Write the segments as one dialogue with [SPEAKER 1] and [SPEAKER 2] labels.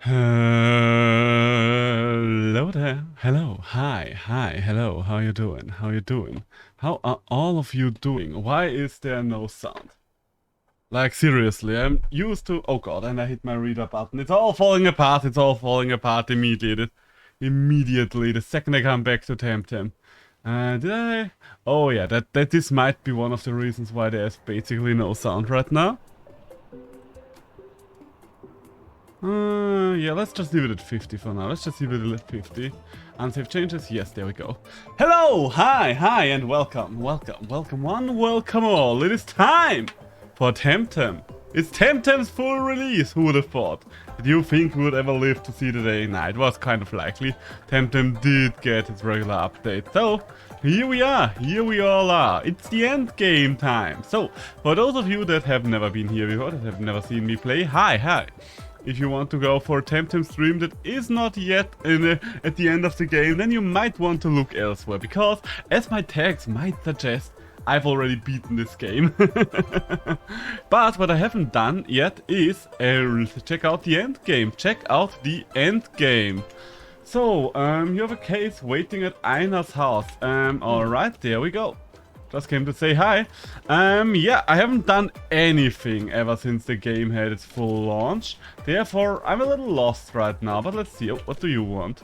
[SPEAKER 1] Hello there. Hello. Hi. Hello. How you doing? How you doing? How are all of you doing? Why is there no sound? Like seriously, I'm used to. Oh god, and I hit my reader button. It's all falling apart. It's all falling apart immediately. Immediately, the second I come back to Temtem. Did I? Oh yeah, that this might be one of the reasons why there's basically no sound right now. Yeah, let's just leave it at 50 for now. Let's just leave it at 50. Unsave changes? Yes, there we go. Hello! Hi, and welcome. Welcome one, welcome all. It is time for Temtem. It's Temtem's full release, who would have thought? Did you think we would ever live to see the day? Nah, it was kind of likely. Temtem did get its regular update. So, here we all are. It's the end game time. So, for those of you that have never been here before, that have never seen me play, hi. If you want to go for a Temtem stream that is not yet at the end of the game, then you might want to look elsewhere, because as my tags might suggest, I've already beaten this game. But what I haven't done yet is check out the end game. Check out the end game. So, you have a case waiting at Einer's house. Alright, there we go. Just came to say hi. Yeah, I haven't done anything ever since the game had its full launch. Therefore, I'm a little lost right now, but let's see. Oh, what do you want?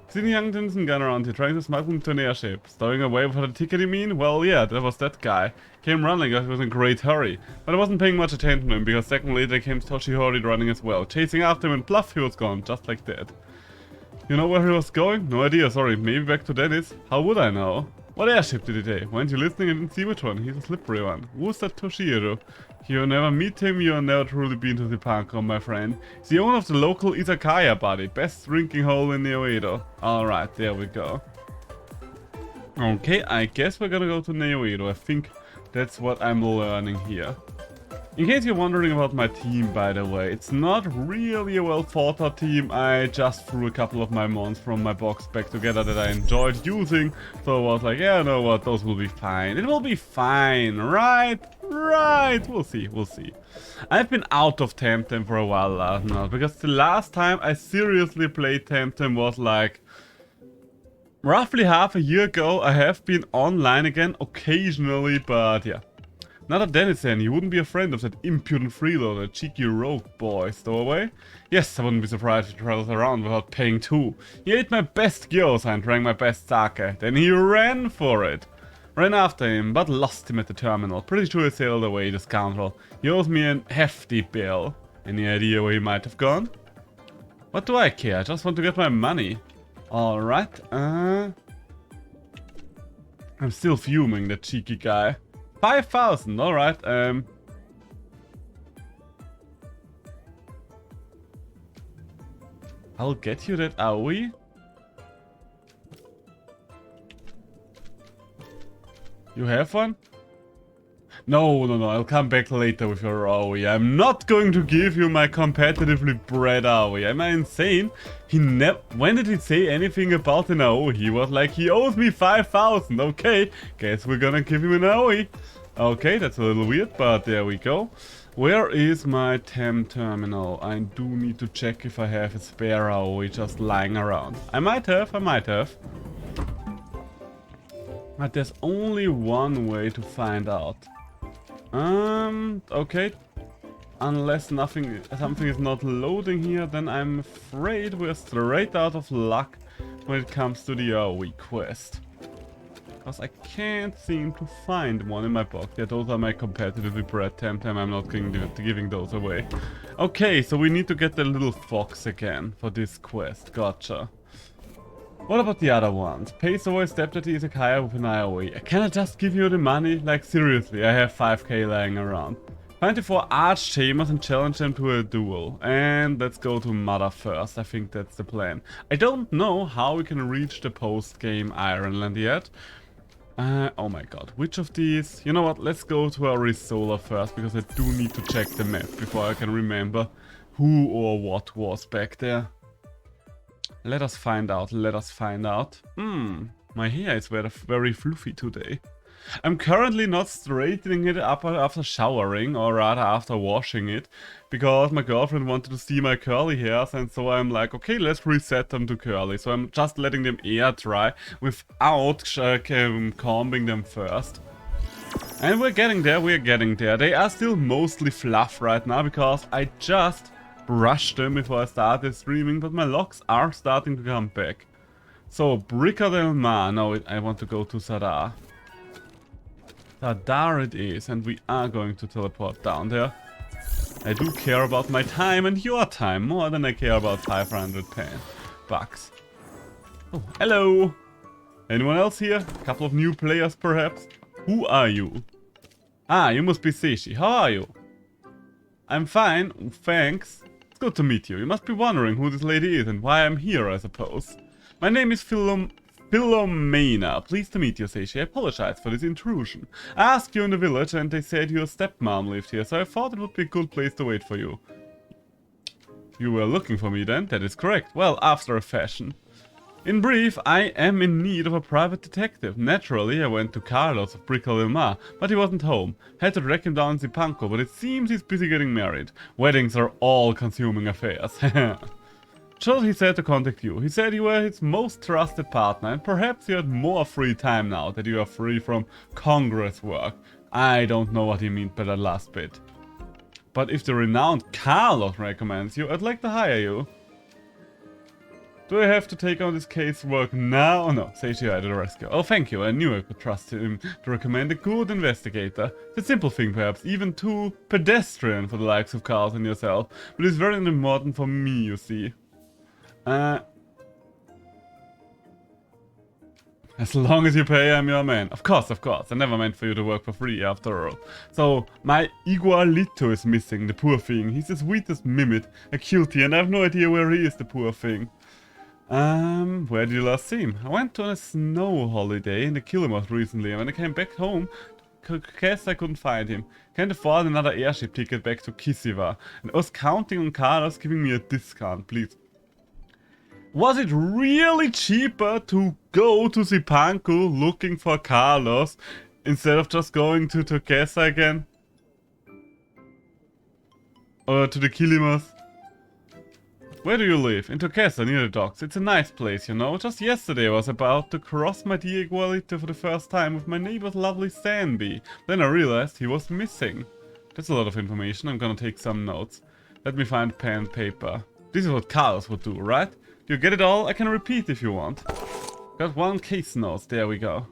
[SPEAKER 1] Seen young Tinson gun around here, trying to smuggle into an airship. Stowing away for the ticket, you mean? Well, yeah, that was that guy. Came running, I was in a great hurry. But I wasn't paying much attention to him, because second later came Toshihori running as well. Chasing after him, and bluff, he was gone, just like that. You know where he was going? No idea, sorry. Maybe back to Dennis? How would I know? What airship did he take? Weren't you listening? I didn't see which one. He's a slippery one. Who's that Toshihiro? You never meet him, you never truly been to the Panko, my friend. He's the owner of the local izakaya, buddy. Best drinking hole in Neo-Edo. Alright, there we go. Okay, I guess we're gonna go to Neo-Edo. I think that's what I'm learning here. In case you're wondering about my team, by the way, it's not really a well thought out team. I just threw a couple of my mons from my box back together that I enjoyed using. So I was like, yeah, you know what, those will be fine. It will be fine, right? Right, we'll see. I've been out of Temtem for a while now, because the last time I seriously played Temtem was like roughly half a year ago. I have been online again occasionally, but yeah. Not a Denizen, you wouldn't be a friend of that impudent freeloader, cheeky rogue boy. Stowaway? Yes, I wouldn't be surprised if he travels around without paying too. He ate my best gyoza and drank my best sake. Then he ran for it. Ran after him, but lost him at the terminal. Pretty sure he sailed away, the scoundrel. He owes me a hefty bill. Any idea where he might have gone? What do I care? I just want to get my money. Alright, I'm still fuming, that cheeky guy. 5,000, alright, I'll get you that AOE. You have one? No, I'll come back later with your AOE. I'm not going to give you my competitively bred AOE. Am I insane? When did he say anything about an AOE? He was like, he owes me 5,000. Okay, guess we're gonna give him an AOE. Okay, that's a little weird, but there we go. Where is my Tem terminal? I do need to check if I have a spare AOE just lying around. I might have. But there's only one way to find out. Okay. Unless something is not loading here, then I'm afraid we're straight out of luck when it comes to the AOE quest. Because I can't seem to find one in my box. Yeah, those are my competitively bred Temtem. I'm not giving those away. Okay, so we need to get the little fox again for this quest. Gotcha. What about the other ones? Pays away stepped at the izakaya with an AOE. Can I just give you the money? Like seriously, I have 5k lying around. Find the 4 archtamers and challenge them to a duel. And let's go to Mother first. I think that's the plan. I don't know how we can reach the post-game Ironland yet. Oh my god, which of these? You know what, let's go to Arizola first, because I do need to check the map before I can remember who or what was back there. Let us find out. My hair is very fluffy today. I'm currently not straightening it up after showering, or rather after washing it, because my girlfriend wanted to see my curly hairs, and so I'm like, okay, let's reset them to curly. So I'm just letting them air dry without combing them first. And we're getting there, we're getting there. They are still mostly fluff right now, because I just brushed them before I started streaming, but my locks are starting to come back. So, Brica del Mar. No, I want to go to Sadar. Sadar it is, and we are going to teleport down there. I do care about my time and your time more than I care about 500 bucks. Oh, hello! Anyone else here? A couple of new players, perhaps? Who are you? Ah, you must be Seishi. How are you? I'm fine, thanks. It's good to meet you. You must be wondering who this lady is and why I'm here, I suppose. My name is Philomena. Pleased to meet you, Seishi. I apologize for this intrusion. I asked you in the village and they said your stepmom lived here, so I thought it would be a good place to wait for you. You were looking for me then? That is correct. Well, after a fashion. In brief, I am in need of a private detective. Naturally, I went to Carlos of Brica del Mar, but he wasn't home. Had to track him down in Zipanco, but it seems he's busy getting married. Weddings are all-consuming affairs. So he said to contact you. He said you were his most trusted partner, and perhaps you had more free time now that you are free from Congress work. I don't know what he meant by that last bit. But if the renowned Carlos recommends you, I'd like to hire you. Do I have to take on this casework now? Oh no, Seishi I did a rescue. Oh, thank you. I knew I could trust him to recommend a good investigator. It's a simple thing, perhaps, even too pedestrian for the likes of Carlos and yourself, but it's very important for me, you see. As long as you pay, I'm your man. Of course, of course. I never meant for you to work for free, after all. So, my Igualito is missing, the poor thing. He's the sweetest mimid, a cutie, and I have no idea where he is, the poor thing. Where did you last see him? I went on a snow holiday in the Killimos recently, and when I came back home, guess I couldn't find him. Can't afford another airship ticket back to Kisiva, and I was counting on Carlos giving me a discount, please. Was it really cheaper to go to Zipanco looking for Carlos instead of just going to Turquesa again? Or to the Killimos? Where do you live? In Turquesa, near the docks. It's a nice place, you know. Just yesterday I was about to cross my dear Igualito for the first time with my neighbor's lovely Sanby. Then I realized he was missing. That's a lot of information. I'm gonna take some notes. Let me find pen and paper. This is what Carlos would do, right? Do you get it all? I can repeat if you want. Got one case notes. There we go.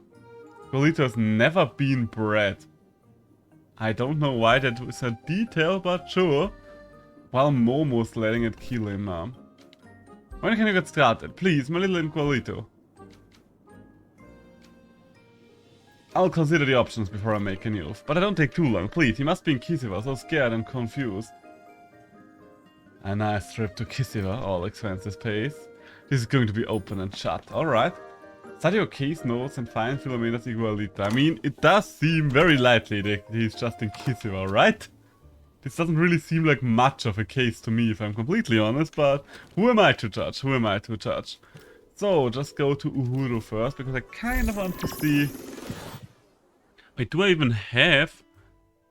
[SPEAKER 1] Igualito has never been bred. I don't know why that was a detail, but sure. While Momo's letting it kill him. When can you get started? Please, my little Igualito. I'll consider the options before I make a move. But I don't take too long. Please, he must be in Kisiva, so scared and confused. A nice trip to Kisiva, all expenses paid. This is going to be open and shut. Alright. Study your case notes and find Filomena's Igualito. I mean, it does seem very likely that he's just in Kisiva, right? This doesn't really seem like much of a case to me, if I'm completely honest, but who am I to judge? Who am I to judge? So, just go to Uhuru first, because I kind of want to see... Wait, do I even have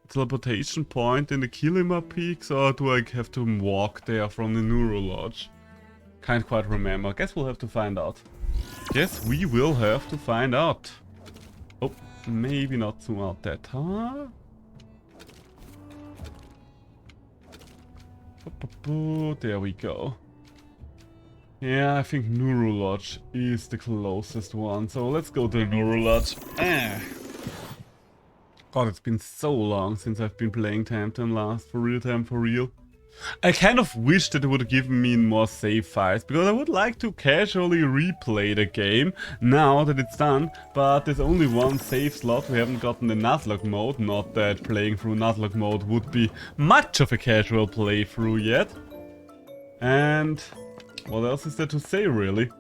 [SPEAKER 1] teleportation point in the Kilima Peaks, or do I have to walk there from the Neuro Lodge? Can't quite remember. Guess we'll have to find out. Guess we will have to find out. Oh, maybe not zoom out that, huh? There we go. Yeah, I think Neuro Lodge is the closest one, so let's go to the Neuro Lodge. God, it's been so long since I've been playing Temtem last, for real. I kind of wish that it would have given me more save files, because I would like to casually replay the game now that it's done, but there's only one save slot. We haven't gotten the Nuzlocke mode, not that playing through Nuzlocke mode would be much of a casual playthrough yet. And what else is there to say, really?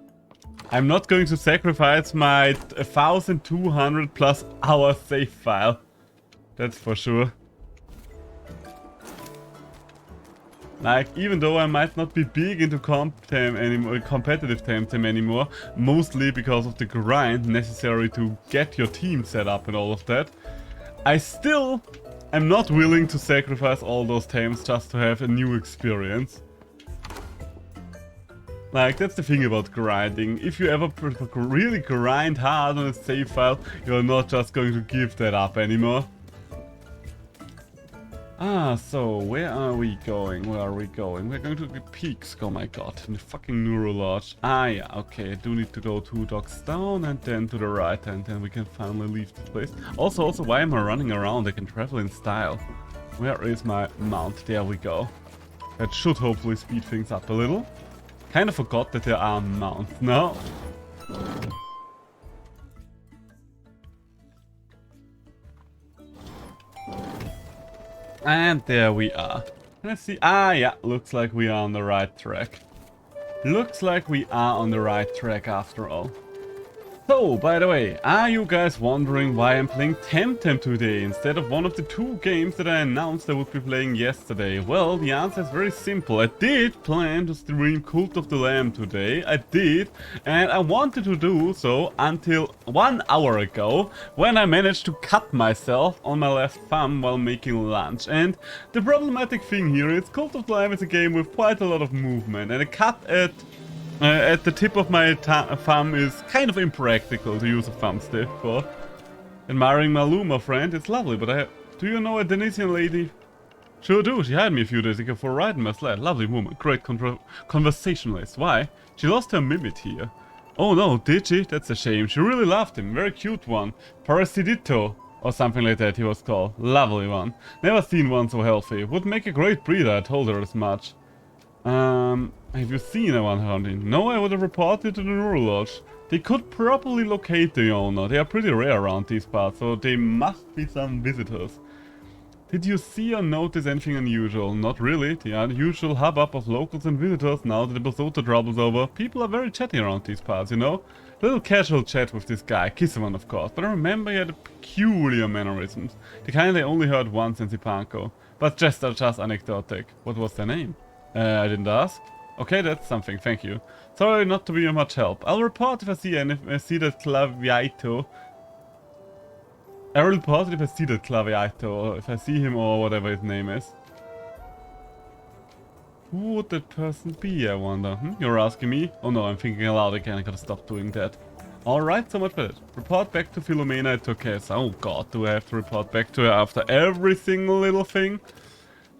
[SPEAKER 1] I'm not going to sacrifice my 1200 plus hour save file. That's for sure. Like, even though I might not be big into Temtem anymore, competitive Temtem anymore, mostly because of the grind necessary to get your team set up and all of that, I still am not willing to sacrifice all those Tems just to have a new experience. Like, that's the thing about grinding. If you ever really grind hard on a save file, you're not just going to give that up anymore. Ah, so where are we going? Where are we going? We're going to the peaks. Oh my god, in the fucking Neuro Lodge. Ah, yeah, okay. I do need to go 2 docks down and then to the right, and then we can finally leave this place. Also, why am I running around? I can travel in style. Where is my mount? There we go. That should hopefully speed things up a little. Kind of forgot that there are mounts now. And there we are. Let's see. Ah, yeah, looks like we are on the right track. Looks like we are on the right track after all. So, by the way, are you guys wondering why I'm playing Temtem today instead of one of the 2 games that I announced I would be playing yesterday? Well, the answer is very simple. I did plan to stream Cult of the Lamb today. I did, and I wanted to do so until 1 hour ago, when I managed to cut myself on my left thumb while making lunch. And the problematic thing here is Cult of the Lamb is a game with quite a lot of movement, and a cut at the tip of my thumb is kind of impractical to use a thumbstick for. Admiring my Luma friend, it's lovely, but do you know a Denisian lady? Sure do, she hired me a few days ago for riding my sled. Lovely woman, great conversationalist. Why? She lost her mimit here. Oh no, did she? That's a shame. She really loved him, very cute one. Parasidito, or something like that he was called. Lovely one. Never seen one so healthy. Would make a great breeder, I told her as much. Have you seen one hunting? No, I would have reported to the Neuro Lodge. They could probably locate the owner. They are pretty rare around these parts, so they must be some visitors. Did you see or notice anything unusual? Not really. The unusual hubbub of locals and visitors now that the Basota trouble's over. People are very chatty around these parts, you know? A little casual chat with this guy, Kissaman of course, but I remember he had peculiar mannerisms. The kind I only heard once in Zipanko. But just anecdotic. What was their name? I didn't ask. Okay, that's something, thank you. Sorry not to be of much help. I'll report if I see that Claviaito. I'll report if I see that Claviaito, or if I see him or whatever his name is. Who would that person be, I wonder? You're asking me? Oh no, I'm thinking aloud again, I gotta stop doing that. Alright, so much better. Report back to Philomena at Turquesa. Oh god, do I have to report back to her after every single little thing?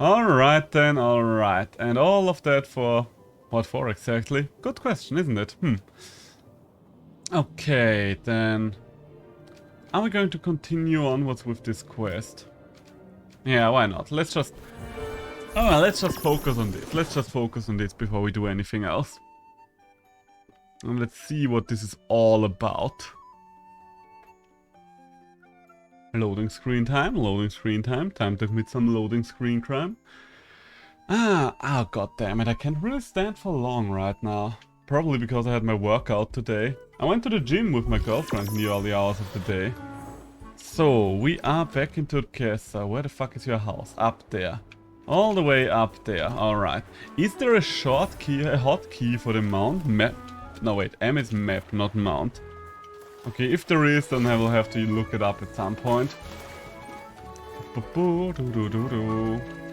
[SPEAKER 1] Alright then, alright. And all of that for... what for exactly? Good question, isn't it? Okay, then... are we going to continue onwards with this quest? Yeah, why not? Let's just... oh, well, let's just focus on this. Let's just focus on this before we do anything else. And let's see what this is all about. Loading screen time, loading screen time. Time to commit some loading screen crime. Oh god damn it, I can't really stand for long right now. Probably because I had my workout today. I went to the gym with my girlfriend in the early hours of the day. So, we are back in Turquesa. Where the fuck is your house? Up there. All the way up there, alright. Is there a short key, a hotkey for the mount? Map? No wait, M is map, not mount. Okay, if there is, then I will have to look it up at some point.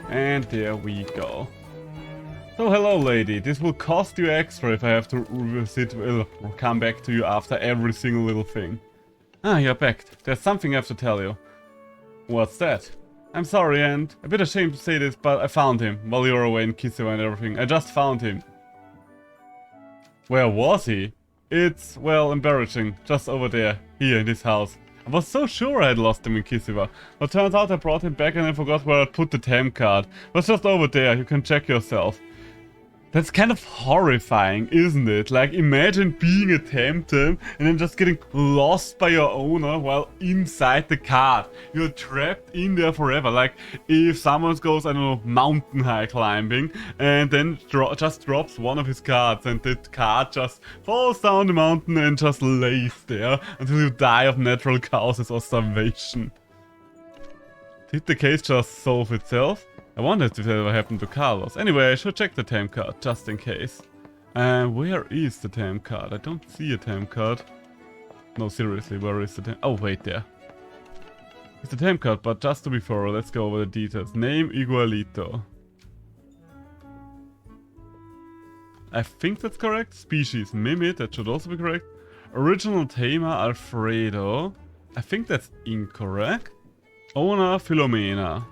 [SPEAKER 1] And there we go. So hello lady, this will cost you extra if I have to come back to you after every single little thing. Ah, you're back. There's something I have to tell you. What's that? I'm sorry and a bit ashamed to say this, but I found him while you were away in Kisiwa and everything. I just found him. Where was he? It's, well, embarrassing. Just over there. Here, in this house. I was so sure I had lost him in Kisiwa. But turns out I brought him back and I forgot where I'd put the TAM card. It was just over there. You can check yourself. That's kind of horrifying, isn't it? Like, imagine being a Temtem and then just getting lost by your owner while inside the card. You're trapped in there forever. Like, if someone goes, I don't know, mountain high climbing and then just drops one of his cards and the card just falls down the mountain and just lays there until you die of natural causes or starvation. Did the case just solve itself? I wondered if that ever happened to Carlos. Anyway, I should check the Tem card, just in case. Where is the Tem card? I don't see a Tem card. No, seriously, where is the Tem? Oh, wait, there. It's the Tem card, but just to be thorough, let's go over the details. Name, Igualito. I think that's correct. Species, Mimit, that should also be correct. Original tamer, Alfredo. I think that's incorrect. Owner, Filomena.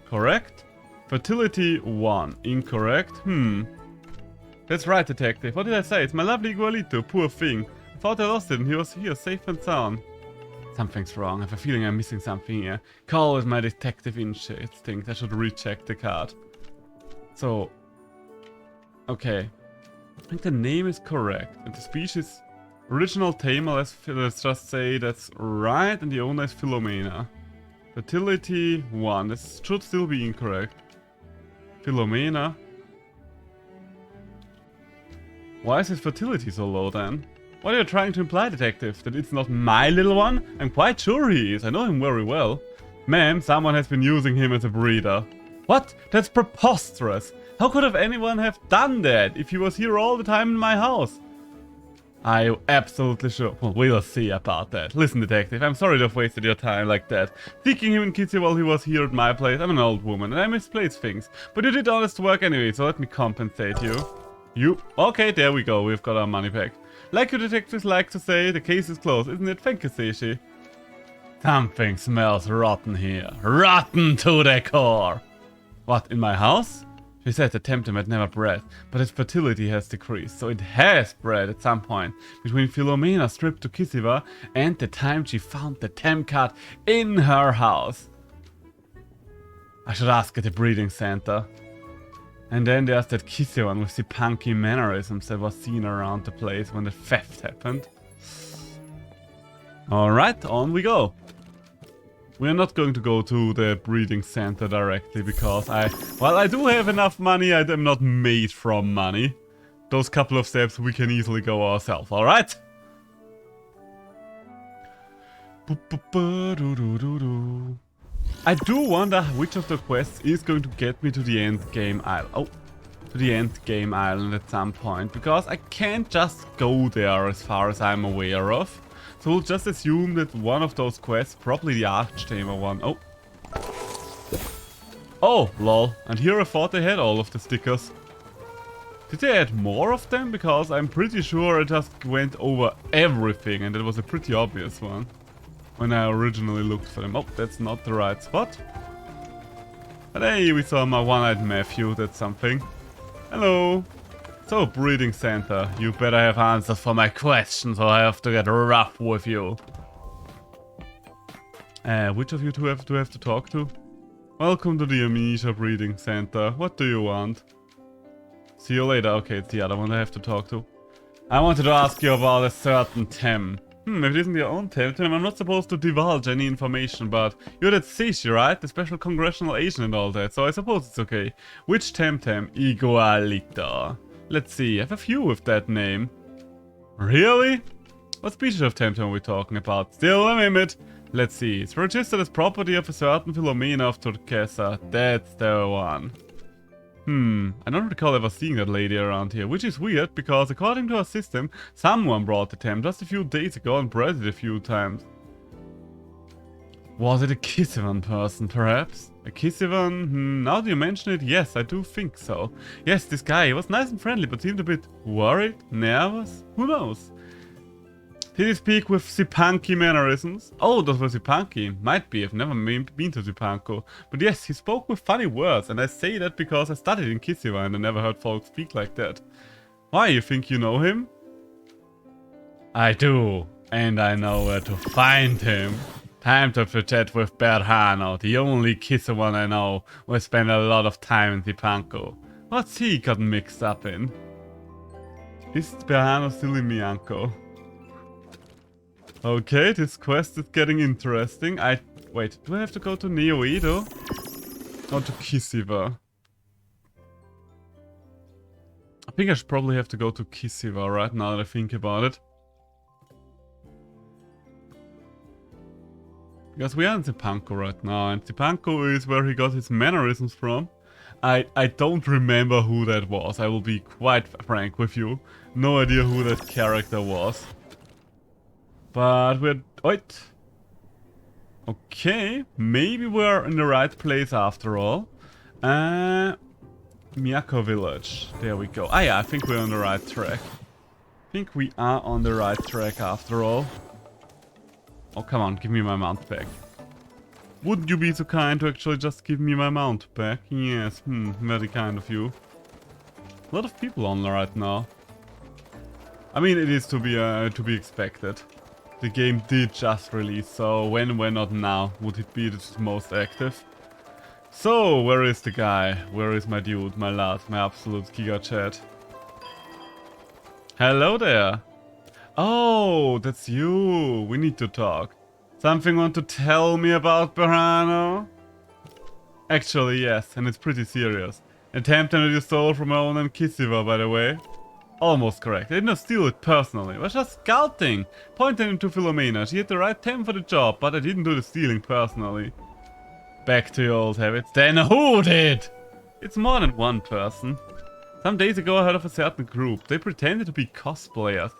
[SPEAKER 1] Correct. Fertility, 1. Incorrect. That's right, detective. What did I say? It's my lovely Igualito. Poor thing. I thought I lost it and he was here, safe and sound. Something's wrong. I have a feeling I'm missing something here. Carl is my detective instinct. I should recheck the card. So... okay. I think the name is correct. And the species... original tamer, let's just say that's right. And the owner is Filomena. Fertility 1. This should still be incorrect. Filomena. Why is his fertility so low then? What are you trying to imply, detective? That it's not my little one? I'm quite sure he is. I know him very well. Ma'am, someone has been using him as a breeder. What? That's preposterous. How could have anyone have done that if he was here all the time in my house? Are you absolutely sure? Well, we'll see about that. Listen, detective, I'm sorry to have wasted your time like that. Seeking him in Kitty while he was here at my place. I'm an old woman and I misplaced things. But you did honest work anyway, so let me compensate you. Okay, there we go. We've got our money back. Like you detectives like to say, the case is closed, isn't it? Thank you, Seishi. Something smells rotten here. Rotten to the core. What, in my house? She said the Temtem had never bred, but its fertility has decreased, so it has bred at some point between Filomena's trip to Kisiva and the time she found the Tem card in her house. I should ask at the breeding center. And then there's that Kissy one with the punky mannerisms that was seen around the place when the theft happened. Alright, on we go. We're not going to go to the breeding center directly because I do have enough money, I am not made from money. Those couple of steps we can easily go ourselves, alright? I do wonder which of the quests is going to get me to the endgame island. Oh, to the endgame island at some point, because I can't just go there as far as I'm aware of. So we'll just assume that one of those quests, probably the Archtamer one. Oh. Oh, lol. And here I thought they had all of the stickers. Did they add more of them? Because I'm pretty sure I just went over everything and it was a pretty obvious one when I originally looked for them. Oh, that's not the right spot. But hey, we saw my one-eyed Matthew, that's something. Hello. So, breeding center, you better have answers for my questions or I have to get rough with you. Which of you two have to talk to? Welcome to the Amnesia breeding center. What do you want? See you later. Okay, it's the other one I have to talk to. I wanted to ask you about a certain Tem. If it isn't your own Temtem, I'm not supposed to divulge any information, but you're that Seishi, right? The special congressional agent and all that, so I suppose it's okay. Which Temtem? Igualito. Let's see, I have a few with that name. Really? What species of Temtem are we talking about? Still a Mimit. Let's see, it's registered as property of a certain Filomena of Turquesa. That's the one. I don't recall ever seeing that lady around here, which is weird, because according to our system, someone brought the Tem just a few days ago and bred it a few times. Was it a Kisivan person, perhaps? A Kisivan? Now that you mention it, yes, I do think so. Yes, this guy, he was nice and friendly, but seemed a bit worried, nervous, who knows? Did he speak with Zipanki mannerisms? Oh, those were Zipanki. Might be, I've never been to Zipanko. But yes, he spoke with funny words, and I say that because I studied in Kisiva and I never heard folks speak like that. Why, you think you know him? I do, and I know where to find him. Time to chat with Berhano, the only Kissa one I know who spent a lot of time in Zipanko. What's he gotten mixed up in? Is Berhano still in Mianco? Okay, this quest is getting interesting. Wait, do I have to go to Neo-Edo? Or to Kisiva? I think I should probably have to go to Kisiva right now that I think about it. Because we are in Zipanko right now, and Zipanko is where he got his mannerisms from. I don't remember who that was. I will be quite frank with you. No idea who that character was. But we're... Wait. Okay, maybe we're in the right place after all. Miyako Village. There we go. Ah yeah, I think we're on the right track. I think we are on the right track after all. Oh, come on, give me my mount back. Wouldn't you be so kind to actually just give me my mount back? Yes, very kind of you. A lot of people on right now. I mean, it is to be expected. The game did just release, so when not now would it be the most active? So, where is the guy? Where is my dude, my lad, my absolute Giga Chat? Hello there! Oh, that's you! We need to talk. Something want to tell me about Berhano? Actually, yes, and it's pretty serious. And Temtem that you stole from my own and Kissiva, by the way. Almost correct. I did not steal it personally. I was just scouting. Pointing it to Philomena. She had the right temp for the job, but I didn't do the stealing personally. Back to your old habits. Then who did? It's more than one person. Some days ago I heard of a certain group. They pretended to be cosplayers,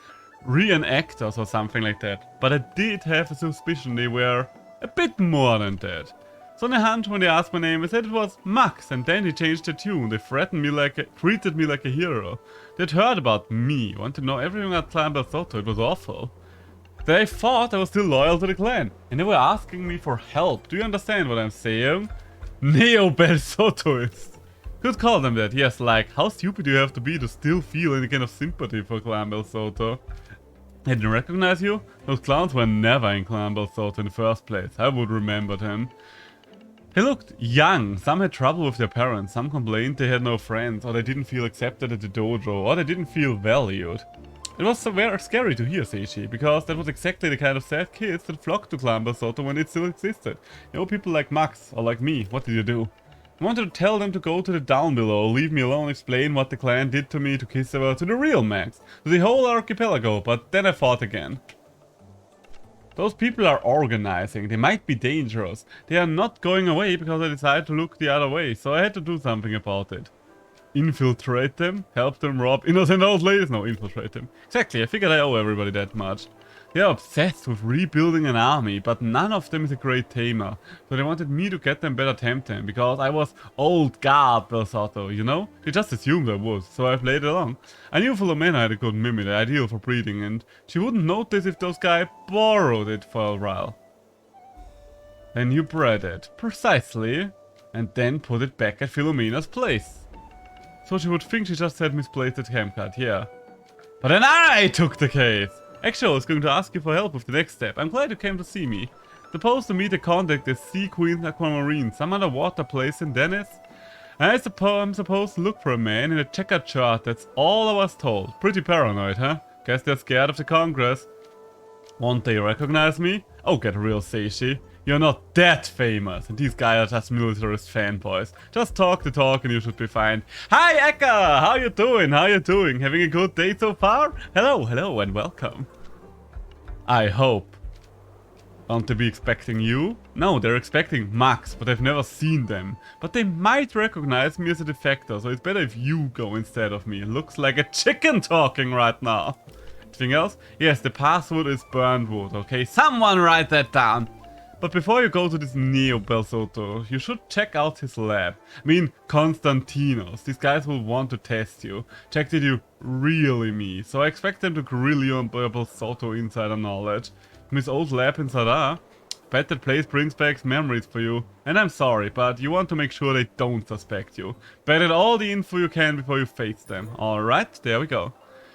[SPEAKER 1] reenactors or something like that. But I did have a suspicion they were a bit more than that. So on a hunch when they asked my name, I said it was Max, and then they changed their tune. They treated me like a hero. They'd heard about me, wanted to know everything about Clan Belsoto. It was awful. They thought I was still loyal to the clan, and they were asking me for help. Do you understand what I'm saying? Neo-Belsotoist. Could call them that, yes, like, how stupid do you have to be to still feel any kind of sympathy for Clan Belsoto? I didn't recognize you? Those clowns were never in Clan Belsoto in the first place. I would remember them. They looked young, some had trouble with their parents, some complained they had no friends, or they didn't feel accepted at the dojo, or they didn't feel valued. It was so very scary to hear, Seishi, because that was exactly the kind of sad kids that flocked to Clan Belsoto when it still existed. You know, people like Max, or like me, what did you do? I wanted to tell them to go to the down below, leave me alone, explain what the clan did to me, to Kisawa, to the real Max, to the whole archipelago, but then I fought again. Those people are organizing, they might be dangerous. They are not going away because I decided to look the other way, so I had to do something about it. Infiltrate them? Help them rob innocent old ladies? No, infiltrate them. Exactly, I figured I owe everybody that much. They are obsessed with rebuilding an army, but none of them is a great tamer. So they wanted me to get them better Temtem, because I was old guard Belsato, you know? They just assumed I was, so I played along. I knew Philomena had a good mimic, ideal for breeding, and she wouldn't notice if those guys borrowed it for a while. Then you bred it, precisely, and then put it back at Philomena's place. So she would think she just had misplaced the temp card, yeah. But then I took the case! Actually, I was going to ask you for help with the next step. I'm glad you came to see me. Supposed to meet a contact at Sea Queen's Aquamarine, some underwater place in Dennis. I'm supposed to look for a man in a checkered shirt, that's all I was told. Pretty paranoid, huh? Guess they're scared of the Congress. Won't they recognize me? Oh, get real, Seishi. You're not that famous, and these guys are just militarist fanboys. Just talk the talk and you should be fine. Hi Eka! How you doing? How you doing? Having a good day so far? Hello, hello and welcome. I hope. Aren't they be expecting you? No, they're expecting Max, but I've never seen them. But they might recognize me as a defector, so it's better if you go instead of me. Looks like a chicken talking right now. Anything else? Yes, the password is burned wood, okay? Someone write that down! But before you go to this Neo Belsoto, you should check out his lab. I mean, Konstantinos. These guys will want to test you. Check did you really me. So I expect them to grill you on Belsoto insider knowledge. From his old lab in Sadar, bet that place brings back memories for you. And I'm sorry, but you want to make sure they don't suspect you. Bet at all the info you can before you face them. Alright, there we go.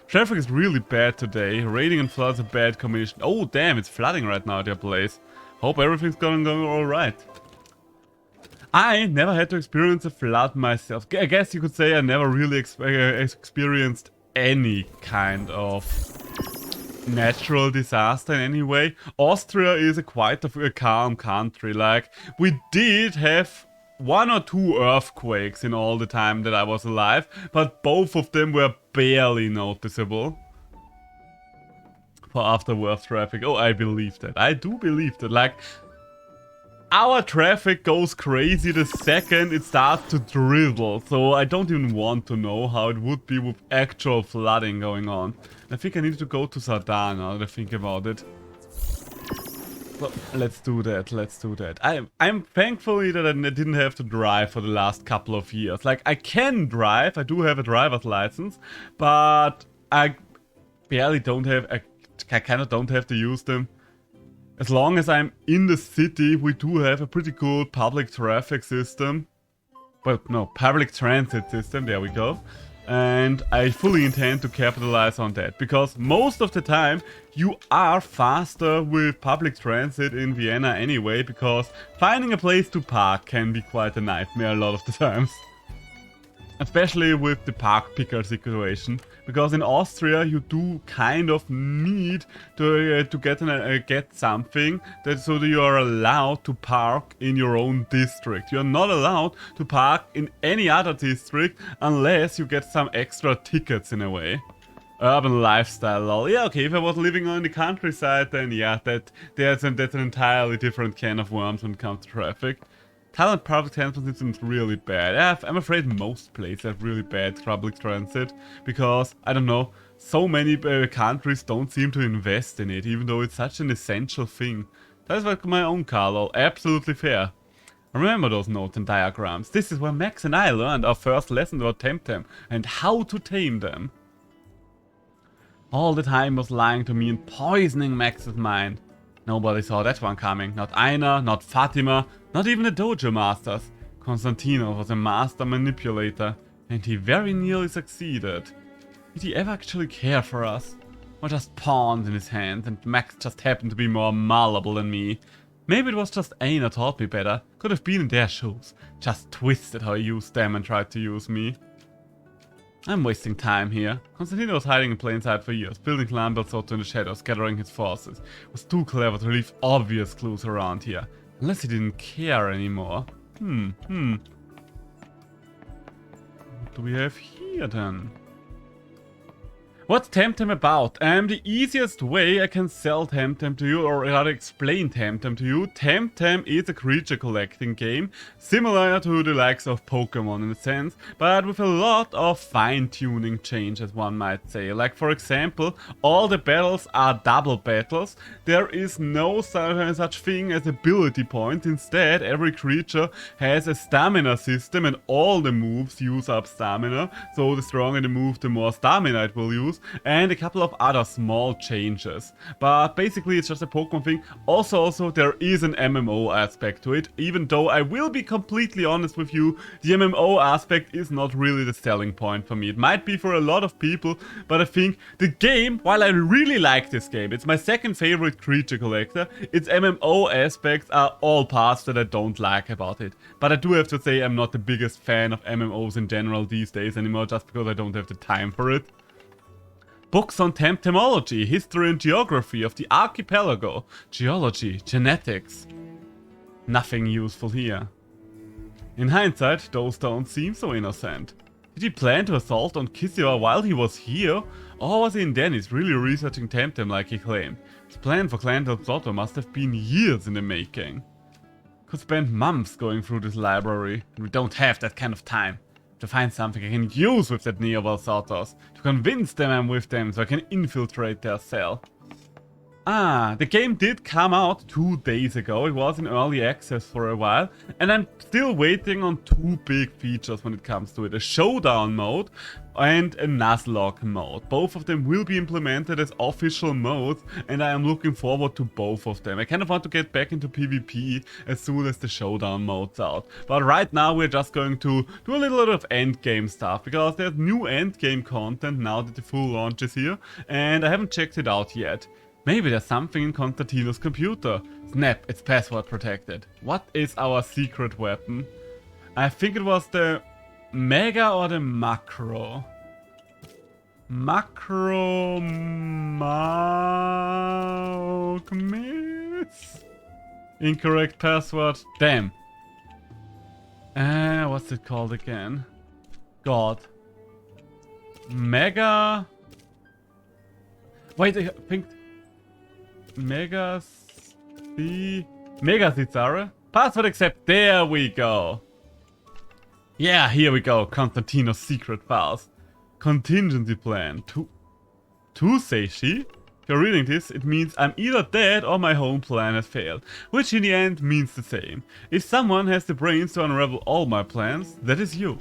[SPEAKER 1] Traffic is really bad today. Raining and floods a bad combination. Oh damn, it's flooding right now at your place. Hope everything's gonna go alright. I never had to experience a flood myself. I guess you could say I never really experienced any kind of natural disaster in any way. Austria is quite a calm country. Like, we did have 1 or 2 earthquakes in all the time that I was alive, but both of them were barely noticeable. For afterwards traffic. Oh, I believe that. I do believe that. Like, our traffic goes crazy the second it starts to drizzle. So I don't even want to know how it would be with actual flooding going on. I think I need to go to Sardan now that I think about it. So let's do that, let's do that. I'm thankfully that I didn't have to drive for the last couple of years. Like, I can drive, I do have a driver's license, but I barely don't have, I kind of don't have to use them. As long as I'm in the city, we do have a pretty cool public traffic system. Well, no, public transit system, there we go. And I fully intend to capitalize on that, because most of the time you are faster with public transit in Vienna anyway, because finding a place to park can be quite a nightmare a lot of the times. Especially with the park picker situation, because in Austria you do kind of need to get something so that you are allowed to park in your own district. You are not allowed to park in any other district unless you get some extra tickets in a way. Urban lifestyle, lol. Yeah, okay, if I was living on the countryside, then yeah, that's an entirely different can of worms when it comes to traffic. Current public transit system is really bad. I'm afraid most places have really bad public transit, because, I don't know, so many countries don't seem to invest in it, even though it's such an essential thing. That's like my own car, lol. Absolutely fair. Remember those notes and diagrams. This is where Max and I learned our first lesson about Temtem and how to tame them. All the time was lying to me and poisoning Max's mind. Nobody saw that one coming. Not Aina, not Fatima, not even the dojo masters. Constantino was a master manipulator, and he very nearly succeeded. Did he ever actually care for us? Or just pawns in his hands, and Max just happened to be more malleable than me? Maybe it was just Aina taught me better. Could have been in their shoes. Just twisted how he used them and tried to use me. I'm wasting time here. Constantino was hiding in plain sight for years, building clan builds out in the shadows, gathering his forces. Was too clever to leave obvious clues around here. Unless he didn't care anymore. What do we have here then? What's Temtem about? The easiest way I can sell Temtem to you, or rather explain Temtem to you, Temtem is a creature collecting game, similar to the likes of Pokemon in a sense, but with a lot of fine-tuning changes, one might say. Like, for example, all the battles are double battles. There is no such thing as ability points. Instead, every creature has a stamina system, and all the moves use up stamina. So the stronger the move, the more stamina it will use. And a couple of other small changes. But basically it's just a Pokemon thing. Also there is an MMO aspect to it, even though I will be completely honest with you, the MMO aspect is not really the selling point for me. It might be for a lot of people, but I think the game, while I really like this game, it's my second favorite creature collector, its MMO aspects are all parts that I don't like about it. But I do have to say I'm not the biggest fan of MMOs in general these days anymore, just because I don't have the time for it. Books on Temtemology, history and geography of the archipelago, geology, genetics. Nothing useful here. In hindsight, those don't seem so innocent. Did he plan to assault on Kisiwa while he was here? Or was he in Dennis really researching Temtem like he claimed? His plan for Clan Del Soto must have been years in the making. Could spend months going through this library, and we don't have that kind of time. To find something I can use with that Neo Valsatos, to convince them I'm with them so I can infiltrate their cell. The game did come out 2 days ago. It was in early access for a while, and I'm still waiting on 2 big features when it comes to it. A showdown mode and a Nuzlocke mode. Both of them will be implemented as official modes, and I am looking forward to both of them. I kind of want to get back into PvP as soon as the showdown mode's out. But right now we're just going to do a little bit of endgame stuff, because there's new endgame content now that the full launch is here, and I haven't checked it out yet. Maybe there's something in Constantino's computer. Snap, it's password protected. What is our secret weapon? I think it was the Mega or the Macro. Macro Magmis? Incorrect password. Damn. What's it called again? God. Mega. Wait, I think. Mega Cizare? Password accept. There we go. Yeah, here we go. Constantino's secret files. Contingency plan. To say she? If you're reading this, it means I'm either dead or my whole plan has failed. Which in the end means the same. If someone has the brains to unravel all my plans, that is you.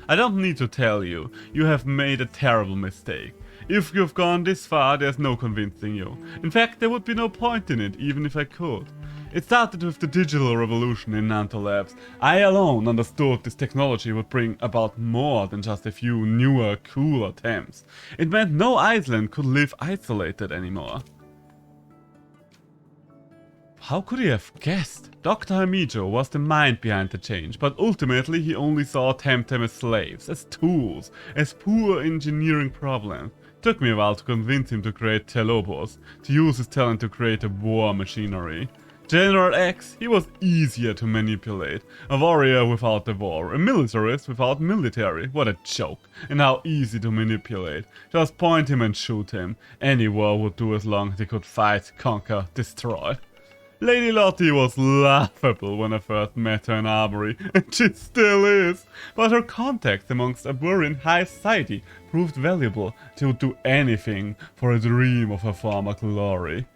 [SPEAKER 1] I don't need to tell you. You have made a terrible mistake. If you've gone this far, there's no convincing you. In fact, there would be no point in it, even if I could. It started with the digital revolution in Nanto Labs. I alone understood this technology would bring about more than just a few newer, cooler Tems. It meant no Iceland could live isolated anymore. How could he have guessed? Dr. Hamijo was the mind behind the change, but ultimately he only saw Temtem as slaves, as tools, as poor engineering problems. Took me a while to convince him to create Telobos, to use his talent to create a war machinery. General X, he was easier to manipulate. A warrior without the war, a militarist without military. What a joke, and how easy to manipulate. Just point him and shoot him. Any war would do as long as he could fight, conquer, destroy. Lady Lottie was laughable when I first met her in Armory, and she still is. But her contacts amongst Aburian high society proved valuable. She would do anything for a dream of her former glory.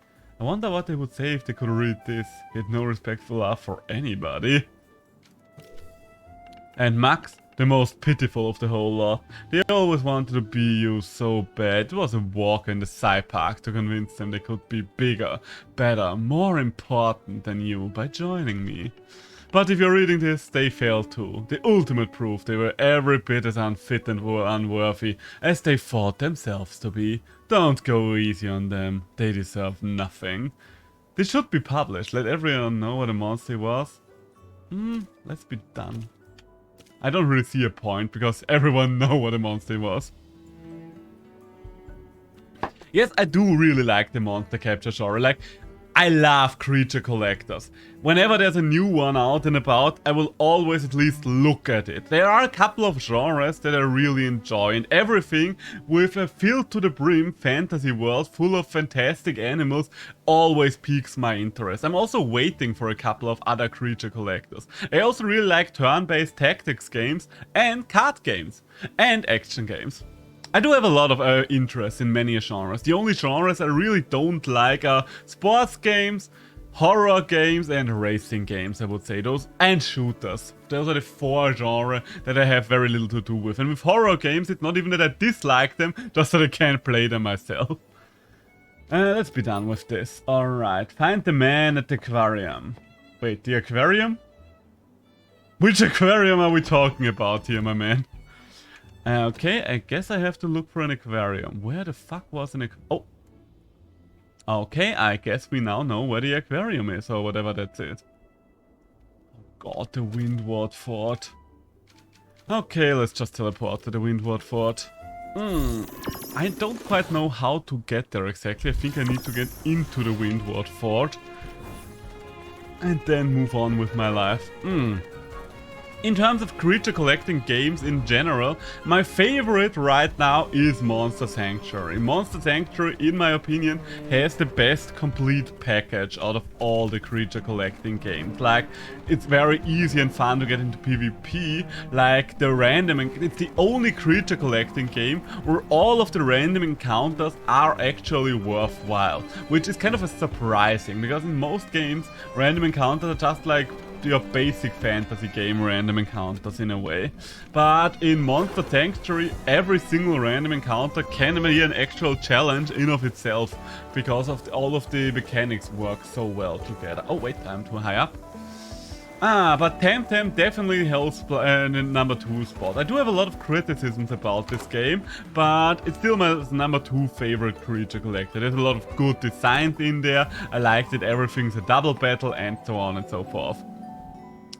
[SPEAKER 1] I wonder what they would say if they could read this. He had no respectful love for anybody. And Max, the most pitiful of the whole lot. They always wanted to be you so bad. It was a walk in the Sci Park to convince them they could be bigger, better, more important than you by joining me. But if you're reading this, they failed too. The ultimate proof they were every bit as unfit and unworthy as they thought themselves to be. Don't go easy on them. They deserve nothing. This should be published. Let everyone know what a monster was. Let's be done. I don't really see a point, because everyone know what a monster was. Yes, I do really like the monster capture genre. Like, I love creature collectors. Whenever there's a new one out and about, I will always at least look at it. There are a couple of genres that I really enjoy, and everything with a filled to the brim fantasy world full of fantastic animals always piques my interest. I'm also waiting for a couple of other creature collectors. I also really like turn-based tactics games and card games and action games. I do have a lot of interest in many genres. The only genres I really don't like are sports games, horror games and racing games, I would say. Those and shooters. Those are the 4 genres that I have very little to do with. And with horror games, it's not even that I dislike them, just that I can't play them myself. Let's be done with this. Alright, find the man at the aquarium. Wait, the aquarium? Which aquarium are we talking about here, my man? Okay, I guess I have to look for an aquarium. Where the fuck was an aquarium? Oh! Okay, I guess we now know where the aquarium is, or whatever that is. Oh god, the Windward Fort. Okay, let's just teleport to the Windward Fort. I don't quite know how to get there exactly. I think I need to get into the Windward Fort. And then move on with my life. In terms of creature collecting games in general, my favorite right now is Monster Sanctuary. Monster Sanctuary, in my opinion, has the best complete package out of all the creature collecting games. Like, it's very easy and fun to get into PvP, like the random, it's the only creature collecting game where all of the random encounters are actually worthwhile, which is kind of a surprising, because in most games, random encounters are just like your basic fantasy game random encounters in a way. But in Monster Sanctuary, every single random encounter can be an actual challenge in of itself, because of all of the mechanics work so well together. Oh wait, I'm too high up. But Temtem definitely helps in the number 2 spot. I do have a lot of criticisms about this game, but it's still my number 2 favorite creature collector. There's a lot of good designs in there. I like that everything's a double battle and so on and so forth.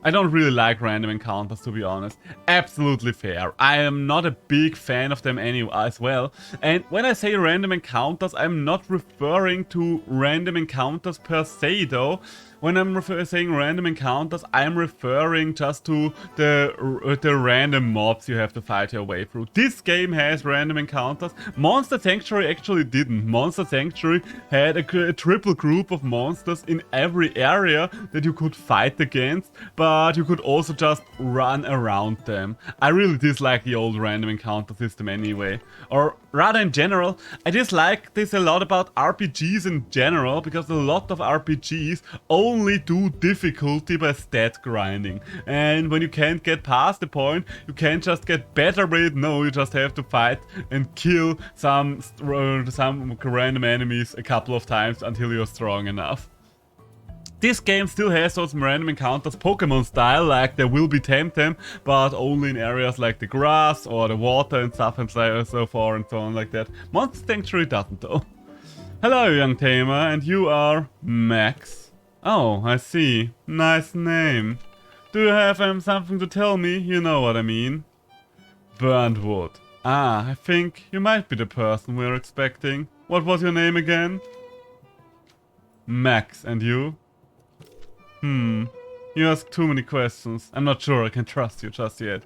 [SPEAKER 1] I don't really like random encounters, to be honest. Absolutely fair. I am not a big fan of them anyway as well. And when I say random encounters, I'm not referring to random encounters per se though. when I'm saying random encounters, I'm referring just to the random mobs you have to fight your way through. This game has random encounters. Monster Sanctuary actually didn't. Monster Sanctuary had a triple group of monsters in every area that you could fight against, but you could also just run around them. I really dislike the old random encounter system anyway. Or rather in general, I dislike this a lot about RPGs in general, because a lot of RPGs only do difficulty by stat grinding. And when you can't get past the point, you can't just get better with it. No, you just have to fight and kill some random enemies a couple of times until you're strong enough. This game still has those random encounters Pokemon style, like there will be Temtem, but only in areas like the grass or the water and stuff and so forth and so on like that. Monster Sanctuary doesn't though. Hello, young tamer, and you are Max. Oh, I see. Nice name. Do you have something to tell me? You know what I mean. Burned wood. Ah, I think you might be the person we're expecting. What was your name again? Max, and you? You ask too many questions. I'm not sure I can trust you just yet.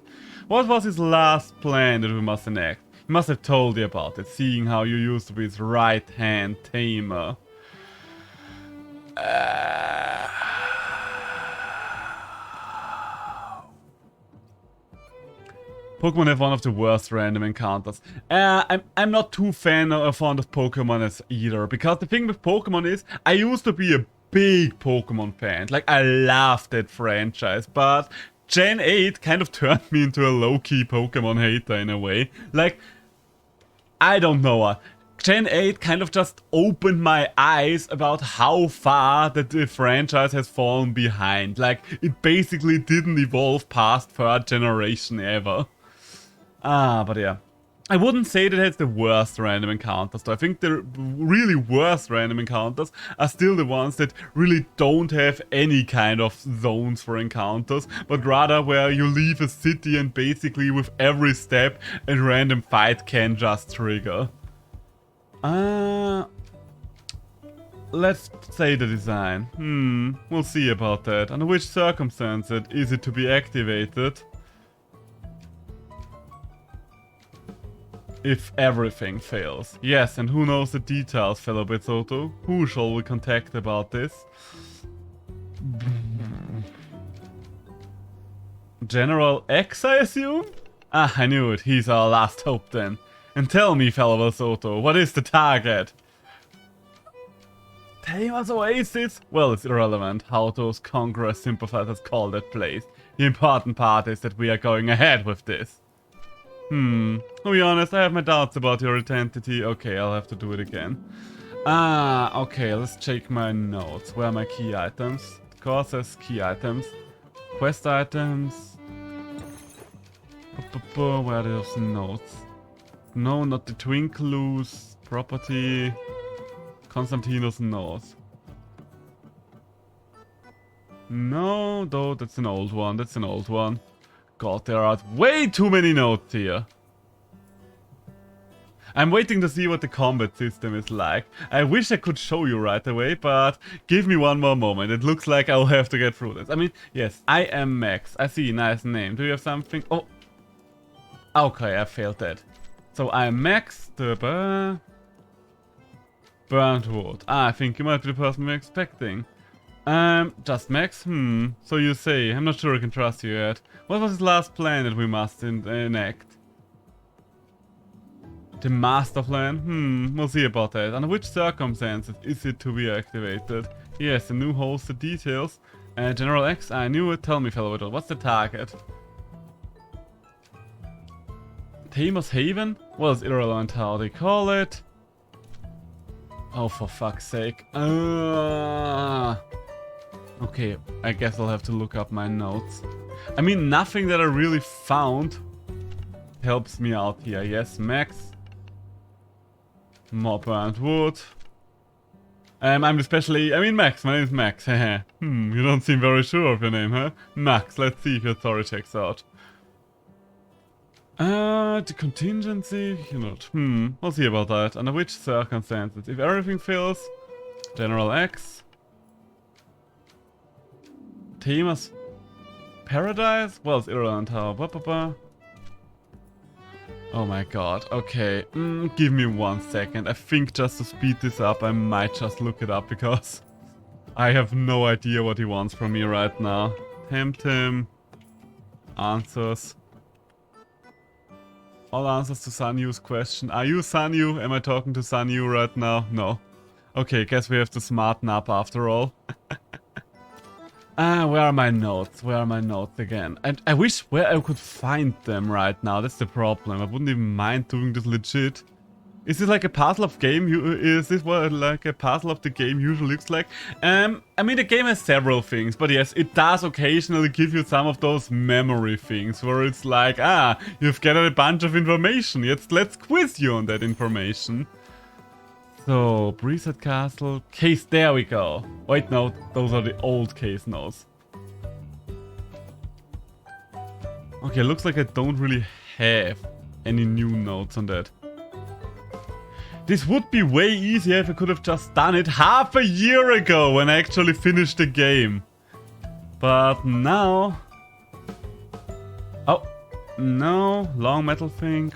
[SPEAKER 1] What was his last plan that we must enact? He must have told you about it, seeing how you used to be his right-hand tamer. Pokemon have one of the worst random encounters. I'm not too fond of Pokemon as either, because the thing with Pokemon is, I used to be a big Pokemon fan. Like, I loved that franchise, but Gen 8 kind of turned me into a low-key Pokemon hater in a way. Like, I don't know. Gen 8 kind of just opened my eyes about how far that the franchise has fallen behind. Like, it basically didn't evolve past 3rd generation ever. But yeah. I wouldn't say that it's the worst random encounters though. I think the really worst random encounters are still the ones that really don't have any kind of zones for encounters, but rather where you leave a city and basically with every step a random fight can just trigger. Let's say the design. We'll see about that. Under which circumstances is it to be activated? If everything fails. Yes, and who knows the details, fellow Bezzoto? Who shall we contact about this? General X, I assume? Ah, I knew it. He's our last hope then. And tell me, fellow Bezzoto, what is the target? Tamer's Oasis? Well, it's irrelevant how those Congress sympathizers call that place. The important part is that we are going ahead with this. To be honest, I have my doubts about your identity. Okay, I'll have to do it again. Okay, let's check my notes. Where are my key items? Of course, there's key items. Quest items. Where are those notes? No, not the Twinklu's property. Constantino's notes. No, though, that's an old one. That's an old one. God, there are way too many notes here. I'm waiting to see what the combat system is like. I wish I could show you right away, but give me one more moment. It looks like I'll have to get through this. I mean, yes, I am Max. I see, nice name. Do you have something? Oh. Okay, I failed that. So I'm Max, the burnt wood. I think you might be the person we're expecting. Just Max? So you say. I'm not sure I can trust you yet. What was his last plan that we must enact? The master plan? We'll see about that. Under which circumstances is it to be activated? Yes, the new holds the details. General X, I knew it. Tell me, fellow Riddle, what's the target? Tamer's Haven? Well, it's irrelevant how they call it. Oh, for fuck's sake. Okay, I guess I'll have to look up my notes. I mean, nothing that I really found helps me out here. Yes, Max. More burnt wood. I'm especially... I mean, Max. My name is Max. You don't seem very sure of your name, huh? Max, let's see if your story checks out. The contingency... You know, we'll see about that. Under which circumstances? If everything fails... General X... Themas Paradise? Well, it's irrelevant how. Oh my god, okay. Give me 1 second. I think just to speed this up, I might just look it up because I have no idea what he wants from me right now. Temtem. Answers. All answers to Sanyu's question. Are you Sanyu? Am I talking to Sanyu right now? No. Okay, guess we have to smarten up after all. Where are my notes? Where are my notes again? I wish where I could find them right now. That's the problem. I wouldn't even mind doing this legit. Is this like a puzzle of game? Is this what like a puzzle of the game usually looks like? I mean, the game has several things, but yes, it does occasionally give you some of those memory things where it's like, you've gathered a bunch of information. Let's quiz you on that information. So, preset castle, case, there we go. Wait, no, those are the old case notes. Okay, looks like I don't really have any new notes on that. This would be way easier if I could have just done it half a year ago when I actually finished the game. But now... Oh, no, long metal thing.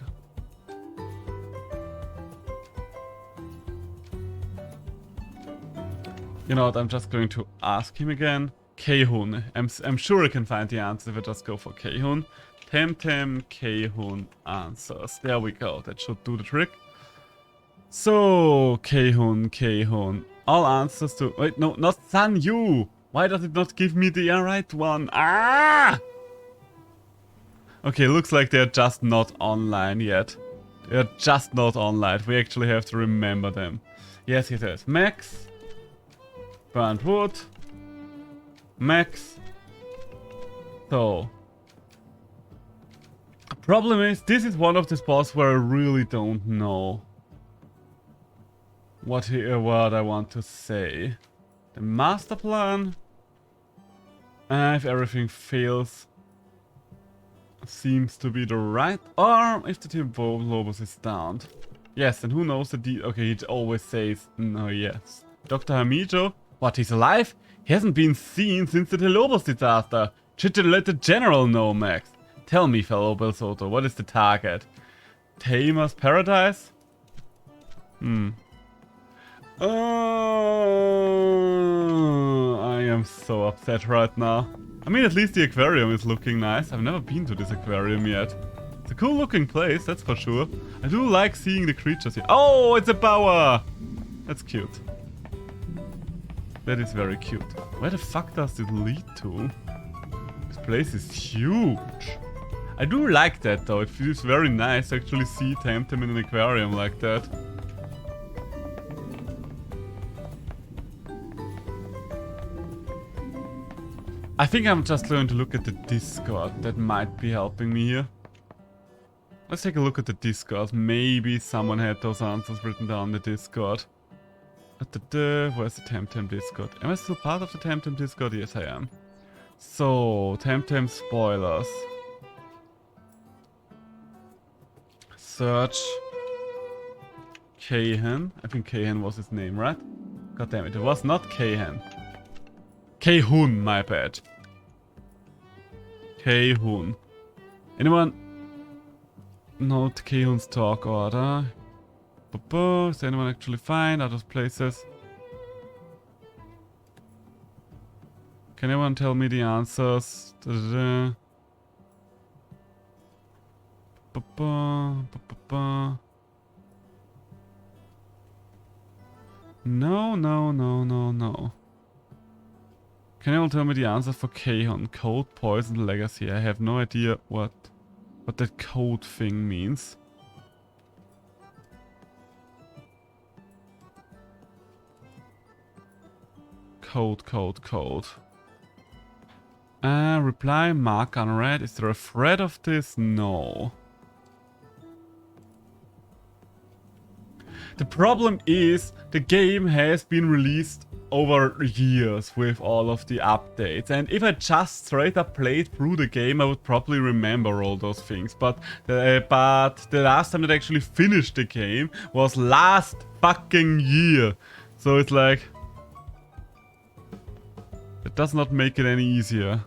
[SPEAKER 1] You know what, I'm just going to ask him again. Kehun. I'm sure I can find the answer if I just go for Kehun. Temtem, Kehun answers. There we go, that should do the trick. So, Kehun. All answers to... Wait, no, not Sanyu! Why does it not give me the right one? Okay, looks like they're just not online yet. They're just not online. We actually have to remember them. Yes. Max. Burnt wood. Max. So. The problem is, this is one of the spots where I really don't know what I want to say. The master plan. If everything fails, seems to be the right arm. If the team Lobos is downed. Yes, and who knows the okay, he always says no, yes. Dr. Hamijo. What, he's alive? He hasn't been seen since the Telobos disaster. Should you let the general know, Max? Tell me, fellow Belsoto, what is the target? Tamer's Paradise? I am so upset right now. I mean, at least the aquarium is looking nice. I've never been to this aquarium yet. It's a cool looking place, that's for sure. I do like seeing the creatures here. Oh, it's a boa! That's cute. That is very cute. Where the fuck does it lead to? This place is huge. I do like that though. It feels very nice to actually see Temtem in an aquarium like that. I think I'm just going to look at the Discord. That might be helping me here. Let's take a look at the Discord. Maybe someone had those answers written down in the Discord. Where's the Temtem Discord? Am I still part of the Temtem Discord? Yes, I am. So, Temtem spoilers. Search Kahan. I think Kahan was his name, right? God damn it, it was not Kahan. Kehun, my bad. Kehun. Anyone note Kehun's talk order? Is anyone actually fine? Are those places? Can anyone tell me the answers? No. Can anyone tell me the answer for Kehun? Code, poison, legacy. I have no idea what that code thing means. Code. Reply, mark unread. Is there a thread of this? No. The problem is, the game has been released over years with all of the updates. And if I just straight up played through the game, I would probably remember all those things. But the last time that I actually finished the game was last fucking year. So it's like... That does not make it any easier.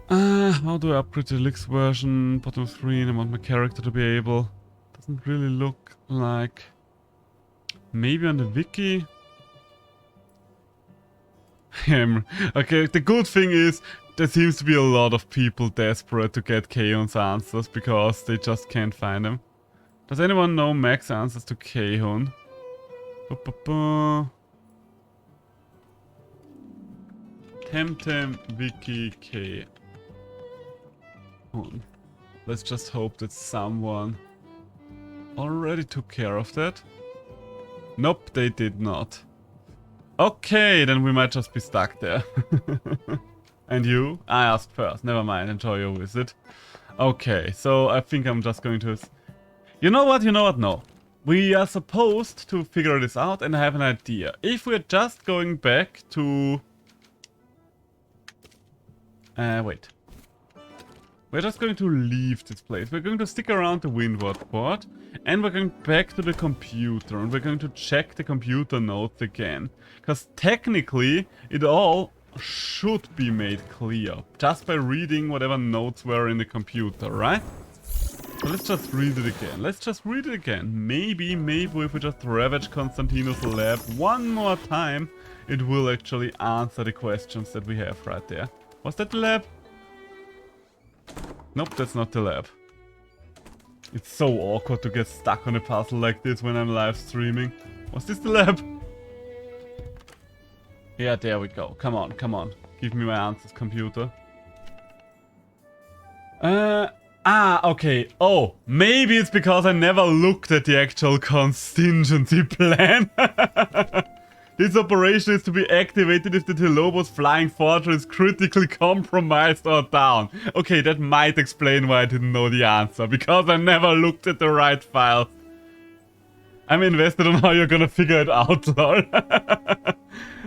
[SPEAKER 1] How do I upgrade the Elix version? Bottom screen, I want my character to be able. Doesn't really look like... Maybe on the wiki? Okay, the good thing is, there seems to be a lot of people desperate to get Kehun's answers because they just can't find them. Does anyone know Mac's answers to Kehun? Temtem wiki Kehun. Let's just hope that someone already took care of that. Nope, they did not. Okay, then we might just be stuck there. And you? I asked first. Never mind, enjoy your visit. Okay, so I think I'm just going to... You know what? No. We are supposed to figure this out and I have an idea. If we're just going back to... wait. We're just going to leave this place. We're going to stick around the Windward port. And we're going back to the computer. And we're going to check the computer notes again. Because technically, it all should be made clear. Just by reading whatever notes were in the computer, right? So let's just read it again. Maybe if we just ravage Constantino's lab one more time, it will actually answer the questions that we have right there. Was that the lab? Nope, that's not the lab. It's so awkward to get stuck on a puzzle like this when I'm live streaming. Was this the lab? Yeah, there we go. Come on. Give me my answers, computer. Okay. Oh, maybe it's because I never looked at the actual contingency plan. This operation is to be activated if the Telobos flying fortress is critically compromised or down. Okay, that might explain why I didn't know the answer. Because I never looked at the right file. I'm invested on how you're gonna figure it out, lol.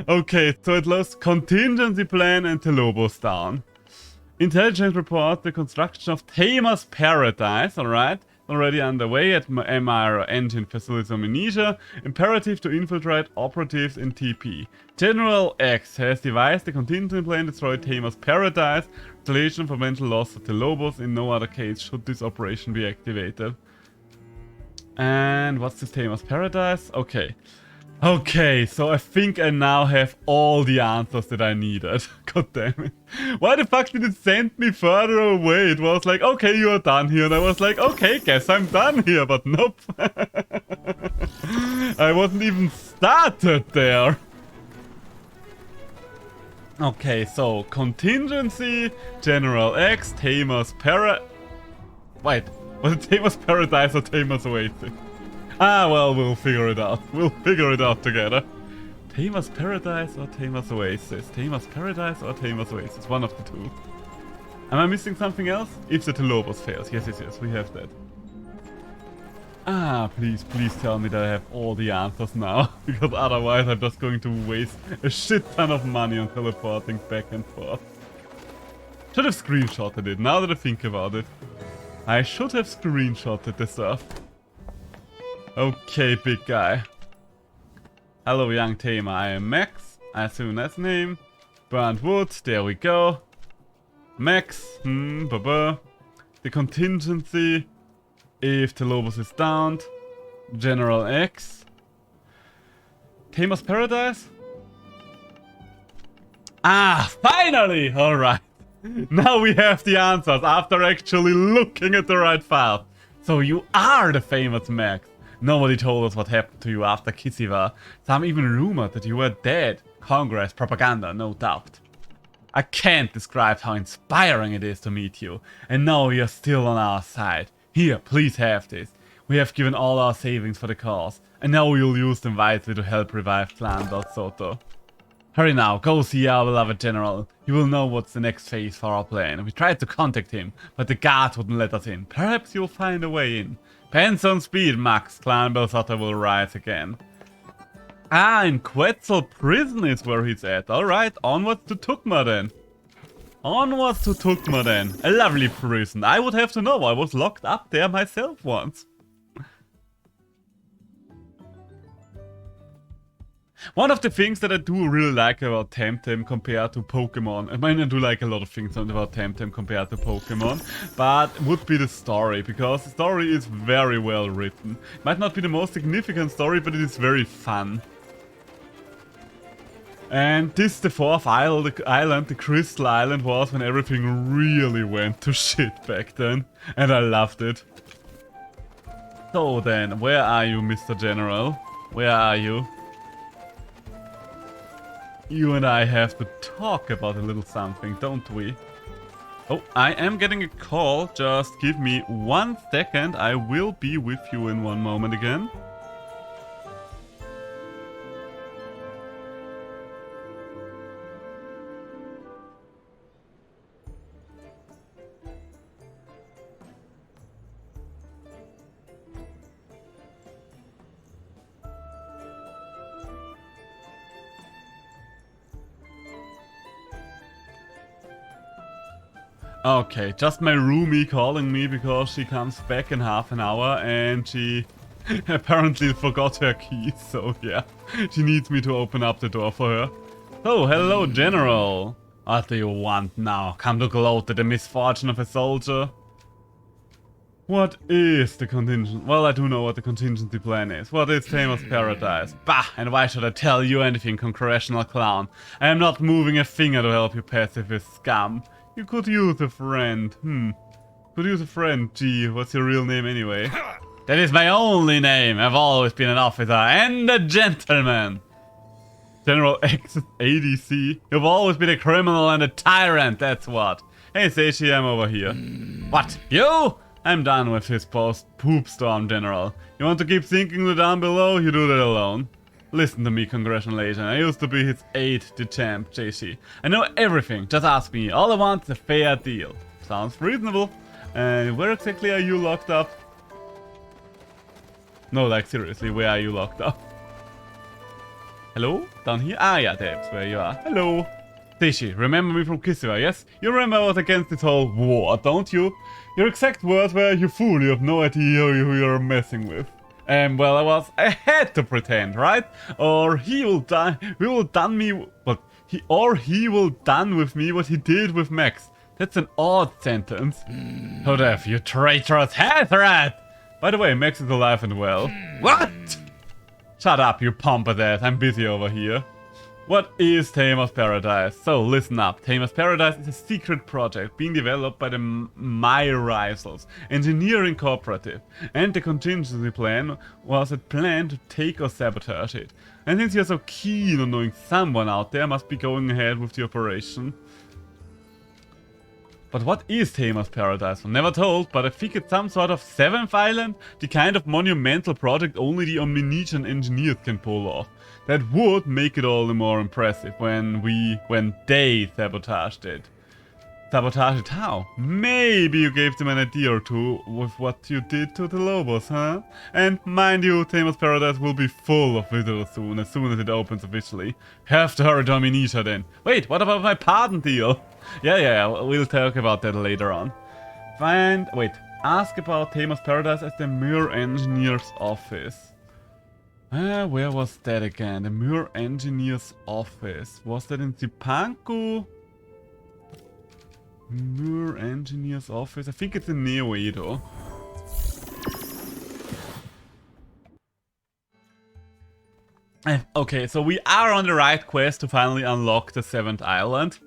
[SPEAKER 1] Okay, so it lost contingency plan and Telobos down. Intelligence report the construction of Tamer's Paradise, alright? Already underway at MR engine facilities on Amnesia. Imperative to infiltrate operatives in TP. General X has devised the contingency plan to destroy Tamer's Paradise. Installation for mental loss of the Lobos. In no other case should this operation be activated. And what's this Tamer's Paradise? Okay, so I think I now have all the answers that I needed. God damn it. Why the fuck did it send me further away? It was like, okay, you are done here. And I was like, okay, guess I'm done here. But nope. I wasn't even started there. Okay, so contingency, General X, Tamer's Wait, was it Tamer's Paradise or Tamer's Oasis? Ah, well, we'll figure it out. We'll figure it out together. Tamer's Paradise or Tamer's Oasis? Tamer's Paradise or Tamer's Oasis? One of the two. Am I missing something else? If the Telobos fails. Yes, we have that. Ah, please tell me that I have all the answers now. Because otherwise I'm just going to waste a shit ton of money on teleporting back and forth. Should have screenshotted it, now that I think about it. I should have screenshotted the stuff. Okay, big guy. Hello, young Tamer. I am Max. I assume that's name. Burnt wood. There we go. Max. The contingency. If Telobos is downed. General X. Tamer's Paradise? Ah, finally! Alright. Now we have the answers after actually looking at the right file. So you are the famous Max. Nobody told us what happened to you after Kisiva. Some even rumored that you were dead. Congress propaganda, no doubt. I can't describe how inspiring it is to meet you. And now you're still on our side. Here, please have this. We have given all our savings for the cause. And now we'll use them wisely to help revive Clan Soto. Hurry now, go see our beloved general. You will know what's the next phase for our plan. We tried to contact him, but the guards wouldn't let us in. Perhaps you'll find a way in. Pants on speed, Max. Clan Soto will rise again. Ah, in Quetzal prison is where he's at. Alright, onwards to Tukma then. Onwards to Tukma then. A lovely prison. I would have to know. I was locked up there myself once. One of the things that I do really like about Temtem compared to Pokemon, I mean I do like a lot of things about Temtem compared to Pokemon, but would be the story, because the story is very well written. Might not be the most significant story, but it is very fun. And this, the fourth island, the Crystal Island, was when everything really went to shit back then. And I loved it. So then, where are you, Mr. General? Where are you? You and I have to talk about a little something, don't we? Oh, I am getting a call. Just give me 1 second. I will be with you in 1 moment again. Okay, just my roomie calling me because she comes back in half an hour and she apparently forgot her keys, so yeah. She needs me to open up the door for her. Oh, hello, General. What do you want now? Come to gloat at the misfortune of a soldier? What is the contingent? Well, I do know what the contingency plan is. What is famous paradise? Bah, and why should I tell you anything, Congressional Clown? I am not moving a finger to help you pacifist scum. You could use a friend. Could use a friend. Gee, what's your real name anyway? That is my only name. I've always been an officer and a gentleman. General X ADC. You've always been a criminal and a tyrant, that's what. Hey, Seishi, I'm over here. What? You? I'm done with his poop storm, General. You want to keep sinking the down below? You do that alone. Listen to me, Congressional Agent. I used to be his aide de camp, JC. I know everything. Just ask me. All I want is a fair deal. Sounds reasonable. And where exactly are you locked up? No, like seriously, where are you locked up? Hello? Down here? Ah, yeah, that's where you are. Hello. Seishi, remember me from Kishiwa, yes? You remember I was against this whole war, don't you? Your exact words were, you fool, you have no idea who you're messing with. Well, I had to pretend, right? Or he will done with me what he did with Max. That's an odd sentence. Hold up, you traitorous Hathrat! By the way, Max is alive and well. What? Shut up, you pompous ass, I'm busy over here. What is Tamer's Paradise? So, listen up. Tamer's Paradise is a secret project being developed by the My Rivals Engineering Cooperative. And the contingency plan was a plan to take or sabotage it. And since you're so keen on knowing someone out there must be going ahead with the operation. But what is Tamer's Paradise? I'm never told, but I think it's some sort of 7th island? The kind of monumental project only the Omniscient engineers can pull off. That would make it all the more impressive when they sabotaged it. Sabotage it how? Maybe you gave them an idea or two with what you did to the Lobos, huh? And mind you, Tamer's Paradise will be full of visitors soon as it opens officially. Have to hurry to Omniscient then. Wait, what about my pardon deal? Yeah, we'll talk about that later on. Ask about Tamer's Paradise at the Mirror Engineer's office. Where was that again? The Mirror Engineer's office. Was that in Zipanku? Mirror Engineer's office? I think it's in Neo Edo. Okay, so we are on the right quest to finally unlock the 7th island.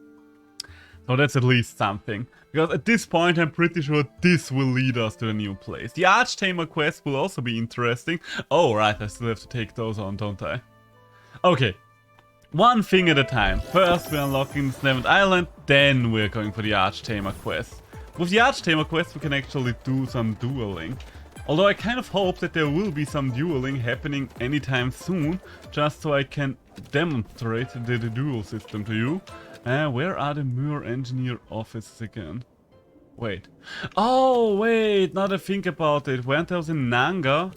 [SPEAKER 1] So that's at least something. Because at this point I'm pretty sure this will lead us to a new place. The Archtamer quest will also be interesting. Oh right, I still have to take those on, don't I? Okay. One thing at a time. First we're unlocking the 7th island, then we're going for the Archtamer quest. With the Archtamer quest we can actually do some dueling. Although I kind of hope that there will be some dueling happening anytime soon, just so I can demonstrate the duel system to you. Where are the Mirror Engineer offices again? Wait. Oh, wait, now that I think about it. Weren't those in Nanga?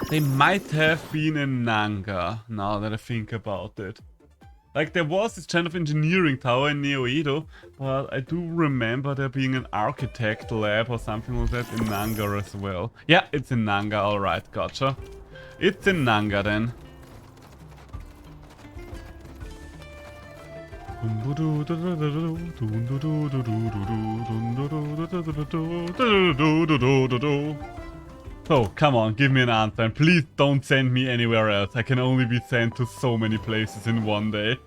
[SPEAKER 1] They might have been in Nanga, now that I think about it. Like, there was this kind of engineering tower in Neo Edo, but I do remember there being an architect lab or something like that in Nanga as well. Yeah, it's in Nanga, alright, gotcha. It's in Nanga then. So, come on, give me an answer. And please don't send me anywhere else. I can only be sent to so many places in one day.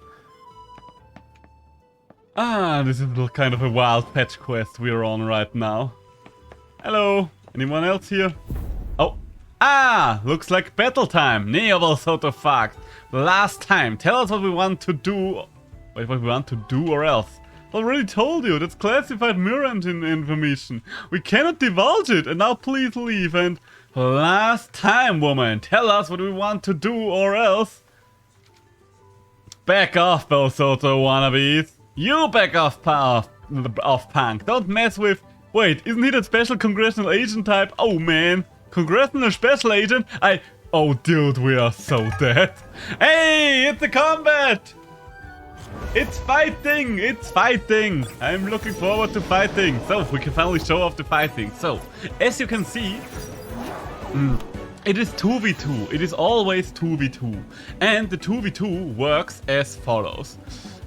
[SPEAKER 1] Ah, this is kind of a wild fetch quest we're on right now. Hello, anyone else here? Oh, looks like battle time. Nee, aber so the fuck. Last time, tell us what we want to do. Wait, what we want to do or else. Already told you, that's classified mirror engine information. We cannot divulge it, and now please leave. And last time, woman, tell us what we want to do or else. Back off, Bosoto wannabes. You back off, punk. Don't mess with... Wait, isn't he that special congressional agent type? Oh man, congressional special agent? Oh dude, we are so dead. Hey, it's a combat! It's fighting! It's fighting! I'm looking forward to fighting. So, we can finally show off the fighting. So, as you can see, it is 2v2. It is always 2v2. And the 2v2 works as follows.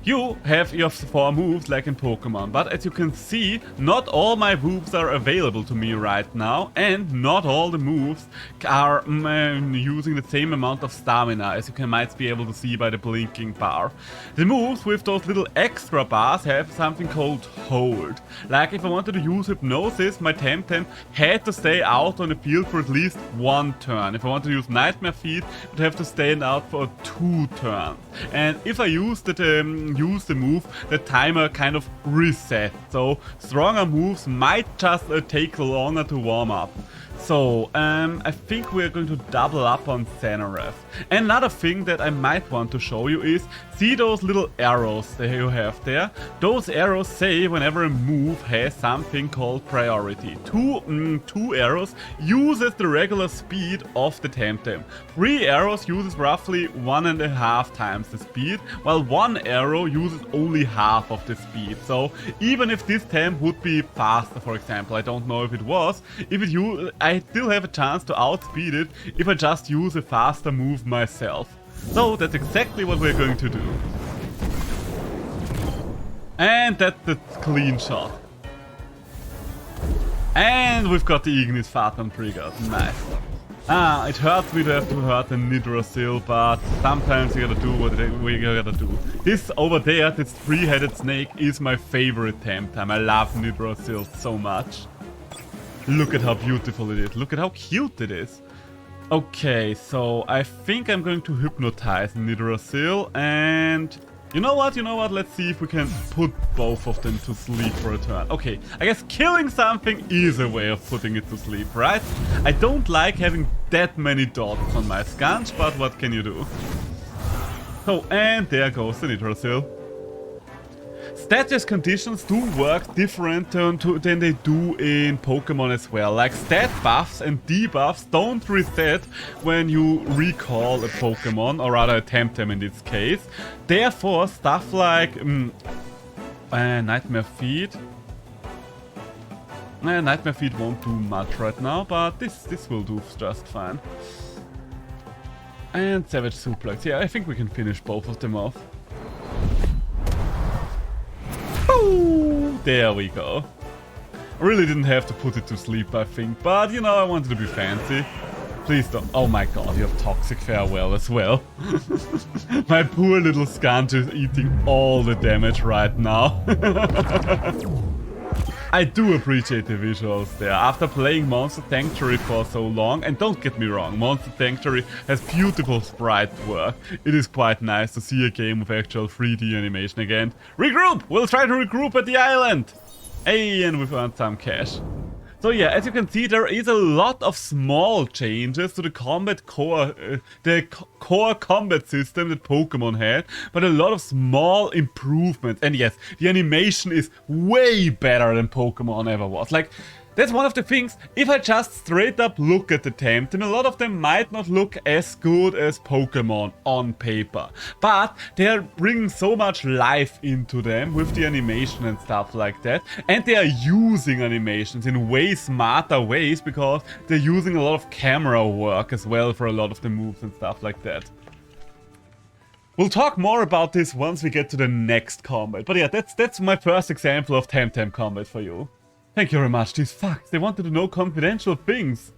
[SPEAKER 1] You have your 4 moves like in Pokemon, but as you can see, not all my moves are available to me right now, and not all the moves are using the same amount of stamina, as you might be able to see by the blinking bar. The moves with those little extra bars have something called hold. Like if I wanted to use Hypnosis, my Temtem had to stay out on the field for at least 1 turn. If I want to use Nightmare Feet, it would have to stay out for 2 turns. And if I use the move, the timer kind of resets. So stronger moves might just take longer to warm up. So, I think we're going to double up on Xenaref. Another thing that I might want to show you is, see those little arrows that you have there? Those arrows say whenever a move has something called priority. Two arrows uses the regular speed of the Temtem. 3 arrows uses roughly 1.5 times the speed, while 1 arrow uses only half of the speed. So, even if this Temp would be faster, for example, I don't know if it was, I still have a chance to outspeed it if I just use a faster move myself. So that's exactly what we're going to do. And that's the clean shot. And we've got the Ignis Phaton triggered. Nice. It hurts me to have to hurt the Nidrasil, but sometimes you gotta do what we gotta do. This over there, this 3-headed snake, is my favorite Temtem. I love Nidrasil so much. Look at how beautiful it is. Look at how cute it is. Okay, so I think I'm going to hypnotize Nidrasil, and you know what? Let's see if we can put both of them to sleep for a turn. Okay, I guess killing something is a way of putting it to sleep, right? I don't like having that many dots on my Skunch, but what can you do? So, and there goes the Nidrasil. Status conditions do work different than they do in Pokemon as well. Like stat buffs and debuffs don't reset when you recall a Pokemon, or rather a Temtem in this case. Therefore, stuff like Nightmare Feet. Nightmare Feet won't do much right now, but this will do just fine. And Savage Suplex. Yeah, I think we can finish both of them off. There we go. I really didn't have to put it to sleep, I think, but you know, I wanted to be fancy. Please don't. Oh my god, you have Toxic Farewell as well. My poor little Skunch is eating all the damage right now. I do appreciate the visuals there. After playing Monster Sanctuary for so long, and don't get me wrong, Monster Sanctuary has beautiful sprite work. It is quite nice to see a game with actual 3D animation again. Regroup! We'll try to regroup at the island! Hey, and we've earned some cash. So yeah, as you can see, there is a lot of small changes to the core combat system that Pokemon had, but a lot of small improvements. And yes, the animation is way better than Pokemon ever was. Like, that's one of the things, if I just straight up look at the Temtem, a lot of them might not look as good as Pokemon on paper. But they're bringing so much life into them with the animation and stuff like that. And they are using animations in way smarter ways because they're using a lot of camera work as well for a lot of the moves and stuff like that. We'll talk more about this once we get to the next combat. But yeah, that's my first example of Temtem combat for you. Thank you very much. These fucks, they wanted to know confidential things.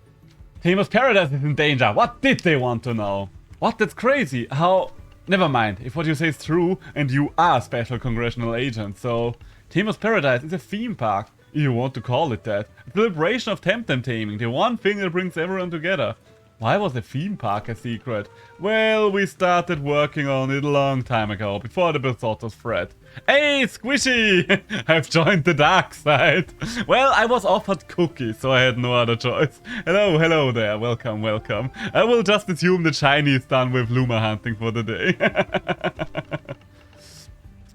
[SPEAKER 1] Tamer's Paradise is in danger. What did they want to know? What? That's crazy. How? Never mind. If what you say is true, and you are a special congressional agent, so Tamer's Paradise is a theme park, if you want to call it that. A celebration of Temtem taming, the one thing that brings everyone together. Why was a theme park a secret? Well, we started working on it a long time ago, before the Besotto's threat. Hey, Squishy! I've joined the dark side. Well, I was offered cookies, so I had no other choice. Hello there. Welcome. I will just assume the Chinese done with Luma hunting for the day.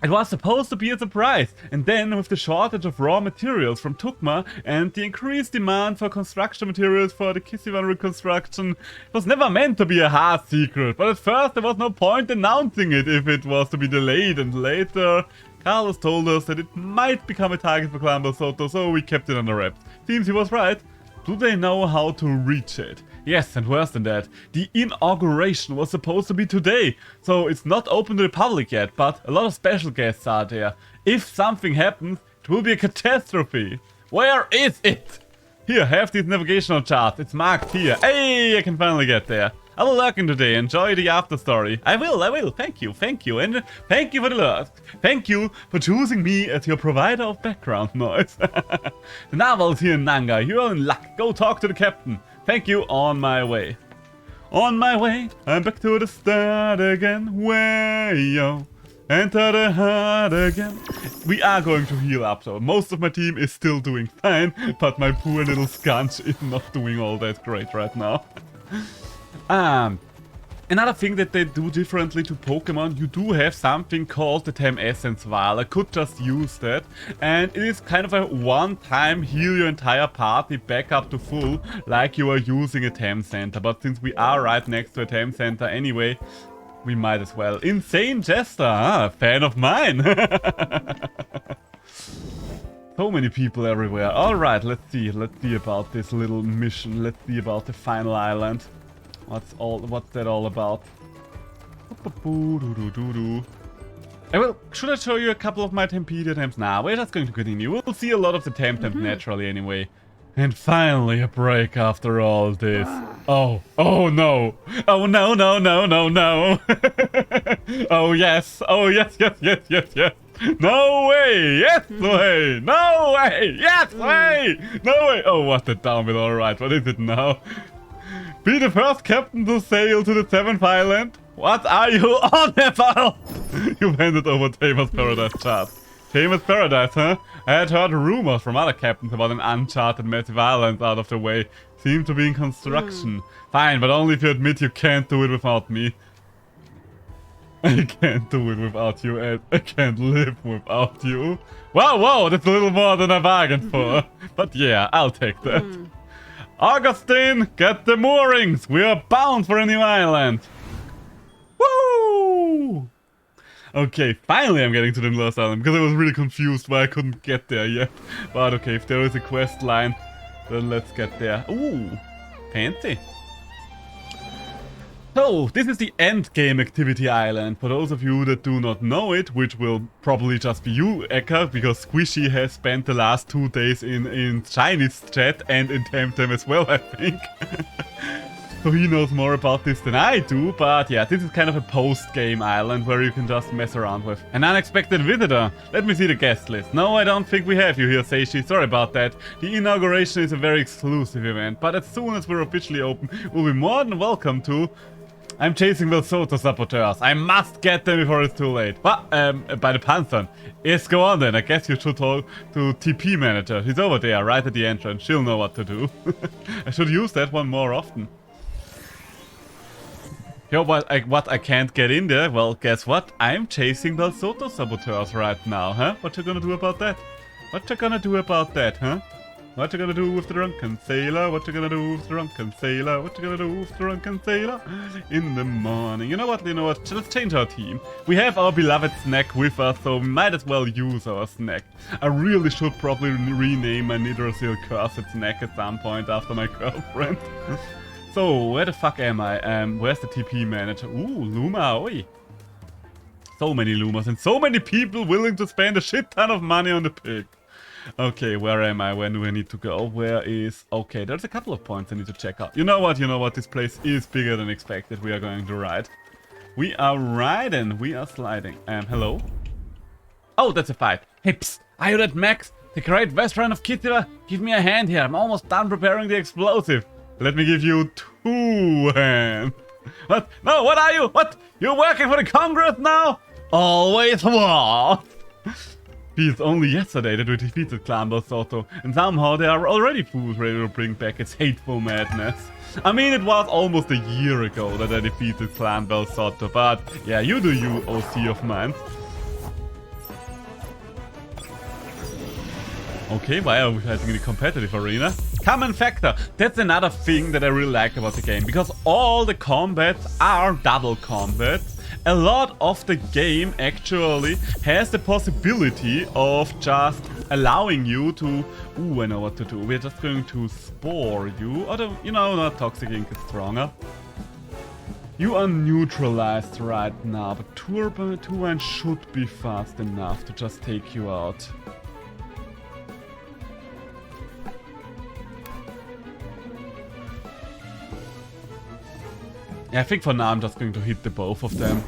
[SPEAKER 1] It was supposed to be a surprise, and then with the shortage of raw materials from Tukma and the increased demand for construction materials for the Kisivan reconstruction, it was never meant to be a hard secret, but at first there was no point announcing it if it was to be delayed, and later Carlos told us that it might become a target for Clan Soto, so we kept it under wraps. Seems he was right. Do they know how to reach it? Yes, and worse than that, the inauguration was supposed to be today, so it's not open to the public yet, but a lot of special guests are there. If something happens, it will be a catastrophe. Where is it? Here, have this navigational chart. It's marked here. Hey, I can finally get there. I will lurk in today. Enjoy the after story. I will. Thank you. And thank you for the lurk. Thank you for choosing me as your provider of background noise. The narwhal's here in Nanga. You're in luck. Go talk to the captain. Thank you. On my way. On my way. I'm back to the start again. Way-yo. Enter the heart again. We are going to heal up though. Most of my team is still doing fine, but my poor little Skunch is not doing all that great right now. Another thing that they do differently to Pokemon, you do have something called the Tem Essence Vial. I could just use that, and it is kind of a one-time heal your entire party back up to full, like you are using a Tem Center. But since we are right next to a Tem Center anyway, we might as well. Insane Jester, fan of mine. So many people everywhere. Alright, let's see about this little mission. Let's see about the final island. What's that all about? Should I show you a couple of my Tempedia attempts? Nah, we're just going to continue. We'll see a lot of the Temtem naturally anyway. And finally a break after all this. Oh no. Oh no. Oh yes. No way! Yes way! No way! Yes way! No way! Oh, what the damn it, alright. What is it now? Be the first captain to sail to the 7th island? What are you on about? You handed over Tamer's Paradise chart. Tamer's Paradise, huh? I had heard rumors from other captains about an uncharted massive island out of the way. Seem to be in construction. Fine, but only if you admit you can't do it without me. I can't do it without you, Ed. I can't live without you. Whoa, that's a little more than I bargained for. But yeah, I'll take that. Augustine, get the moorings! We are bound for a new island! Woo! Okay, finally I'm getting to the last island, because I was really confused why I couldn't get there yet. But okay, if there is a quest line, then let's get there. Ooh, fancy. So, this is the endgame activity island. For those of you that do not know it, which will probably just be you, Eka, because Squishy has spent the last 2 days in Chinese chat and in Temtem as well, I think. So he knows more about this than I do, but yeah, this is kind of a post-game island where you can just mess around with. An unexpected visitor. Let me see the guest list. No, I don't think we have you here, Seishi. Sorry about that. The inauguration is a very exclusive event, but as soon as we're officially open, we'll be more than welcome to... I'm chasing those Soto saboteurs. I must get them before it's too late. But, by the Pantheon. Yes, go on then. I guess you should talk to TP manager. He's over there, right at the entrance. She'll know what to do. I should use that one more often. Yo, what I can't get in there? Well, guess what? I'm chasing those Soto saboteurs right now, huh? What you gonna do about that? What you gonna do about that, huh? What you gonna do with the drunken sailor? What you gonna do with the drunken sailor? What you gonna do with the drunken sailor? In the morning. You know what? Let's change our team. We have our beloved snack with us, so we might as well use our snack. I really should probably rename my Nidrasil cursed snack at some point after my girlfriend. So, where the fuck am I? Where's the TP manager? Ooh, Luma Aoi. So many Lumas and so many people willing to spend a shit ton of money on the pig. Okay, where am I? When do I need to go? Where is... Okay, there's a couple of points I need to check out. You know what? This place is bigger than expected. We are going to ride. We are riding. We are sliding. Hello? Oh, that's a fight. Hey, psst. Are you that Max? The great veteran of Kitila? Give me a hand here. I'm almost done preparing the explosive. Let me give you 2 hands. What? No, what are you? What? You're working for the Congress now? Always was. Feels only yesterday that we defeated Clan Balsotto, and somehow there are already fools ready to bring back its hateful madness. I mean, it was almost a year ago that I defeated Clan Balsotto, but yeah, you do you, OC of mine. Okay, why are we fighting in the competitive arena? Common factor. That's another thing that I really like about the game, because all the combats are double combats. A lot of the game actually has the possibility of just allowing you to... Ooh, I know what to do. We're just going to spore you. Or you know, not Toxic Ink is stronger. You are neutralized right now, but Turbine should be fast enough to just take you out. Yeah, I think for now I'm just going to hit the both of them.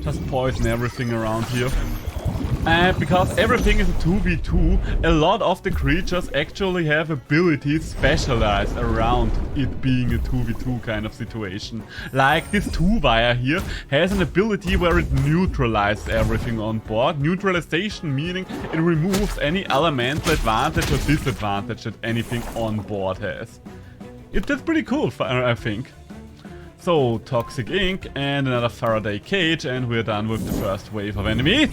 [SPEAKER 1] Just poison everything around here. And because everything is a 2v2, a lot of the creatures actually have abilities specialized around it being a 2v2 kind of situation. Like this 2-wire here has an ability where it neutralizes everything on board. Neutralization meaning it removes any elemental advantage or disadvantage that anything on board has. That's pretty cool, I think. So, Toxic Ink and another Faraday Cage, and we're done with the first wave of enemies.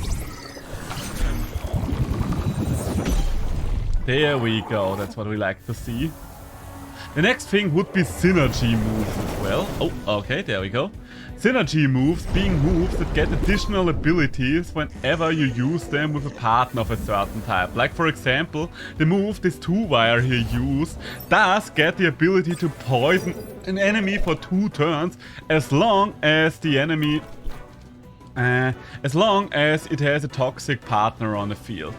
[SPEAKER 1] There we go, that's what we like to see. The next thing would be synergy moves as well. Oh, okay, there we go. Synergy moves being moves that get additional abilities whenever you use them with a partner of a certain type. Like for example, the move this 2-wire here used does get the ability to poison an enemy for 2 turns as long as the enemy... as long as it has a toxic partner on the field.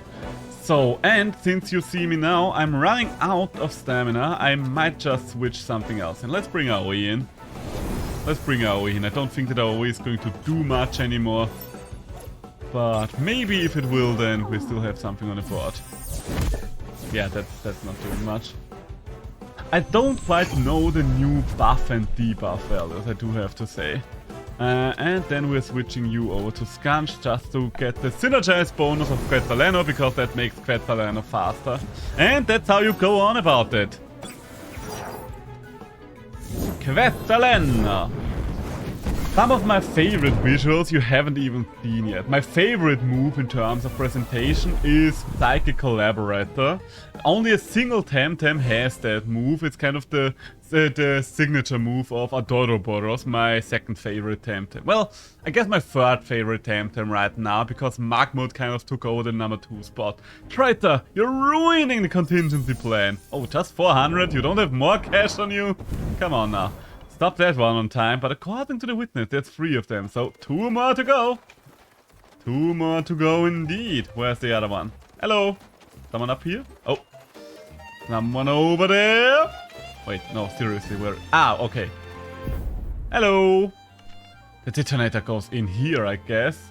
[SPEAKER 1] So, and since you see me now, I'm running out of stamina, I might just switch something else. And let's bring our Oe in. Let's bring our Oe in. I don't think that our Oe is going to do much anymore. But maybe if it will, then we still have something on the board. Yeah, that's not doing much. I don't quite know the new buff and debuff values, I do have to say. And then we're switching you over to Skunch just to get the synergized bonus of Quetzaleno, because that makes Quetzaleno faster. And that's how you go on about it. Quetzaleno! Some of my favorite visuals you haven't even seen yet. My favorite move in terms of presentation is Psychic Collaborator. Only a single Temtem has that move. It's kind of the signature move of Adoroboros, my second favorite Temtem. Well, I guess my third favorite Temtem right now, because Magmod kind of took over the number 2 spot. Traitor, you're ruining the contingency plan. Oh, just 400? You don't have more cash on you? Come on now. Stop that one on time, but according to the witness, there's 3 of them, so 2 more to go. 2 more to go indeed. Where's the other one? Hello? Someone up here? Oh. Someone over there? Wait, no, seriously, where? Ah, okay. Hello. The detonator goes in here, I guess.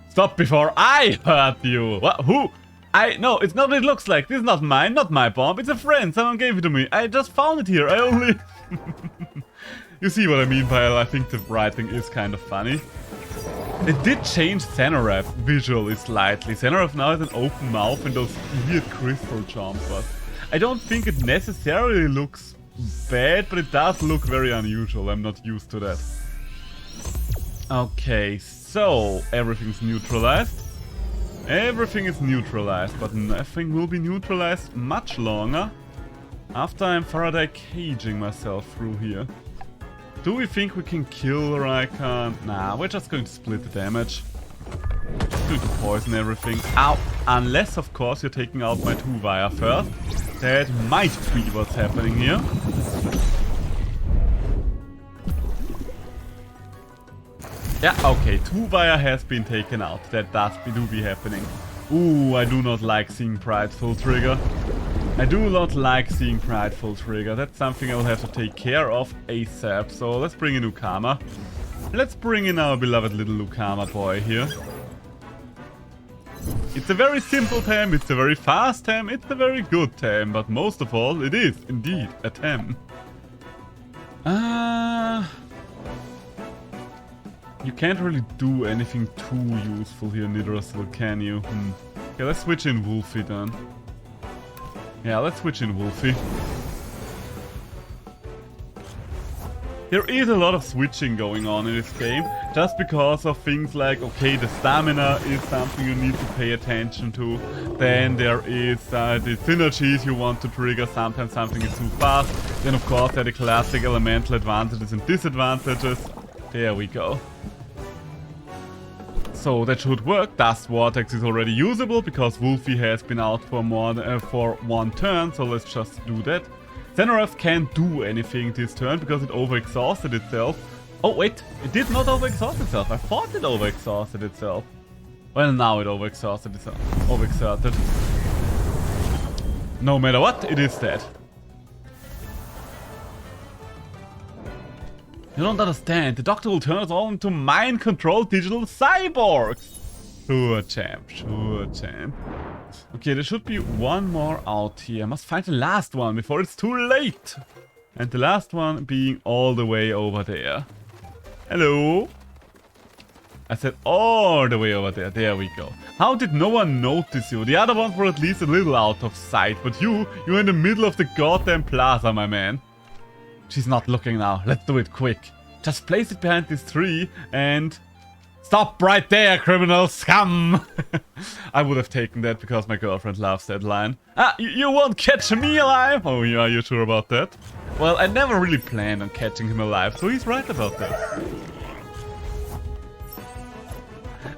[SPEAKER 1] Stop before I hurt you. What? Who? No, it's not what it looks like. This is not mine, not my bomb. It's a friend. Someone gave it to me. I just found it here. I only... You see what I mean by I think the writing is kind of funny. They did change Xenorev visually slightly. Xenorev now has an open mouth and those weird crystal jumpers. I don't think it necessarily looks bad, but it does look very unusual. I'm not used to that. Okay, so everything's neutralized. Everything is neutralized, but nothing will be neutralized much longer after I'm Faraday caging myself through here. Do we think we can kill Raikan? Nah, we're just going to split the damage. Just going to poison everything. Ow! Unless, of course, you're taking out my 2-wire first. That might be what's happening here. Yeah, okay, 2 wire has been taken out. That do be happening. Ooh, I do not like seeing Prideful Trigger. I do not like seeing Prideful Trigger. That's something I'll have to take care of ASAP. So let's bring in Ukama. Let's bring in our beloved little Ukama boy here. It's a very simple Tem, it's a very fast Tem, it's a very good Tem, but most of all, it is indeed a Tem. You can't really do anything too useful here, Nidrasil, can you? Okay, let's switch in Wolfie then. Yeah, let's switch in Wolfie. There is a lot of switching going on in this game, just because of things like, okay, the stamina is something you need to pay attention to. Then there is the synergies you want to trigger, sometimes something is too fast. Then of course there are the classic elemental advantages and disadvantages. There we go. So that should work. Dust Vortex is already usable because Wolfie has been out for more for 1 turn, so let's just do that. Xenareth can't do anything this turn because it overexhausted itself. Oh wait, it did not overexhaust itself. I thought it overexhausted itself. Well, now it overexhausted itself. Overexerted. No matter what, it is dead. You don't understand. The doctor will turn us all into mind-controlled digital cyborgs. Sure, champ. Sure, champ. Okay, there should be one more out here. I must find the last one before it's too late. And the last one being all the way over there. Hello? I said all the way over there. There we go. How did no one notice you? The other ones were at least a little out of sight. But you're in the middle of the goddamn plaza, my man. She's not looking now. Let's do it quick. Just place it behind this tree and... Stop right there, criminal scum! I would have taken that because my girlfriend loves that line. Ah, you won't catch me alive! Oh yeah, are you sure about that? Well, I never really planned on catching him alive, so he's right about that.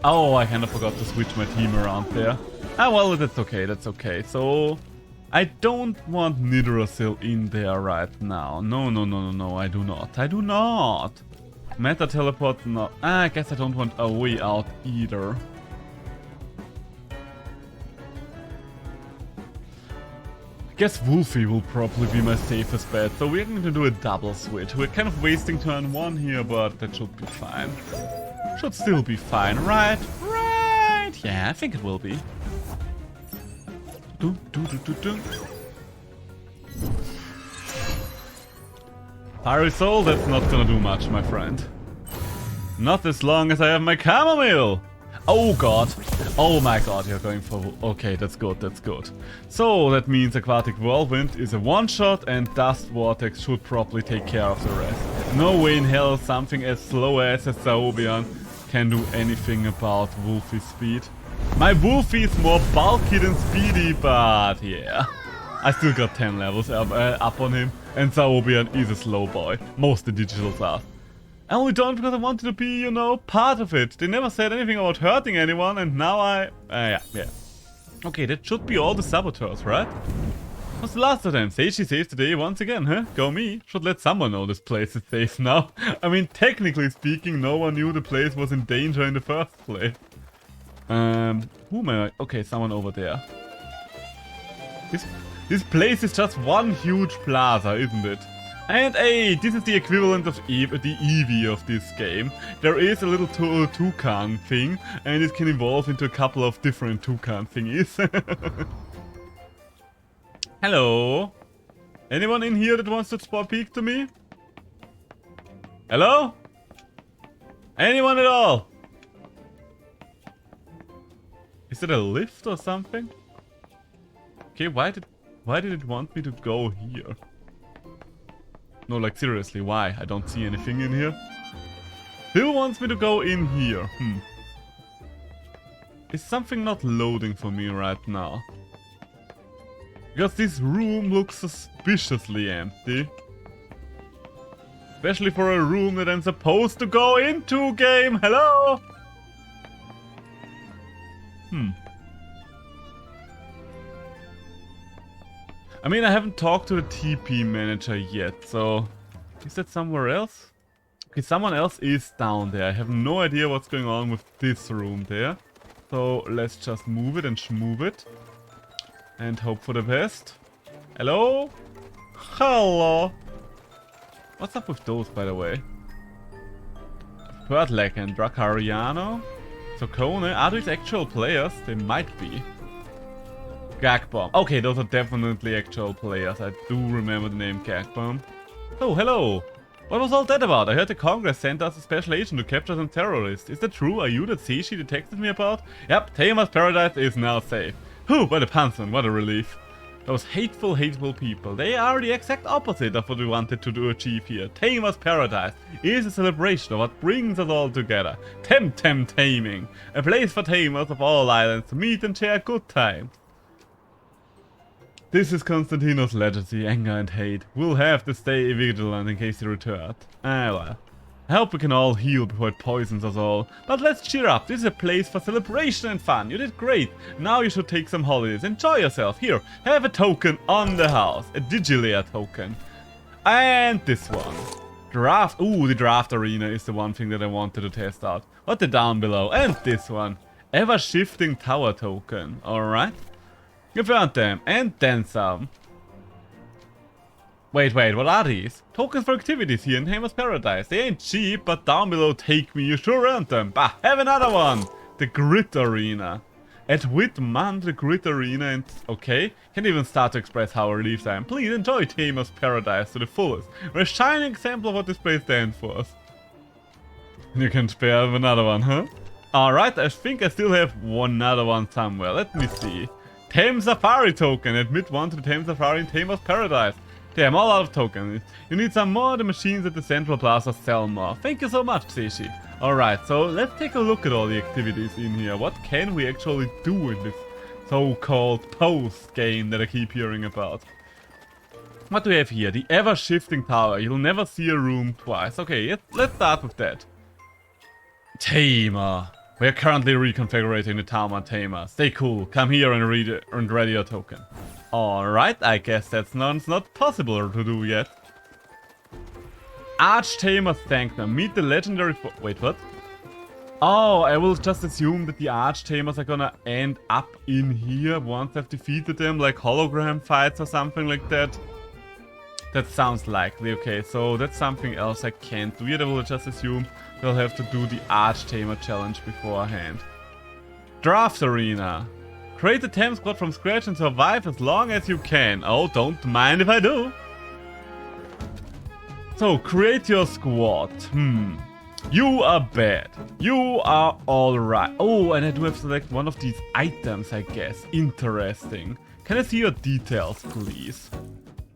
[SPEAKER 1] Oh, I kind of forgot to switch my team around there. Ah, well, that's okay, that's okay. So, I don't want Nidrasil in there right now. No, no, no, no, no, I do not. I do not! Meta teleport, no. Ah, I guess I don't want a way out either. I guess Wolfie will probably be my safest bet, so we're going to do a double switch. We're kind of wasting turn 1 here, but that should be fine. Should still be fine, right? Right! Yeah, I think it will be. Parasol, that's not gonna do much, my friend. Not as long as I have my chamomile! Oh god. Oh my god, you're going for... Okay, that's good, that's good. So, that means Aquatic Whirlwind is a one-shot and Dust Vortex should probably take care of the rest. No way in hell something as slow as a Zaobian can do anything about Wolfie's speed. My Wolfie is more bulky than speedy, but yeah. I still got 10 levels up on him, and Zaobian is a slow boy. Most of the digitals are. I only don't because I wanted to be, you know, part of it. They never said anything about hurting anyone, and now yeah. Okay, that should be all the saboteurs, right? What's the last of them? Seishi saves the day once again, huh? Go me. Should let someone know this place is safe now. I mean, technically speaking, no one knew the place was in danger in the first place. Who am I? Okay, someone over there. This place is just one huge plaza, isn't it? And hey, this is the equivalent of the Eevee of this game. There is a little toucan thing, and it can evolve into a couple of different toucan thingies. Hello? Anyone in here that wants to spot peek to me? Hello? Anyone at all? Is it a lift or something? Okay, why did it want me to go here? No, like seriously, why? I don't see anything in here. Still wants me to go in here. Is something not loading for me right now? Because this room looks suspiciously empty. Especially for a room that I'm supposed to go into, game. Hello? I mean, I haven't talked to the TP manager yet, so... Is that somewhere else? Okay, someone else is down there. I have no idea what's going on with this room there. So let's just move it and schmove it. And hope for the best. Hello? Hello? What's up with those, by the way? Birdleg and Dracariano? Sokone? Are these actual players? They might be. Gagbomb. Okay, those are definitely actual players. I do remember the name Gagbomb. Oh, hello! What was all that about? I heard the Congress sent us a special agent to capture some terrorists. Is that true? Are you that Seishi detected me about? Yep, Tamer's paradise is now safe. Whew, by the Pantheon, what a relief. Those hateful, hateful people. They are the exact opposite of what we wanted to achieve here. Tamer's paradise is a celebration of what brings us all together. Temtem taming. A place for tamers of all islands to meet and share good times. This is Constantino's legacy, anger and hate. We'll have to stay vigilant in case he returns. Ah well. I hope we can all heal before it poisons us all. But let's cheer up, this is a place for celebration and fun. You did great. Now you should take some holidays. Enjoy yourself. Here, have a token on the house. A Digilayer token. And this one. Draft. Ooh, the draft arena is the one thing that I wanted to test out. What the down below? And this one. Ever shifting tower token. Alright. You've earned them, and then some. Wait, what are these? Tokens for activities here in Tamer's Paradise. They ain't cheap, but down below, take me, you sure earned them. Bah, have another one! The Grid Arena. At Whitman, the Grid Arena, and okay, can't even start to express how relieved I am. Please enjoy Tamer's Paradise to the fullest. We're a shining example of what this place stands for. You can spare another one, huh? Alright, I think I still have another one somewhere. Let me see. Thames Safari token. Admit one to the Thames Safari in Tamer's Paradise. Damn, all out of tokens. You need some more. The machines at the Central Plaza sell more. Thank you so much, Seishi. Alright, so let's take a look at all the activities in here. What can we actually do in this so-called post-game that I keep hearing about? What do we have here? The ever-shifting tower. You'll never see a room twice. Okay, let's start with that. Tamer. We are currently reconfiguring the tower Tamer. Stay cool. Come here and read and ready your token. Alright, I guess that's not possible to do yet. Arch-Tamer Thankner. Meet the legendary... Wait, what? Oh, I will just assume that the Arch-Tamers are gonna end up in here once I've defeated them, like hologram fights or something like that. That sounds likely. Okay, so that's something else I can't do yet. I will just assume they'll have to do the Arch-Tamer challenge beforehand. Draft Arena. Create a Tem squad from scratch and survive as long as you can. Oh, don't mind if I do. So, create your squad. You are bad. You are alright. Oh, and I do have to select one of these items, I guess. Interesting. Can I see your details, please?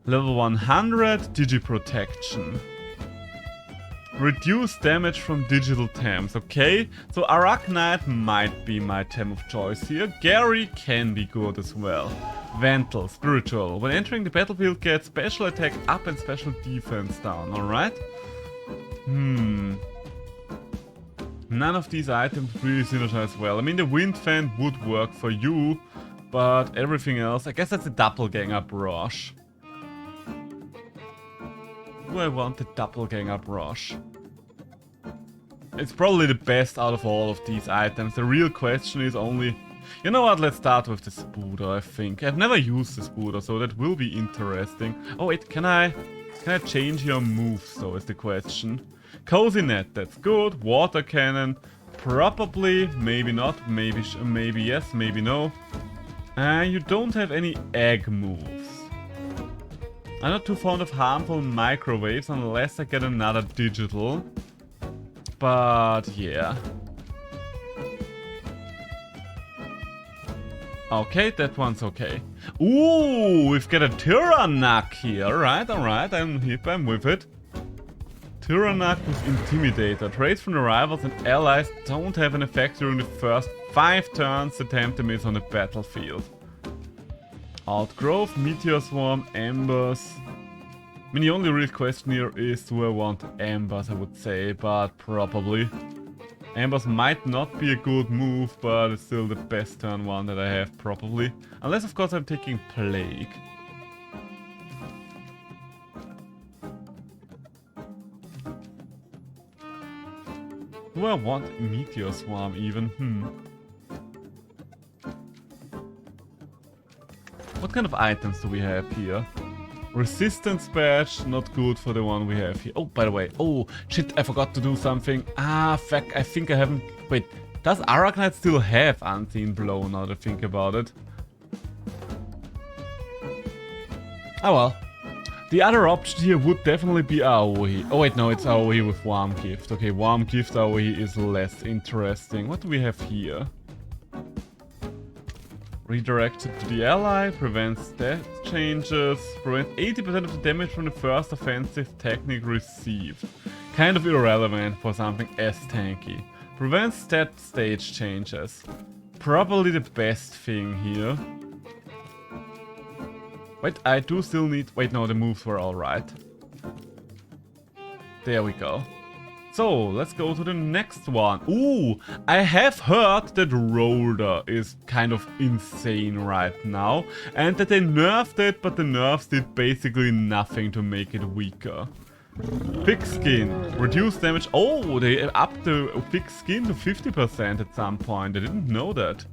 [SPEAKER 1] Level 100, Digiprotection. Reduce damage from digital Tems. Okay, so Arachnite might be my Tem of choice here. Gary can be good as well. Vental, Spiritual. When entering the battlefield, get special attack up and special defense down. Alright? None of these items really synergize well. I mean, the Wind Fan would work for you, but everything else... I guess that's a Doppelganger Brush. Do I want the Doppelganger Brush? It's probably the best out of all of these items. The real question is only... You know what, let's start with the Spooder, I think. I've never used the Spooder, so that will be interesting. Oh wait, can I change your moves though, is the question. Cozy Net, that's good. Water Cannon, probably, maybe not, maybe yes, maybe no. You don't have any egg moves. I'm not too fond of harmful microwaves unless I get another digital. But yeah. Okay, that one's okay. Ooh, we've got a Tyrannak here. Alright, I'm hip, I'm with it. Tyrannak with Intimidator. Traits from the rivals and allies don't have an effect during the first 5 turns the Temtem is on the battlefield. Outgrowth, Meteor Swarm, Embers. I mean, the only real question here is, do I want Embers, I would say, but probably. Embers might not be a good move, but it's still the best turn one that I have, probably. Unless, of course, I'm taking Plague. Do I want Meteor Swarm even? What kind of items do we have here? Resistance badge, not good for the one we have here. Oh, by the way. Oh, shit, I forgot to do something. Ah, fuck, I think I haven't... Wait, does Arachnite still have Unseen Blow now that I think about it? Oh well. The other option here would definitely be Aoi. Oh wait, no, it's Aoi with Warm Gift. Okay, Warm Gift Aoi is less interesting. What do we have here? Redirected to the ally, prevents stat changes, prevents 80% of the damage from the first offensive technique received. Kind of irrelevant for something as tanky. Prevents stat stage changes. Probably the best thing here. Wait, I do still need... Wait, no, the moves were alright. There we go. So, let's go to the next one. Ooh, I have heard that Roller is kind of insane right now. And that they nerfed it, but the nerfs did basically nothing to make it weaker. Thick Skin. Reduce damage. Oh, they upped the Thick Skin to 50% at some point. I didn't know that.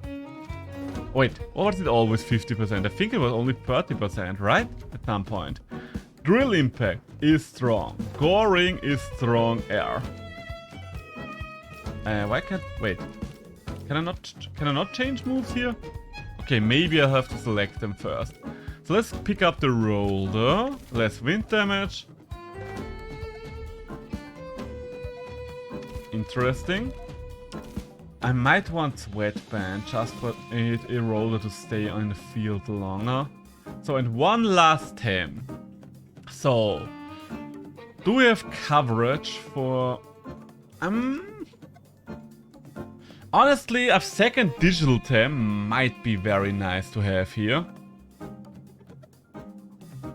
[SPEAKER 1] Wait, or was it always 50%? I think it was only 30%, right? At some point. Drill Impact is strong. Goring is strong air. Why can't... Wait. Can I not change moves here? Okay, maybe I'll have to select them first. So let's pick up the Roller. Less wind damage. Interesting. I might want Sweatband just for a Roller to stay on the field longer. So, and one last Tem. So, do we have coverage for... Honestly, a second digital Tem might be very nice to have here.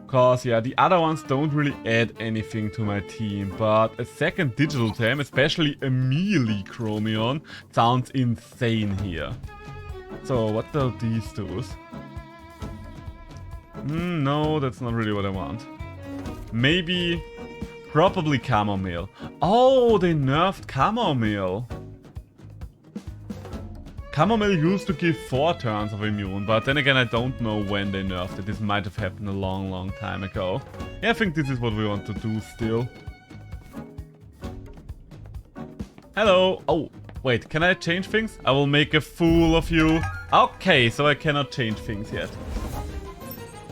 [SPEAKER 1] Cause, yeah, the other ones don't really add anything to my team, but a second digital Tem, especially a melee Chromion, sounds insane here. So, what are these do? No, that's not really what I want. Maybe, probably Chamomile. Oh, they nerfed Chamomile. Chamomile used to give 4 turns of immune, but then again I don't know when they nerfed it. This might have happened a long time ago. Yeah, I think this is what we want to do still. Hello! Oh, wait, can I change things? I will make a fool of you. Okay, so I cannot change things yet.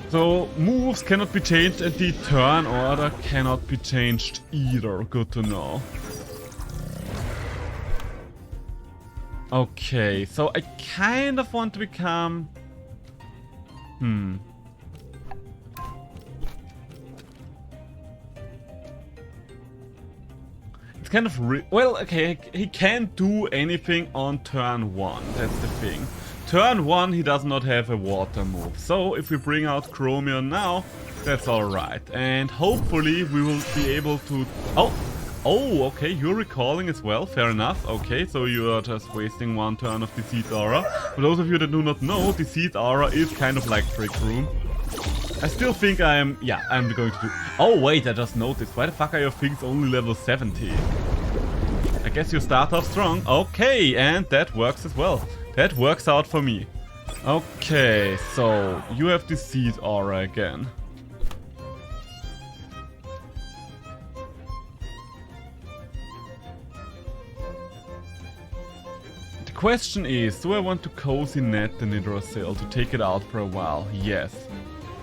[SPEAKER 1] So, moves cannot be changed and the turn order cannot be changed either. Good to know. Okay, so I kind of want to become... It's kind of... Well, okay, he can't do anything on turn 1, that's the thing. Turn 1 he does not have a water move, so if we bring out Chromion now, that's alright. And hopefully we will be able to... Oh, okay, you're recalling as well, fair enough. Okay, so you are just wasting 1 turn of Deceit Aura. For those of you that do not know, Deceit Aura is kind of like Trick Room. I still think I'm going to do... Oh wait, I just noticed, why the fuck are your things only level 70? I guess you start off strong. Okay, and that works as well. That works out for me. Okay, so you have Deceit Aura again. Question is, do I want to Cozy Net the Nidrasil to take it out for a while? Yes.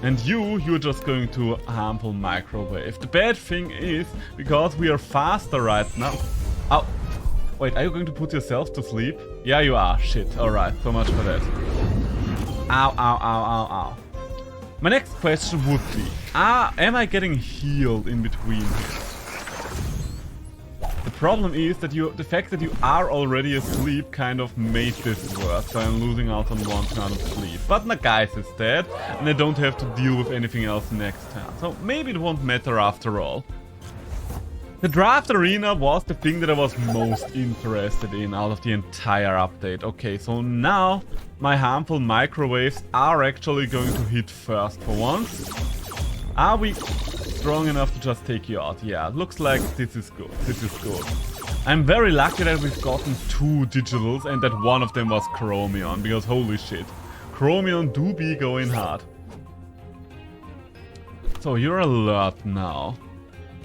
[SPEAKER 1] And you're just going to Harmful Microwave. The bad thing is, because we are faster right now... Oh, wait, are you going to put yourself to sleep? Yeah, you are. Shit, alright, so much for that. Ow, ow, ow, ow, ow. My next question would be, am I getting healed in between here? The problem is that the fact that you are already asleep kind of made this work, so I'm losing out on 1 turn of sleep. But Nagais is dead, and I don't have to deal with anything else next turn, so maybe it won't matter after all. The Draft Arena was the thing that I was most interested in out of the entire update. Okay, so now my Harmful Microwaves are actually going to hit first for once. Are we strong enough to just take you out? Yeah, looks like this is good. This is good. I'm very lucky that we've gotten 2 digitals and that one of them was Chromion, because holy shit. Chromion do be going hard. So you're alert now.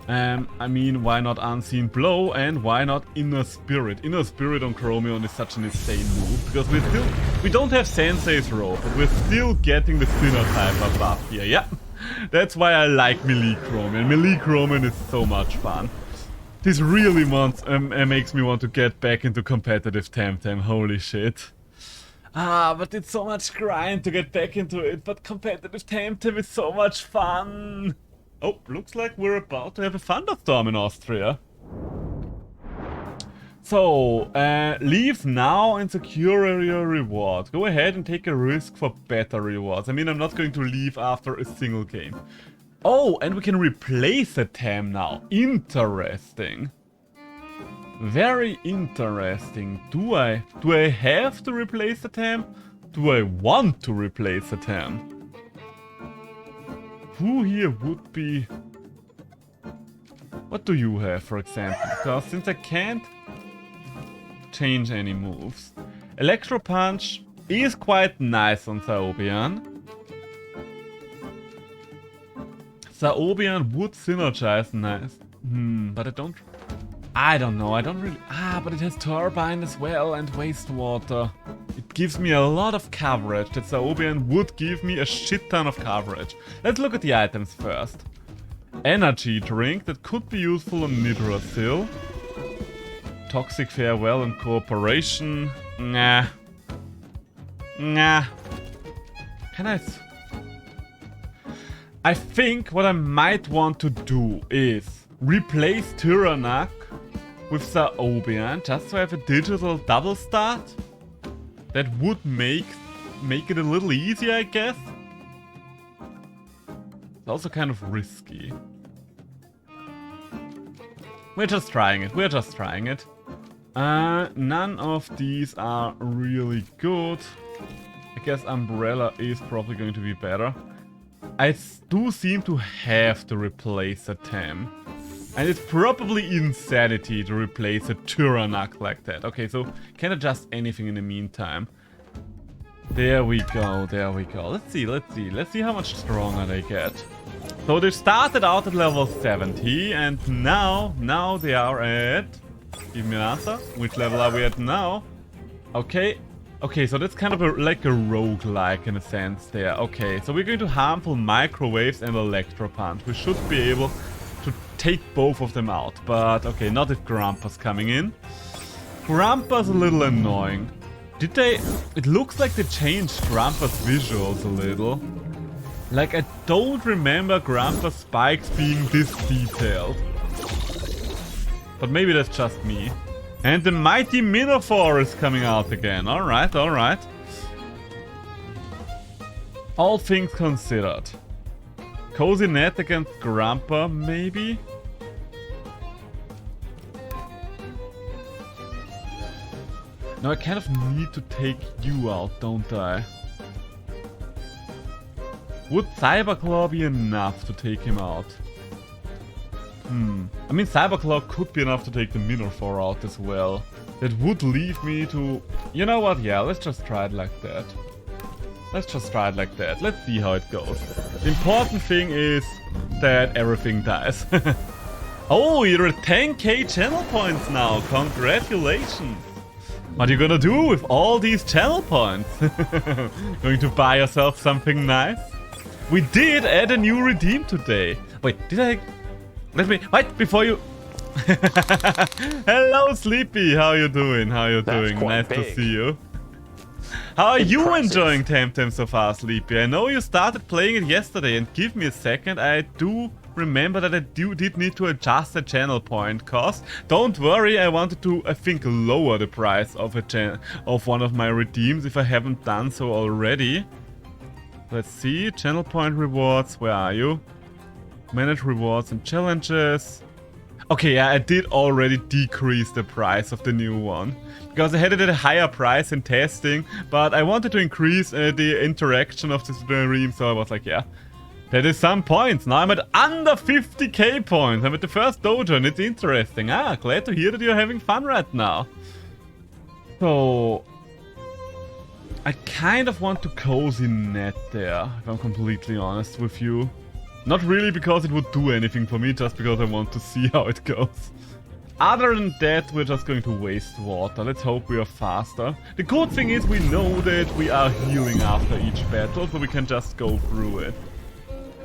[SPEAKER 1] I mean, why not Unseen Blow and why not Inner Spirit? Inner Spirit on Chromion is such an insane move, because we don't have Sensei's Rope, but we're still getting the Spinner type buff here, yeah. That's why I like Melee Chromion. Melee Chromion is so much fun. This really makes me want to get back into competitive Temtem, holy shit. But it's so much grind to get back into it, but competitive Temtem is so much fun. Oh, looks like we're about to have a thunderstorm in Austria. So, leave now and secure your reward. Go ahead and take a risk for better rewards. I mean, I'm not going to leave after a single game. Oh, and we can replace a Tem now. Interesting. Very interesting. Do I have to replace the Tem? Do I want to replace the Tem? Who here would be... What do you have, for example? Because since I can't change any moves. Electro Punch is quite nice on Zaobian. Zaobian would synergize nice. But I don't know, I don't really... but it has Turbine as well and Wastewater. It gives me a lot of coverage. That Zaobian would give me a shit ton of coverage. Let's look at the items first. Energy Drink, that could be useful on Nidrasil. Toxic Farewell and Cooperation. Nah. Nah. Can I think what I might want to do is replace Tyrannak with Zaobian, just so I have a digital double start. That would make it a little easier, I guess. It's also kind of risky. We're just trying it. None of these are really good. I guess Umbrella is probably going to be better. I do seem to have to replace a Tem. And it's probably insanity to replace a Tyrannak like that. Okay, so can't adjust anything in the meantime. There we go. Let's see how much stronger they get. So they started out at level 70 and now they are at... Give me an answer. Which level are we at now? Okay, so that's kind of like a roguelike in a sense there. Okay, so we're going to Harmful Microwaves and Electro Punch. We should be able to take both of them out. But okay, not if Grumpa's coming in. Grumpa's a little annoying. Did they... It looks like they changed Grumpa's visuals a little. Like, I don't remember Grumpa's spikes being this detailed. But maybe that's just me. And the mighty Minotaur is coming out again. Alright. All things considered. Cozy Net against Grumpa, maybe? Now I kind of need to take you out, don't I? Would Cyberclaw be enough to take him out? I mean, Cyberclaw could be enough to take the Minotaur out as well. That would leave me to... You know what? Yeah, let's just try it like that. Let's see how it goes. The important thing is that everything dies. Oh, you're at 10k channel points now. Congratulations. What are you gonna do with all these channel points? Going to buy yourself something nice? We did add a new redeem today. Wait, did I... Let me... Wait, before you... Hello, Sleepy. How you doing? Nice to see you. How are you enjoying Temtem so far, Sleepy? I know you started playing it yesterday, and give me a second. I do remember that I did need to adjust the channel point cost. Don't worry, I wanted to, I think, lower the price of one of my redeems if I haven't done so already. Let's see, channel point rewards, where are you? Manage rewards and challenges. Okay, yeah, I did already decrease the price of the new one. Because I had it at a higher price in testing, but I wanted to increase the interaction of this redeem, so I was like, yeah, That is some points. Now I'm at under 50k points. I'm at the first dojo and it's interesting. Glad to hear that you're having fun right now. So... I kind of want to cozy net there, if I'm completely honest with you. Not really because it would do anything for me, just because I want to see how it goes. Other than that, we're just going to waste water. Let's hope we are faster. The good thing is we know that we are healing after each battle, so we can just go through it.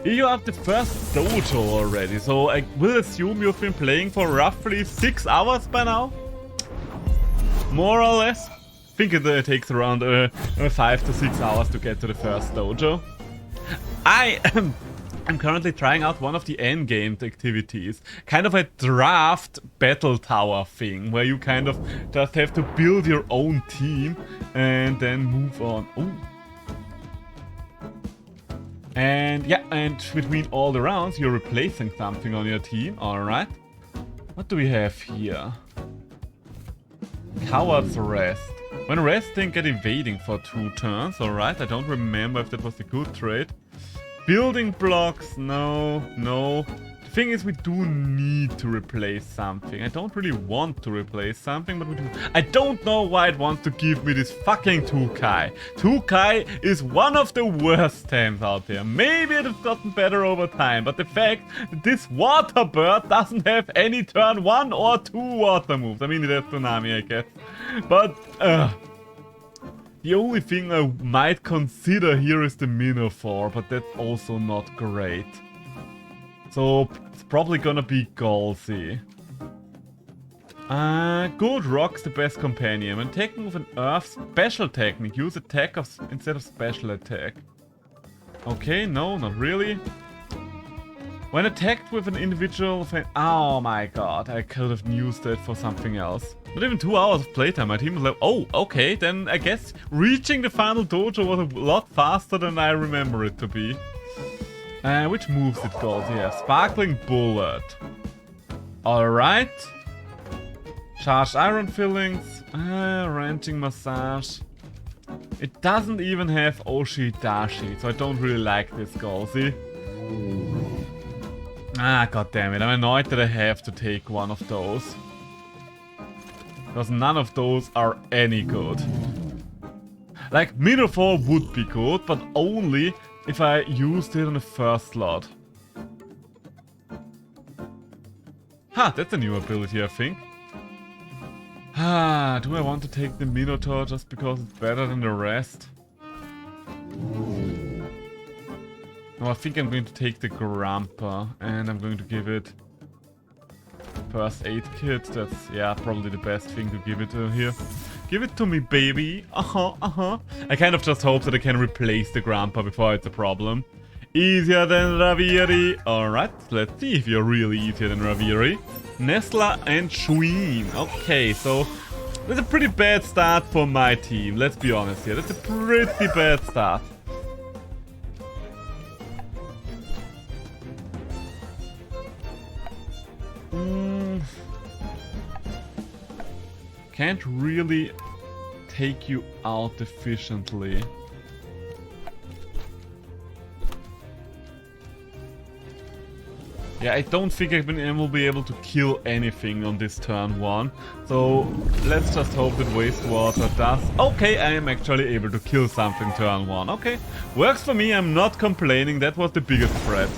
[SPEAKER 1] You have the first dojo already, so I will assume you've been playing for roughly 6 hours by now? More or less? I think it takes around 5 to 6 hours to get to the first dojo. I'm currently trying out one of the endgame activities. Kind of a draft battle tower thing, where you kind of just have to build your own team and then move on. Ooh. And yeah, and between all the rounds, you're replacing something on your team. Alright. What do we have here? Coward's Rest. When resting, get evading for 2 turns. Alright, I don't remember if that was a good trade. Building blocks, no. The thing is, we do need to replace something. I don't really want to replace something, but we do. I don't know why it wants to give me this fucking 2Kai. 2Kai is one of the worst tames out there. Maybe it has gotten better over time, but the fact that this water bird doesn't have any turn 1 or 2 water moves. I mean, it has Tsunami, I guess. But, the only thing I might consider here is the Minotaur, but that's also not great. So, it's probably gonna be Galsy. Gold Rock's the best companion. When attacking with an Earth special technique, use attack instead of special attack. Okay, no, not really. When attacked with an individual... Oh my god, I could have used that for something else. Not even 2 hours of playtime, my team was like, oh, okay, then I guess reaching the final dojo was a lot faster than I remember it to be. Which moves it goes? Yeah, Sparkling Bullet. Alright. Charged Iron Fillings. Wrenching Massage. It doesn't even have Oshidashi, so I don't really like this Galsy. God damn it, I'm annoyed that I have to take one of those. Because none of those are any good. Like, Minotaur would be good, but only if I used it on the first slot. That's a new ability, I think. Do I want to take the Minotaur just because it's better than the rest? No, I think I'm going to take the Grandpa, and I'm going to give it first aid kit. That's, yeah, probably the best thing to give it to here. Give it to me, baby. I kind of just hope that I can replace the Grandpa before it's a problem. Easier than Raviri. Alright, let's see if you're really easier than Raviri. Nestla and Shuin. Okay, so that's a pretty bad start for my team. Let's be honest here. That's a pretty bad start. Can't really take you out efficiently. Yeah, I don't think I will be able to kill anything on this turn 1. So let's just hope that Wastewater does. Okay, I am actually able to kill something turn 1. Okay, works for me, I'm not complaining. That was the biggest threat.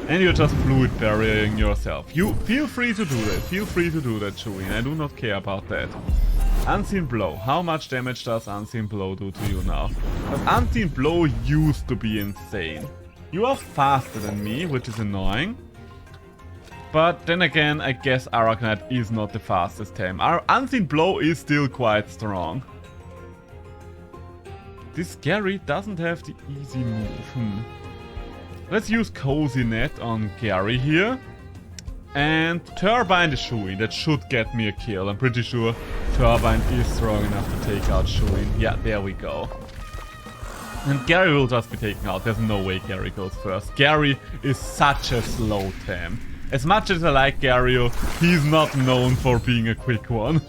[SPEAKER 1] And you're just fluid barriering yourself. You feel free to do that. Feel free to do that, Shuin. I do not care about that. Unseen Blow. How much damage does Unseen Blow do to you now? Because Unseen Blow used to be insane. You are faster than me, which is annoying. But then again, I guess Arachnite is not the fastest tame. Our Unseen Blow is still quite strong. This Gary doesn't have the easy move. Let's use Cozy Net on Gary here. And Turbine the Shuin. That should get me a kill. I'm pretty sure Turbine is strong enough to take out Shuin. Yeah, there we go. And Gary will just be taken out. There's no way Gary goes first. Gary is such a slow tame. As much as I like Gario, he's not known for being a quick one.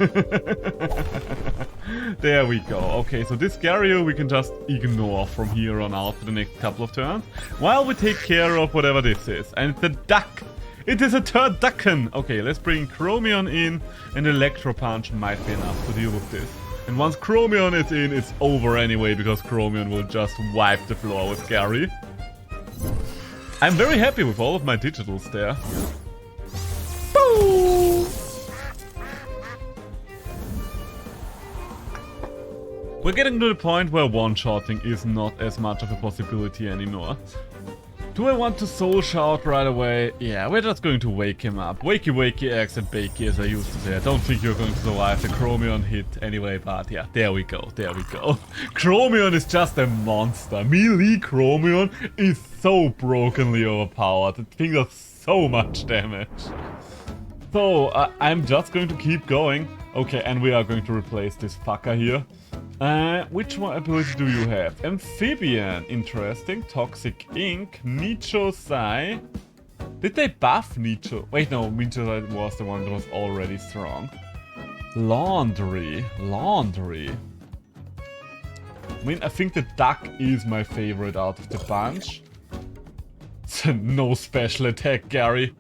[SPEAKER 1] There we go. Okay, so this Garrio we can just ignore from here on out for the next couple of turns. While we take care of whatever this is. And it's a duck. It is a turducken. Okay, let's bring Chromion in. And Electro Punch might be enough to deal with this. And once Chromion is in, it's over anyway, because Chromion will just wipe the floor with Gary. I'm very happy with all of my digitals there. Boom! We're getting to the point where one-shotting is not as much of a possibility anymore. Do I want to Soul Shout right away? Yeah, we're just going to wake him up. Wakey, wakey, eggs and bakey, as I used to say. I don't think you're going to survive the Chromion hit anyway, but yeah, there we go, there we go. Chromion is just a monster. Melee Chromion is so brokenly overpowered. It thing does so much damage. So, I'm just going to keep going. Okay, and we are going to replace this fucker here. Which one ability do you have? Amphibian, interesting. Toxic Ink, Nicho Sai. Did they buff Nicho? Wait, no, Nicho Sai was the one that was already strong. Laundry, Laundry. I mean, I think the duck is my favorite out of the bunch. No special attack, Gary.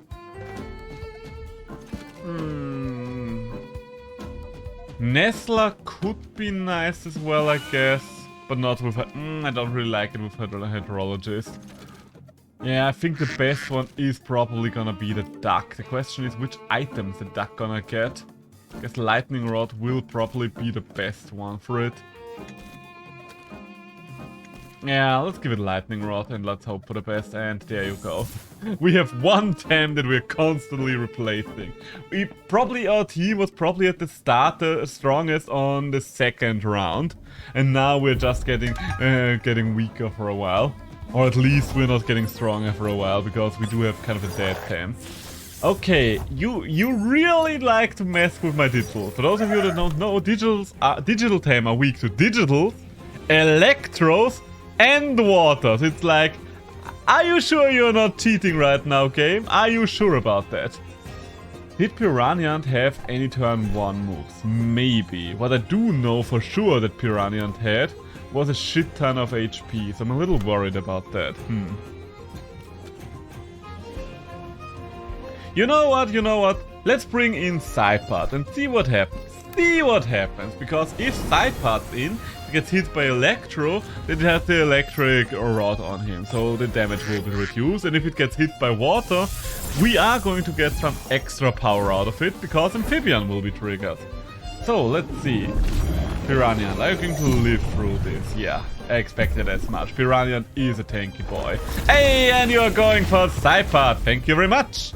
[SPEAKER 1] Nestler could be nice as well, I guess. But not with her. I don't really like it with her Hydrologist. Yeah, I think the best one is probably gonna be the duck. The question is which items the duck gonna get. I guess Lightning Rod will probably be the best one for it. Yeah, let's give it Lightning Rod and let's hope for the best, and there you go. We have one Tem that we're constantly replacing. Our team was probably at the start the strongest on the second round, and now we're just getting weaker for a while. Or at least we're not getting stronger for a while, because we do have kind of a dead Tem. Okay, you really like to mess with my digitals. For those of you that don't know, digital Tem are weak to digitals, electros, and water. So it's like, are you sure you're not cheating right now, game? Are you sure about that? Did Piranha have any turn 1 moves? Maybe. What I do know for sure that Piranha had was a shit ton of HP, so I'm a little worried about that. You know what? Let's bring in Cypad and see what happens. Because if Cypad's in, he gets hit by Electro, then it has the electric rod on him, so the damage will be reduced. And if it gets hit by water, we are going to get some extra power out of it, because Amphibian will be triggered. So, let's see. Piranha, are you going to live through this? Yeah, I expected as much. Piranha is a tanky boy. Hey, and you're going for Cypad. Thank you very much.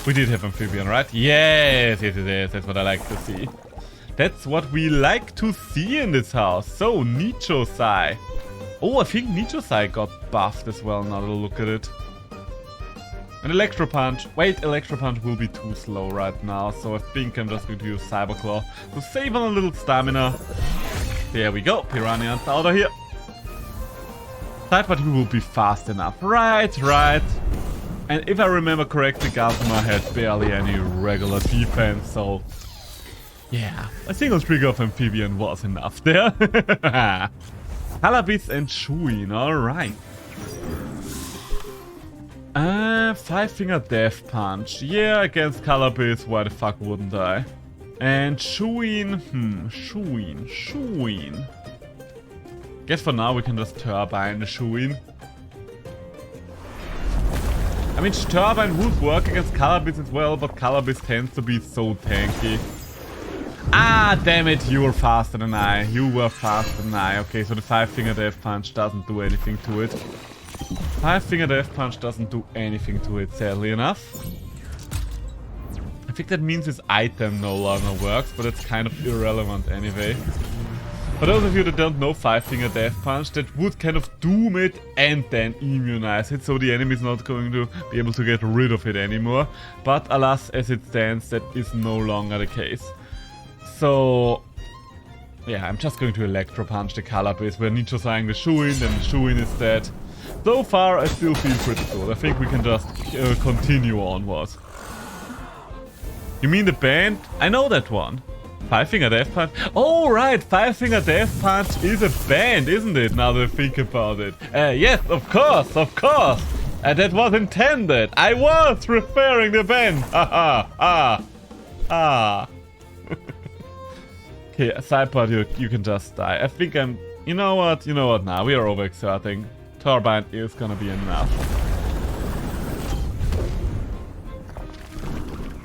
[SPEAKER 1] We did have Amphibian, right? Yes. That's what I like to see. That's what we like to see in this house. So, Nicho Sai. Oh, I think Nicho Sai got buffed as well, now that I look at it. An Electro Punch. Wait, Electro Punch will be too slow right now, so I think I'm just going to use Cyber Claw to save on a little stamina. There we go. Piranha's out of here. Cypad will be fast enough. Right. And if I remember correctly, Gazma had barely any regular defense, so yeah, a single trigger of Amphibian was enough there. Calabis and Shuin, alright. 5-finger Death Punch. Yeah, against Calabis, why the fuck wouldn't I? And Shuin, Shuin. Guess for now we can just Turbine the Shuin. I mean, Turbine would work against Calabis as well, but Calabis tends to be so tanky. Ah, damn it, you were faster than I. Okay, so the 5-finger Death Punch doesn't do anything to it. 5-finger Death Punch doesn't do anything to it, sadly enough. I think that means his item no longer works, but it's kind of irrelevant anyway. For those of you that don't know 5-finger Death Punch, that would kind of doom it and then immunize it, so the enemy is not going to be able to get rid of it anymore. But alas, as it stands, that is no longer the case. So yeah, I'm just going to Electro Punch the Calabis. We're Nicho Saiing the Shuin, then the Shuin is dead. So far, I still feel pretty good. I think we can just continue onwards. You mean the band? I know that one. Five-Finger Death Punch. Oh, right. Five-Finger Death Punch is a band, isn't it? Now that I think about it. Yes, of course, of course. That was intended. I was referring to band. Haha. Okay, side part, you can just die. I think I'm... You know what? Now we are overexerting. Turbine is gonna be enough.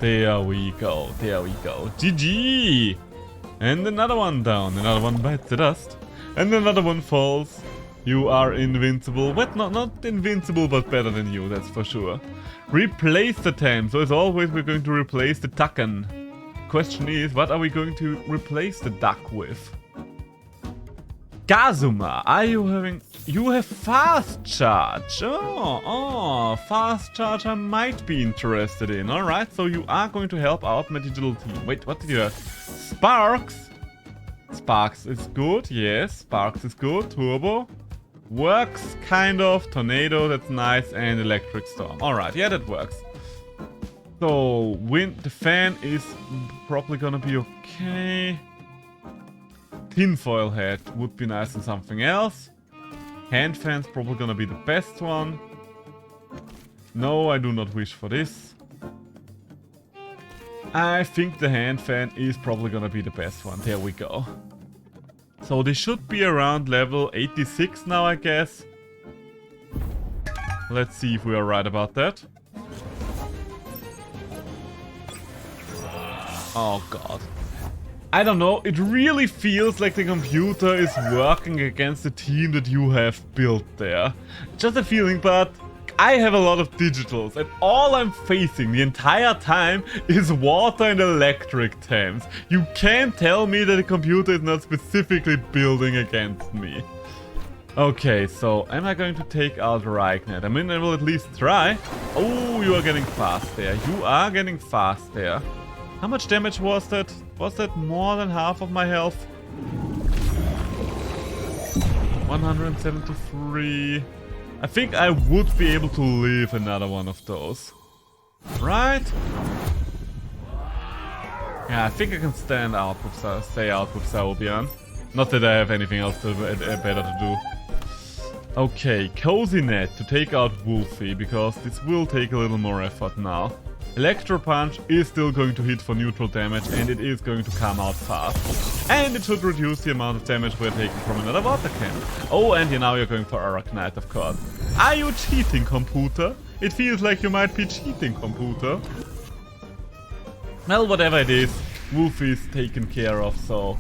[SPEAKER 1] There we go. GG! And another one down. Another one bites the dust. And another one falls. You are invincible. What? Not invincible, but better than you, that's for sure. Replace the Tem. So as always, we're going to replace the Ducken. Question is, what are we going to replace the duck with? Kazuma, are you having... You have fast charge. Oh, fast charge I might be interested in. Alright, so you are going to help out my digital team. Wait, what did you have? Sparks. Sparks is good, yes. Sparks is good. Turbo. Works, kind of. Tornado, that's nice. And electric storm. Alright, yeah, that works. So, the fan is probably gonna be okay. Tinfoil head would be nice and something else. Hand fan's probably gonna be the best one. No, I do not wish for this. I think the hand fan is probably gonna be the best one. There we go. So they should be around level 86 now, I guess. Let's see if we are right about that. Oh god. I don't know, it really feels like the computer is working against the team that you have built there. Just a feeling, but I have a lot of digitals and all I'm facing the entire time is water and electric Tems. You can't tell me that the computer is not specifically building against me. Okay, so am I going to take out Reichnet? I mean, I will at least try. Oh, you are getting fast there. You are getting fast there. How much damage was that? Was that more than half of my health? 173. I think I would be able to live another one of those. Right? Yeah, I think I can stay out with Saubian. Not that I have anything else better to do. Okay, Cozy Net to take out Wolfie, because this will take a little more effort now. Electro Punch is still going to hit for neutral damage, and it is going to come out fast. And it should reduce the amount of damage we're taking from another water cannon. Oh, and now you're going for Arachnite, of course. Are you cheating, computer? It feels like you might be cheating, computer. Well, whatever it is, Wolfie is taken care of, so...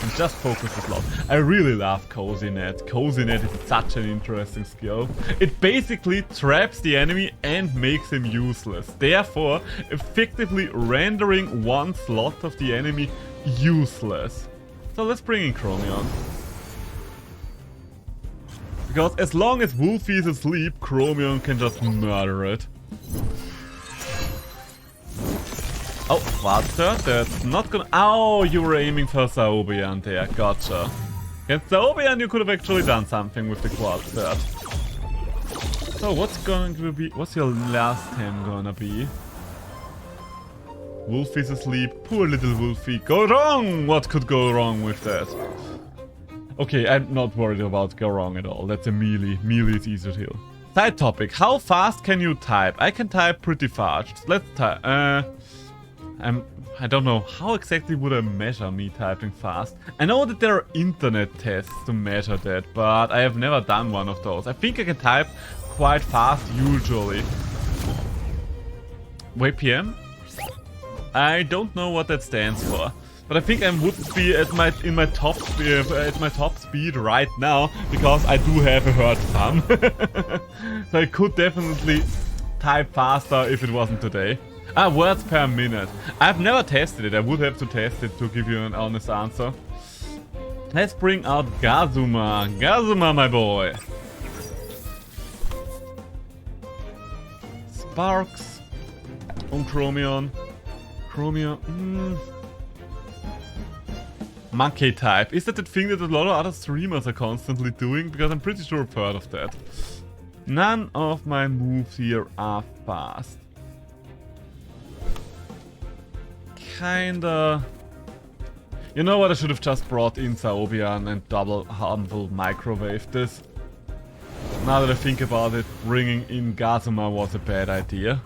[SPEAKER 1] And just focus the slot. I really love Cozy Net. Cozy Net is such an interesting skill. It basically traps the enemy and makes him useless. Therefore, effectively rendering one slot of the enemy useless. So let's bring in Chromion. Because as long as Wolfie is asleep, Chromion can just murder it. Oh, what's that? That's not gonna... Oh, you were aiming for Saubian there. Gotcha. Against Saubian, you could have actually done something with the quad set. So, what's going to be... What's your last time gonna be? Wolfie's asleep. Poor little Wolfie. Go wrong! What could go wrong with that? Okay, I'm not worried about go wrong at all. That's a melee. Melee is easy to heal. Side topic. How fast can you type? I can type pretty fast. Let's type... I don't know, how exactly would I measure me typing fast? I know that there are internet tests to measure that, but I have never done one of those. I think I can type quite fast usually. Wait, PM? I don't know what that stands for, but I think I would be at my top speed right now, because I do have a hurt thumb. So I could definitely type faster if it wasn't today. Words per minute. I've never tested it. I would have to test it to give you an honest answer. Let's bring out Gazuma. Gazuma, my boy. Sparks. On Chromion. Chromion. Monkey type. Is that the thing that a lot of other streamers are constantly doing? Because I'm pretty sure I've heard of that. None of my moves here are fast. Kinda You know what, I should have just brought in Zaobian and double harmful microwave this. Now that I think about it, bringing in Gazuma was a bad idea.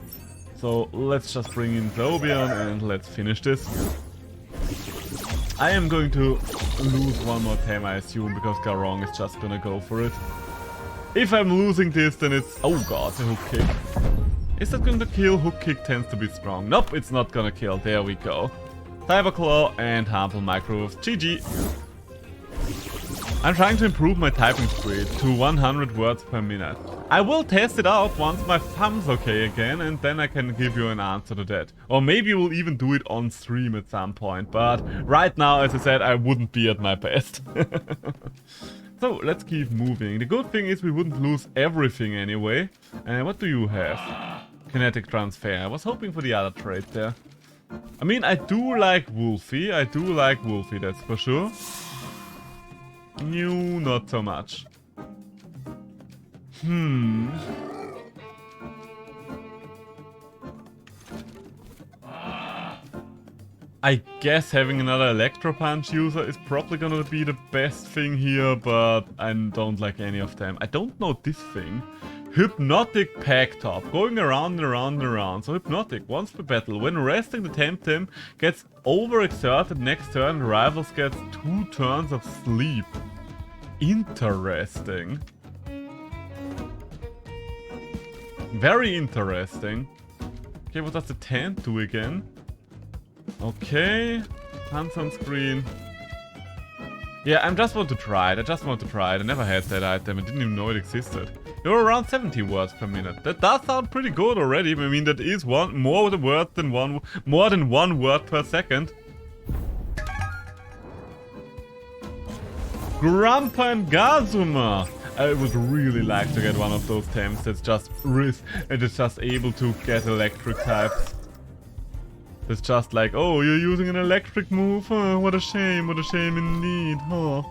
[SPEAKER 1] So let's just bring in Zaobian and let's finish this. I am going to lose one more time, I assume, because Garong is just gonna go for it. If I'm losing this, then it's... Oh god, the hook kick. Is that going to kill? Hook kick tends to be strong. Nope, it's not gonna kill. There we go. Cyber Claw and harmful microwave. GG. I'm trying to improve my typing speed to 100 words per minute. I will test it out once my thumb's okay again, and then I can give you an answer to that. Or maybe we'll even do it on stream at some point, but right now, as I said, I wouldn't be at my best. So, let's keep moving. The good thing is we wouldn't lose everything anyway. What do you have? Kinetic transfer. I was hoping for the other trait there. I mean, I do like Wolfie, that's for sure. No, not so much. I guess having another Electro Punch user is probably gonna be the best thing here, but I don't like any of them. I don't know this thing. Hypnotic Pack Top, going around and around and around. So Hypnotic, once per battle, when resting the Temtem gets overexerted next turn, rivals get 2 turns of sleep. Interesting. Very interesting. Okay, what does the tent do again? Okay, hand sunscreen. Yeah, I just want to try it. I never had that item. I didn't even know it existed. You're around 70 words per minute. That does sound pretty good already. I mean, that is more than one word per second. Grandpa and Gazuma. I would really like to get one of those Tems that's just able to get electric types. It's just like, oh, you're using an electric move? Oh, what a shame indeed, huh?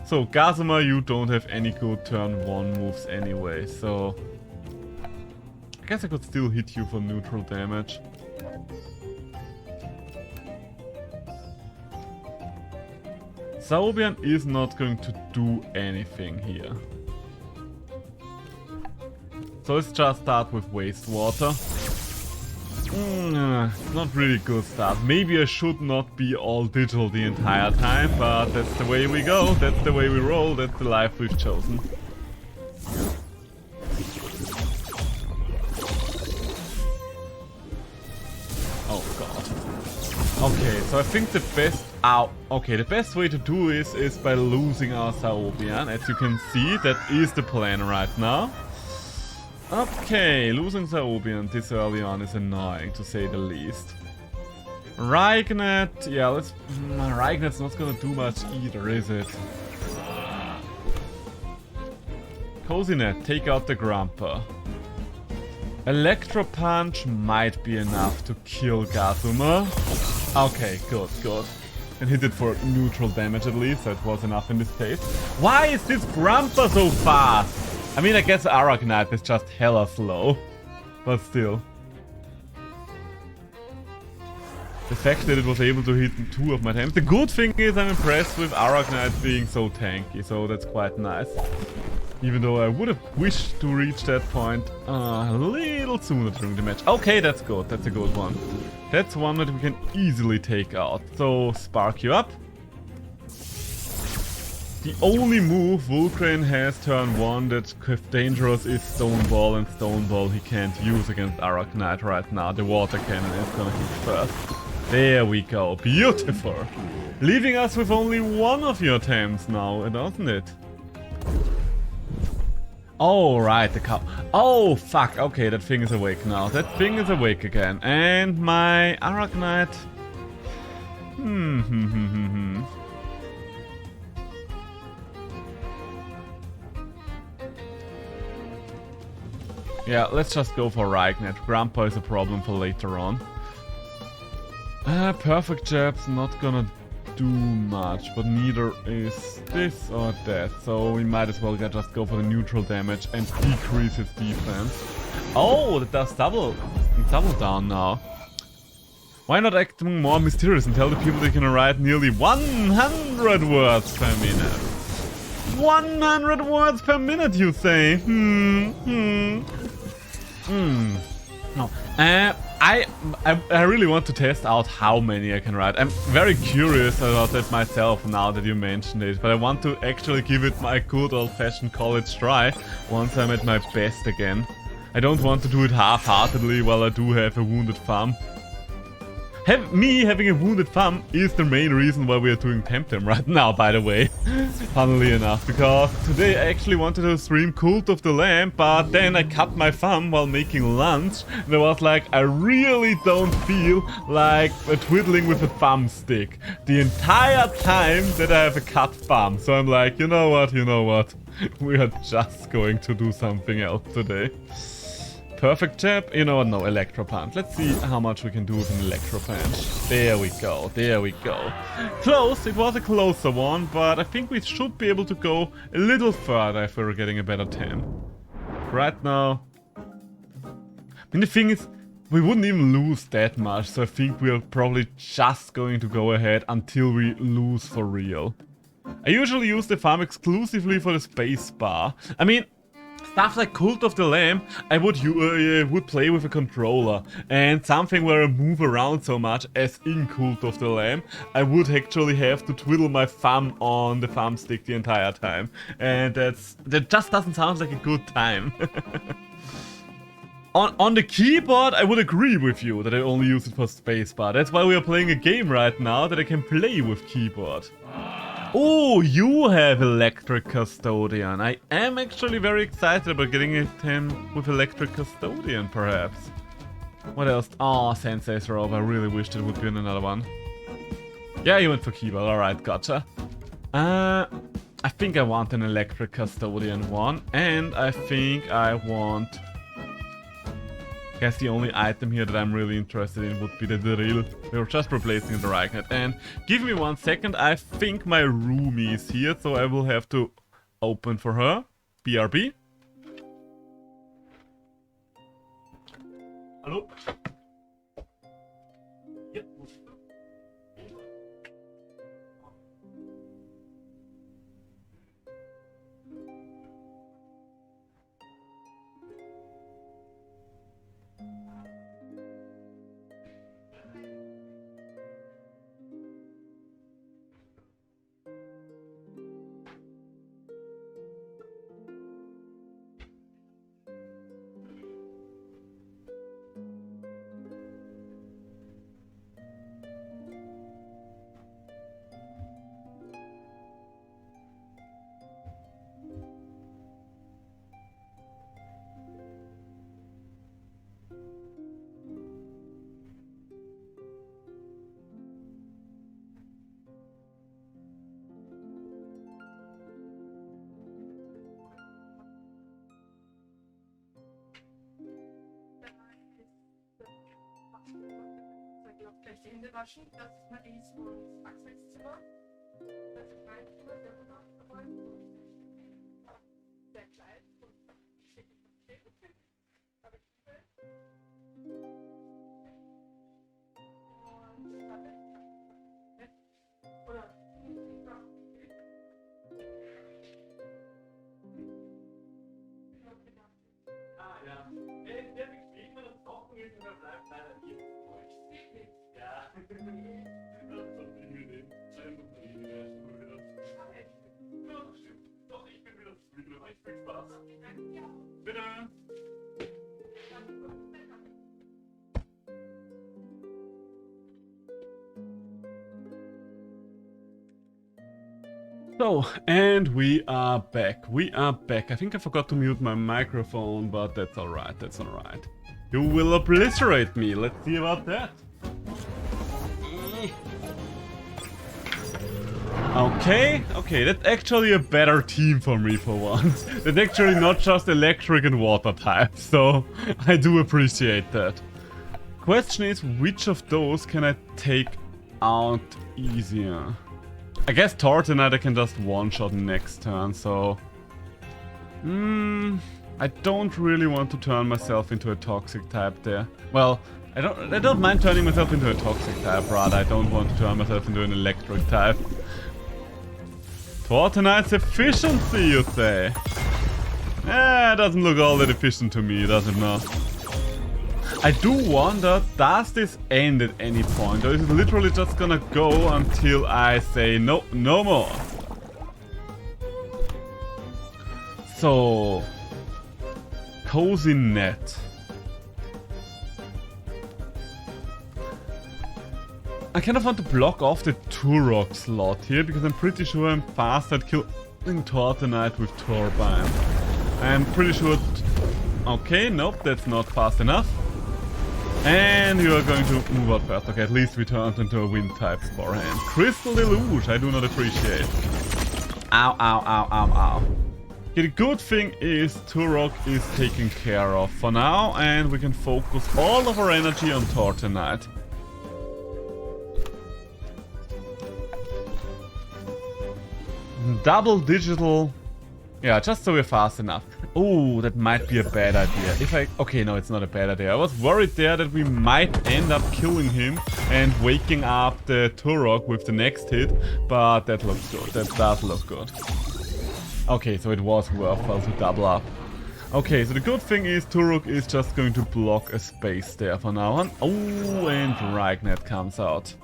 [SPEAKER 1] So, Gazuma, you don't have any good turn 1 moves anyway, so... I guess I could still hit you for neutral damage. Zaobian is not going to do anything here. So let's just start with Wastewater. Not really good start. Maybe I should not be all digital the entire time, but that's the way we go, that's the way we roll, that's the life we've chosen. Oh god. Okay, so I think the best... Ow. Okay, the best way to do is by losing our Zaobian. As you can see, that is the plan right now. Okay, losing Zaobian this early on is annoying, to say the least. Raignet, yeah, Raignet's not gonna do much either, is it? Cozynet, take out the Grandpa. Electro Punch might be enough to kill Gazuma. Okay, good, good. And hit it for neutral damage at least, that was enough in this case. Why is this Grandpa so fast? I mean, I guess Arachnite is just hella slow, but still. The fact that it was able to hit 2 of my attempts. The good thing is I'm impressed with Arachnite being so tanky, so that's quite nice. Even though I would have wished to reach that point a little sooner during the match. Okay, that's good, that's a good one. That's one that we can easily take out. So, spark you up. The only move Vulcrane has turn 1 that's dangerous is Stone Ball, and Stone Ball he can't use against Arachnite right now. The Water Cannon is gonna hit first. There we go, beautiful! Leaving us with only one of your Tems now, doesn't it? Oh, right, the cow. Oh, fuck, okay, that thing is awake now. That thing is awake again. And my Arachnite... Yeah, let's just go for Raignet. Grandpa is a problem for later on. Perfect Jab's not gonna do much, but neither is this or that. So we might as well just go for the neutral damage and decrease his defense. Oh, that does double down now. Why not act more mysterious and tell the people they can write nearly 100 words per minute? 100 words per minute, you say? No. I really want to test out how many I can write. I'm very curious about that myself now that you mentioned it, but I want to actually give it my good old-fashioned college try once I'm at my best again. I don't want to do it half-heartedly while I do have a wounded thumb. Me having a wounded thumb is the main reason why we are doing Temtem right now, by the way. Funnily enough, because today I actually wanted to stream Cult of the Lamb, but then I cut my thumb while making lunch, and I was like, I really don't feel like twiddling with a thumbstick the entire time that I have a cut thumb. So I'm like, you know what, we are just going to do something else today. Perfect jab. You know what? No, Electro Punch. Let's see how much we can do with an Electro Punch. There we go. There we go. Close. It was a closer one, but I think we should be able to go a little further if we were getting a better 10. Right now... I mean, the thing is, we wouldn't even lose that much, so I think we are probably just going to go ahead until we lose for real. I usually use the farm exclusively for the space bar. I mean... Stuff like Cult of the Lamb, I would play with a controller, and something where I move around so much as in Cult of the Lamb, I would actually have to twiddle my thumb on the thumbstick the entire time, and that just doesn't sound like a good time. On the keyboard, I would agree with you that I only use it for spacebar. That's why we are playing a game right now that I can play with keyboard. Oh, you have Electric Custodian. I am actually very excited about getting a 10 with Electric Custodian, perhaps. What else? Oh, Sensei's Robe. I really wished it would be in another one. Yeah, you went for keyboard. Alright, gotcha. I think I want an Electric Custodian one. And I think I want... I guess the only item here that I'm really interested in would be the drill. We're just replacing the Reichnet. And give me 1 second, I think my roomie is here, so I will have to open for her. BRB. Hello? Yep.
[SPEAKER 2] Hände waschen, das ist Maries und Axels Zimmer. Das ist mein Zimmer, der wundervoll sehr klein und schick aber ich liebe und oder
[SPEAKER 1] ja. Der bequem, wenn das Kochen geht, und er bleibt leider hier. Ja. Das ist unangenehm. Ja, das stimmt. Doch, ich bin wieder zufrieden. Euch viel Spaß. Bitte. So, and we are back. We are back. I think I forgot to mute my microphone, but that's alright. That's alright. You will obliterate me. Let's see about that. Okay, that's actually a better team for me for once. That's actually not just electric and water types, so I do appreciate that. Question is, which of those can I take out easier? I guess Tortenite I can just one-shot next turn, so... I don't really want to turn myself into a toxic type there. Well, I don't mind turning myself into a toxic type, rather I don't want to turn myself into an electric type. Tortonite's efficiency, you say? It doesn't look all that efficient to me, does it not? I do wonder, does this end at any point, or is it literally just gonna go until I say no, no more? So, cozy net. I kind of want to block off the Turok slot here, because I'm pretty sure I'm fast at killing Tortonite with Turbine. I'm pretty sure... Okay, nope, that's not fast enough. And you are going to move out first. Okay, at least we turned into a wind type beforehand. Crystal Deluge, I do not appreciate. Ow, ow, ow, ow, ow. Okay, the good thing is Turok is taken care of for now, and we can focus all of our energy on Tortonite. Double digital. Yeah, just so we're fast enough. Oh, that might be a bad idea. Okay, no, it's not a bad idea. I was worried there that we might end up killing him and waking up the Turok with the next hit, but that looks good. That does look good. Okay, so it was worthwhile to double up. Okay, so the good thing is Turok is just going to block a space there for now on. Oh, and Ragnet comes out.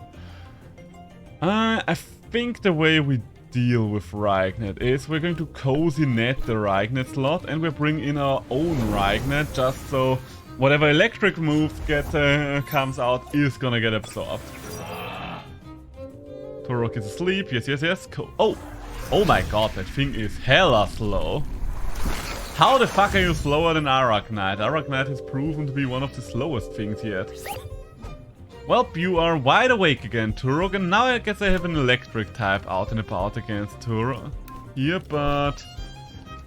[SPEAKER 1] I think the way we deal with Ragnet is we're going to cozy net the Ragnet slot, and we bring in our own Ragnet just so whatever electric move comes out is gonna get absorbed. Turok is asleep. Yes, yes, yes. Oh my god, that thing is hella slow. How the fuck are you slower than Arachnite? Arachnite has proven to be one of the slowest things yet. Well, you are wide awake again, Turok, and now I guess I have an electric type out and about against Turok here, but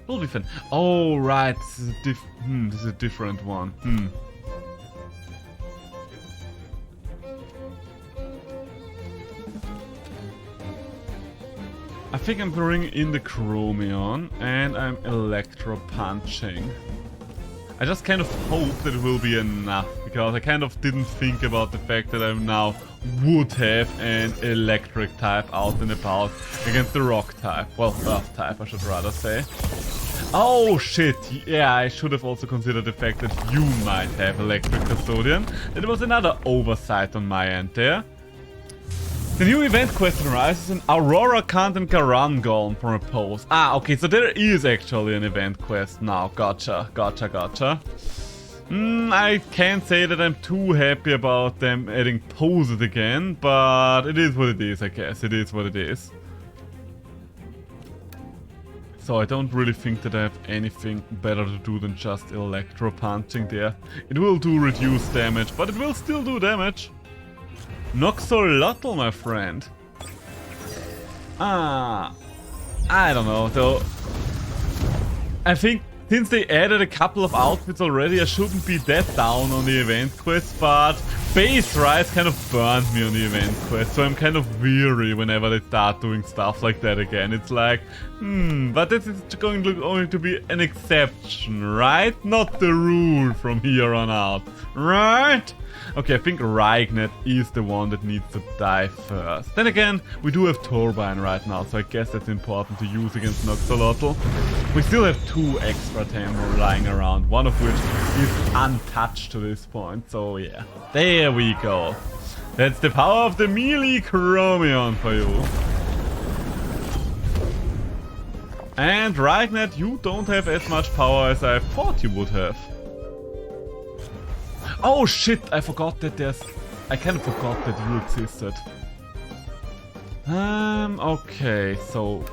[SPEAKER 1] we'll be fine. Oh, right, this is a different one. I think I'm bringing in the Chromion, and I'm Electro Punching. I just kind of hope that it will be enough, because I kind of didn't think about the fact that I now would have an electric type out and about against the rock type. Well, earth type, I should rather say. Oh shit, yeah, I should have also considered the fact that you might have electric custodian. It was another oversight on my end there. The new event question arises an Aurora Kant and Garan Golem from a pose. Ah, okay, so there is actually an event quest now. Gotcha. I can't say that I'm too happy about them adding poses again, but it is what it is, I guess. It is what it is. So I don't really think that I have anything better to do than just electro punching there. It will do reduced damage, but it will still do damage. Noxolotl, my friend. I don't know, though. I think since they added a couple of outfits already, I shouldn't be that down on the event quest, but Base Rise kind of burned me on the event quest, so I'm kind of weary whenever they start doing stuff like that again. It's like, but this is going to be an exception, right? Not the rule from here on out, right? Okay, I think Ragnet is the one that needs to die first. Then again, we do have Turbine right now, so I guess that's important to use against Noxolotl. We still have 2 extra Temtem lying around, one of which is untouched to this point, so yeah. There we go. That's the power of the melee Chromion for you. And Ragnet, you don't have as much power as I thought you would have. Oh shit, I forgot that I kind of forgot that you existed. Okay, so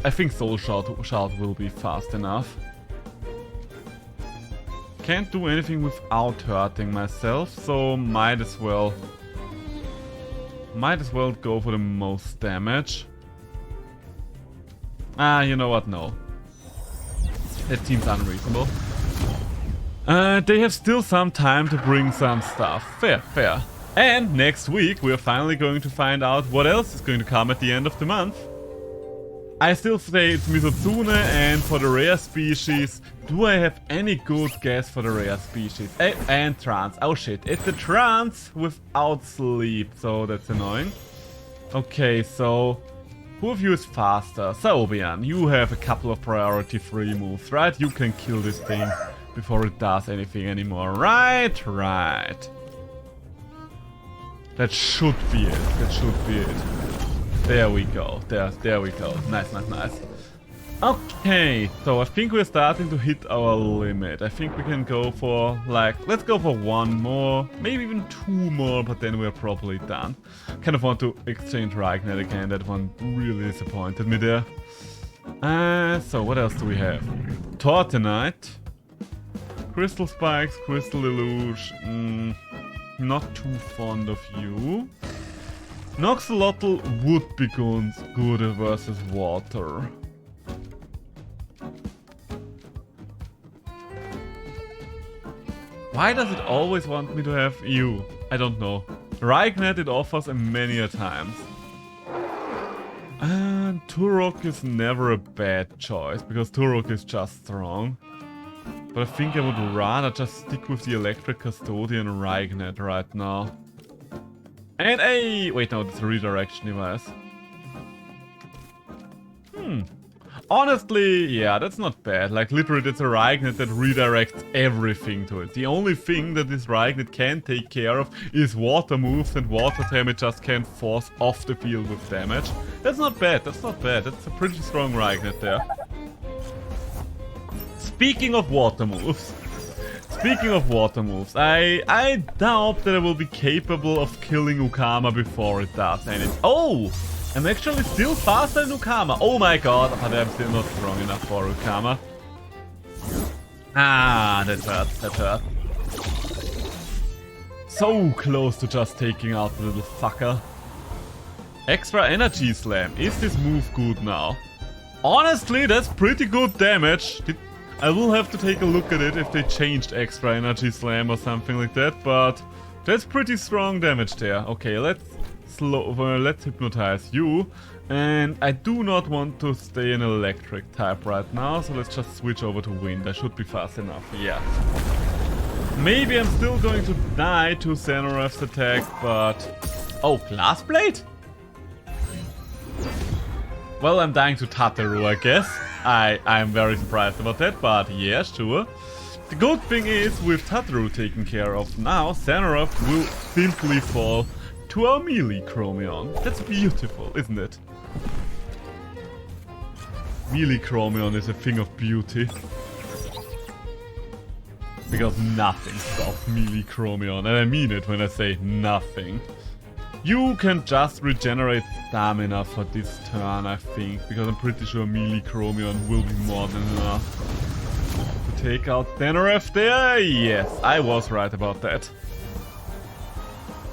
[SPEAKER 1] I think Soul Shout will be fast enough. Can't do anything without hurting myself, so might as well go for the most damage. You know what? No. That seems unreasonable. They have still some time to bring some stuff. Fair. And next week we are finally going to find out what else is going to come at the end of the month. I still say it's Misotsune, and for the rare species, do I have any good guess for the rare species? And trance. Oh shit, it's a trance without sleep, so that's annoying. Okay, so who of you is faster? Sobian, you have a couple of priority free moves, right? You can kill this thing before it does anything anymore. Right. That should be it. There we go. There we go. Nice. Okay, so I think we're starting to hit our limit. I think we can go for, like, let's go for one more, maybe even two more, but then we're probably done. Kind of want to exchange Ragnar again. That one really disappointed me there. So what else do we have? Tortenite, Crystal Spikes, Crystal Deluge. Not too fond of you. Noxolotl would be good versus water. Why does it always want me to have you? I don't know. Ragnar it offers many a times. And Turok is never a bad choice, because Turok is just strong. But I think I would rather just stick with the Electric Custodian Ragnar right now. And a... wait, no, that's a redirection device. Honestly, yeah, that's not bad. Like, literally, that's a Ragnar that redirects everything to it. The only thing that this Ragnar can take care of is water moves, and water damage just can't force off the field with damage. That's not bad, that's a pretty strong Ragnar there. Speaking of water moves, I doubt that I will be capable of killing Ukama before it does anything. Oh! I'm actually still faster than Ukama. Oh my god, but I'm still not strong enough for Ukama. Ah, that hurt. So close to just taking out the little fucker. Extra Energy Slam. Is this move good now? Honestly, that's pretty good damage. I will have to take a look at it if they changed Extra Energy Slam or something like that, but that's pretty strong damage there. Okay, let's hypnotize you. And I do not want to stay in electric type right now, so let's just switch over to wind. I should be fast enough, yeah. Maybe I'm still going to die to Xenoref's attack, but... oh, Glass Blade? Well, I'm dying to Tataru, I guess. I'm very surprised about that, but yeah, sure. The good thing is, with Tataru taken care of now, Xenoref will simply fall to our melee Chromion. That's beautiful, isn't it? Melee Chromion is a thing of beauty. Because nothing stops melee Chromion, and I mean it when I say nothing. You can just regenerate stamina for this turn, I think, because I'm pretty sure melee Chromion will be more than enough to take out Xenoref there. Yes, I was right about that.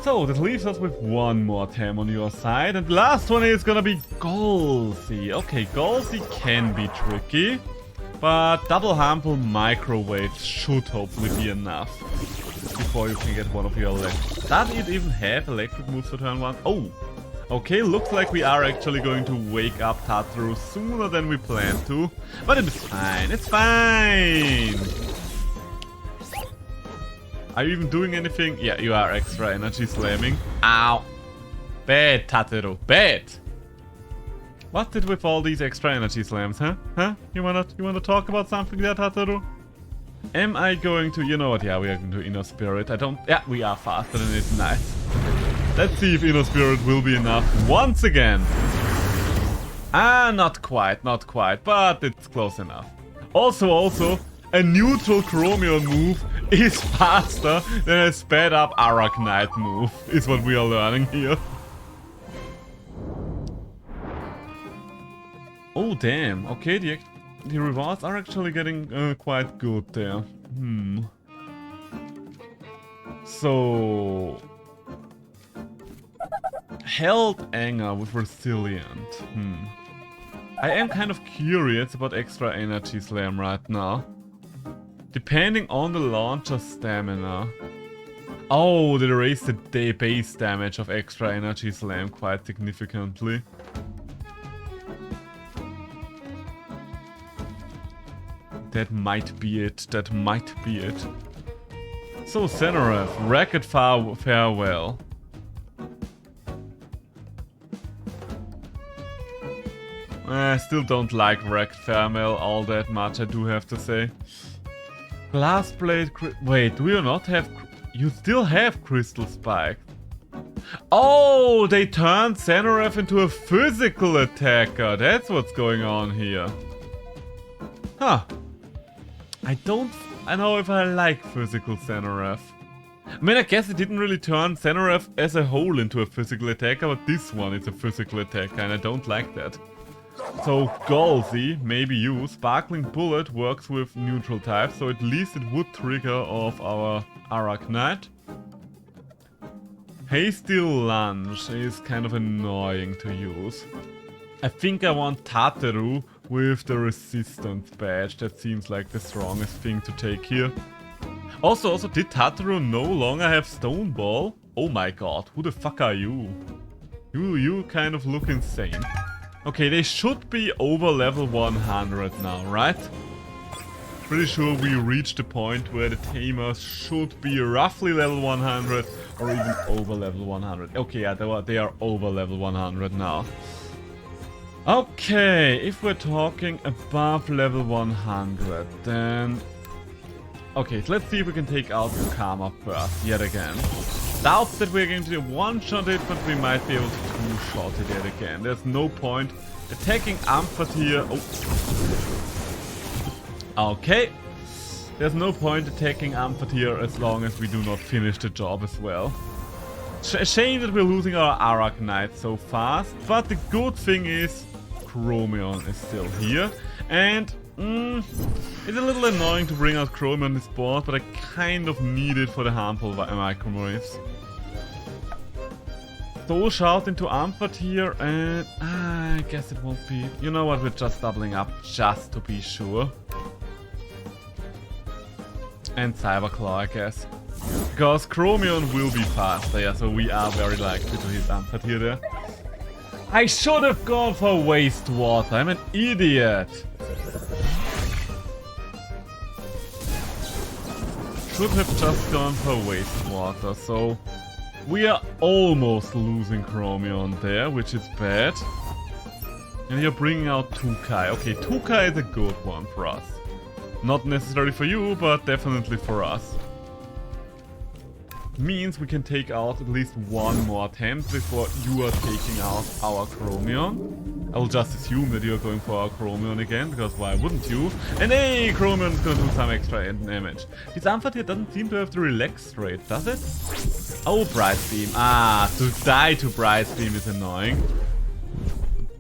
[SPEAKER 1] So, that leaves us with one more Tem on your side, and the last one is gonna be Golzy. Okay, Golzy can be tricky, but double harmful microwaves should hopefully be enough before you can get one of your electric. Does it even have electric moves for turn 1? Oh! Okay, looks like we are actually going to wake up Tataru sooner than we planned to. But it's fine, it's fine! Are you even doing anything? Yeah, you are extra energy slamming. Ow! Bad, Tataru, bad! What did with all these extra energy slams, huh? Huh? You wanna talk about something there, Tataru? Am I going to... you know what, yeah, we are going to Inner Spirit. I don't... yeah, we are faster than it's nice. Let's see if Inner Spirit will be enough once again. Ah, not quite, but it's close enough. Also, a neutral Chromion move is faster than a sped up Arachnite move, is what we are learning here. Oh, damn. Okay, the rewards are actually getting quite good there. So... Held Anger with Resilient. I am kind of curious about extra energy slam right now. Depending on the launcher's stamina. Oh, they raised the base damage of extra energy slam quite significantly. That might be it. That might be it. So, Xenaref, Racket farewell. I still don't like Racket farewell all that much, I do have to say. Glassblade... Wait, do you not have... You still have Crystal Spike. Oh, they turned Xenaref into a physical attacker. That's what's going on here. Huh. I don't know if I like physical Xenaref. I mean, I guess it didn't really turn Xenaref as a whole into a physical attacker, but this one is a physical attacker, and I don't like that. So, Galsy, maybe you. Sparkling Bullet works with neutral types, so at least it would trigger off our Arachnite. Hasty Lunge is kind of annoying to use. I think I want Tateru with the Resistance badge. That seems like the strongest thing to take here. Also, did Tateru no longer have Stone Ball? Oh my god, who the fuck are you? You kind of look insane. Okay, they should be over level 100 now, right? Pretty sure we reached the point where the Tamers should be roughly level 100 or even over level 100. Okay, yeah, they are over level 100 now. Okay, if we're talking above level 100, then... Okay, so let's see if we can take out the Karma Burst yet again. Doubt that we're going to one-shot it, but we might be able to two-shot it yet again. There's no point attacking Amphath here. Oh. Okay. There's no point attacking Amphath here as long as we do not finish the job as well. Shame that we're losing our Arachnite so fast, but the good thing is Chromion is still here. And it's a little annoying to bring out Chromion on this board, but I kind of need it for the harmful microwaves. Soul Shout into Amphath here, and I guess it won't be... You know what, we're just doubling up just to be sure. And Cyberclaw, I guess. Because Chromion will be faster, yeah, so we are very likely to hit Amphath here there. I should have gone for Wastewater, I'm an idiot! Should have just gone for Wastewater, so... We are almost losing Chromion there, which is bad. And you're bringing out Tukai. Okay, Tukai is a good one for us. Not necessarily for you, but definitely for us. Means we can take out at least one more attempt before you are taking out our Chromion. I will just assume that you are going for our Chromion again, because why wouldn't you? And hey, Chromion is going to do some extra damage. This Amphath here doesn't seem to have the Relax rate, does it? Oh, Bright Beam. Ah, to die to Bright Beam is annoying.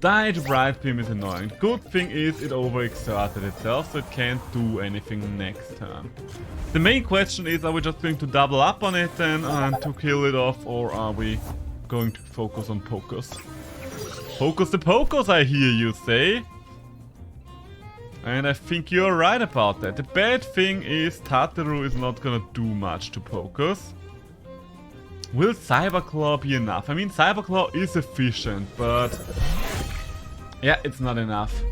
[SPEAKER 1] Die to Bright Beam is annoying. Good thing is it overexerted itself, so it can't do anything next turn. The main question is, are we just going to double up on it then and to kill it off, or are we going to focus on Pokos? Focus the Pokos, I hear you say. And I think you're right about that. The bad thing is Tateru is not gonna do much to Pokos. Will Cyberclaw be enough? I mean, Cyberclaw is efficient, but... yeah, it's not enough.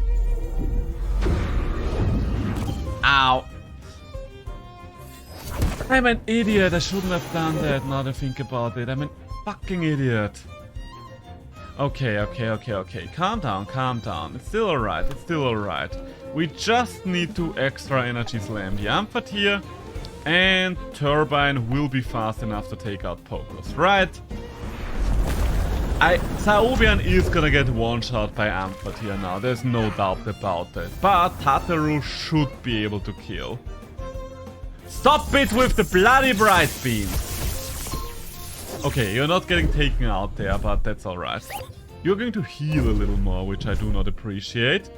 [SPEAKER 1] Ow. I'm an idiot. I shouldn't have done that, now that I think about it. I'm an fucking idiot. Okay. Calm down. It's still alright. We just need to extra energy slam the Amphath here. And Turbine will be fast enough to take out Pokos, right? Saobian is gonna get one-shot by Amphath here now, there's no doubt about it. But Tateru should be able to kill. Stop it with the bloody Bright Beam! Okay, you're not getting taken out there, but that's alright. You're going to heal a little more, which I do not appreciate.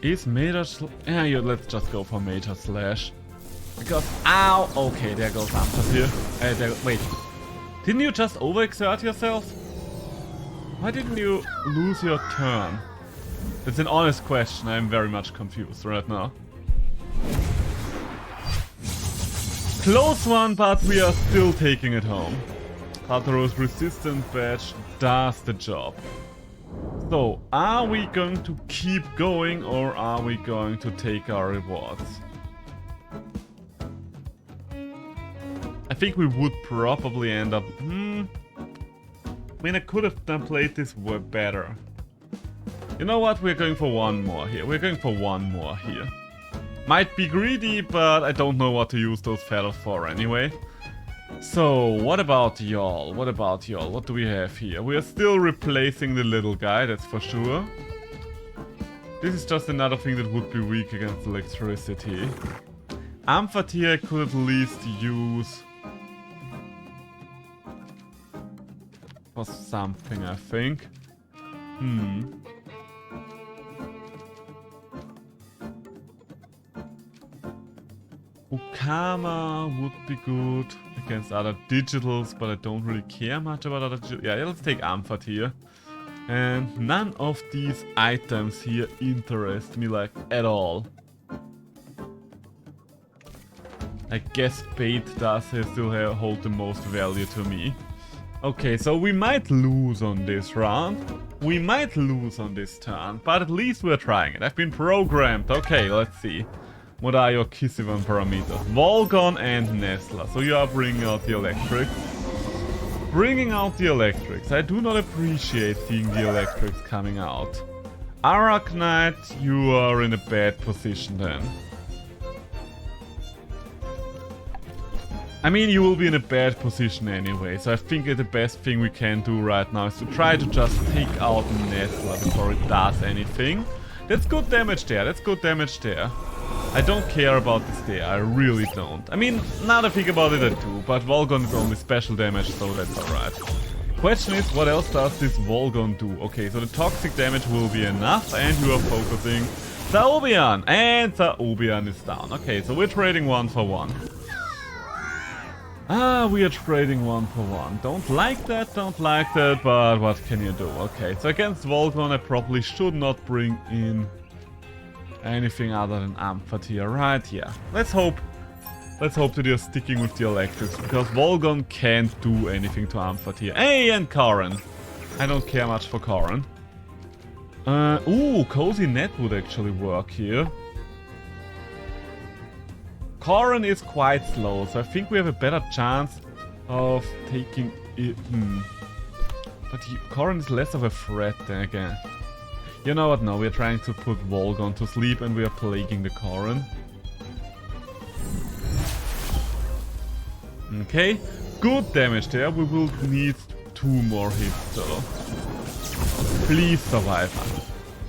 [SPEAKER 1] Is Major Slash... yeah, let's just go for Major Slash. Because... ow! Okay, there goes Amphath here. Wait. Didn't you just overexert yourself? Why didn't you lose your turn? That's an honest question. I'm very much confused right now. Close one, but we are still taking it home. Tateru's Resistance badge does the job. So, are we going to keep going or are we going to take our rewards? I think we would probably end up... I mean, I could have done played this better. You know what? We're going for one more here. We're going for one more here. Might be greedy, but I don't know what to use those feathers for anyway. So, what about y'all? What about y'all? What do we have here? We are still replacing the little guy, that's for sure. This is just another thing that would be weak against electricity. Amphatir I could at least use for something, I think. Ukama would be good against other digitals, but I don't really care much about other digitals. Yeah, let's take Amphatir. And none of these items here interest me like at all. I guess bait does still hold the most value to me. Okay, so we might lose on this round. We might lose on this turn, but at least we're trying it. I've been programmed. Okay, let's see. What are your Kisivan parameters? Volgon and Nesla. So you are bringing out the electrics. Bringing out the electrics. I do not appreciate seeing the electrics coming out. Arachnite, you are in a bad position then. I mean, you will be in a bad position anyway, so I think the best thing we can do right now is to try to just take out Nesla before it does anything. That's good damage there, that's good damage there. I don't care about this there, I really don't. I mean, now that I think about it I do, but Volgon is only special damage, so that's alright. Question is, what else does this Volgon do? Okay, so the toxic damage will be enough, and you are focusing Zaobian, and Zaobian is down. Okay, so we're trading 1 for 1. We are trading 1 for 1. Don't like that, but what can you do? Okay, so against Volgon I probably should not bring in anything other than Amphatir, right? Yeah. Let's hope that you're sticking with the electrics, because Volgon can't do anything to Amphatir. Hey, and Karin. I don't care much for Karin. Ooh, Cozy Net would actually work here. Karin is quite slow, so I think we have a better chance of taking it. But Karin is less of a threat then again. You know what, no, we're trying to put Volgon to sleep and we are plaguing the Karin. Okay, good damage there. We will need 2 more hits though. Please survive.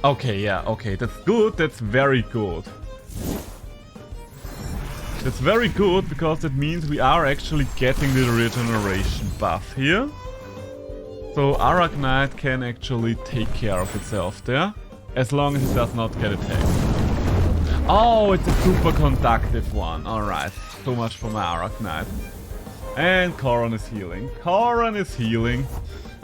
[SPEAKER 1] Okay, yeah, okay, that's good, that's very good. That's very good, because that means we are actually getting the regeneration buff here. So Arachnite can actually take care of itself there, as long as it does not get attacked. Oh, it's a super conductive one. Alright, so much for my Arachnite. And Karin is healing. Karin is healing.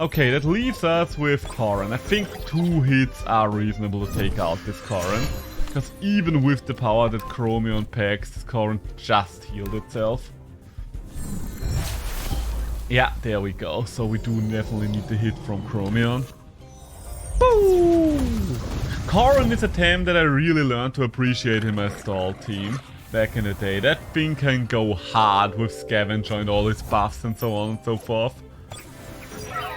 [SPEAKER 1] Okay, that leaves us with Karin. I think 2 hits are reasonable to take out this Karin. Because even with the power that Chromion packs, this Karin just healed itself. Yeah, there we go. So we do definitely need the hit from Chromion. Woo! Karin is a Tem that I really learned to appreciate in my stall team back in the day. That thing can go hard with Scavenger and all its buffs and so on and so forth.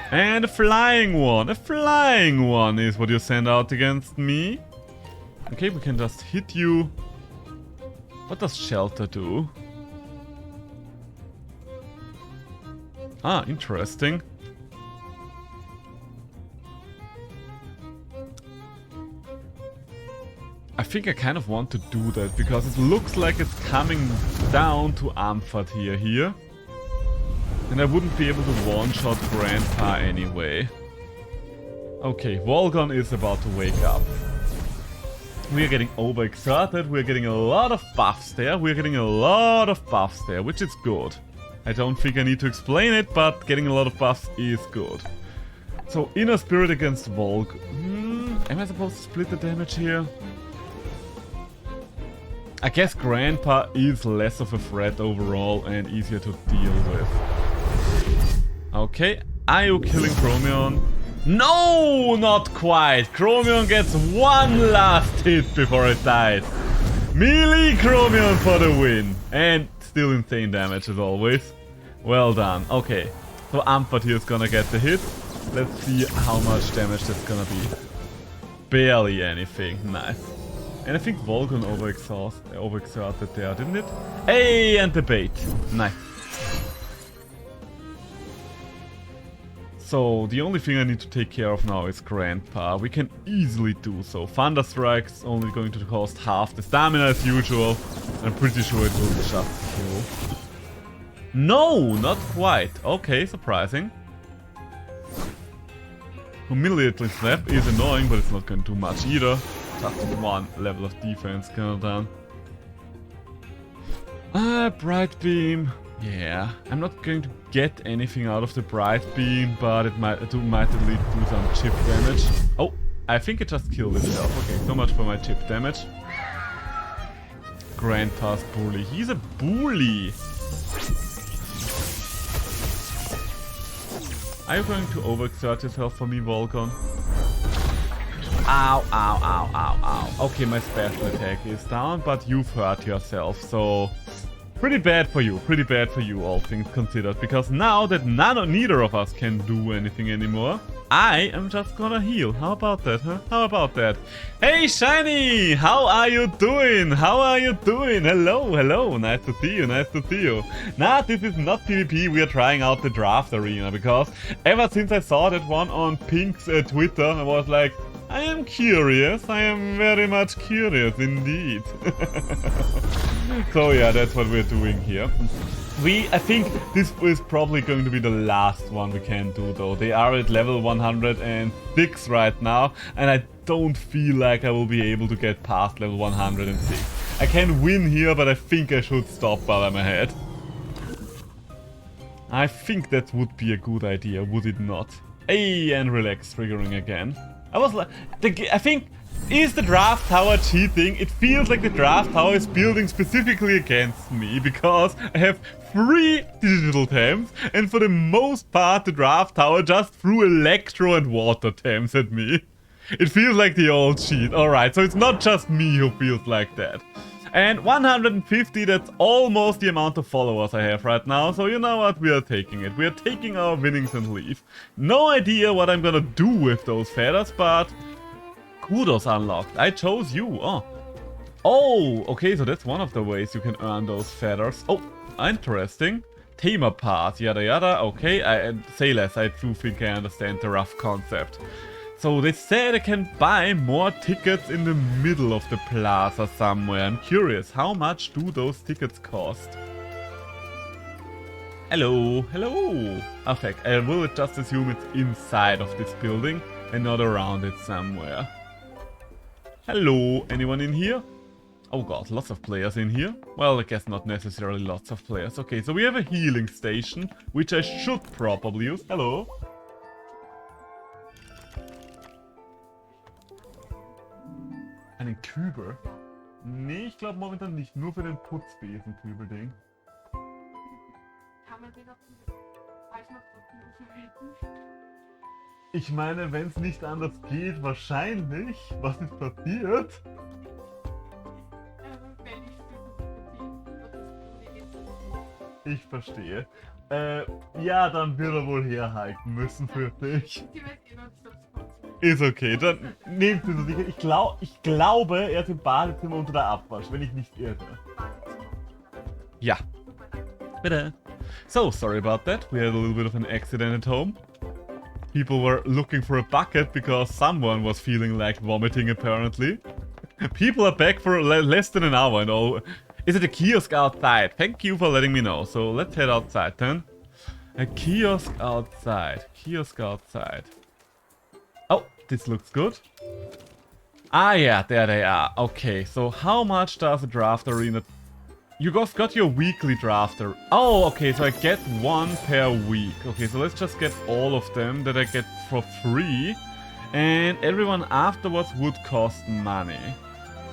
[SPEAKER 1] And a flying one. A flying one is what you send out against me. Okay, we can just hit you. What does Shelter do? Ah, interesting. I think I kind of want to do that, because it looks like it's coming down to Amphatir here. And I wouldn't be able to one-shot Grandpa anyway. Okay, Volgon is about to wake up. We are getting overexerted, we're getting a lot of buffs there, which is good. I don't think I need to explain it, but getting a lot of buffs is good. So, Inner Spirit against Volg. Am I supposed to split the damage here? I guess Grandpa is less of a threat overall and easier to deal with. Okay, are you killing Chromion? No, not quite. Chromium gets one last hit before it dies. Melee Chromium for the win. And still insane damage as always. Well done. Okay, so Amphat here is gonna get the hit. Let's see how much damage that's gonna be. Barely anything. Nice. And I think Volgon overexerted there, didn't it? Hey, and the bait. Nice. So, the only thing I need to take care of now is Grandpa. We can easily do so. Thunder Strike's only going to cost half the stamina as usual. I'm pretty sure it will just kill. No, not quite. Okay, surprising. Humiliating Snap is annoying, but it's not going to do much either. Just one level of defense kind of done. Bright Beam. Yeah, I'm not going to get anything out of the Bright Beam, but it might at least do some chip damage. Oh, I think it just killed itself. Okay, so much for my chip damage. Grandpa's bully. He's a bully. Are you going to overexert yourself for me, Volgon? Ow, ow, ow, ow, ow. Okay, my special attack is down, but you've hurt yourself, so... Pretty bad for you, all things considered, because now that neither of us can do anything anymore, I am just gonna heal. How about that, huh? How about that? Hey, Shiny! How are you doing? How are you doing? Hello, hello. Nice to see you, nice to see you. Nah, this is not PvP. We are trying out the draft arena, because ever since I saw that one on Pink's Twitter, I was like, I am curious. I am very much curious indeed. So yeah, that's what we're doing here. I think this is probably going to be the last one we can do though. They are at level 106 right now, and I don't feel like I will be able to get past level 106. I can win here, but I think I should stop while I'm ahead. I think that would be a good idea, would it not? Hey, and relax triggering again. I was like, I think, is the draft tower cheating? It feels like the draft tower is building specifically against me, because I have 3 digital Tems, and for the most part the draft tower just threw electro and water Tems at me. It feels like the old cheat. Alright, so it's not just me who feels like that. And 150, that's almost the amount of followers I have right now, so you know what, we are taking it. We are taking our winnings and leave. No idea what I'm gonna do with those feathers, but kudos unlocked. I chose you. Oh, okay, so that's one of the ways you can earn those feathers. Oh, interesting. Tamer path, yada yada. Okay, say less. I do think I understand the rough concept. So they said I can buy more tickets in the middle of the plaza somewhere. I'm curious, how much do those tickets cost? Hello, hello. Okay, I will just assume it's inside of this building and not around it somewhere. Hello, anyone in here? Oh god, lots of players in here. Well, I guess not necessarily lots of players. Okay, so we have a healing station, which I should probably use. Hello. Einen Kübel? Nee, ich glaube momentan nicht. Nur für den Putzbesen-Kübel-Ding.
[SPEAKER 2] Kann man den auf die Falschmacht verwenden?
[SPEAKER 1] Ich meine, wenn es nicht anders geht, wahrscheinlich. Was ist passiert?
[SPEAKER 2] Wenn ich
[SPEAKER 1] Ich verstehe. Ja, dann wird er wohl herhalten müssen für dich. Ist okay, dann nehmt sie so sicher. Ich glaube, er ist im Badezimmer unter der Abwasch, wenn ich nicht irre. Ja. Bitte. So, sorry about that. We had a little bit of an accident at home. People were looking for a bucket because someone was feeling like vomiting apparently. People are back for less than an hour and all. Is it a kiosk outside? Thank you for letting me know. So let's head outside then. A kiosk outside. Kiosk outside. Oh, this looks good. Ah yeah, there they are. Okay, so how much does a draft arena... You guys got your weekly drafter. Oh, okay, so I get one per week. Okay, so let's just get all of them that I get for free. And everyone afterwards would cost money.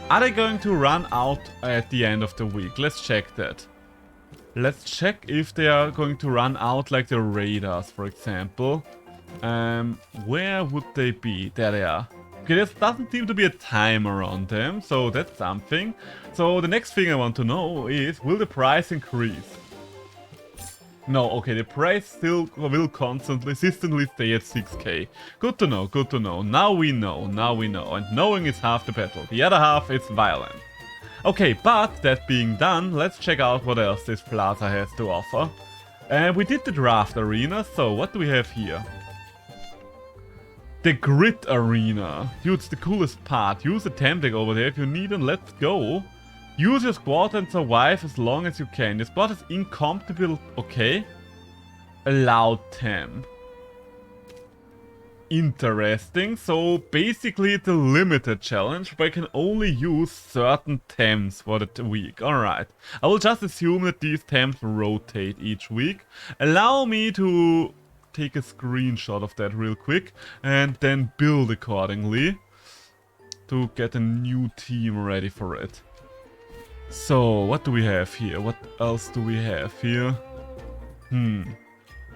[SPEAKER 1] Are they going to run out at the end of the week? Let's check that. Let's check if they are going to run out like the radars, for example. Where would they be? There they are. Okay, there doesn't seem to be a timer on them, so that's something. So the next thing I want to know is, will the price increase? No, okay, the price still will consistently stay at 6k. Good to know, good to know. Now we know, and knowing is half the battle. The other half is violence. Okay, but that being done, let's check out what else this plaza has to offer. We did the draft arena, so what do we have here? The grid arena. Dude, it's the coolest part. Use a Temtem over there if you need, and let's go. Use your squad and survive as long as you can. Your squad is incompatible, okay. Allowed temp. Interesting. So basically it's a limited challenge, but I can only use certain temps for the week. Alright. I will just assume that these temps rotate each week. Allow me to take a screenshot of that real quick and then build accordingly to get a new team ready for it. So, what do we have here? What else do we have here?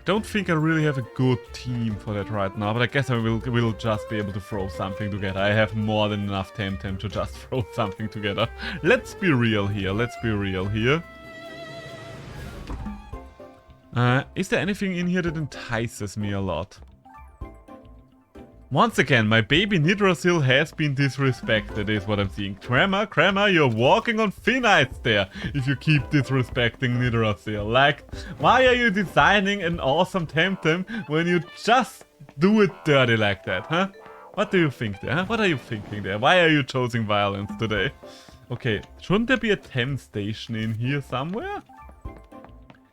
[SPEAKER 1] Don't think I really have a good team for that right now, but I guess I will just be able to throw something together. I have more than enough Temtem to just throw something together. Let's be real here, let's be real here. Is there anything in here that entices me a lot? Once again, my baby Nidrasil has been disrespected, is what I'm seeing. Crema, you're walking on thin ice there if you keep disrespecting Nidrasil. Like, why are you designing an awesome Temtem when you just do it dirty like that, huh? What do you think there, huh? What are you thinking there? Why are you choosing violence today? Okay, shouldn't there be a temp station in here somewhere?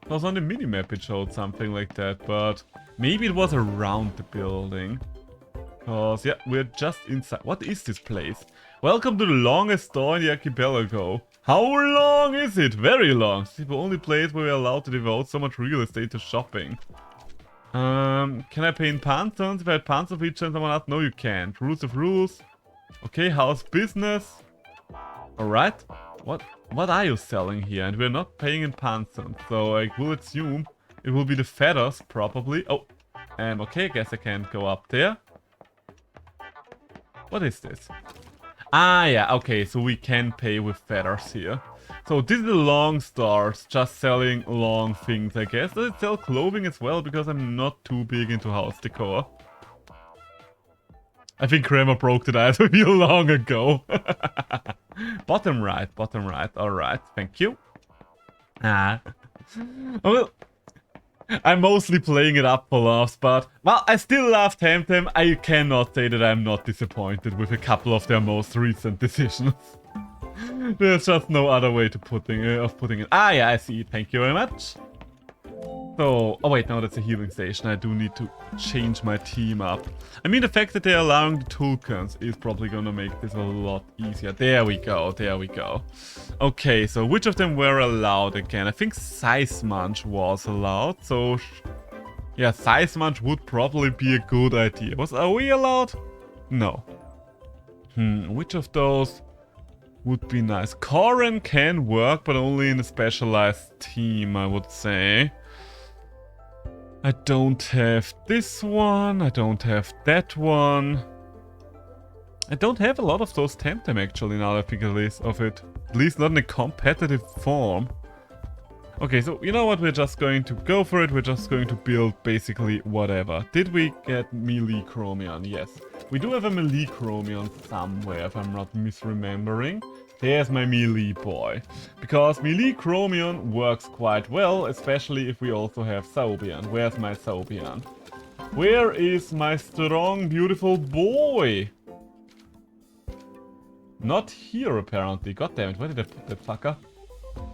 [SPEAKER 1] Because on the minimap it showed something like that, but maybe it was around the building. Because, yeah, we're just inside. What is this place? Welcome to the longest store in the archipelago. How long is it? Very long. It's the only place where we're allowed to devote so much real estate to shopping. Can I pay in Panzons? If I had Panzer feature and someone else? No, you can't. Rules of rules. Okay, how's business? Alright. What are you selling here? And we're not paying in Panzons, so I will assume it will be the feathers, probably. Oh, okay, I guess I can't go up there. What is this? Ah, yeah, okay, so we can pay with feathers here. So this is the long stars, just selling long things, I guess. Does it sell clothing as well? Because I'm not too big into house decor. I think Kramer broke the ice with you long ago. Bottom right, alright, thank you. Well, I'm mostly playing it up for laughs, but, well, I still love Temtem. I cannot say that I'm not disappointed with a couple of their most recent decisions. There's just no other way to putting it. Ah, yeah, I see. Thank you very much. So, oh wait, no, that's a healing station. I do need to change my team up. I mean, the fact that they're allowing the Tulkans is probably gonna make this a lot easier. There we go, there we go. Okay, so which of them were allowed again? I think Size Munch was allowed, so... yeah, Size Munch would probably be a good idea. Are we allowed? No. Which of those would be nice? Koran can work, but only in a specialized team, I would say. I don't have this one, I don't have that one. I don't have a lot of those Temtem actually, now that I think of it. At least not in a competitive form. Okay, so you know what, we're just going to go for it, we're just going to build basically whatever. Did we get melee Chromion? Yes. We do have a melee Chromion somewhere, if I'm not misremembering. There's my melee boy. Because melee Chromion works quite well, especially if we also have Saubian. Where's my Saubian? Where is my strong, beautiful boy? Not here, apparently. God damn it, where did I put that fucker?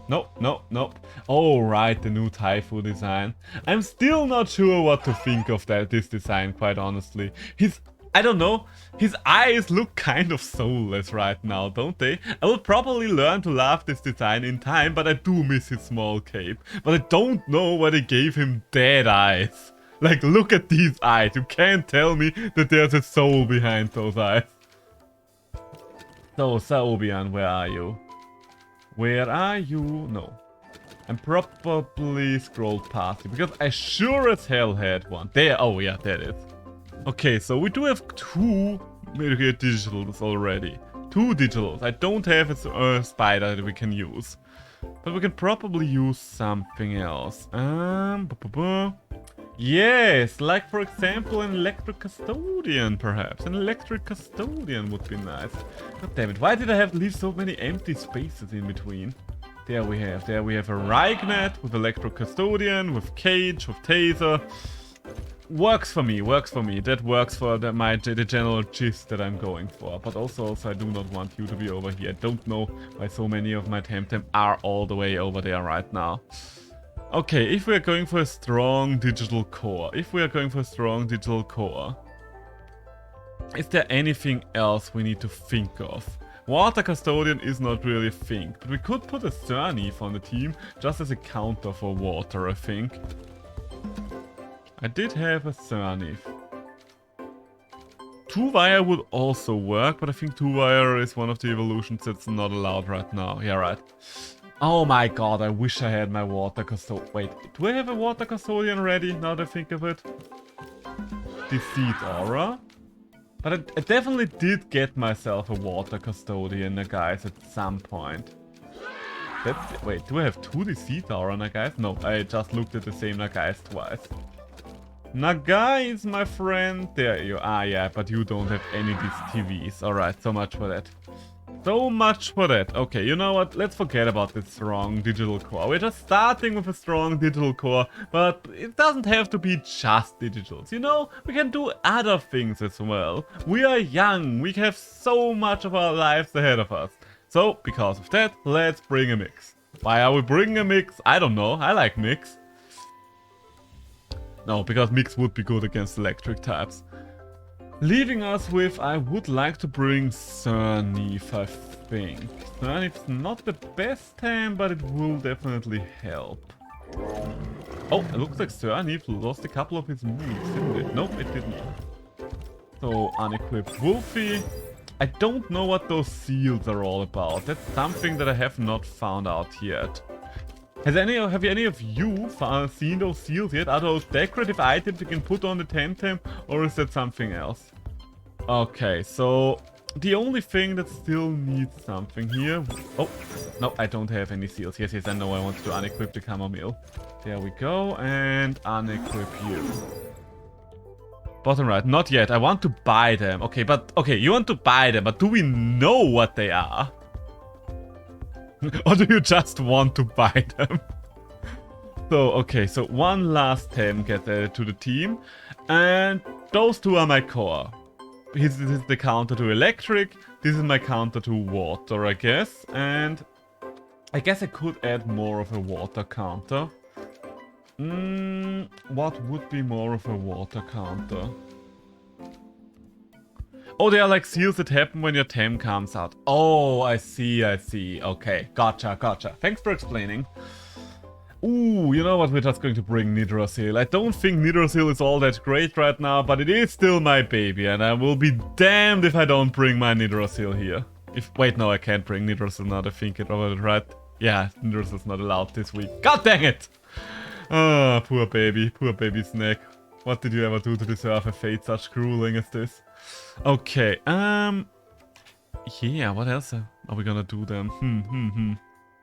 [SPEAKER 1] Nope. Oh, right, the new Taifu design. I'm still not sure what to think of this design, quite honestly. I don't know, his eyes look kind of soulless right now, don't they? I will probably learn to love this design in time, but I do miss his small cape. But I don't know why they gave him dead eyes. Like, look at these eyes. You can't tell me that there's a soul behind those eyes. So, Saubian, where are you? Where are you? No. I'm probably scrolled past you, because I sure as hell had one. There, oh yeah, there it is. Okay, so we do have 2 digitals already. 2 digitals. I don't have a spider that we can use. But we can probably use something else. Yes, like for example an electric custodian perhaps. An electric custodian would be nice. God damn it, why did I have to leave so many empty spaces in between? There we have a Rygnet with electric custodian, with cage, with taser. Works for me. That works for the general gist that I'm going for. But also I do not want you to be over here. I don't know why so many of my Temtem are all the way over there right now. Okay, if we are going for a strong digital core. Is there anything else we need to think of? Water Custodian is not really a thing. But we could put a Cernif on the team just as a counter for water, I think. I did have a Cernif. 2-wire would also work, but I think 2-wire is one of the evolutions that's not allowed right now. Yeah, right. Oh my god, I wish I had my water custodian. Wait, do I have a water custodian ready now that I think of it? Defeat Aura. But I definitely did get myself a water custodian, guys, at some point. Wait, do I have 2 Deceit Aura, guys? No, I just looked at the same guys twice. Nagai is my friend. There you are. Yeah, but you don't have any of these TVs. Alright, so much for that. So much for that. Okay, you know what? Let's forget about this strong digital core. We're just starting with a strong digital core, but it doesn't have to be just digitals. You know, we can do other things as well. We are young. We have so much of our lives ahead of us. So, because of that, let's bring a mix. Why are we bringing a mix? I don't know. I like mix. No, because mix would be good against electric types. Leaving us with, I would like to bring Cernif, I think. Cernif's not the best time, but it will definitely help. Oh, it looks like Cernif lost a couple of his moves, didn't it? Nope, it didn't. So, unequipped Wolfie. I don't know what those seals are all about. That's something that I have not found out yet. Have any of you seen those seals yet? Are those decorative items you can put on the Temtem, or is that something else? Okay, so the only thing that still needs something here... Oh, no, I don't have any seals. Yes, I know I want to unequip the chamomile. There we go, and unequip you. Bottom right, not yet. I want to buy them. Okay, you want to buy them, but do we know what they are? Or do you just want to buy them? So, okay, so one last Tem gets added to the team. And those 2 are my core. This is the counter to electric. This is my counter to water, I guess. And I guess I could add more of a water counter. What would be more of a water counter? Oh, they are like seals that happen when your Tem comes out. Oh, I see. Okay, gotcha. Thanks for explaining. Ooh, you know what? We're just going to bring Nidrasil. I don't think Nidrasil is all that great right now, but it is still my baby, and I will be damned if I don't bring my Nidrasil here. Wait, no, I can't bring Nidrasil now that I think about it, right? Yeah, Nidrasil's not allowed this week. God dang it! Ah, poor baby Snack. What did you ever do to deserve a fate such grueling as this? Okay, yeah, what else are we gonna do then?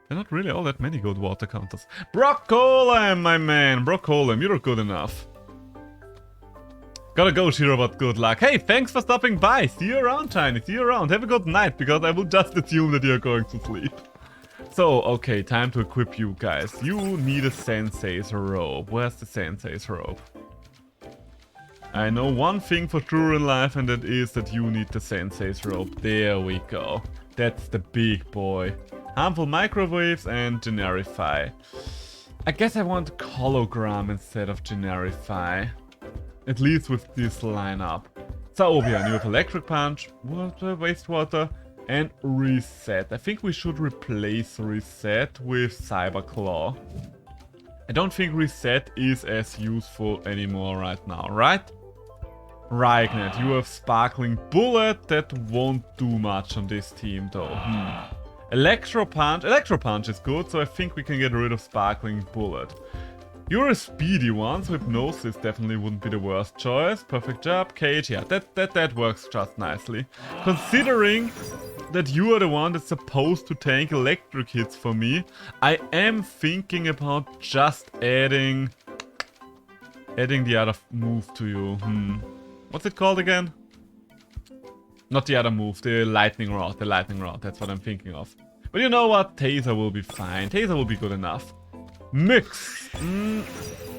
[SPEAKER 1] There are not really all that many good water counters. Broccolem, my man! Broccolem, you're good enough. Gotta go, Shiro, but good luck. Hey, thanks for stopping by. See you around, Tiny. See you around. Have a good night, because I will just assume that you're going to sleep. So, okay, time to equip you guys. You need a Sensei's robe. Where's the Sensei's robe? I know one thing for sure in life, and that is that you need the Sensei's robe. There we go. That's the big boy. Harmful microwaves and generify. I guess I want hologram instead of generify. At least with this lineup. Zaobian, you have electric punch, water, wastewater, and reset. I think we should replace reset with cyber claw. I don't think reset is as useful anymore right now, right? Rygnet, you have Sparkling Bullet. That won't do much on this team though. Electro Punch is good, so I think we can get rid of Sparkling Bullet. You're a speedy one, so Hypnosis definitely wouldn't be the worst choice. Perfect job, Cage, yeah, that works just nicely. Considering that you are the one that's supposed to tank electric hits for me, I am thinking about just adding the other move to you. What's it called again? Not the other move, the lightning rod, that's what I'm thinking of. But you know what, Taser will be fine, Taser will be good enough. Mix.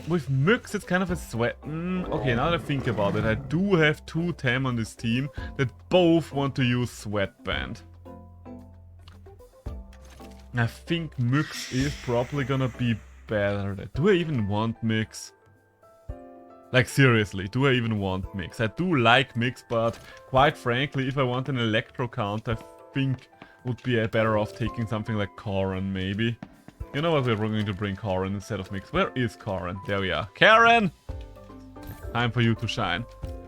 [SPEAKER 1] With Mix, it's kind of a sweat. Okay, now that I think about it, I do have 2 Tem on this team that both want to use Sweatband. I think Mix is probably gonna be better. Do I even want Mix? Like seriously, do I even want Mix? I do like Mix, but quite frankly, if I want an Electro count, I think would be better off taking something like Corrin maybe. You know what, we're going to bring Corrin instead of Mix. Where is Corrin? There we are. Karen! Time for you to shine.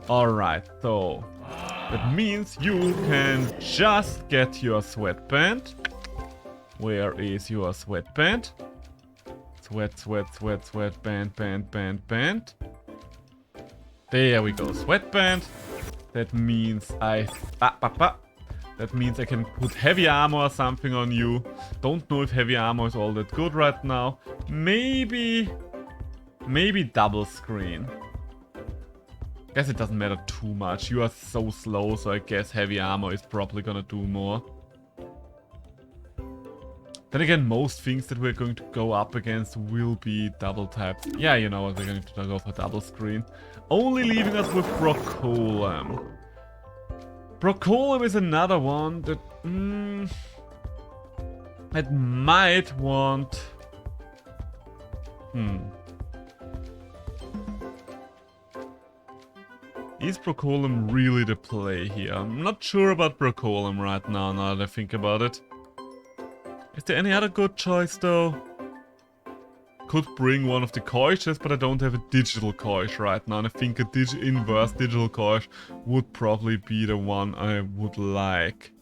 [SPEAKER 1] Alright, so that means you can just get your Sweatband. Where is your Sweatband? Sweatband, band. There we go, Sweatband. That means that means I can put heavy armor or something on you. Don't know if heavy armor is all that good right now. Maybe double screen. Guess it doesn't matter too much. You are so slow, so I guess heavy armor is probably gonna do more. Then again, most things that we're going to go up against will be double types. Yeah, you know what, we're going to go for double screen. Only leaving us with Brocolum. Brocolum is another one that that might want. Is Brocolum really the play here? I'm not sure about Brocolum right now that I think about it. Is there any other good choice though? Could bring one of the Koishes, but I don't have a digital Koish right now, and I think a inverse digital Koish would probably be the one I would like.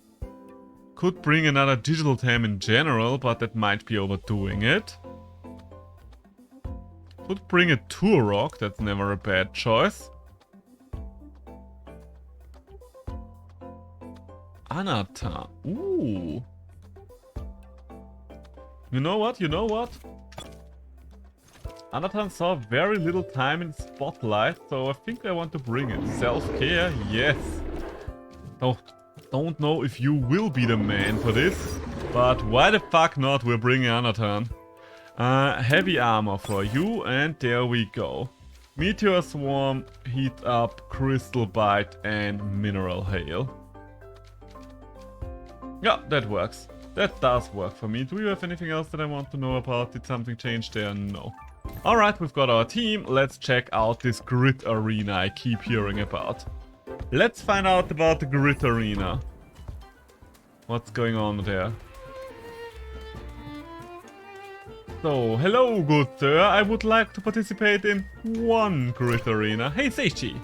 [SPEAKER 1] Could bring another digital Tem in general, but that might be overdoing it. Could bring a Turok, that's never a bad choice. Anata, ooh. You know what? Anatan saw very little time in Spotlight, so I think I want to bring it. Self-care, yes. Don't know if you will be the man for this, but why the fuck not? We're bringing Anatan. Heavy armor for you, and there we go. Meteor Swarm, Heat Up, Crystal Bite, and Mineral Hail. Yeah, that works. That does work for me. Do you have anything else that I want to know about? Did something change there? No. Alright, we've got our team. Let's check out this Grid Arena I keep hearing about. Let's find out about the Grid Arena. What's going on there? So, hello good sir. I would like to participate in one Grid Arena. Hey Seichi!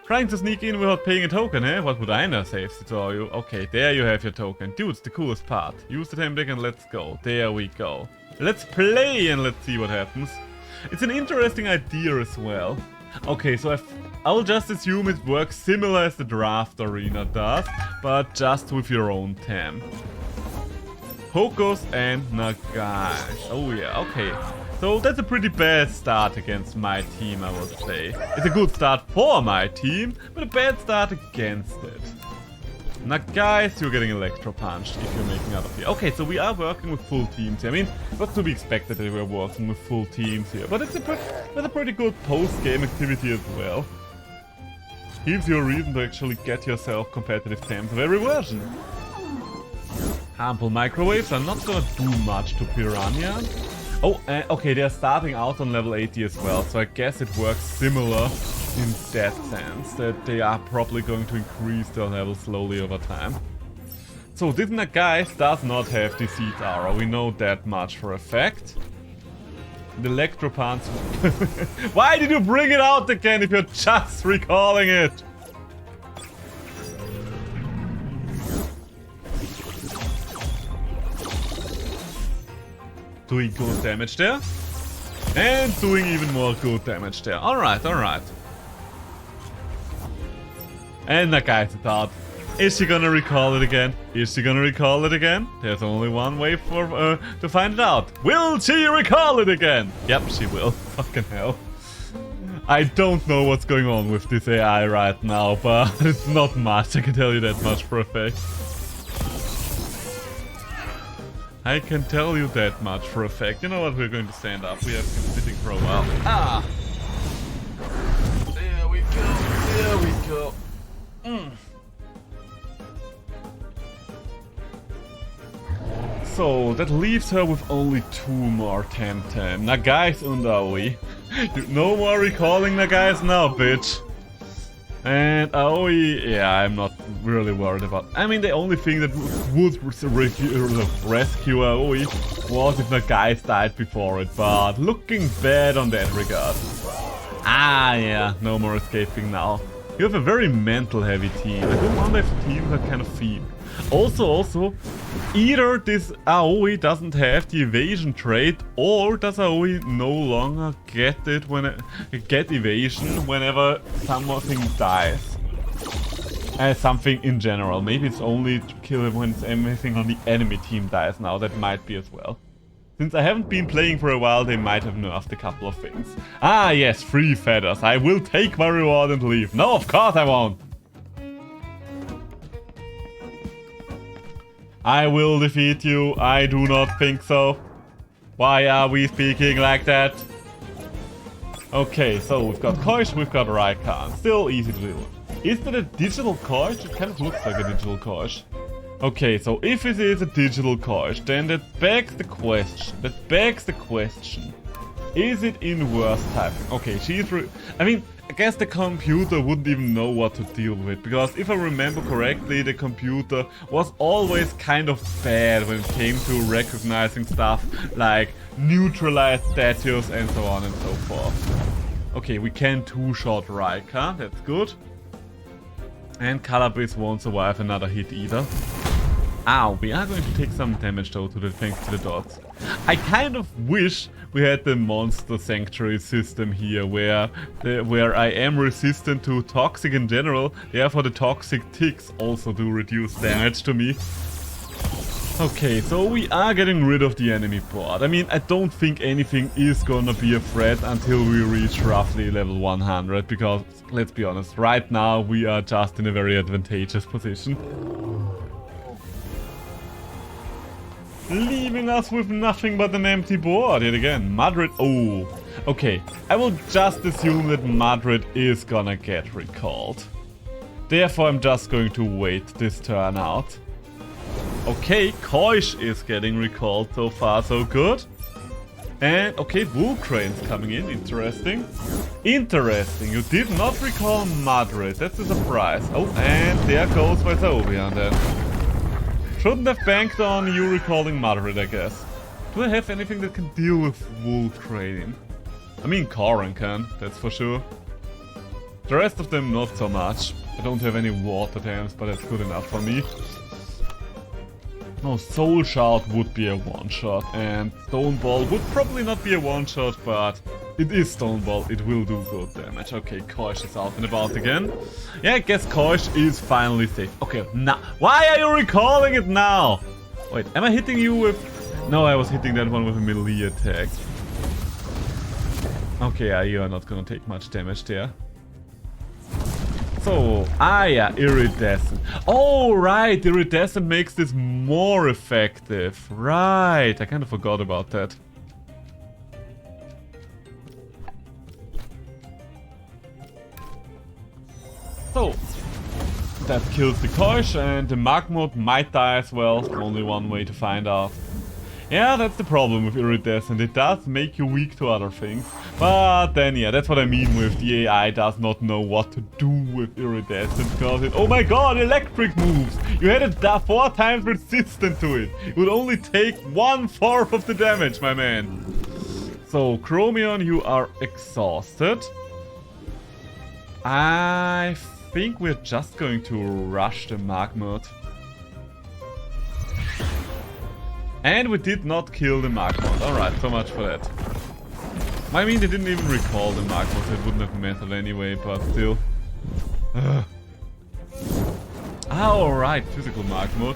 [SPEAKER 1] Trying to sneak in without paying a token, eh? What would I say to tell you? Okay, there you have your token. Dude, it's the coolest part. Use the Tem deck and let's go. There we go. Let's play and let's see what happens. It's an interesting idea as well. Okay, so I'll just assume it works similar as the Draft Arena does, but just with your own Tem. Hokos and Nagash. Oh yeah, okay. So that's a pretty bad start against my team, I would say. It's a good start for my team, but a bad start against it. Now guys, you're getting Electro Punched if you're making out of here. Okay, so we are working with full teams here. I mean, what's to be expected that we're working with full teams here? But it's a pretty good post-game activity as well. Gives you a reason to actually get yourself competitive Tems of every version. Harmful microwaves are not gonna do much to Piranha. Oh, okay, they're starting out on level 80 as well, so I guess it works similar in that sense, that they are probably going to increase their level slowly over time. So this Nagais does not have Deceit Aura, we know that much for a fact. The Electropants... Why did you bring it out again if you're just recalling it? Doing good damage there. And doing even more good damage there. Alright, alright. And Nagai's is out. Is she gonna recall it again? Is she gonna recall it again? There's only one way for to find it out. Will she recall it again? Yep, she will. Fucking hell. I don't know what's going on with this AI right now, but it's not much. I can tell you that much for a fact. I can tell you that much for a fact. You know what? We're going to stand up. We have been sitting for a while. Ah! There we go. There we go. So, that leaves her with only 2 more Temtem. Nagai's und Aoi. No more recalling Nagai's now, bitch. And Aoi, yeah, I'm not really worried about. I mean, the only thing that would rescue Aoi was if Nagai's died before it, but looking bad on that regard. Ah, yeah, no more escaping now. You have a very mental-heavy team. I don't wonder if the team that kind of theme. Also, either this Aoi doesn't have the evasion trait, or does Aoi no longer get it get evasion whenever something dies. Something in general. Maybe it's only to kill it when everything on the enemy team dies now. That might be as well. Since I haven't been playing for a while, they might have nerfed a couple of things. Ah yes, 3 feathers. I will take my reward and leave. No, of course I won't. I will defeat you. I do not think so. Why are we speaking like that? Okay, so we've got Koish, we've got Raikan. Still easy to do. Is that a digital Koish? It kind of looks like a digital Koish. Okay, so if it is a digital Koish, then that begs the question. Is it in worse typing? Okay, I mean, I guess the computer wouldn't even know what to deal with, because if I remember correctly, the computer was always kind of bad when it came to recognizing stuff like neutralized statues and so on and so forth. Okay, we can 2-shot Raika, that's good. And Calabriz won't survive another hit either. Ow, we are going to take some damage though thanks to the dots. I kind of wish we had the monster sanctuary system here where I am resistant to toxic in general, therefore the toxic ticks also do reduce damage to me. Okay, so we are getting rid of the enemy board. I mean, I don't think anything is gonna be a threat until we reach roughly level 100, because, let's be honest, right now we are just in a very advantageous position. Leaving us with nothing but an empty board yet again. Madrid, oh, okay. I will just assume that Madrid is gonna get recalled. Therefore, I'm just going to wait this turn out. Okay, Koish is getting recalled, so far so good. And, okay, Vulcrane's coming in, interesting. Interesting, you did not recall Madrid, that's a surprise. Oh, and there goes Vazovian then. Shouldn't have banked on you recalling Madrid, I guess. Do I have anything that can deal with Vulcrane? I mean, Koran can, that's for sure. The rest of them, not so much. I don't have any water dams, but that's good enough for me. No, Soul Shard would be a one-shot, and Stone Ball would probably not be a one-shot, but it is Stone Ball, it will do good damage. Okay, Koish is out and about again. Yeah, I guess Koish is finally safe. Okay, now, why are you recalling it now? Wait, am I hitting you with... No, I was hitting that one with a melee attack. Okay, yeah, you are not gonna take much damage there. So, yeah, Iridescent. Oh, right, Iridescent makes this more effective. Right, I kind of forgot about that. So, that kills the Koish, and the Magmod might die as well. Only one way to find out. Yeah, that's the problem with Iridescent. It does make you weak to other things. But then, yeah, that's what I mean with the AI does not know what to do with Iridescent. Because it... Oh my god, electric moves! You had it 4 times resistant to it. It would only take 1/4 of the damage, my man. So, Chromion, you are exhausted. I think we're just going to rush the Magmod. And we did not kill the Magmod. Alright, so much for that. I mean, they didn't even recall the Magma, so it wouldn't have mattered anyway, but still. Alright, physical Mark mode.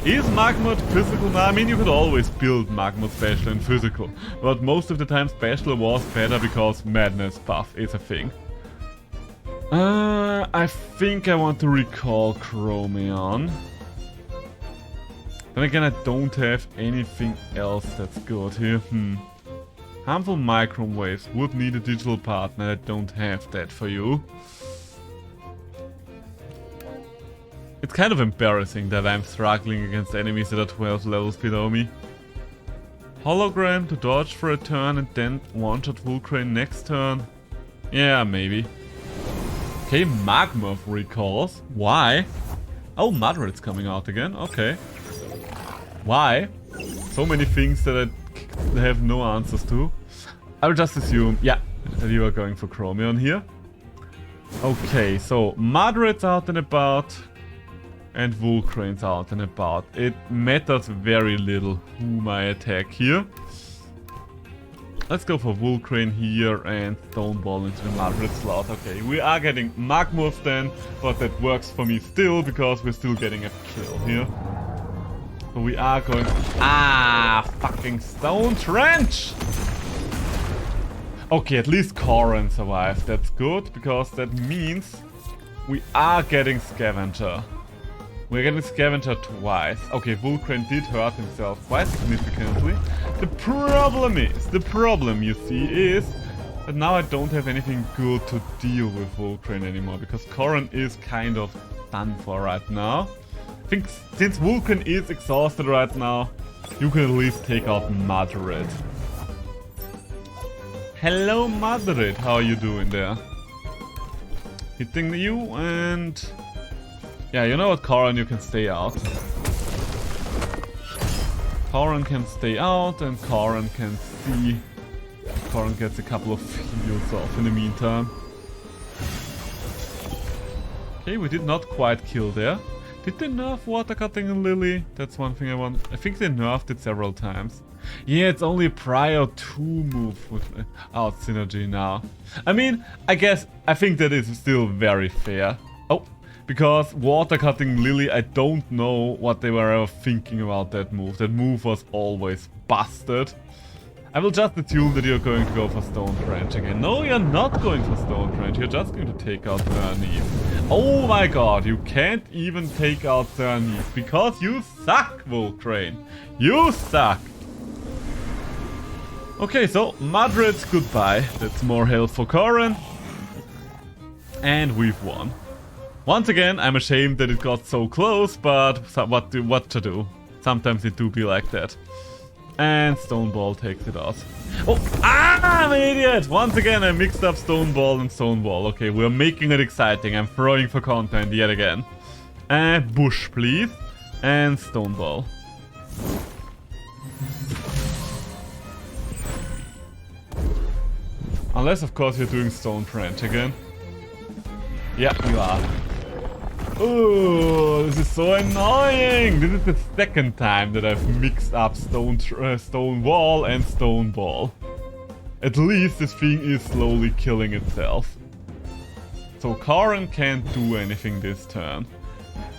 [SPEAKER 1] Is Mark mode physical now? I mean, you could always build Mark mode special and physical, but most of the time special was better because madness buff is a thing. I think I want to recall Chromion. Then again, I don't have anything else that's good here. Harmful microwaves would need a digital partner. I don't have that for you. It's kind of embarrassing that I'm struggling against enemies that are 12 levels below me. Hologram to dodge for a turn and then one-shot Vulcrane next turn. Yeah, maybe. Okay, Magma recalls. Why? Oh, Madrid's coming out again. Okay. Why? So many things that I have no answers to. I will just assume, yeah, that you are going for Chromion here. Okay, so Madrid's out and about. And Vulcrane's out and about. It matters very little whom I attack here. Let's go for Vulcrane here and Stoneball into the Madrid slot. Okay, we are getting Magmorphs then, but that works for me still because we're still getting a kill here. So we are going... fucking Stone Trench! Okay, at least Corrin survived. That's good, because that means we are getting Scavenger. We're getting Scavenger twice. Okay, Vulcrane did hurt himself quite significantly. The problem you see is that now I don't have anything good to deal with Vulcrane anymore, because Corrin is kind of done for right now. I think since Vulcrane is exhausted right now, you can at least take out Madrid. Hello Madrid, how are you doing there? Hitting you and... yeah, you know what, Corrin, you can stay out. Corrin can stay out and Corrin can see. Corrin gets a couple of heals off in the meantime. Okay, we did not quite kill there. Did they nerf Water Cutting Lily? That's one thing I want. I think they nerfed it several times. Yeah, it's only prior to move without synergy now. I mean, I think that is still very fair. Oh, because Water Cutting Lily, I don't know what they were ever thinking about that move. That move was always busted. I will just assume that you're going to go for Stone Trench again. No, you're not going for Stone Trench. You're just going to take out Therneath. Oh my god, you can't even take out Therneath because you suck, Vulcrane. You suck. Okay, so Madrid, goodbye. That's more health for Corrin. And we've won. Once again, I'm ashamed that it got so close, but what to do? Sometimes it do be like that. And Stoneball takes it out. Oh, I'm an idiot! Once again, I mixed up Stoneball and Stoneball. Okay, we're making it exciting. I'm throwing for content yet again. And Bush, please. And Stoneball. Unless, of course, you're doing Stone Trench again. Yeah, you are. Oh, this is so annoying! This is the second time that I've mixed up Stone Wall and Stone Ball. At least this thing is slowly killing itself. So Corrin can't do anything this turn.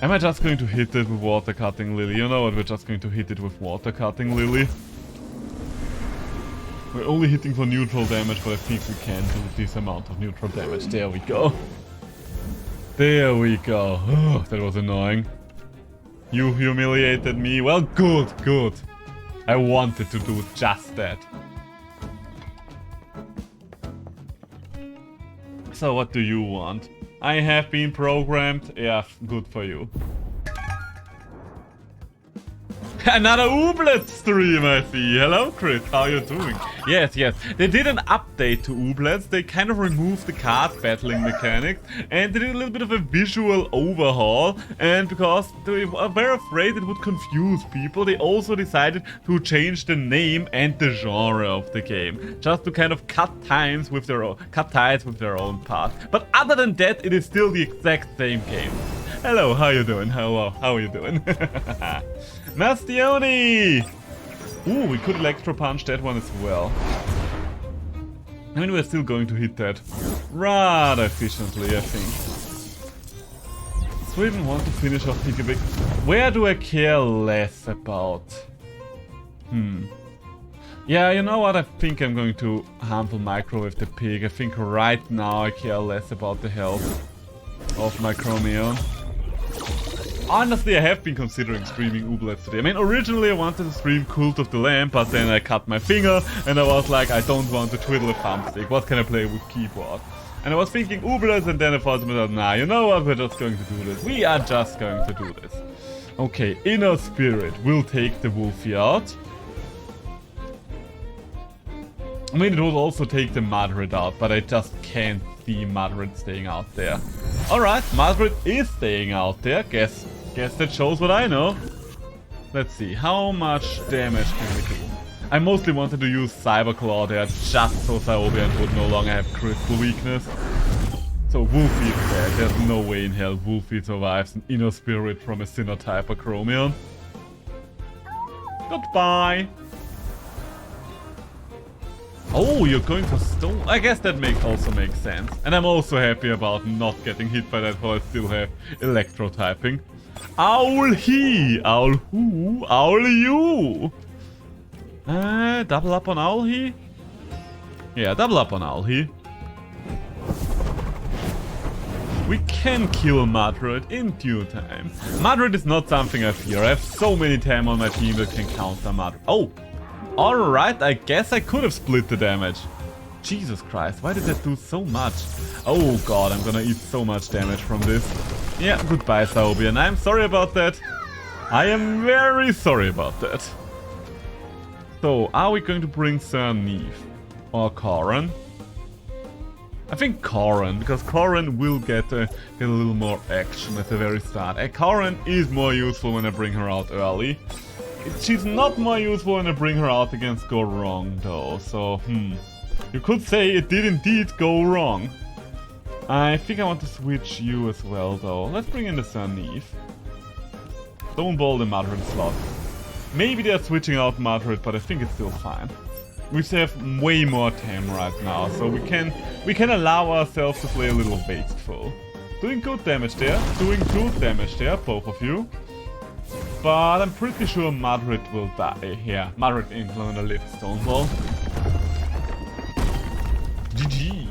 [SPEAKER 1] Am I just going to hit it with Water Cutting Lily? You know what, we're just going to hit it with Water Cutting Lily. We're only hitting for neutral damage, but I think we can do this amount of neutral damage. There we go. There we go. Oh, that was annoying. You humiliated me. Well, good, good. I wanted to do just that. So what do you want? I have been programmed. Yeah, good for you. Another Ooblet stream, I see. Hello, Chris. How are you doing? Yes, yes. They did an update to Ooblets. They kind of removed the card battling mechanics. And they did a little bit of a visual overhaul. And because they were very afraid it would confuse people, they also decided to change the name and the genre of the game. Just to kind of cut ties with their own path. But other than that, it is still the exact same game. Hello, how you doing? Hello, how are you doing? Mastioni! Ooh, we could Electro Punch that one as well. I mean, we're still going to hit that rather efficiently, I think. So we even want to finish off Pig a bit. Where do I care less about? Yeah, you know what? I think I'm going to handle microwave the pig. I think right now I care less about the health of my Chromium. Honestly, I have been considering streaming Ooblets today. I mean, originally I wanted to stream Cult of the Lamb, but then I cut my finger and I was like, I don't want to twiddle a thumbstick. What can I play with keyboard? And I was thinking Ooblets, and then I thought to myself, nah, you know what? We're just going to do this. We are just going to do this. Okay, Inner Spirit will take the Wolfie out. I mean, it would also take the Madrid out, but I just can't see Madrid staying out there. Alright, Madrid is staying out there. Guess that shows what I know. Let's see, how much damage can we do? I mostly wanted to use Cyber Claw there just so Cyobian would no longer have crystal weakness. So Wolfie is dead. There's no way in hell Wolfie survives an Inner Spirit from a Sinnoh type Chromium. Goodbye! Oh, you're going for stone? I guess that also makes sense. And I'm also happy about not getting hit by that, while I still have electro typing. Owl he! Owl who? Owl you! Double up on Owl he? Yeah, double up on Owl he. We can kill Madrid in due time. Madrid is not something I fear. I have so many Tam on my team that can counter Madrid. Oh! Alright, I guess I could have split the damage. Jesus Christ, why did that do so much? Oh god, I'm gonna eat so much damage from this. Yeah, goodbye Cyobian, I'm sorry about that. I am very sorry about that. So, are we going to bring Sir Neve? Or Corrin? I think Corrin, because Corrin will get a little more action at the very start. Corrin is more useful when I bring her out early. She's not more useful when I bring her out against Go Wrong, though, so, You could say it did indeed go wrong. I think I want to switch you as well, though. Let's bring in the Sir Neve. Don't ball the Madrid slot. Maybe they're switching out Madrid, but I think it's still fine. We have way more Tam right now, so we can allow ourselves to play a little wasteful. Doing good damage there, both of you. But I'm pretty sure Madrid will die. Yeah, Madrid ain't gonna live Stonewall. GG.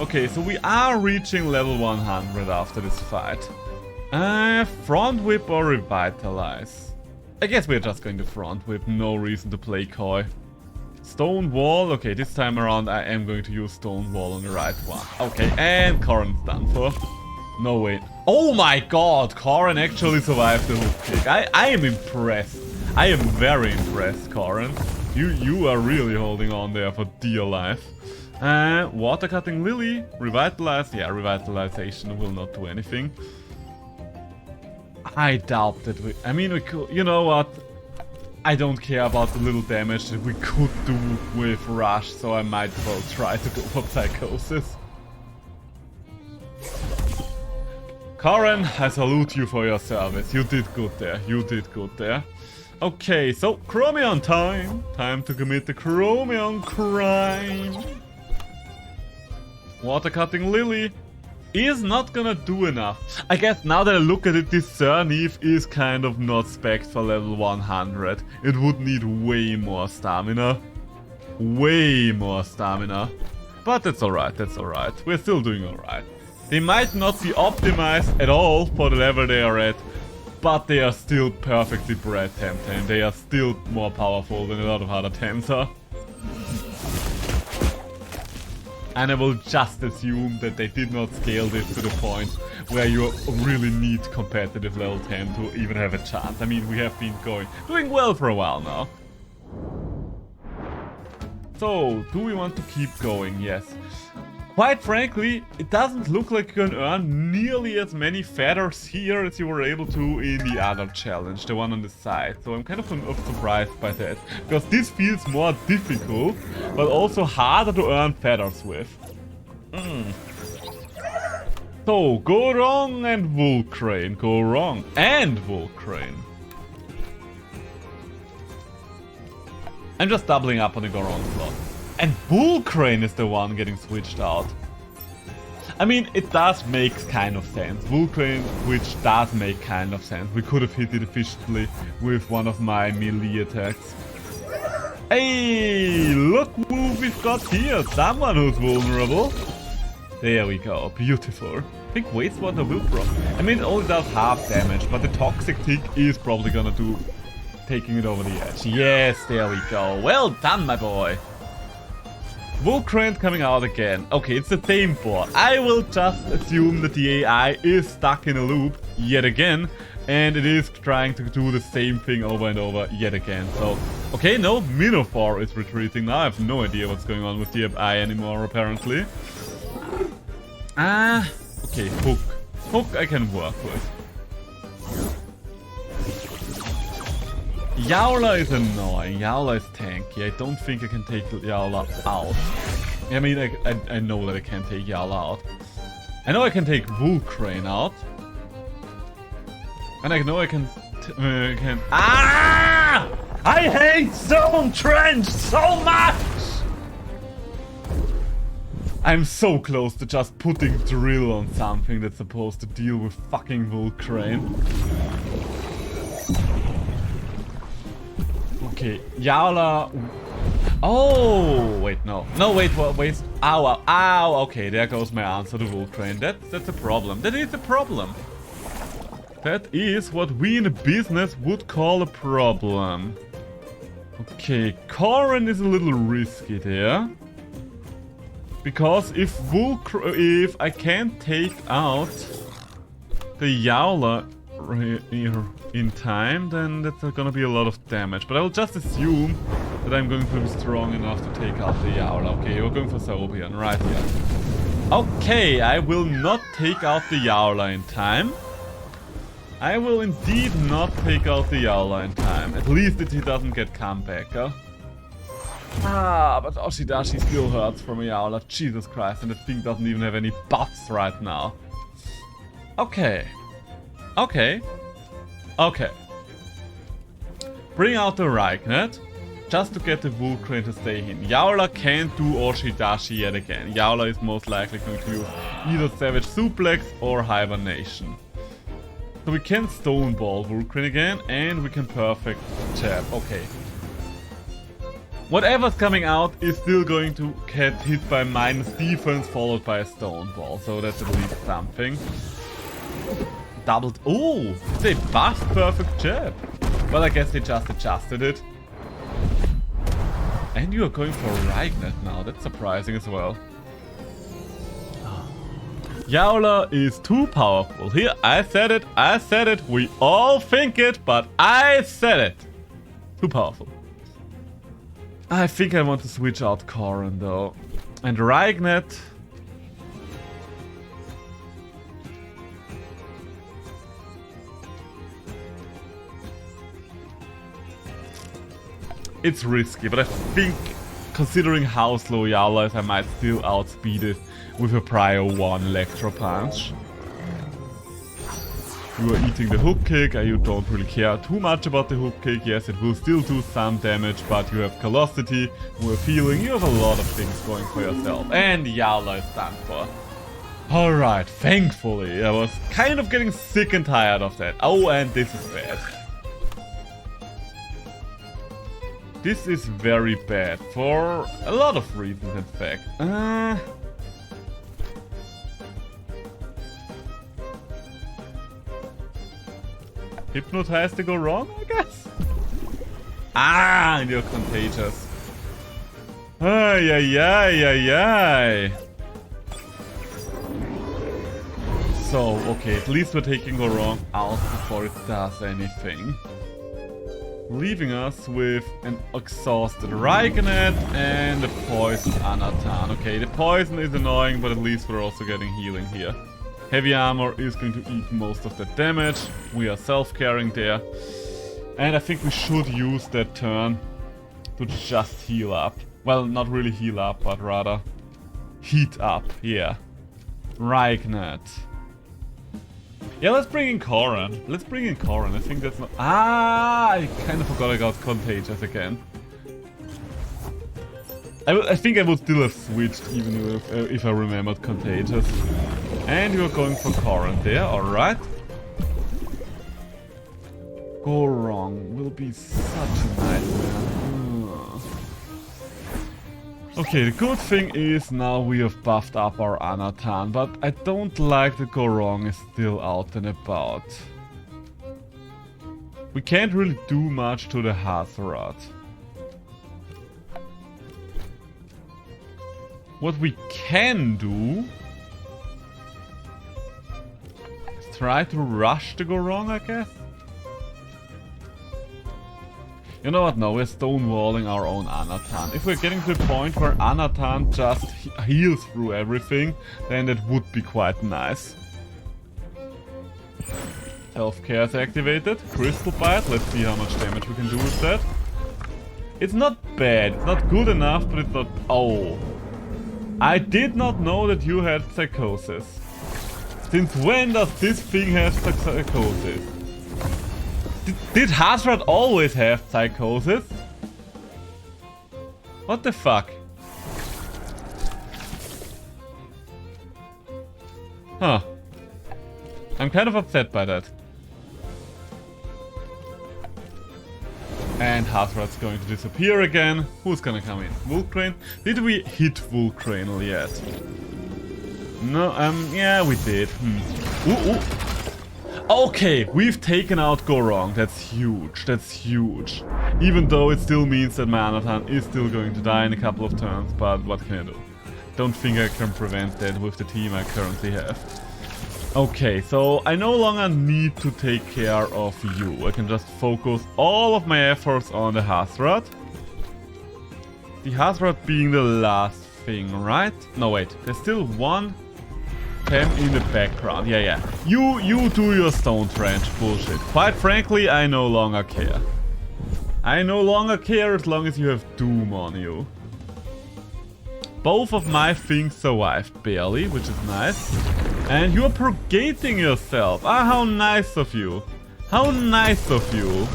[SPEAKER 1] Okay, so we are reaching level 100 after this fight. Front whip or revitalize? I guess we're just going to front whip, no reason to play coy. Stone wall, okay, this time around I am going to use stone wall on the right one. Okay, and Corrin's done for. No way. Oh my god, Corrin actually survived the hook kick. I am impressed. I am very impressed, Corrin. You are really holding on there for dear life. Water cutting Lily. Revitalize. Yeah, revitalization will not do anything. I doubt that we... I mean, we could... You know what? I don't care about the little damage that we could do with Rush, so I might as well try to go for Psychosis. Corrin, I salute you for your service. You did good there. You did good there. Okay, so Chromium time. Time to commit the Chromium crime. Water cutting Lily is not gonna do enough. I guess now that I look at it, this Sir Neve is kind of not spec'd for level 100. It would need way more stamina. Way more stamina. But that's alright, that's alright. We're still doing alright. They might not be optimized at all for the level they are at, but they are still perfectly bred Temtem. They are still more powerful than a lot of other Tems are. And I will just assume that they did not scale this to the point where you really need competitive level 10 to even have a chance. I mean, we have been doing well for a while now. So, do we want to keep going? Yes. Quite frankly, it doesn't look like you can earn nearly as many feathers here as you were able to in the other challenge, the one on the side. So I'm kind of surprised by that, because this feels more difficult, but also harder to earn feathers with. So, go wrong and Vulcrane, go wrong and Vulcrane. I'm just doubling up on the go wrong slot. And Bull Crane is the one getting switched out. I mean, it does make kind of sense. Bull Crane, which does make kind of sense. We could have hit it efficiently with one of my melee attacks. Hey, look who we've got here. Someone who's vulnerable. There we go. Beautiful. I think wastewater will I mean, it only does half damage, but the toxic tick is probably gonna do taking it over the edge. Yes, there we go. Well done, my boy. Vulcrane coming out again. Okay, it's the same board. I will just assume that the AI is stuck in a loop yet again, and it is trying to do the same thing over and over yet again. So, okay, no, Minotaur is retreating now. I have no idea what's going on with the AI anymore, apparently. Okay, Hook. Hook I can work with. Yowler is annoying. Yowler is tanky. I don't think I can take Yowler out. I mean, I know that I can't take Yowler out. I know I can take Vulcrane out. And I know I can... Ah! I hate Zone Trench so much! I'm so close to just putting Drill on something that's supposed to deal with fucking Vulcrane. Okay, Yowler. Oh, wait, no. No, wait, wait. Ow, ow, ow. Okay, there goes my answer to Vulcrane. That's a problem. That is a problem. That is what we in the business would call a problem. Okay, Corrin is a little risky there. Because if I can't take out the Yowler in time, then that's gonna be a lot of damage. But I will just assume that I'm going to be strong enough to take out the Yowler. Okay, we're going for Saurobian right here. Okay, I will not take out the Yowler in time. I will indeed not take out the Yowler in time. At least that he doesn't get comebacker. Ah, but Oshidashi still hurts from a Yowler. Jesus Christ, and the thing doesn't even have any buffs right now. Okay. Okay. Okay. Bring out the Ragnet, just to get the Vulcrane to stay in. Yowler can't do Oshidashi yet again. Yowler is most likely going to use either Savage Suplex or Hibernation. So we can Stoneball Vulcrane again, and we can Perfect Jab. Okay. Whatever's coming out is still going to get hit by minus defense followed by a Stoneball. So that's at least something. Doubled. Oh, they buffed Perfect Jab. Well, I guess they just adjusted it. And you are going for Ragnet now. That's surprising as well. Yowler is too powerful. Here, I said it. I said it. We all think it, but I said it. Too powerful. I think I want to switch out Corrin though. And Ragnet. It's risky, but I think considering how slow Yowler is, I might still outspeed it with a prior 1 Electro Punch. You are eating the hook kick, you don't really care too much about the hook kick. Yes, it will still do some damage, but you have Callosity, you have healing, you have a lot of things going for yourself. And Yowler is done for. Alright, thankfully. I was kind of getting sick and tired of that. Oh, and this is bad. This is very bad for a lot of reasons, in fact. Hypnotize to go wrong, I guess? Ah, and you're contagious. Ay, ay, ay, ay, ay. So, okay, at least we're taking go wrong out before it does anything. Leaving us with an exhausted Ragnet and a poisoned Anatan. Okay, the poison is annoying, but at least we're also getting healing here. Heavy armor is going to eat most of the damage. We are self-carrying there. And I think we should use that turn to just heal up. Well, not really heal up, but rather heat up. Yeah. Ragnet. Yeah, let's bring in Corrin. Let's bring in Corrin. I think that's not... Ah, I kind of forgot I got contagious again. I think I would still have switched even if I remembered Contagious. And you're going for Corrin there, alright. Go wrong will be such a nightmare. Okay, the good thing is now we have buffed up our Anatan, but I don't like that Go Wrong is still out and about. We can't really do much to the Hazard. What we can do is try to rush the Go Wrong, I guess. You know what, no, we're stonewalling our own Anatan. If we're getting to the point where Anatan just heals through everything, then that would be quite nice. Self-care is activated. Crystal Bite, let's see how much damage we can do with that. It's not bad, it's not good enough, but it's not... Oh. I did not know that you had Psychosis. Since when does this thing have Psychosis? Did Hazard always have Psychosis? What the fuck? Huh. I'm kind of upset by that. And Hazard's going to disappear again. Who's gonna come in? Vulcrane? Did we hit Vulcrane yet? No, yeah, we did. Ooh, ooh. Okay, we've taken out Go Wrong. That's huge. That's huge. Even though it still means that my Anatan is still going to die in a couple of turns, but what can I do? Don't think I can prevent that with the team I currently have. Okay, so I no longer need to take care of you. I can just focus all of my efforts on the Hazard. The Hazard being the last thing, right? No, wait. There's still one Tem in the background. Yeah, yeah. You do your Stone Trench bullshit. Quite frankly, I no longer care. I no longer care as long as you have Doom on you. Both of my things survived barely, which is nice. And you're purgating yourself. Ah, how nice of you. How nice of you.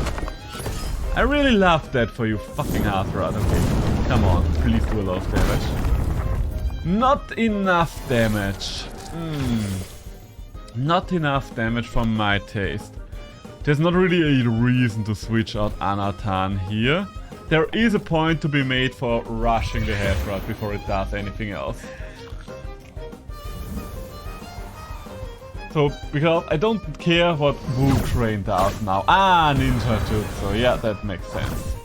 [SPEAKER 1] I really love that for you, fucking Hazard. Okay, come on. Please do a lot of damage. Not enough damage. Not enough damage for my taste. There's not really a reason to switch out Anatan here. There is a point to be made for rushing the Hazard before it does anything else. So, because I don't care what Vulcrane does now. Ah, Ninja Jutsu. Yeah, that makes sense.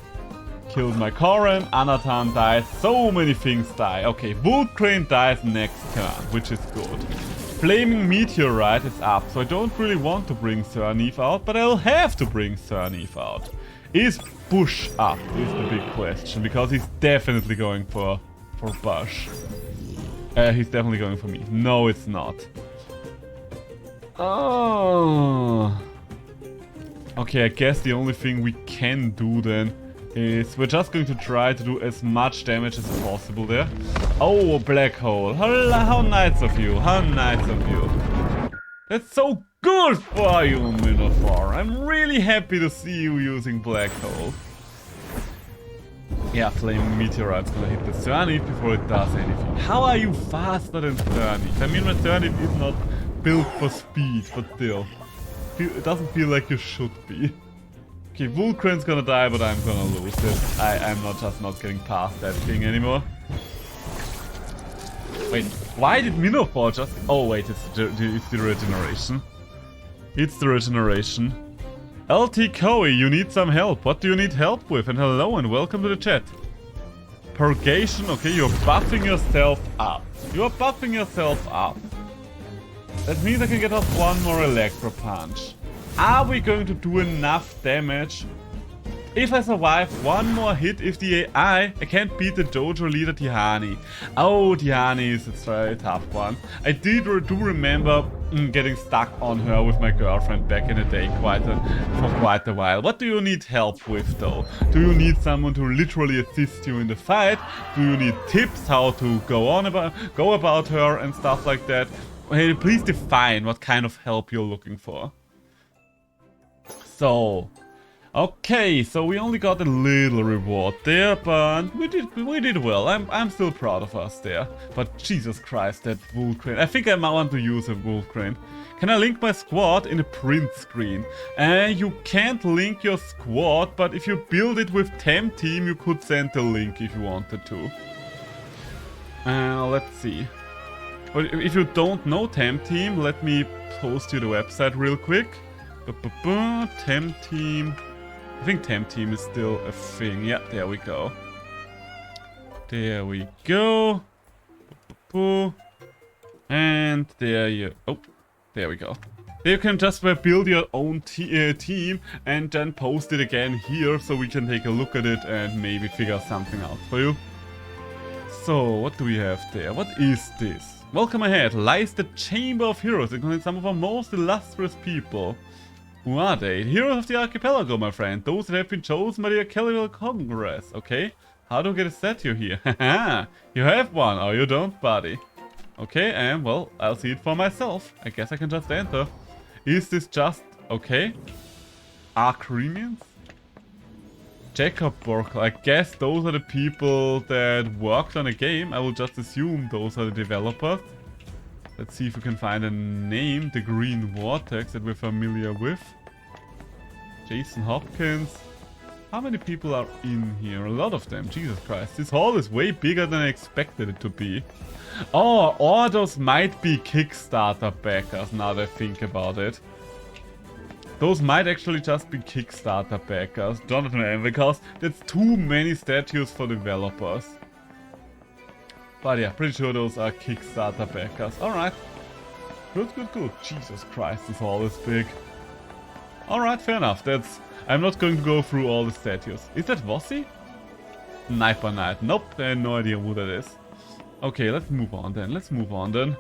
[SPEAKER 1] Killed my Corrin, Anatan dies, so many things die. Okay, Vulcrane dies next turn, which is good. Flaming Meteorite is up, so I don't really want to bring Serneve out, but I'll have to bring Serneve out. Is Bush up, is the big question, because he's definitely going for Bush. He's definitely going for me. No, it's not. Oh. Okay, I guess the only thing we can do then is we're just going to try to do as much damage as possible there. Oh, Black Hole. How nice of you. How nice of you. That's so good for you, Minotaur. I'm really happy to see you using Black Hole. Yeah, Flaming Meteorite's gonna hit the Serneve before it does anything. How are you faster than Serneve? I mean, my Serneve is not built for speed, but still. It doesn't feel like you should be. Okay, Vulcrane's gonna die, but I'm gonna lose it. I'm not getting past that thing anymore. Wait, why did Minotaur just... Oh wait, it's the regeneration. It's the regeneration. LT Koi, you need some help. What do you need help with? And hello and welcome to the chat. Purgation, okay, you're buffing yourself up. You're buffing yourself up. That means I can get off one more Electro Punch. Are we going to do enough damage? If I survive one more hit, if the AI, I can't beat the dojo leader Tihani. Oh, Tihani is a very tough one. I do remember getting stuck on her with my girlfriend back in the day for quite a while. What do you need help with though? Do you need someone to literally assist you in the fight? Do you need tips how to go about her and stuff like that? Hey, please define what kind of help you're looking for. So, Okay, so we only got a little reward there, but we did well. I'm still proud of us there. But Jesus Christ, that wolf crane. I think I might want to use a wolf crane. Can I link my squad in a print screen? You can't link your squad, but if you build it with Temtem, you could send the link if you wanted to. Let's see. But if you don't know Temtem, let me post you the website real quick. Temtem. I think Temtem is still a thing. Yeah, there we go. There we go. And there you... Oh, there we go. There you can just build your own team and then post it again here so we can take a look at it and maybe figure something out for you. So, what do we have there? What is this? Welcome ahead lies the Chamber of Heroes. It contains some of our most illustrious people. Who are they? Heroes of the Archipelago, my friend. Those that have been chosen by the Archipelago Congress. Okay. How do I get a statue here? Haha. You have one. Oh, you don't, buddy. Okay, and well, I'll see it for myself. I guess I can just enter. Is this just... Okay. Arcremians? Jacob Borkel. I guess those are the people that worked on a game. I will just assume those are the developers. Let's see if we can find a name. The Green Vortex that we're familiar with. Jason Hopkins. How many people are in here? A lot of them. Jesus Christ. This hall is way bigger than I expected it to be. Oh, or those might be Kickstarter backers now that I think about it. Those might actually just be Kickstarter backers. Jonathan, because that's too many statues for developers. But yeah, pretty sure those are Kickstarter backers. Alright. Good, good, good. Jesus Christ, this hall is big. Alright, fair enough. That's... I'm not going to go through all the statues. Is that Vossi? Sniper Knight. Nope, I have no idea who that is. Okay, let's move on then.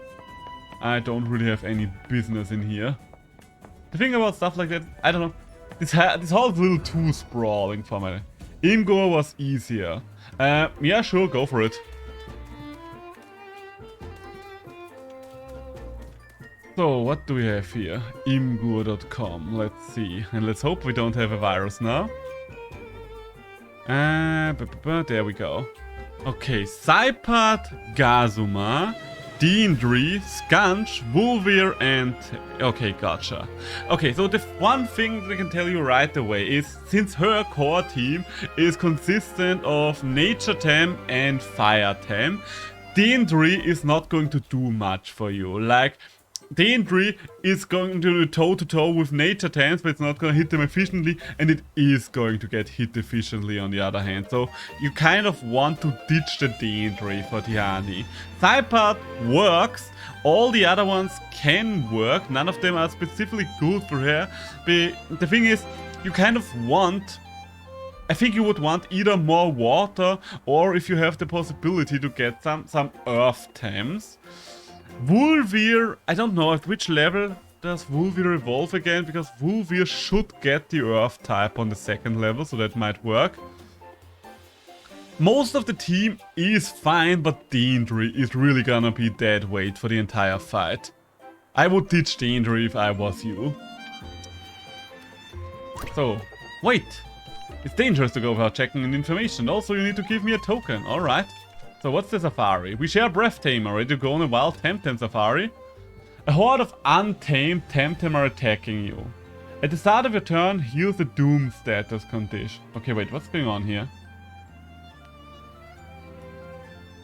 [SPEAKER 1] I don't really have any business in here. The thing about stuff like that, I don't know. This hall is a little too sprawling for me. Imgur was easier. Yeah, sure, go for it. So, what do we have here? Imgur.com. Let's see. And let's hope we don't have a virus now. There we go. Okay, Saipat, Gazuma, Deandry, Skunch, Vulvir, and... Okay, gotcha. Okay, so the one thing that I can tell you right away is, since her core team is consistent of Nature Tem and Fire Tem, Deandry is not going to do much for you. Like... Deandry is going to do toe-to-toe with Nature Tems, but it's not going to hit them efficiently, and it is going to get hit efficiently on the other hand. So you kind of want to ditch the Deandry for Tihani. Saipat works, all the other ones can work, none of them are specifically good for her. But the thing is, you kind of want... I think you would want either more water, or if you have the possibility to get some Earth Tems. Vulvir, I don't know at which level does Vulvir evolve again, because Vulvir should get the Earth type on the second level, so that might work. Most of the team is fine, but Deandry is really gonna be dead weight for the entire fight. I would ditch Deandry if I was you. So, wait! It's dangerous to go without checking in information, also you need to give me a token, alright. So what's the safari? We share Breath Tamer. Ready to go on a wild Temtem safari? A horde of untamed Temtem are attacking you. At the start of your turn, heal the Doom status condition. Okay, wait, what's going on here?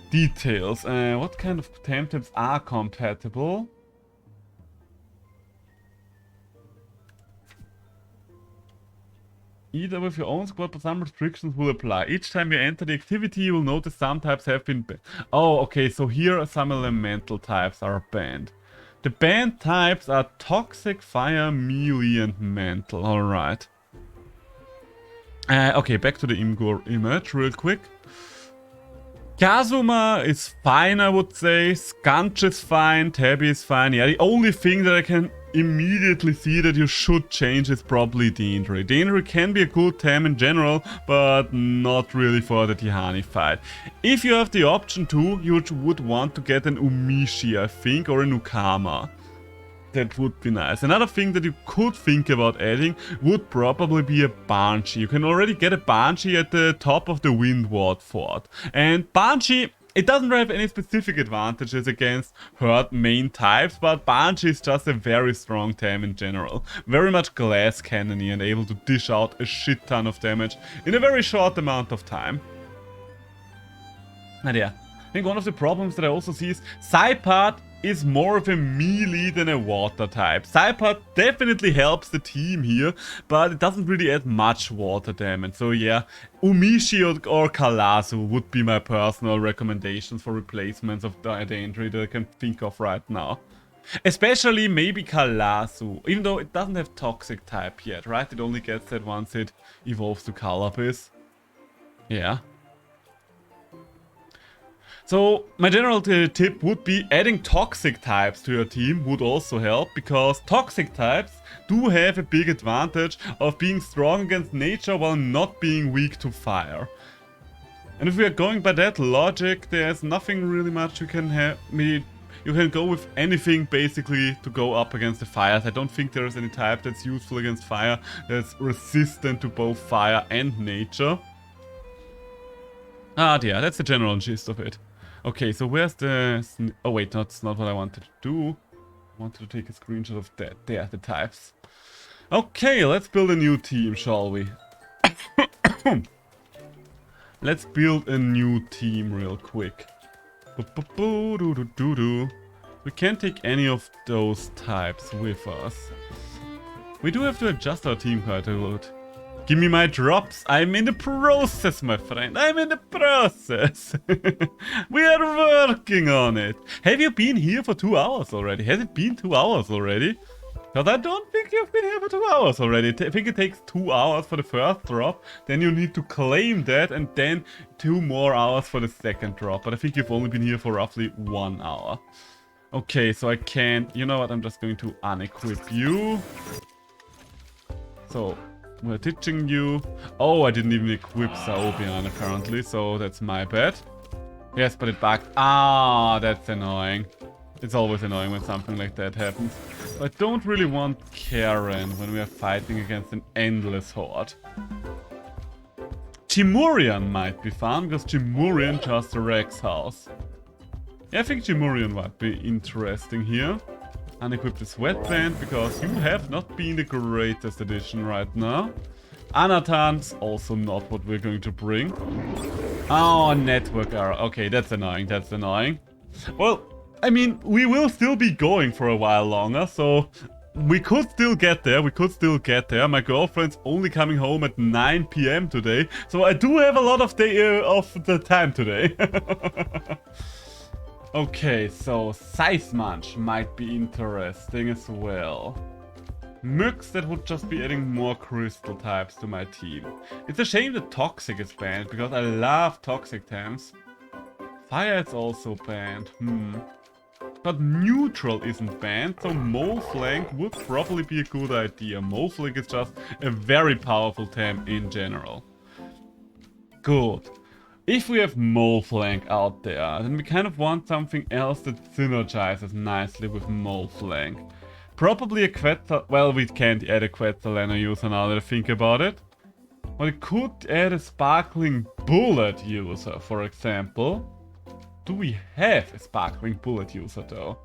[SPEAKER 1] Details. What kind of Temtems are compatible? Either with your own squad, but some restrictions will apply. Each time you enter the activity, you will notice some types have been banned. Oh, okay, so here some elemental types are banned. The banned types are Toxic, Fire, Melee, and Mental. Alright. Okay, back to the Imgur image real quick. Kazuma is fine, I would say. Skunch is fine. Tabby is fine. Yeah, the only thing that I can immediately see that you should change is probably Deandry. Deandry can be a good Tem in general, but not really for the Tihani fight. If you have the option to, you would want to get an Umishi, I think, or an Ukama. That would be nice. Another thing that you could think about adding would probably be a Banshee. You can already get a Banshee at the top of the Windward Fort. And Banshee, it doesn't have any specific advantages against herd main types, but Banshee is just a very strong Tem in general. Very much glass cannony and able to dish out a shit ton of damage in a very short amount of time. And yeah, I think one of the problems that I also see is Saipad is more of a melee than a water type. Saipad definitely helps the team here, but it doesn't really add much water damage. So yeah, Umishi or Kalasu would be my personal recommendations for replacements of the entry that I can think of right now. Especially maybe Kalasu, even though it doesn't have toxic type yet, right? It only gets that once it evolves to Calabiz. Yeah. So, my general tip would be adding toxic types to your team would also help, because toxic types do have a big advantage of being strong against nature while not being weak to fire. And if we are going by that logic, there's nothing really much you can have. You can go with anything basically to go up against the fires. I don't think there is any type that's useful against fire that's resistant to both fire and nature. Ah, yeah, that's the general gist of it. Okay, so where's the... Oh wait, that's not what I wanted to do. I wanted to take a screenshot of that. There, the types. Okay, let's build a new team, shall we? Let's build a new team real quick. We can't take any of those types with us. We do have to adjust our team quite a lot. Give me my drops. I'm in the process, my friend. I'm in the process. We are working on it. Have you been here for 2 hours already? Has it been 2 hours already? Because I don't think you've been here for 2 hours already. I think it takes 2 hours for the first drop. Then you need to claim that, and then 2 more hours for the second drop. But I think you've only been here for roughly 1 hour. Okay, so I can't... You know what? I'm just going to unequip you. So... We're ditching you. Oh, I didn't even equip Saobian apparently, so that's my bad. Yes, but it bugged. Ah, that's annoying. It's always annoying when something like that happens. I don't really want Karen when we are fighting against an endless horde. Chimurian might be fun, because Chimurian just wrecks house. Yeah, I think Chimurian might be interesting here. Unequip the sweatband, because you have not been the greatest addition right now. Anatan's also not what we're going to bring. Oh, network error. Okay, that's annoying, that's annoying. Well, I mean, we will still be going for a while longer, so we could still get there, My girlfriend's only coming home at 9 PM today, so I do have a lot of the time today. Okay, so Seismunch might be interesting as well. Mux, that would just be adding more crystal types to my team. It's a shame that Toxic is banned, because I love Toxic Tems. Fire is also banned, But Neutral isn't banned, so Moflank would probably be a good idea. Moflank is just a very powerful Tem in general. Good. If we have Moflank out there, then we kind of want something else that synergizes nicely with Moflank. Probably a Quetzal... Well, we can't add a Quetzalana user now that I think about it. But we could add a Sparkling Bullet user, for example. Do we have a Sparkling Bullet user, though?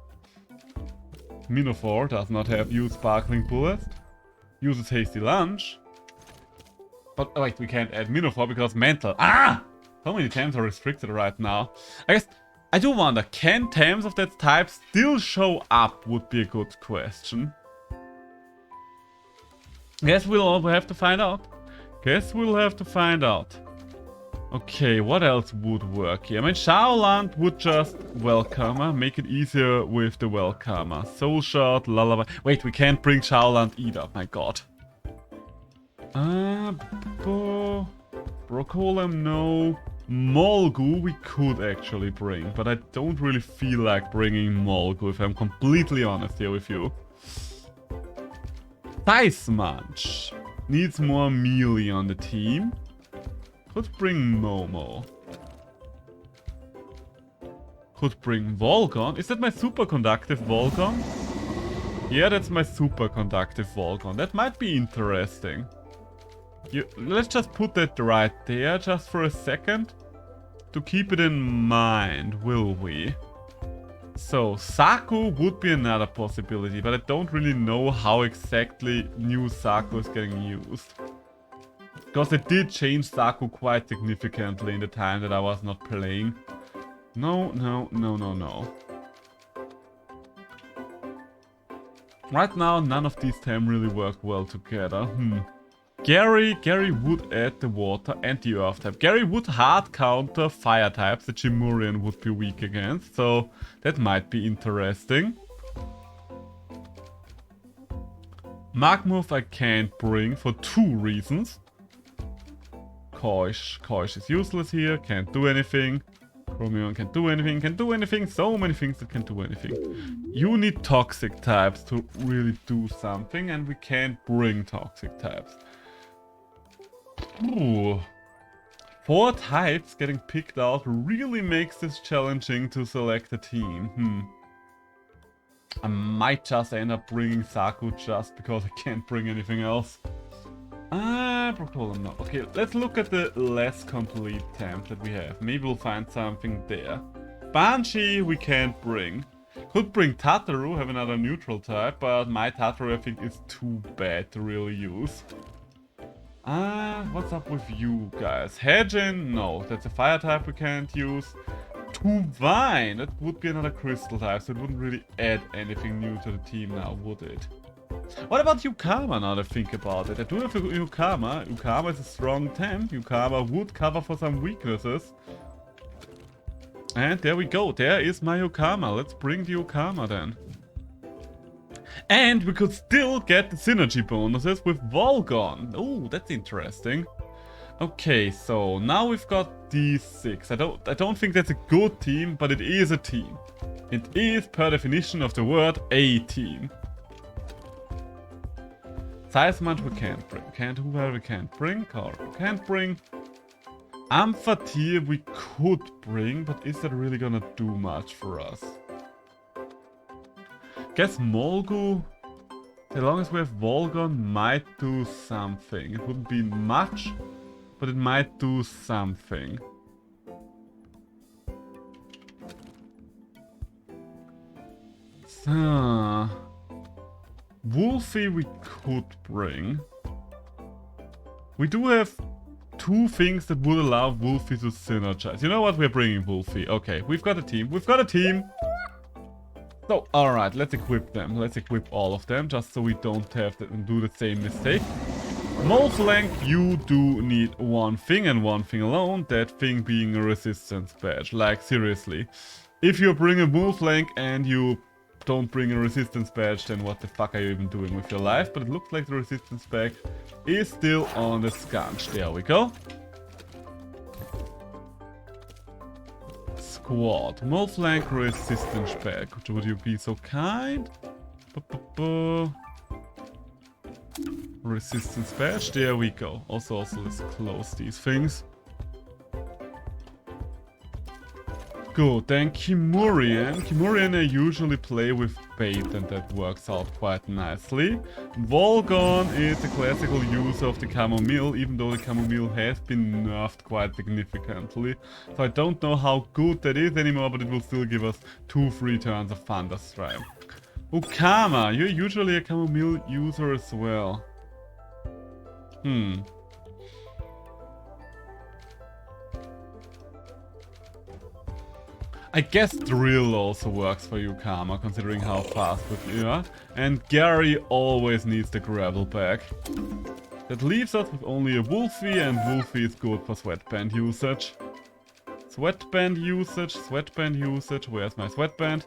[SPEAKER 1] Minotaur does not have used Sparkling Bullet. Uses Hasty Lunge. But, oh, wait, we can't add Minotaur because Mental... Ah! So many Tems are restricted right now. I guess, I do wonder, can Tems of that type still show up would be a good question. Guess we'll have to find out. Okay, what else would work here? I mean, Shaoland would just Welcomer, make it easier with the Welcomer. Soul Shot, Lullaby. Wait, we can't bring Shaoland either, my god. Brocolem, no. Molgu we could actually bring, but I don't really feel like bringing Molgu, if I'm completely honest here with you. Seismunch needs more melee on the team. Could bring Momo. Could bring Volgon. Is that my super conductive Volgon? Yeah, that's my superconductive Volgon. That might be interesting. Let's just put that right there just for a second. To keep it in mind, will we? So, Saku would be another possibility, but I don't really know how exactly new Saku is getting used. Because they did change Saku quite significantly in the time that I was not playing. No. Right now, none of these 10 really work well together. Gary would add the water and the earth type. Gary would hard counter fire types that Jimurian would be weak against, so that might be interesting. Magmouth I can't bring for 2 reasons. Koish is useless here, can't do anything. Chromion can't do anything, so many things that can do anything. You need toxic types to really do something, and we can't bring toxic types. Ooh. 4 types getting picked out really makes this challenging to select a team. I might just end up bringing Saku just because I can't bring anything else. Proctolum, no. Okay, let's look at the less complete temp that we have. Maybe we'll find something there. Banshee we can't bring. Could bring Tataru, have another neutral type, but my Tataru I think is too bad to really use. What's up with you guys? Hedgin? No, that's a fire type we can't use. Vine, that would be another crystal type, so it wouldn't really add anything new to the team now, would it? What about Yukama now that I think about it? I do have a Yukama. Yukama is a strong temp. Yukama would cover for some weaknesses. And there we go. There is my Yukama. Let's bring the Yukama then. And we could still get the synergy bonuses with Volgon. Oh, that's interesting. Okay, so now we've got these 6. I don't think that's a good team, but it is a team. It is, per definition of the word, a team. Seismont we can't bring. Hoover we can't bring. Car we can't bring. Amphatir we could bring, but is that really gonna do much for us? Guess Molgu, as long as we have Volgon, might do something. It wouldn't be much, but it might do something. So, Wolfie we could bring. We do have 2 things that would allow Wolfie to synergize. You know what? We're bringing Wolfie. Okay, we've got a team. We've got a team. So, alright, let's equip them. Let's equip all of them, just so we don't have to do the same mistake. Molflank, you do need one thing and one thing alone. That thing being a resistance badge. Like, seriously. If you bring a Molflank and you don't bring a resistance badge, then what the fuck are you even doing with your life? But it looks like the resistance badge is still on the scunch. There we go. Squad. Molflank resistance badge. Would you be so kind? Resistance badge. There we go. Also, let's close these things. Good, then Kimurian. Kimurian I usually play with bait and that works out quite nicely. Volgon is the classical use of the Chamomile, even though the Chamomile has been nerfed quite significantly. So I don't know how good that is anymore, but it will still give us 2 free turns of Thunderstrike. Ukama, you're usually a Chamomile user as well. I guess Drill also works for Yukama, considering how fast you are. And Gary always needs the gravel back. That leaves us with only a Wolfie, and Wolfie is good for sweatband usage. Sweatband usage. Where's my sweatband?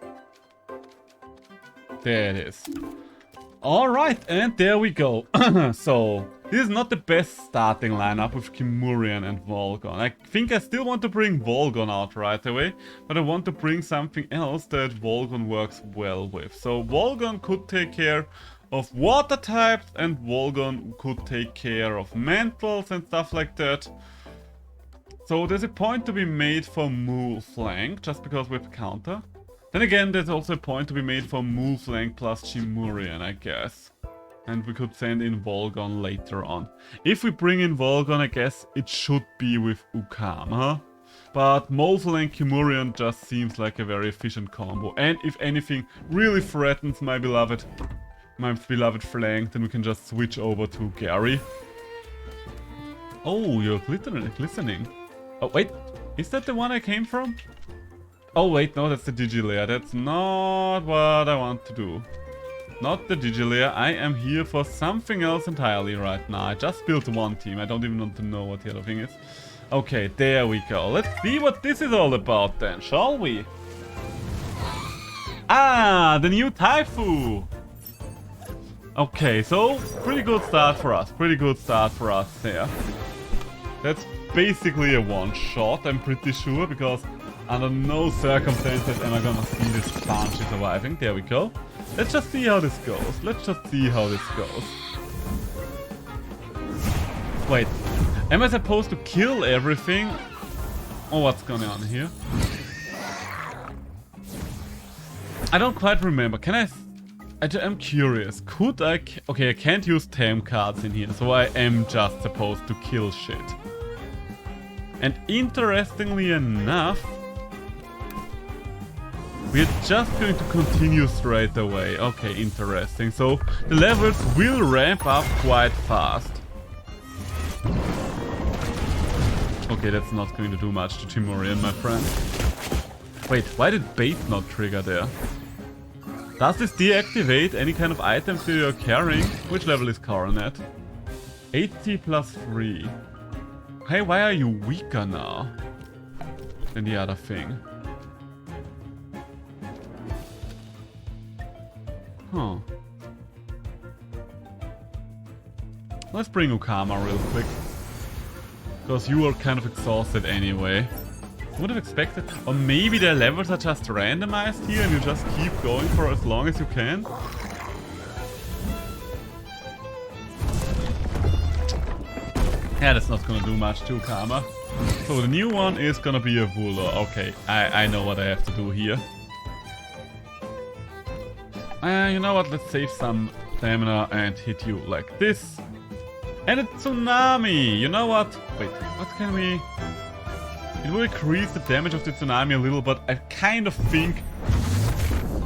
[SPEAKER 1] There it is. Alright, and there we go. So, this is not the best starting lineup with Kimurian and Volgon. I think I still want to bring Volgon out right away, but I want to bring something else that Volgon works well with. So Volgon could take care of water types, and Volgon could take care of mentals and stuff like that. So there's a point to be made for Mule Flank, just because we have counter. Then again, there's also a point to be made for Moonflank plus Chimurian, I guess. And we could send in Volgon later on. If we bring in Volgon, I guess it should be with Ukama. But Moonflank Chimurian just seems like a very efficient combo. And if anything really threatens my beloved flank, then we can just switch over to Gary. Oh, you're glistening. Oh, wait. Is that the one I came from? Oh, wait, no, that's the Digilayer. That's not what I want to do. Not the Digilayer. I am here for something else entirely right now. I just built one team. I don't even want to know what the other thing is. Okay, there we go. Let's see what this is all about then, shall we? Ah, the new Taifu! Okay, so pretty good start for us. Pretty good start for us there. That's basically a one-shot, I'm pretty sure, because under no circumstances am I gonna see this Banshee surviving. There we go. Let's just see how this goes. Let's just see how this goes. Wait, am I supposed to kill everything? Oh, what's going on here? I don't quite remember. Can I'm curious. Could I... Okay, I can't use Tem cards in here, so I am just supposed to kill shit. And interestingly enough, we're just going to continue straight away. Okay, interesting. So the levels will ramp up quite fast. Okay, that's not going to do much to Timurian, my friend. Wait, why did bait not trigger there? Does this deactivate any kind of items that you're carrying? Which level is Karan at? 80 plus 3. Hey, why are you weaker now than the other thing? Huh. Let's bring Ukama real quick. Because you are kind of exhausted anyway. Would have expected... Or maybe their levels are just randomized here and you just keep going for as long as you can? Yeah, that's not gonna do much to Ukama. So the new one is gonna be a Wooler. Okay, I know what I have to do here. You know what, let's save some stamina and hit you like this. And a tsunami! You know what? Wait, what can we... It will increase the damage of the tsunami a little, but I kind of think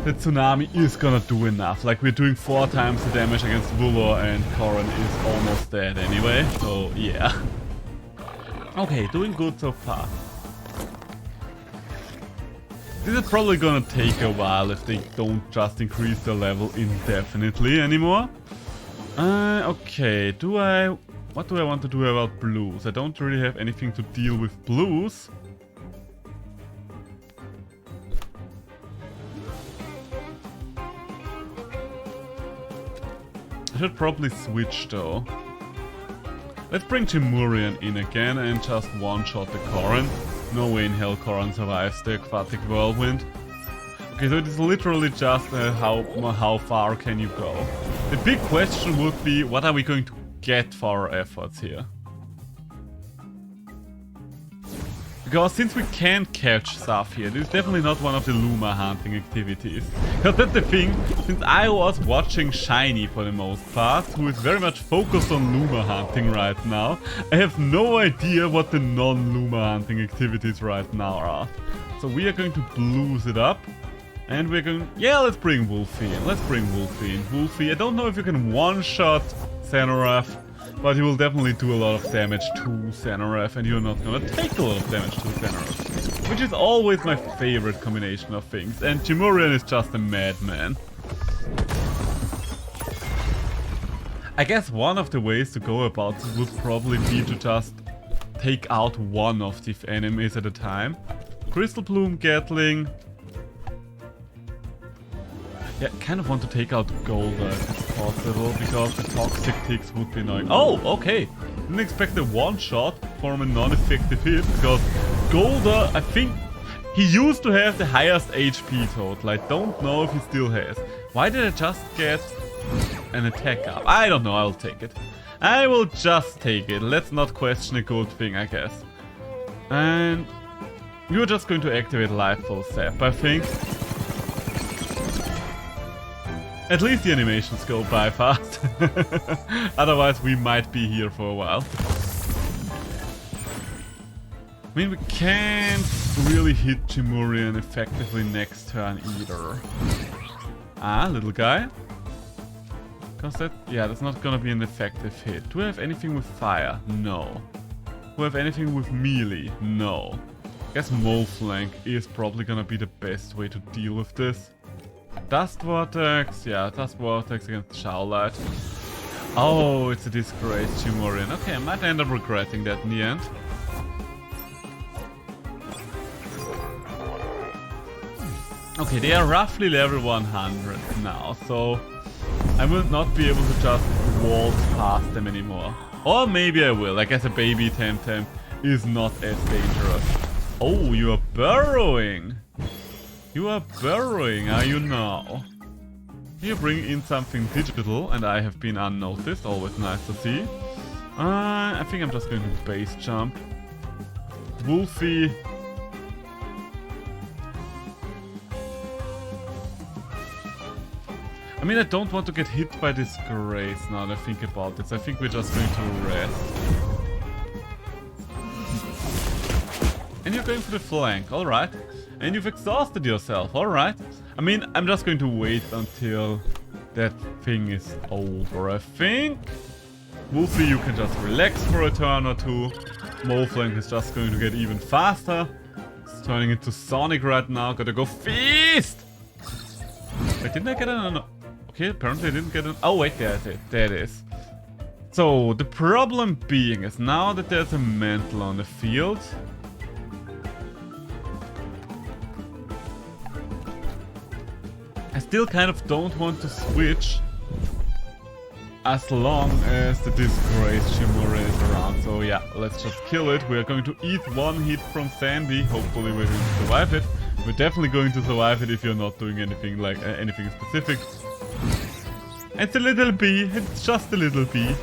[SPEAKER 1] the tsunami is gonna do enough. Like, we're doing 4 times the damage against Wooler and Koran is almost dead anyway, so yeah. Okay, doing good so far. This is probably gonna take a while if they don't just increase the level indefinitely anymore. Okay, what do I want to do about blues? I don't really have anything to deal with blues. I should probably switch though. Let's bring Timurian in again and just one-shot the Koran. No way in hell Koran survives the Aquatic Whirlwind. Okay, so it is literally just how far can you go. The big question would be, what are we going to get for our efforts here? Because since we can't catch stuff here, this is definitely not one of the Luma hunting activities. Because that's the thing, since I was watching Shiny for the most part, who is very much focused on Luma hunting right now, I have no idea what the non-Luma hunting activities right now are. So we are going to blues it up. And we're going... Yeah, let's bring Wolfie in. Let's bring Wolfie in. Wolfie, I don't know if you can one-shot Xenoraph, but he will definitely do a lot of damage to Xenoraph, and you're not gonna take a lot of damage to Xenoraph. Which is always my favorite combination of things. And Timurian is just a madman. I guess one of the ways to go about this would probably be to just take out one of the enemies at a time. Crystal Plume, Gatling... Yeah, I kind of want to take out Golda if it's possible, because the toxic ticks would be annoying. Oh, okay! Didn't expect a one-shot from a non-effective hit, because Golda, I think, he used to have the highest HP total. I don't know if he still has. Why did I just get an attack up? I don't know, I'll take it. I will just take it. Let's not question a good thing, I guess. And you're just going to activate Lifeful Sap, I think. At least the animations go by fast. Otherwise we might be here for a while. I mean, we can't really hit Chimurian effectively next turn either. Ah, little guy. Cause that, yeah, that's not gonna be an effective hit. Do I have anything with fire? No. Do I have anything with melee? No. I guess Mole Flank is probably gonna be the best way to deal with this. Dust Vortex, yeah, Dust Vortex against Showlight. Oh, it's a disgrace, Chimurian. Okay, I might end up regretting that in the end. Okay, they are roughly level 100 now, so I will not be able to just waltz past them anymore. Or maybe I will. I guess a baby Temtem is not as dangerous. Oh, you are burrowing. You are burrowing, are you now? You bring in something digital, and I have been unnoticed. Always nice to see. I think I'm just going to base jump. Wolfie. I mean, I don't want to get hit by this grace now that I think about this. I think we're just going to rest. And you're going for the flank, alright. And you've exhausted yourself, alright. I mean, I'm just going to wait until that thing is over, I think. Wolfie, you can just relax for a turn or two. Mole Flank is just going to get even faster. It's turning into Sonic right now. Gotta go feast! Wait, didn't I get an... Okay, apparently I didn't get an... Oh wait, there it is. So, the problem being is now that there's a mantle on the field... I still kind of don't want to switch as long as the disgrace Shimura is around. So yeah, let's just kill it. We're going to eat one hit from Sandy. Hopefully we're going to survive it. We're definitely going to survive it if you're not doing anything like anything specific. It's a little bee. It's just a little bee.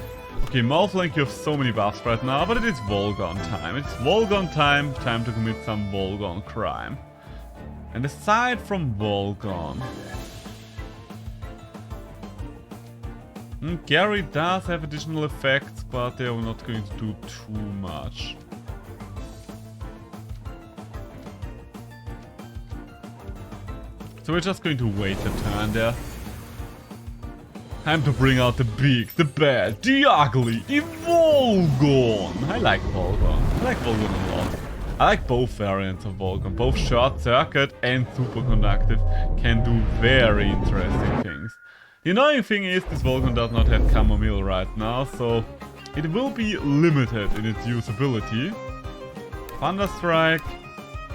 [SPEAKER 1] Okay, Malflank, you have so many buffs right now, but it is Volgon time. It's Volgon time. Time to commit some Volgon crime. And aside from Volgon... Gary does have additional effects, but they are not going to do too much. So we're just going to wait a turn there. Time to bring out the big, the bad, the ugly, the Volgon! I like Volgon. I like Volgon a lot. I like both variants of Volgon. Both short circuit and superconductive can do very interesting things. The annoying thing is this Volgon does not have Chamomile right now, so it will be limited in its usability. Thunderstrike.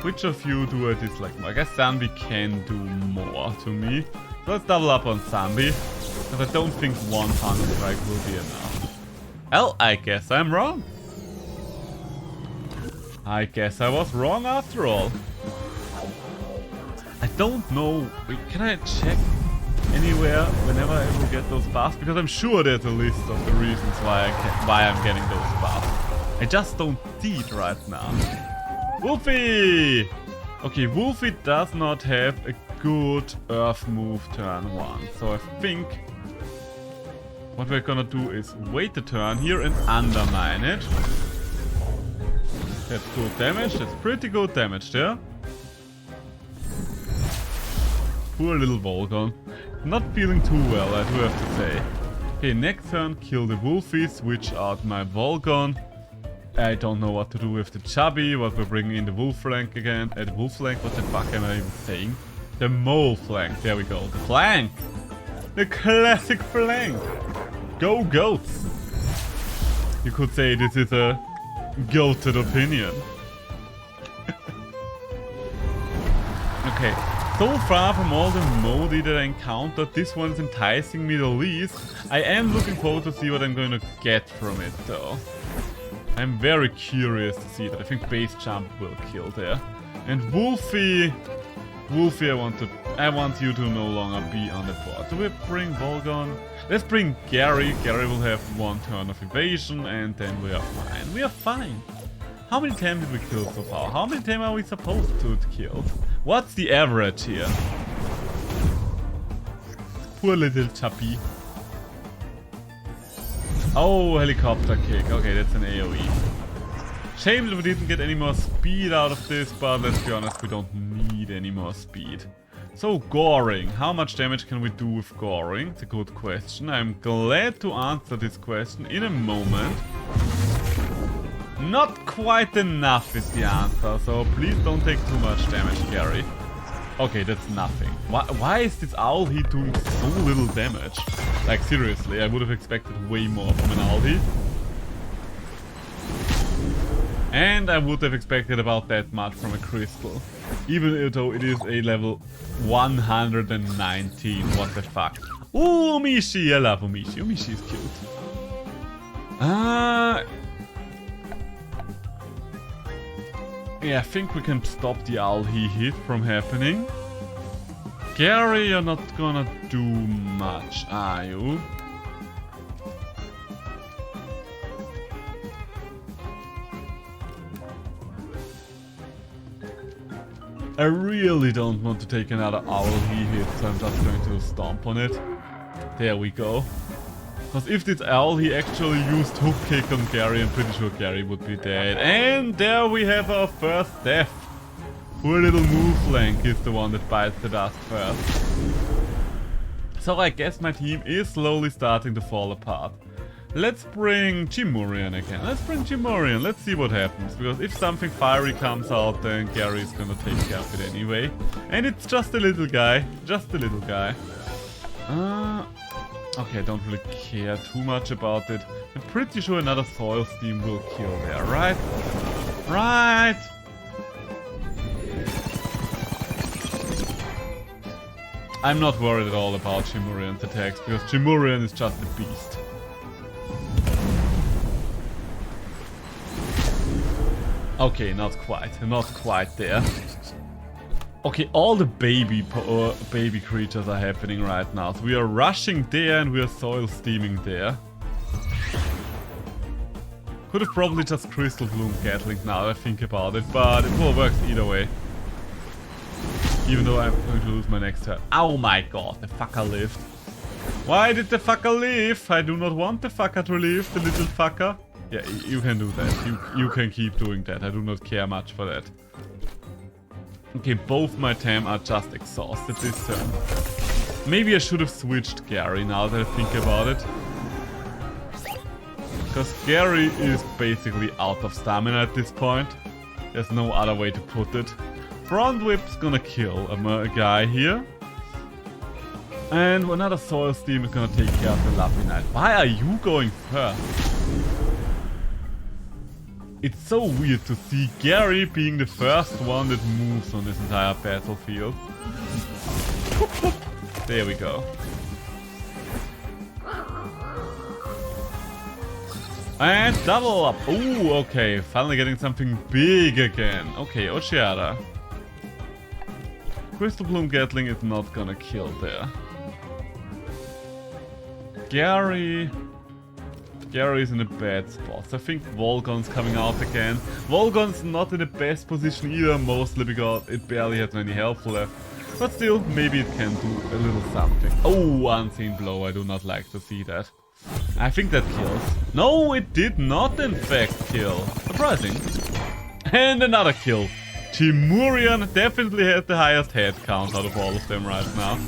[SPEAKER 1] Which of you do I dislike more? I guess Zambi can do more to me. So let's double up on Zambi. Because I don't think one Thunderstrike will be enough. Well, I guess I'm wrong. I guess I was wrong after all. I don't know. Wait, can I check anywhere whenever I will get those buffs? Because I'm sure there's a list of the reasons why I'm getting those buffs. I just don't see it right now. Wolfie! Okay, Wolfie does not have a good earth move turn 1. So I think what we're gonna do is wait a turn here and undermine it. That's good damage. That's pretty good damage there. Poor little Volgon. Not feeling too well, I do have to say. Okay, next turn, kill the Wolfie, switch out my Volgon. I don't know what to do with the Chubby, what we're bringing in the Wolf Flank again. The Wolf Flank, what the fuck am I even saying? The Mole Flank, there we go. The flank! The classic flank! Go goats! You could say this is a goated opinion. Okay. So far from all the modi that I encountered, this one's enticing me the least. I am looking forward to see what I'm going to get from it though. I'm very curious to see that. I think base jump will kill there. And Wolfie, I want you to no longer be on the board. Do we bring Volgon? Let's bring Gary. Gary will have one turn of evasion and then we are fine. We are fine. How many times did we kill so far? How many times are we supposed to kill? What's the average here? Poor Poor little chappy. Oh, helicopter kick. Okay, that's an AoE. Shame that we didn't get any more speed out of this, but let's be honest, we don't need any more speed. So, goring. How much damage can we do with goring? It's a good question. I'm glad to answer this question in a moment. Not quite enough is the answer, so please don't take too much damage, Gary. Okay, that's nothing. Why is this owl heat doing so little damage? Like, seriously, I would have expected way more from an owl heat. And I would have expected about that much from a crystal. Even though it is a level 119. What the fuck? Ooh, Mishi! I love Mishi. Mishi is cute. Yeah, I think we can stop the owl he hit from happening. Gary, you're not gonna do much, are you? I really don't want to take another owl he hit, so I'm just going to stomp on it. There we go. Because if this owl he actually used hook kick on Gary, I'm pretty sure Gary would be dead. And there we have our first death. Poor little Mooflank is the one that bites the dust first. So I guess my team is slowly starting to fall apart. Let's bring Chimurian again. Let's bring Chimurian. Let's see what happens. Because if something fiery comes out, then Gary is gonna take care of it anyway. And it's just a little guy. Just a little guy. Okay, I don't really care too much about it. I'm pretty sure another Soil Steam will kill there, right? Right! I'm not worried at all about Chimurian's attacks, because Chimurian is just a beast. Okay, not quite there. Okay, all the baby creatures are happening right now. So we are rushing there and we are soil steaming there. Could have probably just Crystal Bloom Gatling now that I think about it, but it all works either way. Even though I'm going to lose my next turn. Oh my god, the fucker lived. Why did the fucker leave? I do not want the fucker to leave, the little fucker. Yeah, you can do that. You can keep doing that. I do not care much for that. Okay, both my Tam are just exhausted this turn. Maybe I should have switched Gary now that I think about it. Because Gary is basically out of stamina at this point. There's no other way to put it. Front Whip's gonna kill a guy here. And another Soil Steam is gonna take care of the Lovely Knight. Why are you going first? It's so weird to see Gary being the first one that moves on this entire battlefield. There we go. And double up. Ooh, okay. Finally getting something big again. Okay, Ochiara. Crystal Bloom Gatling is not gonna kill there. Gary is in a bad spot. I think Volgon's coming out again. Volgon's not in the best position either, mostly because it barely has any health left. But still, maybe it can do a little something. Oh, Unseen Blow. I do not like to see that. I think that kills. No, it did not in fact kill. Surprising. And another kill. Chimurian definitely has the highest head count out of all of them right now.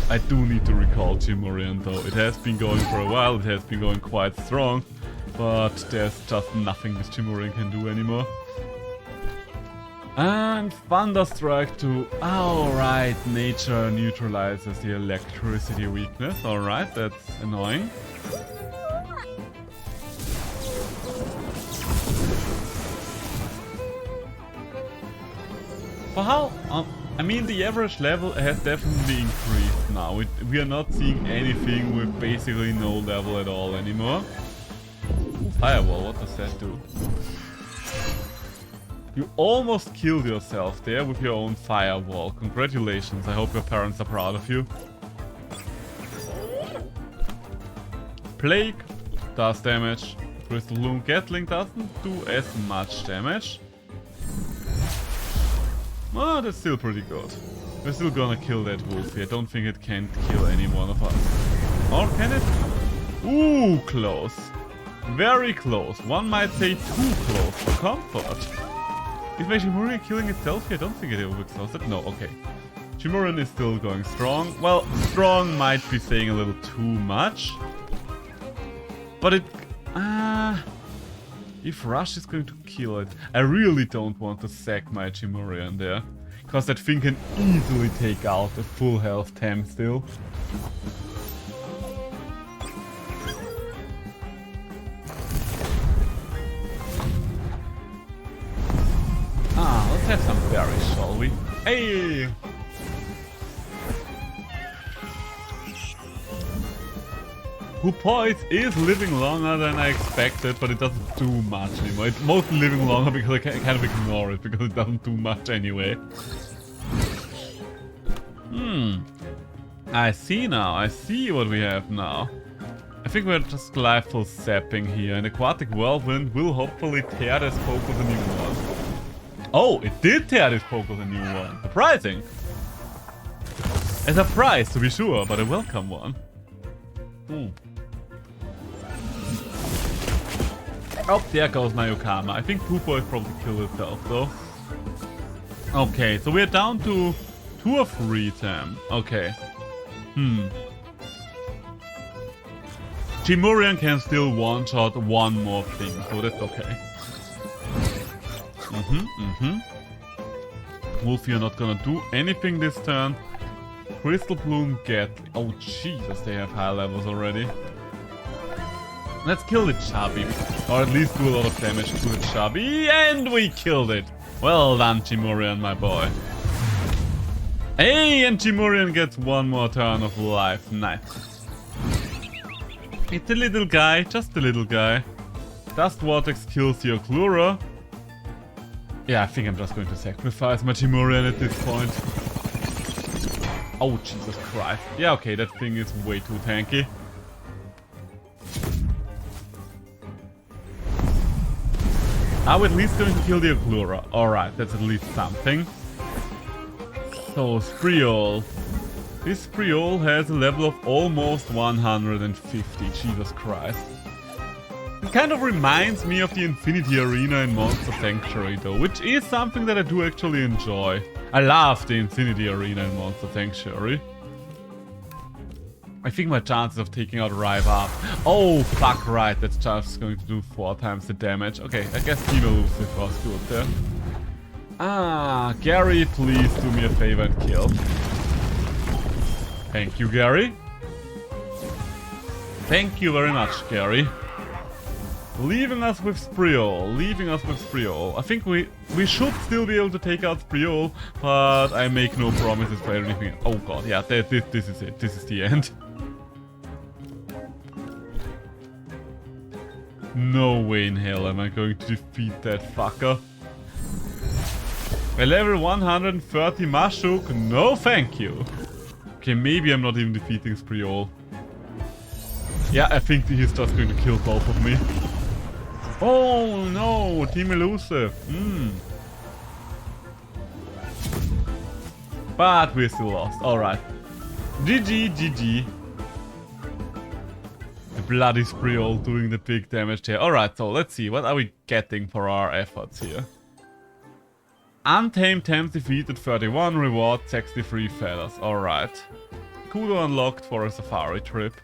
[SPEAKER 1] I do need to recall Chimurian though. It has been going for a while, it has been going quite strong. But there's just nothing this Chimurian can do anymore. And Thunderstrike to... Alright, nature neutralizes the electricity weakness. Alright, that's annoying. For how... I mean, the average level has definitely increased now. We are not seeing anything with basically no level at all anymore. Ooh, Firewall, what does that do? You almost killed yourself there with your own Firewall. Congratulations, I hope your parents are proud of you. Plague does damage. Crystal Bloom Gatling doesn't do as much damage. Oh, that's still pretty good. We're still gonna kill that wolf here. Don't think it can't kill any one of us. Or can it? Ooh, close. Very close. One might say too close for comfort. Is my Chimurian killing itself here? I don't think it will close it. No, okay. Chimurian is still going strong. Well, strong might be saying a little too much. But it... if Rush is going to kill it, I really don't want to sack my Chimurian there. Because that thing can easily take out a full health Tem still. Let's have some berries, shall we? Hey! Hoopoid is living longer than I expected, but it doesn't do much anymore. It's mostly living longer because I kind of ignore it, because it doesn't do much anyway. I see now. I see what we have now. I think we're just glyphal sapping here, and Aquatic Whirlwind will hopefully tear this poke with a new one. Oh, it did tear this poke with a new one. Surprising. A surprise, to be sure, but a welcome one. Oh, there goes my Okama. I think Poopo probably killed itself, though. Okay, so we're down to 2 of 3 Tem. Okay. Chimurian can still one-shot one more thing, so that's okay. Wolf, you're not gonna do anything this turn. Crystal Bloom get... Oh, Jesus, they have high levels already. Let's kill the Chubby. Or at least do a lot of damage to the Chubby. And we killed it. Well done, Chimurian, my boy. Hey, and Chimurian gets one more turn of life. Nice. It's a little guy, just a little guy. Dust Vortex kills the Oklura. Yeah, I think I'm just going to sacrifice my Chimurian at this point. Oh, Jesus Christ. Yeah, okay, that thing is way too tanky. Are we at least going to kill the Oklura? Alright, that's at least something. So, Spriol. This Spriol has a level of almost 150. Jesus Christ. It kind of reminds me of the Infinity Arena in Monster Sanctuary though, which is something that I do actually enjoy. I love the Infinity Arena in Monster Sanctuary. I think my chances of taking out Rive up. Oh, fuck right, that's just going to do 4 times the damage. Okay, I guess Team Elusive was good there. Gary, please do me a favor and kill. Thank you, Gary. Thank you very much, Gary. Leaving us with Spriol. Leaving us with Spriol. I think we should still be able to take out Spriol, but I make no promises for anything. Oh god, yeah, this is it. This is the end. No way in hell am I going to defeat that fucker. A level 130 Mashuk? No thank you. Okay, maybe I'm not even defeating Spriol. Yeah, I think he's just going to kill both of me. Oh no, Team Elusive. But we're still lost. Alright. GG, GG. The bloody Spriol doing the big damage there. Alright, so let's see. What are we getting for our efforts here? Untamed Temps defeated 31, reward 63 feathers. Alright. Kudo unlocked for a safari trip.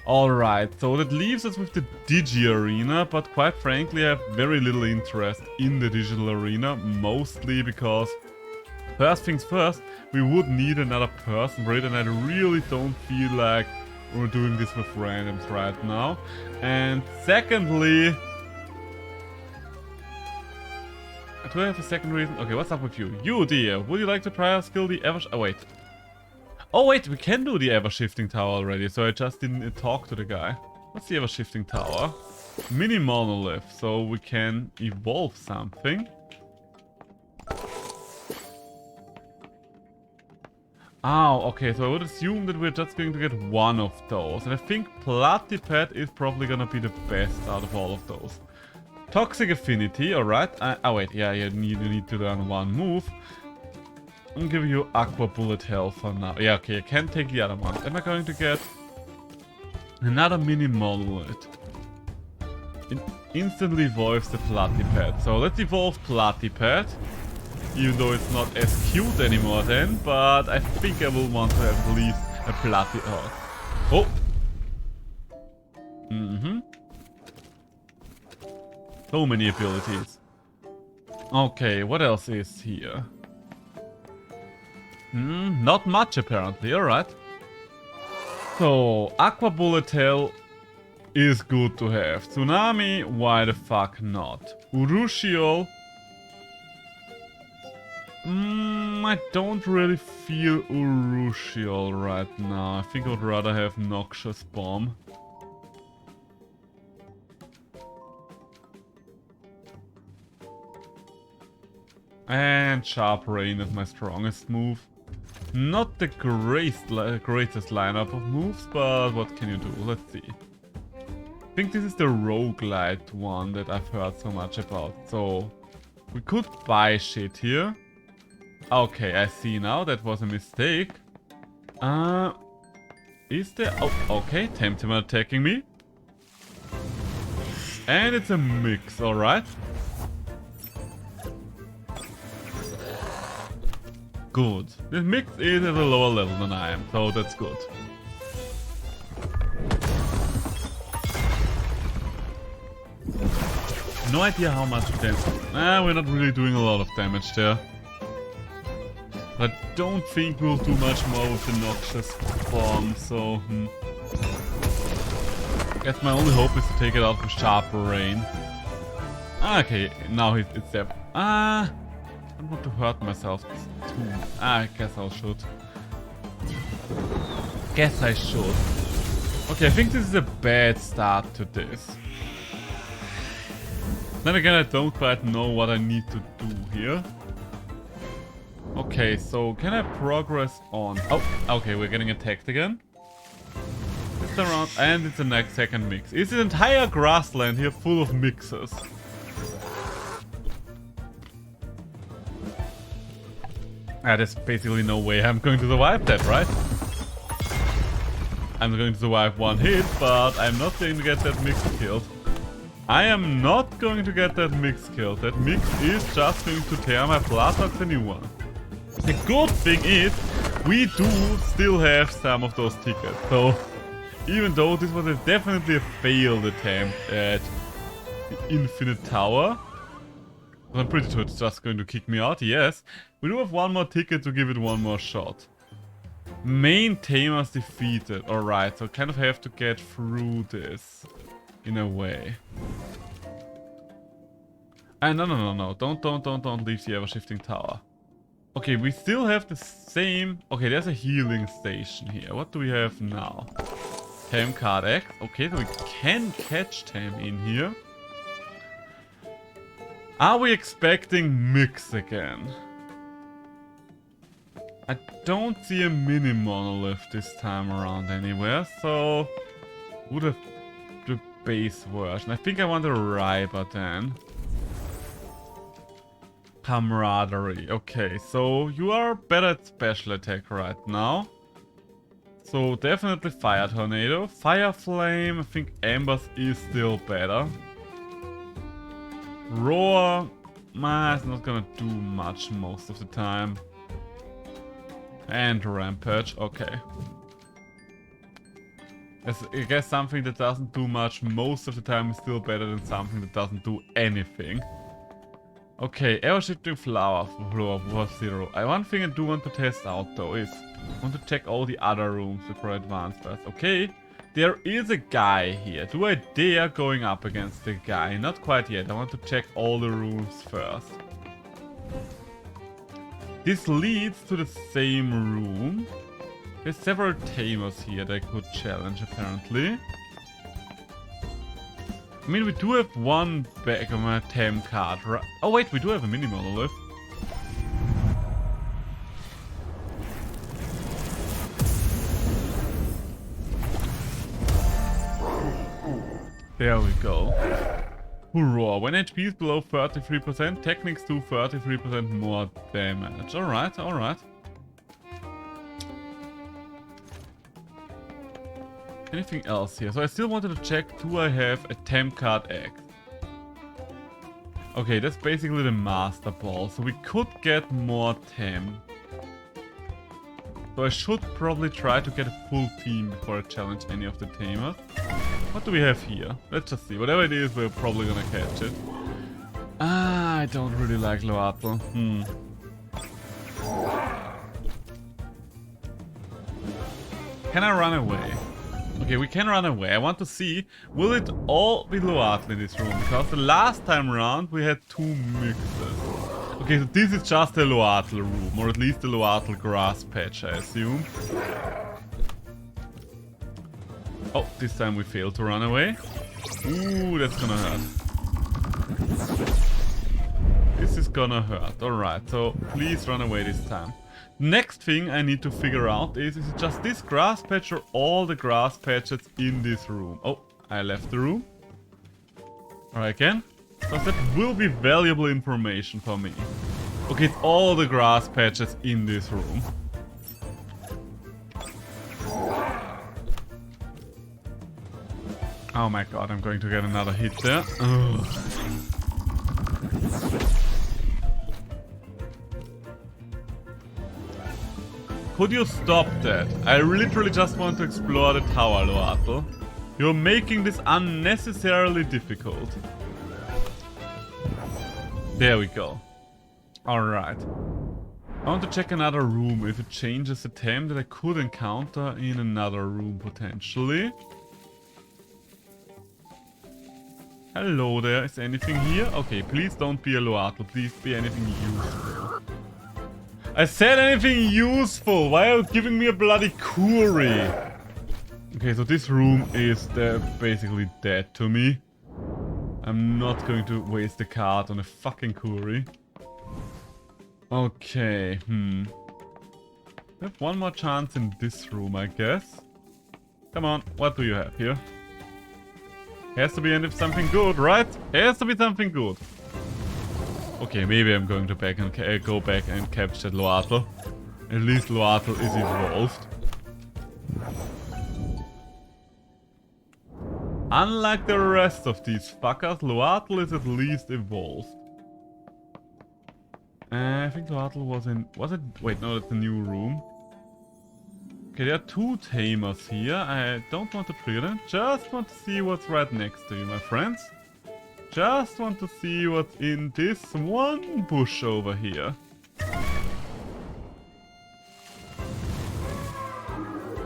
[SPEAKER 1] Alright, so that leaves us with the Digi Arena, but quite frankly I have very little interest in the digital arena, mostly because first things first, we would need another person for it, and I really don't feel like we're doing this with randoms right now. And secondly... Do I have a second reason? Okay, what's up with you? You, dear, would you like to try our skill, the ever... Oh, wait. Oh, wait, we can do the ever-shifting tower already, so I just didn't talk to the guy. What's the ever-shifting tower? Mini monolith, so we can evolve something. Oh, okay, so I would assume that we're just going to get one of those. And I think Platypet is probably gonna be the best out of all of those. Toxic Affinity, alright. Oh wait, yeah, you need to learn one move. I'm giving you Aqua Bullet Health for now. Yeah, okay, I can take the other ones. Am I going to get another mini monolith? It instantly evolves the Platypad. So let's evolve Platypad. Even though it's not as cute anymore then, but I think I will want to have at least a Platypad. Oh! So many abilities. Okay, what else is here? Not much apparently, alright. So, Aqua Bullet Tail is good to have. Tsunami, why the fuck not? Urushiol. I don't really feel Urushiol right now. I think I would rather have Noxious Bomb. And Sharp Rain is my strongest move. Not the greatest lineup of moves, but what can you do? Let's see. I think this is the roguelite one that I've heard so much about. So, we could buy shit here. Okay, I see now. That was a mistake. Is there... Oh, okay. Temtem attacking me. And it's a mix, alright. Good. This mix is at a lower level than I am, so that's good. No idea how much damage. We're not really doing a lot of damage there. But I don't think we'll do much more with the Noxious Bomb, so... Guess my only hope is to take it out with Sharp Rain. Okay, now it's there. I don't want to hurt myself too. I guess I should. Okay, I think this is a bad start to this. Then again, I don't quite know what I need to do here. Okay, so can I progress on? Oh, okay, we're getting attacked again. It's around, and it's the next second mix. It's an entire grassland here full of mixes. There's basically no way I'm going to survive that, right? I'm going to survive one hit, but I'm not going to get that mix killed. I am not going to get that mix killed. That mix is just going to tear my blood out a new one. The good thing is, we do still have some of those tickets. So, even though this was definitely a failed attempt at the Infinite Tower, I'm pretty sure it's just going to kick me out, yes. We do have one more ticket to give it one more shot. Main Tamers defeated. Alright, so kind of have to get through this in a way. No. Don't leave the ever-shifting tower. Okay, we still have the same... Okay, there's a healing station here. What do we have now? Tam card X. Okay, so we can catch Tam in here. Are we expecting mix again? I don't see a mini monolith this time around anywhere, so... would have the base version. I think I want a Ryber then. Camaraderie. Okay, so you are better at special attack right now. So definitely Fire Tornado. Fire Flame, I think Embers is still better. Roar, it's not gonna do much most of the time. And Rampage, okay. I guess something that doesn't do much most of the time is still better than something that doesn't do anything. Okay, Air-shifting Flower for 0. One thing I do want to test out though is, I want to check all the other rooms before I advance first. Okay, there is a guy here. Do I dare going up against the guy? Not quite yet. I want to check all the rooms first. This leads to the same room. There's several tamers here that I could challenge apparently. I mean, we do have one back on my Tam card, right? Oh wait, we do have a mini monolith. There we go. Hurrah. When HP is below 33%, techniques do 33% more damage. Alright, alright. Anything else here? So I still wanted to check, do I have a temp card X? Okay, that's basically the master ball. So we could get more temp. So I should probably try to get a full team before I challenge any of the tamers. What do we have here? Let's just see. Whatever it is, we're probably gonna catch it. Ah, I don't really like Loatl. Can I run away? Okay, we can run away. I want to see, will it all be Loatl in this room? Because the last time around we had two mixes. Okay, so this is just a Loatl room, or at least a Loatl grass patch, I assume. Oh, this time we failed to run away. Ooh, that's gonna hurt. This is gonna hurt. Alright, so please run away this time. Next thing I need to figure out is it just this grass patch or all the grass patches in this room? Oh, I left the room. Alright, again. Because that will be valuable information for me. Okay, it's all the grass patches in this room. Oh my god, I'm going to get another hit there. Ugh. Could you stop that? I literally just want to explore the tower, Loatl. You're making this unnecessarily difficult. There we go. Alright. I want to check another room if it changes the temp that I could encounter in another room potentially. Hello there, is anything here? Okay, please don't be a Loatl, please be anything useful. I said anything useful, why are you giving me a bloody Kuri? Okay, so this room is basically dead to me. I'm not going to waste the card on a fucking Kuri. Okay, We have one more chance in this room, I guess. Come on, what do you have here? Has to be something good, right? Has to be something good. Okay, maybe I'm going to go back and capture Loatl. At least Loatl is evolved. Unlike the rest of these fuckers, Loatl is at least evolved. I think Loatl was in... Was it... Wait, no, that's a new room. Okay, there are two tamers here. I don't want to trigger them. Just want to see what's right next to you, my friends. Just want to see what's in this one bush over here.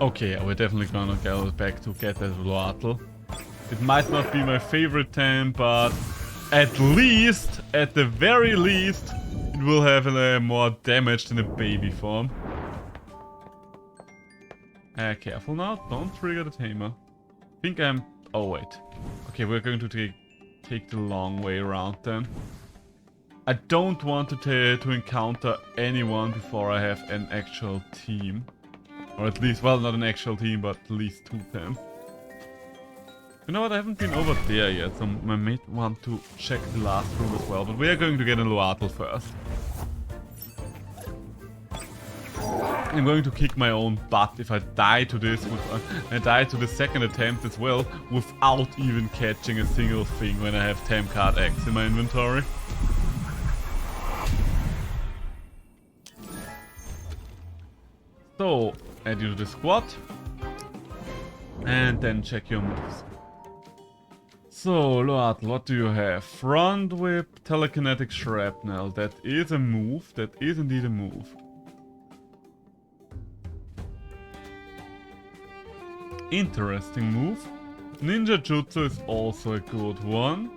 [SPEAKER 1] Okay, yeah, we're definitely gonna go back to get that Loatl. It might not be my favorite temp, but at least, at the very least, it will have more damage than a baby form. Careful now, don't trigger the tamer. I think I'm... Oh wait. Okay, we're going to take the long way around then. I don't want to encounter anyone before I have an actual team. Or at least, well, not an actual team, but at least two of them. You know what, I haven't been over there yet, so I may want to check the last room as well. But we are going to get a Loatl first. I'm going to kick my own butt if I die to this. I die to the second attempt as well, without even catching a single thing when I have temp card X in my inventory. So, add you to the squad. And then check your moves. So, Loatl, what do you have? Front whip, telekinetic shrapnel. That is a move. That is indeed a move. Interesting move. Ninja Jutsu is also a good one.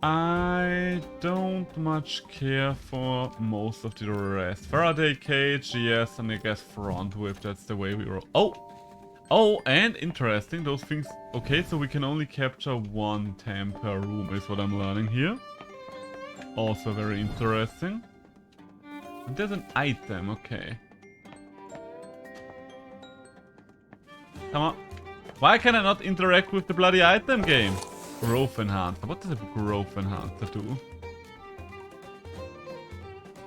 [SPEAKER 1] I don't much care for most of the rest. Faraday cage, yes, and I guess front whip, that's the way we roll. Oh, and interesting, those things... Okay, so we can only capture one temp per room is what I'm learning here. Also very interesting. And there's an item, okay. Come on. Why can I not interact with the bloody item game? Growth enhancer. What does a growth enhancer do?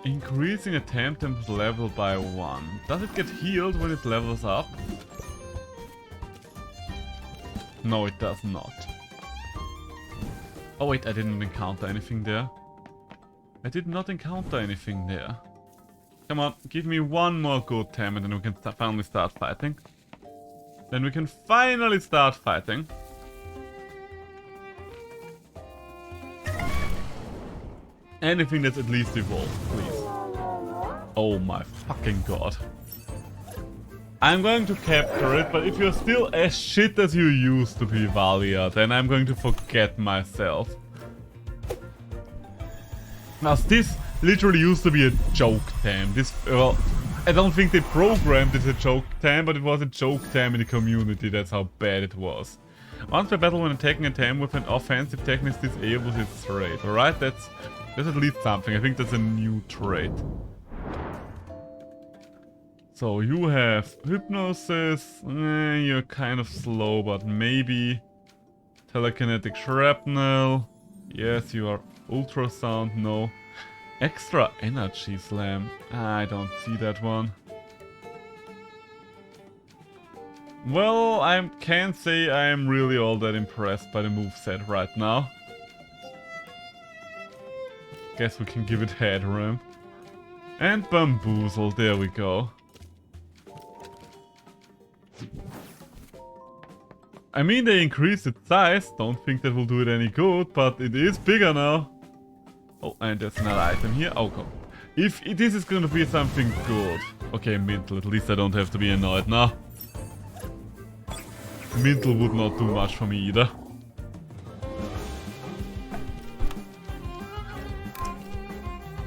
[SPEAKER 1] Increasing a Temtem's level by 1. Does it get healed when it levels up? No, it does not. Oh wait, I didn't encounter anything there. I did not encounter anything there. Come on, give me one more good Tem and then we can finally start fighting. Then we can finally start fighting. Anything that's at least evolved, please. Oh my fucking god. I'm going to capture it, but if you're still as shit as you used to be, Valia, then I'm going to forget myself. Now, this literally used to be a joke Tem. This, well, I don't think they programmed it as a joke Tem, but it was a joke Tem in the community. That's how bad it was. Once per battle, when attacking a Tem with an offensive technique, disables its trait. Alright, that's at least something. I think that's a new trait. So you have hypnosis. You're kind of slow, but maybe telekinetic shrapnel. Yes, you are ultrasound. No. Extra energy slam. I don't see that one. Well, I can't say I am really all that impressed by the moveset right now. Guess we can give it headroom. And bamboozle, there we go. I mean, they increased its size, don't think that will do it any good, but it is bigger now. Oh, and there's another item here. Oh, come. If this is gonna be something good. Okay, Mintle, at least I don't have to be annoyed now. Mintle would not do much for me either.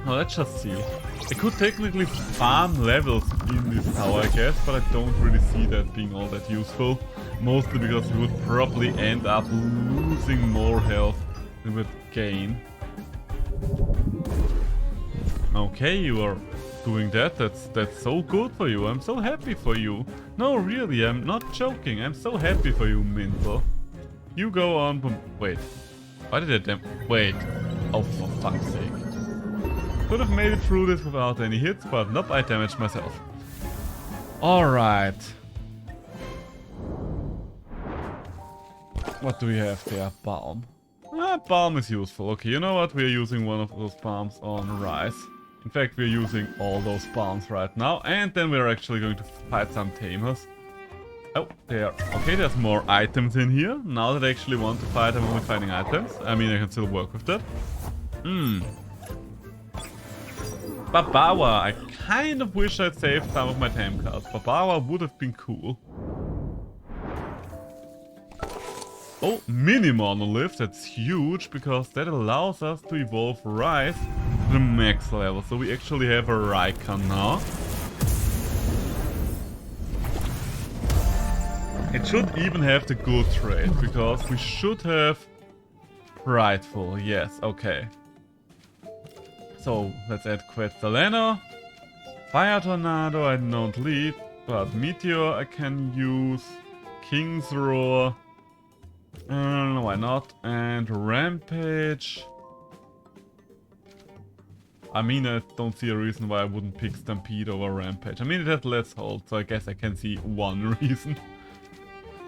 [SPEAKER 1] Now let's just see. I could technically farm levels in this tower, I guess, but I don't really see that being all that useful. Mostly because we would probably end up losing more health than we would gain. Okay, you are doing that. That's so good for you. I'm so happy for you. No, really, I'm not joking. I'm so happy for you, Mintle. You go on. Wait. Why did I wait. Oh, for fuck's sake. Could have made it through this without any hits, but nope, I damaged myself. Alright. What do we have there? Balm. Balm is useful. Okay, you know what? We are using one of those balms on Rice. In fact, we're using all those balms right now. And then we're actually going to fight some tamers. Oh, there. Okay, there's more items in here. Now that I actually want to fight, I'm only finding items. I mean, I can still work with that. Babawa. I kind of wish I'd saved some of my Tam cards. Babawa would have been cool. Oh, mini monolith. That's huge because that allows us to evolve Rice to the max level. So we actually have a Raikan now. It should even have the good trait because we should have Prideful. Yes, okay. So let's add Quetzaleno. Fire Tornado I don't lead, but Meteor I can use. King's Roar. Why not? And Rampage. I mean, I don't see a reason why I wouldn't pick Stampede over Rampage. I mean, it has less hold, so I guess I can see one reason.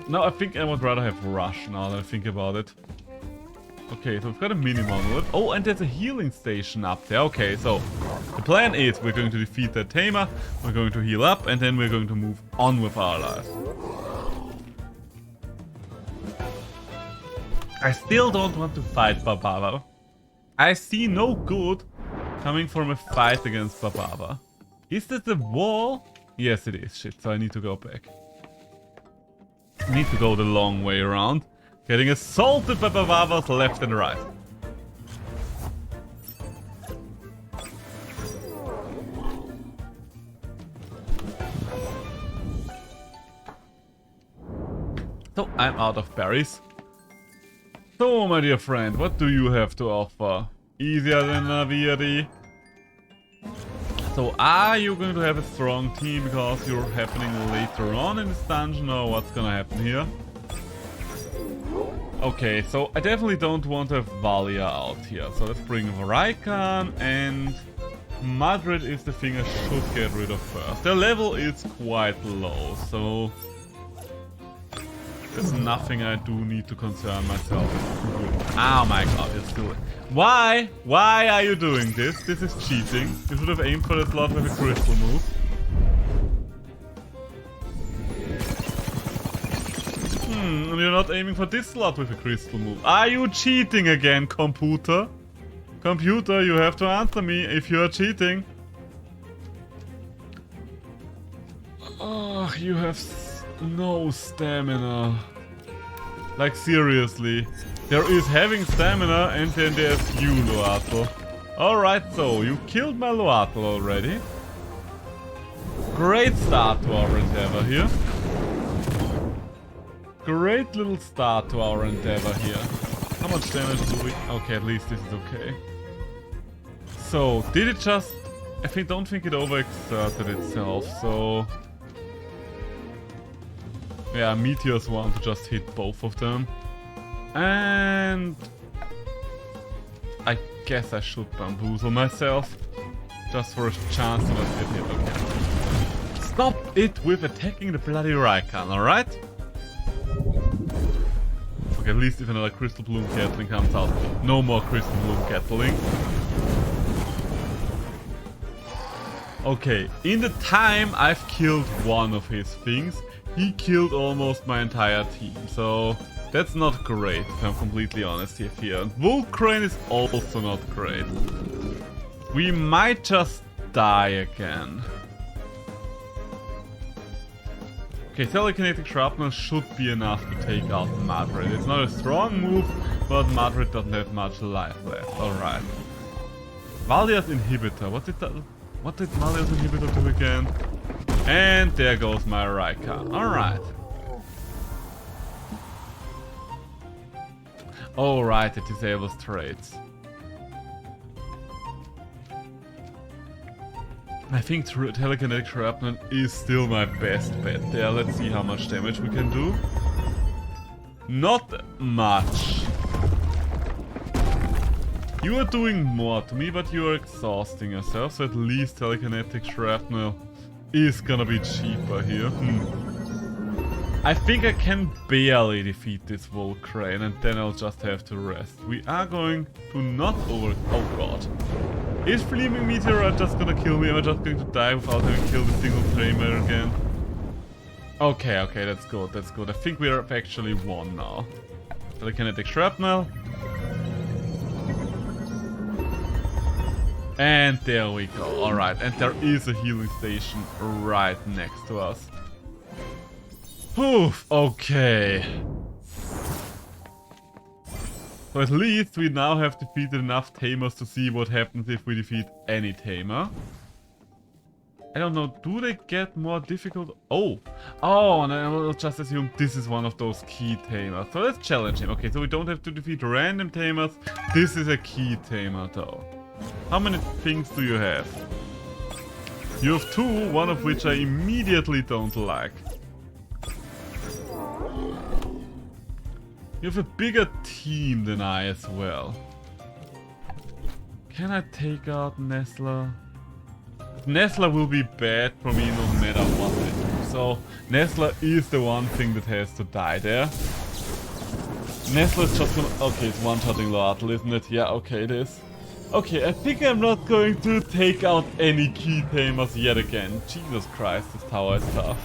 [SPEAKER 1] No, I think I would rather have Rush now that I think about it. Okay, so we've got a mini monolith. Oh, and there's a healing station up there. Okay, so the plan is we're going to defeat that tamer, we're going to heal up, and then we're going to move on with our lives. I still don't want to fight Bababa. I see no good coming from a fight against Bababa. Is that the wall? Yes, it is. Shit, so I need to go back. I need to go the long way around. Getting assaulted by Bababas left and right. So, I'm out of berries. So, my dear friend, what do you have to offer? Easier than Naviri? So, are you going to have a strong team because you're happening later on in this dungeon, or what's gonna happen here? Okay, so I definitely don't want a Valia out here. So let's bring Raikan, and Madrid is the thing I should get rid of first. Their level is quite low, so there's nothing I do need to concern myself with. Oh my god, it's still... Why? Why are you doing this? This is cheating. You should have aimed for the slot with a crystal move. And you're not aiming for this slot with a crystal move. Are you cheating again, computer? Computer, you have to answer me if you are cheating. Oh, you have no stamina. Like, seriously. There is having stamina, and then there's you, Loatl. Alright, so you killed my Loatl already. Great start to our endeavor here. Great little start to our endeavor here. How much damage do we... Okay, at least this is okay. So, did it just... don't think it overexerted itself, so... Yeah, Meteors want to just hit both of them. And... I guess I should bamboozle myself. Just for a chance to not get hit, okay. Stop it with attacking the bloody Raikan, alright? Okay, at least if another Crystal Bloom Gatling comes out. No more Crystal Bloom Gatling. Okay, in the time I've killed one of his things, he killed almost my entire team. So that's not great, if I'm completely honest here. And Volcrane is also not great. We might just die again. Okay, Telekinetic Shrapnel should be enough to take out Madrid. It's not a strong move, but Madrid doesn't have much life left. Alright. Valia's Inhibitor. What did Valia's Inhibitor do again? And there goes my Raikan. Alright. Alright, it disables traits. I think Telekinetic Shrapnel is still my best bet there. Let's see how much damage we can do. Not much. You are doing more to me, but you are exhausting yourself, so at least Telekinetic Shrapnel is gonna be cheaper here. I think I can barely defeat this Volcrane, and then I'll just have to rest. We are going to not over... Oh god. Is Flaming Meteorite just gonna kill me? Am I just going to die without having killed a single flamer again? Okay, okay, that's good, that's good. I think we have actually won now. Telekinetic Shrapnel. And there we go, alright. And there is a healing station right next to us. Oof, okay. So at least we now have defeated enough Tamers to see what happens if we defeat any Tamer. I don't know, do they get more difficult? Oh, and I will just assume this is one of those key Tamers. So let's challenge him. Okay, so we don't have to defeat random Tamers. This is a key Tamer though. How many things do you have? You have two, one of which I immediately don't like. You have a bigger team than I as well. Can I take out Nestler? Nestler will be bad for me no matter what I do. So Nestler is the one thing that has to die there. Nestler's just gonna... Okay, it's one-shotting Loatl, isn't it? Yeah, okay, it is. Okay, I think I'm not going to take out any key Tamers yet again. Jesus Christ, this tower is tough.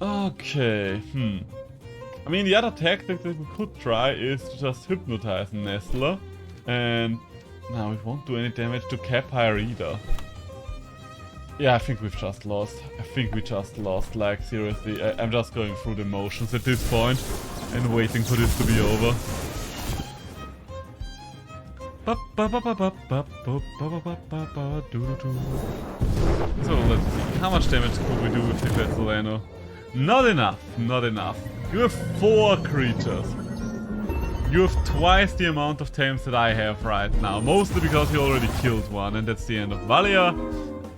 [SPEAKER 1] Okay, I mean, the other tactic that we could try is to just hypnotize Nestler. And now we won't do any damage to Capire either. Yeah, I think we've just lost. I think we just lost, like, seriously. I'm just going through the motions at this point and waiting for this to be over. So, let's see. How much damage could we do with the Veselano? Not enough, not enough. You have 4 creatures. You have twice the amount of tames that I have right now. Mostly because you already killed one, and that's the end of Valia.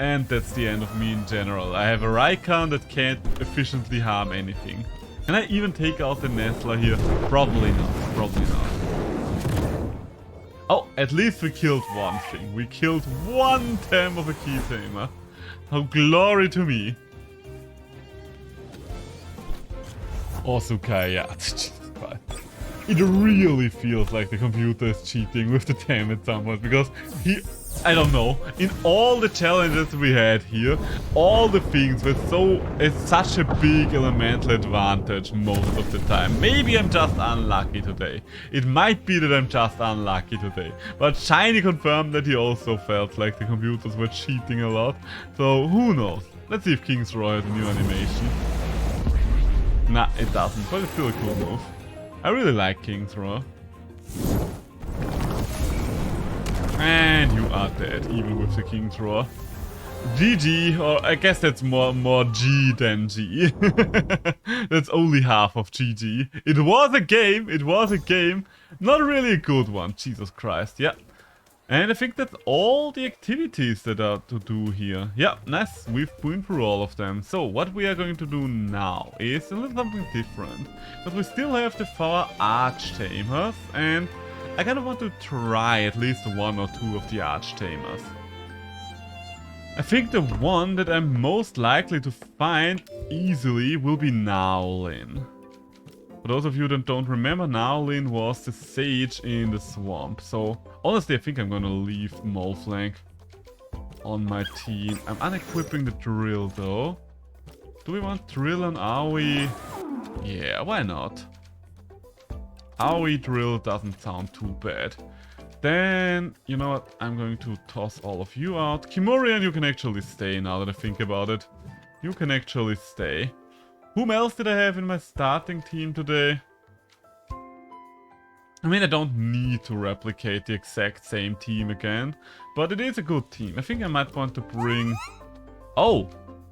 [SPEAKER 1] and that's the end of me in general. I have a Raikan that can't efficiently harm anything. Can I even take out the Nestler here? Probably not. Probably not. Oh, at least we killed one thing. We killed one Tem of a Key Tamer. Oh, glory to me. Osukai, yeah. Jesus Christ. It really feels like the computer is cheating with the Tem at some point, because I don't know, in all the challenges we had here, all the things were it's such a big elemental advantage most of the time. Maybe I'm just unlucky today. It might be that I'm just unlucky today. But Shiny confirmed that he also felt like the computers were cheating a lot. So who knows? Let's see if King's Roar has a new animation. Nah, it doesn't, but it's still a cool move. I really like King's Roar. And you are dead, even with the King's Roar. GG, or I guess that's more G than G. That's only half of GG. It was a game. Not really a good one, Jesus Christ, yeah. And I think that's all the activities that are to do here. Yeah, nice, we've been through all of them. So what we are going to do now is a little something different. But we still have the 4 Archtamers, and I kind of want to try at least 1 or 2 of the Archtamers. I think the one that I'm most likely to find easily will be Naolin. For those of you that don't remember, Naolin was the sage in the swamp. So honestly, I think I'm gonna leave Molflank on my team. I'm unequipping the drill though. Do we want drill on Aoi? Yeah, why not? Aoi drill doesn't sound too bad. Then, you know what, I'm going to toss all of you out. Kimurian, you can actually stay now that I think about it. You can actually stay. Whom else did I have in my starting team today? I mean, I don't need to replicate the exact same team again, but it is a good team. I think I might want to bring... Oh!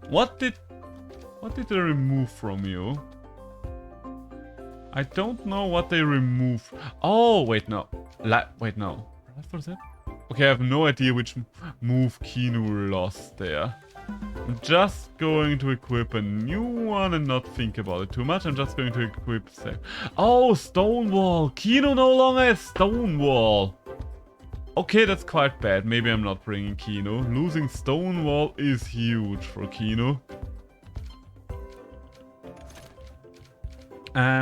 [SPEAKER 1] What did they remove from you? I don't know what they removed. Oh, wait, no. Wait, no. What was that? Okay, I have no idea which move Kinu lost there. I'm just going to equip a new one and not think about it too much. I'm just going to equip... Oh, Stonewall! Kinu no longer has Stonewall! Okay, that's quite bad. Maybe I'm not bringing Kinu. Losing Stonewall is huge for Kinu.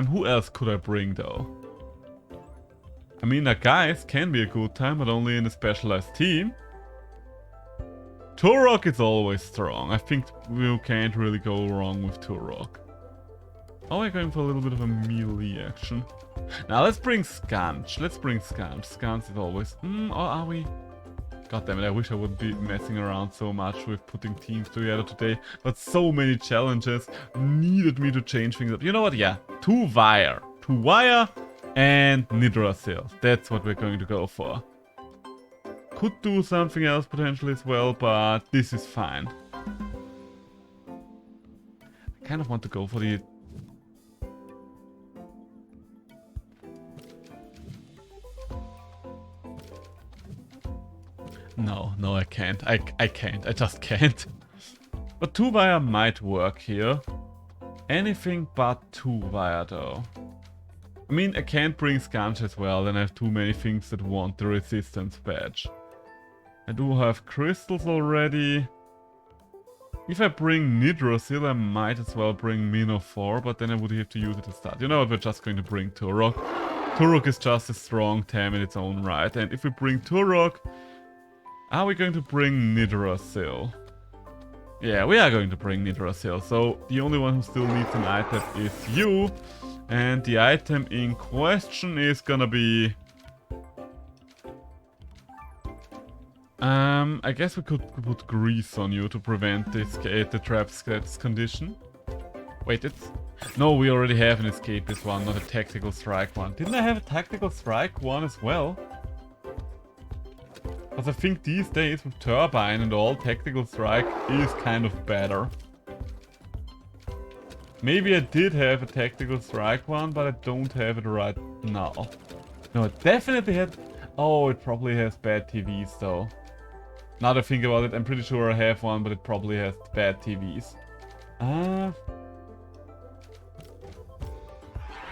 [SPEAKER 1] Who else could I bring though? I mean, guys can be a good time, but only in a specialized team. Turok is always strong. I think we can't really go wrong with Turok. Oh, we're going for a little bit of a melee action. Now let's bring Scanch. Scanch is always... or are we... God damn it, I wish I wouldn't be messing around so much with putting teams together today. But so many challenges needed me to change things up. You know what? Yeah, 2 Wire. 2 Wire and Nidrasil. That's what we're going to go for. Could do something else potentially as well, but this is fine. I kind of want to go for the... No, I can't. I can't. I just can't. But 2 Wire might work here. Anything but 2 Wire though. I mean, I can't bring Scanch as well, and I have too many things that want the resistance badge. I do have crystals already. If I bring Nidrasil, I might as well bring Minotaur, but then I would have to use it to start. You know what, we're just going to bring Turok. Turok is just a strong Tem in its own right, and if we bring Turok... Are we going to bring Nidrasil? Yeah, we are going to bring Nidrasil. So the only one who still needs an item is you. And the item in question is gonna be... I guess we could put grease on you to prevent the trap stats condition. Wait, it's... No, we already have an escapist one, not a tactical strike one. Didn't I have a tactical strike one as well? Because I think these days with Turbine and all, tactical strike is kind of better. Maybe I did have a tactical strike one, but I don't have it right now. No, it definitely had... Oh, it probably has bad TVs though. Now that I think about it, I'm pretty sure I have one, but it probably has bad TVs.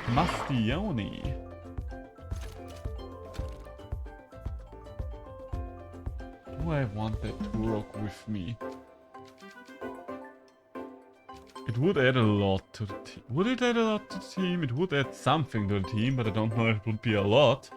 [SPEAKER 1] Mastioni. Do I want that Turok with me? It would add a lot to the team. Would it add a lot to the team? It would add something to the team, but I don't know if it would be a lot.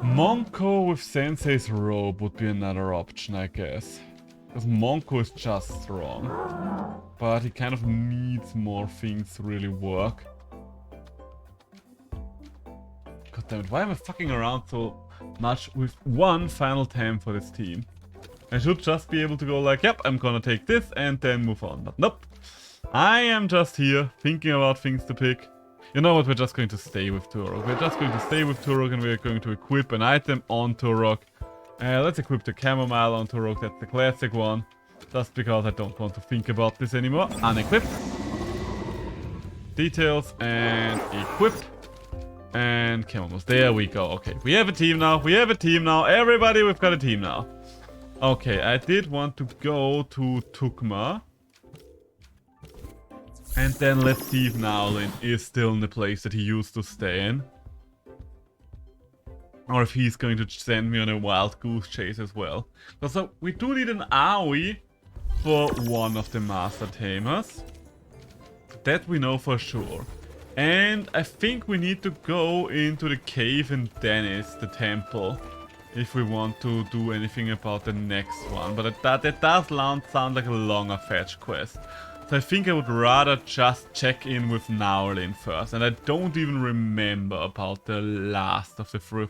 [SPEAKER 1] Monko with Sensei's robe would be another option, I guess. Because Monko is just strong. But he kind of needs more things to really work. God damn it, why am I fucking around so much with one final Tem for this team? I should just be able to go like, yep, I'm gonna take this and then move on. But nope. I am just here thinking about things to pick. You know what, we're just going to stay with Turok. We're just going to stay with Turok and we're going to equip an item on Turok. Let's equip the Chamomile on Turok, that's the classic one. Just because I don't want to think about this anymore. Unequip. Details and equip. And Chamomile. There we go. Okay, we have a team now. We have a team now. Everybody, we've got a team now. Okay, I did want to go to Tukma. And then let's see if Naolin is still in the place that he used to stay in. Or if he's going to send me on a wild goose chase as well. So we do need an AoE for one of the Master Tamers. That we know for sure. And I think we need to go into the cave in Dennis, the temple. If we want to do anything about the next one. But that does sound like a longer fetch quest. So I think I would rather just check in with Naolin first. And I don't even remember about the last of the 4.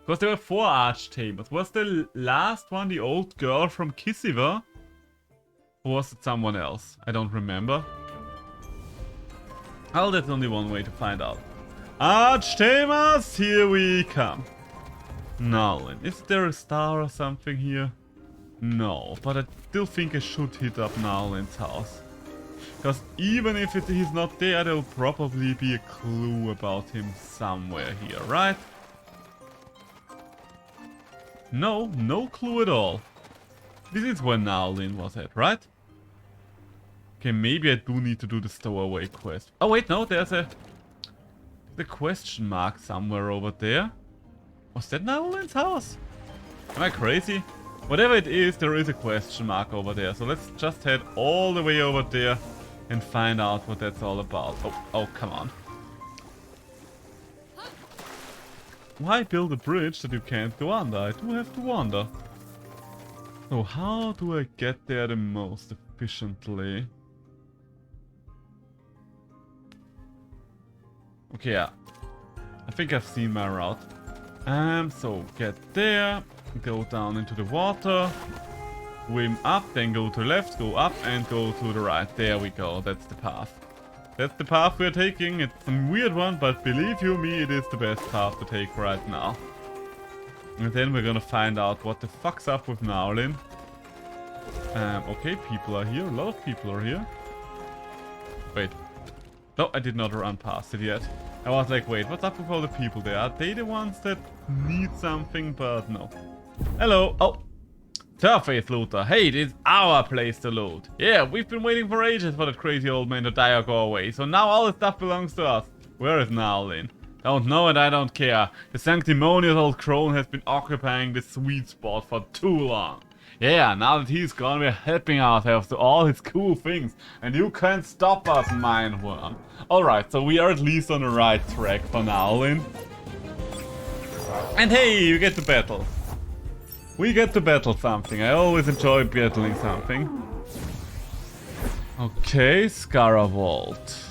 [SPEAKER 1] Because there were 4 Archtamers. Was the last one the old girl from Kisiva? Or was it someone else? I don't remember. Well, that's only one way to find out. Archtamers, here we come. Naolin. Is there a star or something here? No, but I still think I should hit up Naolin's house. Because even if he's not there, there'll probably be a clue about him somewhere here, right? No, no clue at all. This is where Naolin was at, right? Okay, maybe I do need to do the stowaway quest. Oh wait, no, there's the question mark somewhere over there. Was that Naolin's house? Am I crazy? Whatever it is, there is a question mark over there. So let's just head all the way over there and find out what that's all about. Oh, come on. Why build a bridge that you can't go under? I do have to wonder. So how do I get there the most efficiently? Okay, yeah. I think I've seen my route. So get there, go down into the water, swim up, then go to the left, go up and go to the right. There we go, that's the path. That's the path we're taking. It's a weird one, but believe you me, it is the best path to take right now. And then we're gonna find out what the fuck's up with Naolin. Okay, people are here, a lot of people are here. Wait. No, I did not run past it yet. I was like, wait, what's up with all the people there? Are they the ones that need something? But no. Hello. Oh. Surface looter. Hey, this is our place to loot. Yeah, we've been waiting for ages for that crazy old man to die or go away. So now all the stuff belongs to us. Where is Naolin? Don't know and I don't care. The sanctimonious old crone has been occupying this sweet spot for too long. Yeah, now that he's gone, we're helping ourselves to all his cool things. And you can't stop us, Mindworm. Alright, so we are at least on the right track for Naolin. And hey, we get to battle. We get to battle something. I always enjoy battling something. Okay, Scara Vault.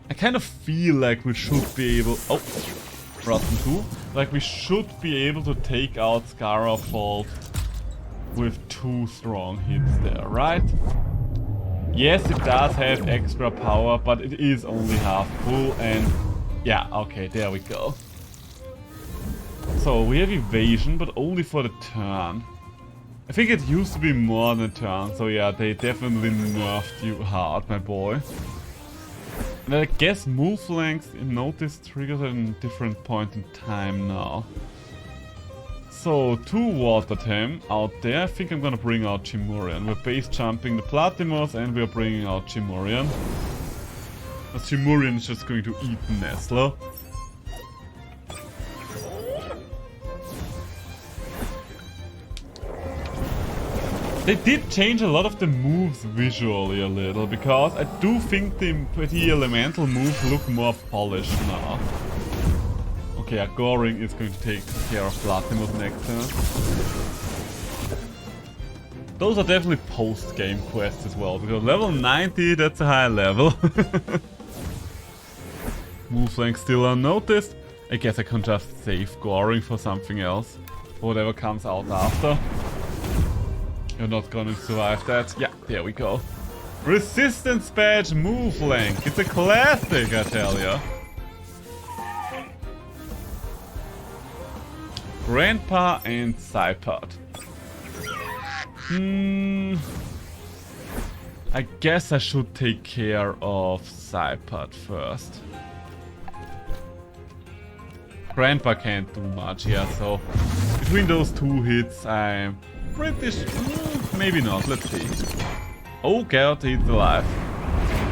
[SPEAKER 1] I kind of feel like we should be able... Oh, Rotten 2. Like we should be able to take out Scara Vault with 2 strong hits there, right? Yes, it does have extra power, but it is only half full and... Yeah, okay, there we go. So we have evasion, but only for the turn. I think it used to be more than a turn, so yeah, they definitely nerfed you hard, my boy. And I guess move length in notice triggers at a different point in time now. So, 2 Water Tem out there. I think I'm gonna bring out Chimurian. We're base jumping the Platimos and we're bringing out Chimurian. The Chimurian is just going to eat Nestler. They did change a lot of the moves visually a little, because I do think the elemental moves look more polished now. Okay, yeah, Goring is going to take care of Platimos next turn. Those are definitely post-game quests as well, because level 90, that's a high level. Move length still unnoticed. I guess I can just save Goring for something else. For whatever comes out after. You're not gonna survive that. Yeah, there we go. Resistance badge move length. It's a classic, I tell ya. Grandpa and Cypod. I guess I should take care of Cypod first. Grandpa can't do much here, so between those 2 hits, I'm pretty maybe not, let's see. Oh god, it's alive.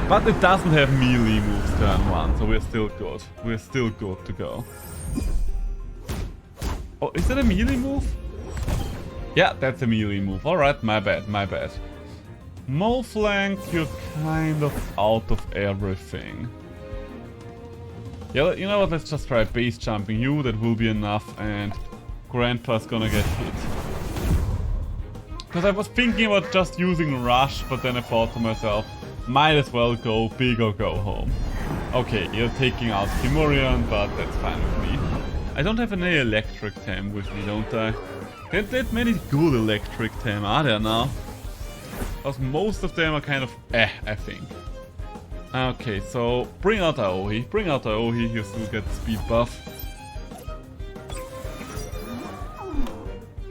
[SPEAKER 1] But it doesn't have melee moves turn 1, so we're still good. We're still good to go. Oh, is that a melee move? Yeah, that's a melee move. Alright, my bad, my bad. Moflank, you're kind of out of everything. Yeah, you know what, let's just try base jumping you, that will be enough, and Grandpa's gonna get hit. Because I was thinking about just using Rush, but then I thought to myself, might as well go big or go home. Okay, you're taking out Timurian, but that's fine with me. I don't have any electric Tem with me, don't I? Can't that many good electric Tem are there now? Because most of them are kind of I think. Okay, so bring out Aohi. Bring out Aohi, you still get speed buff.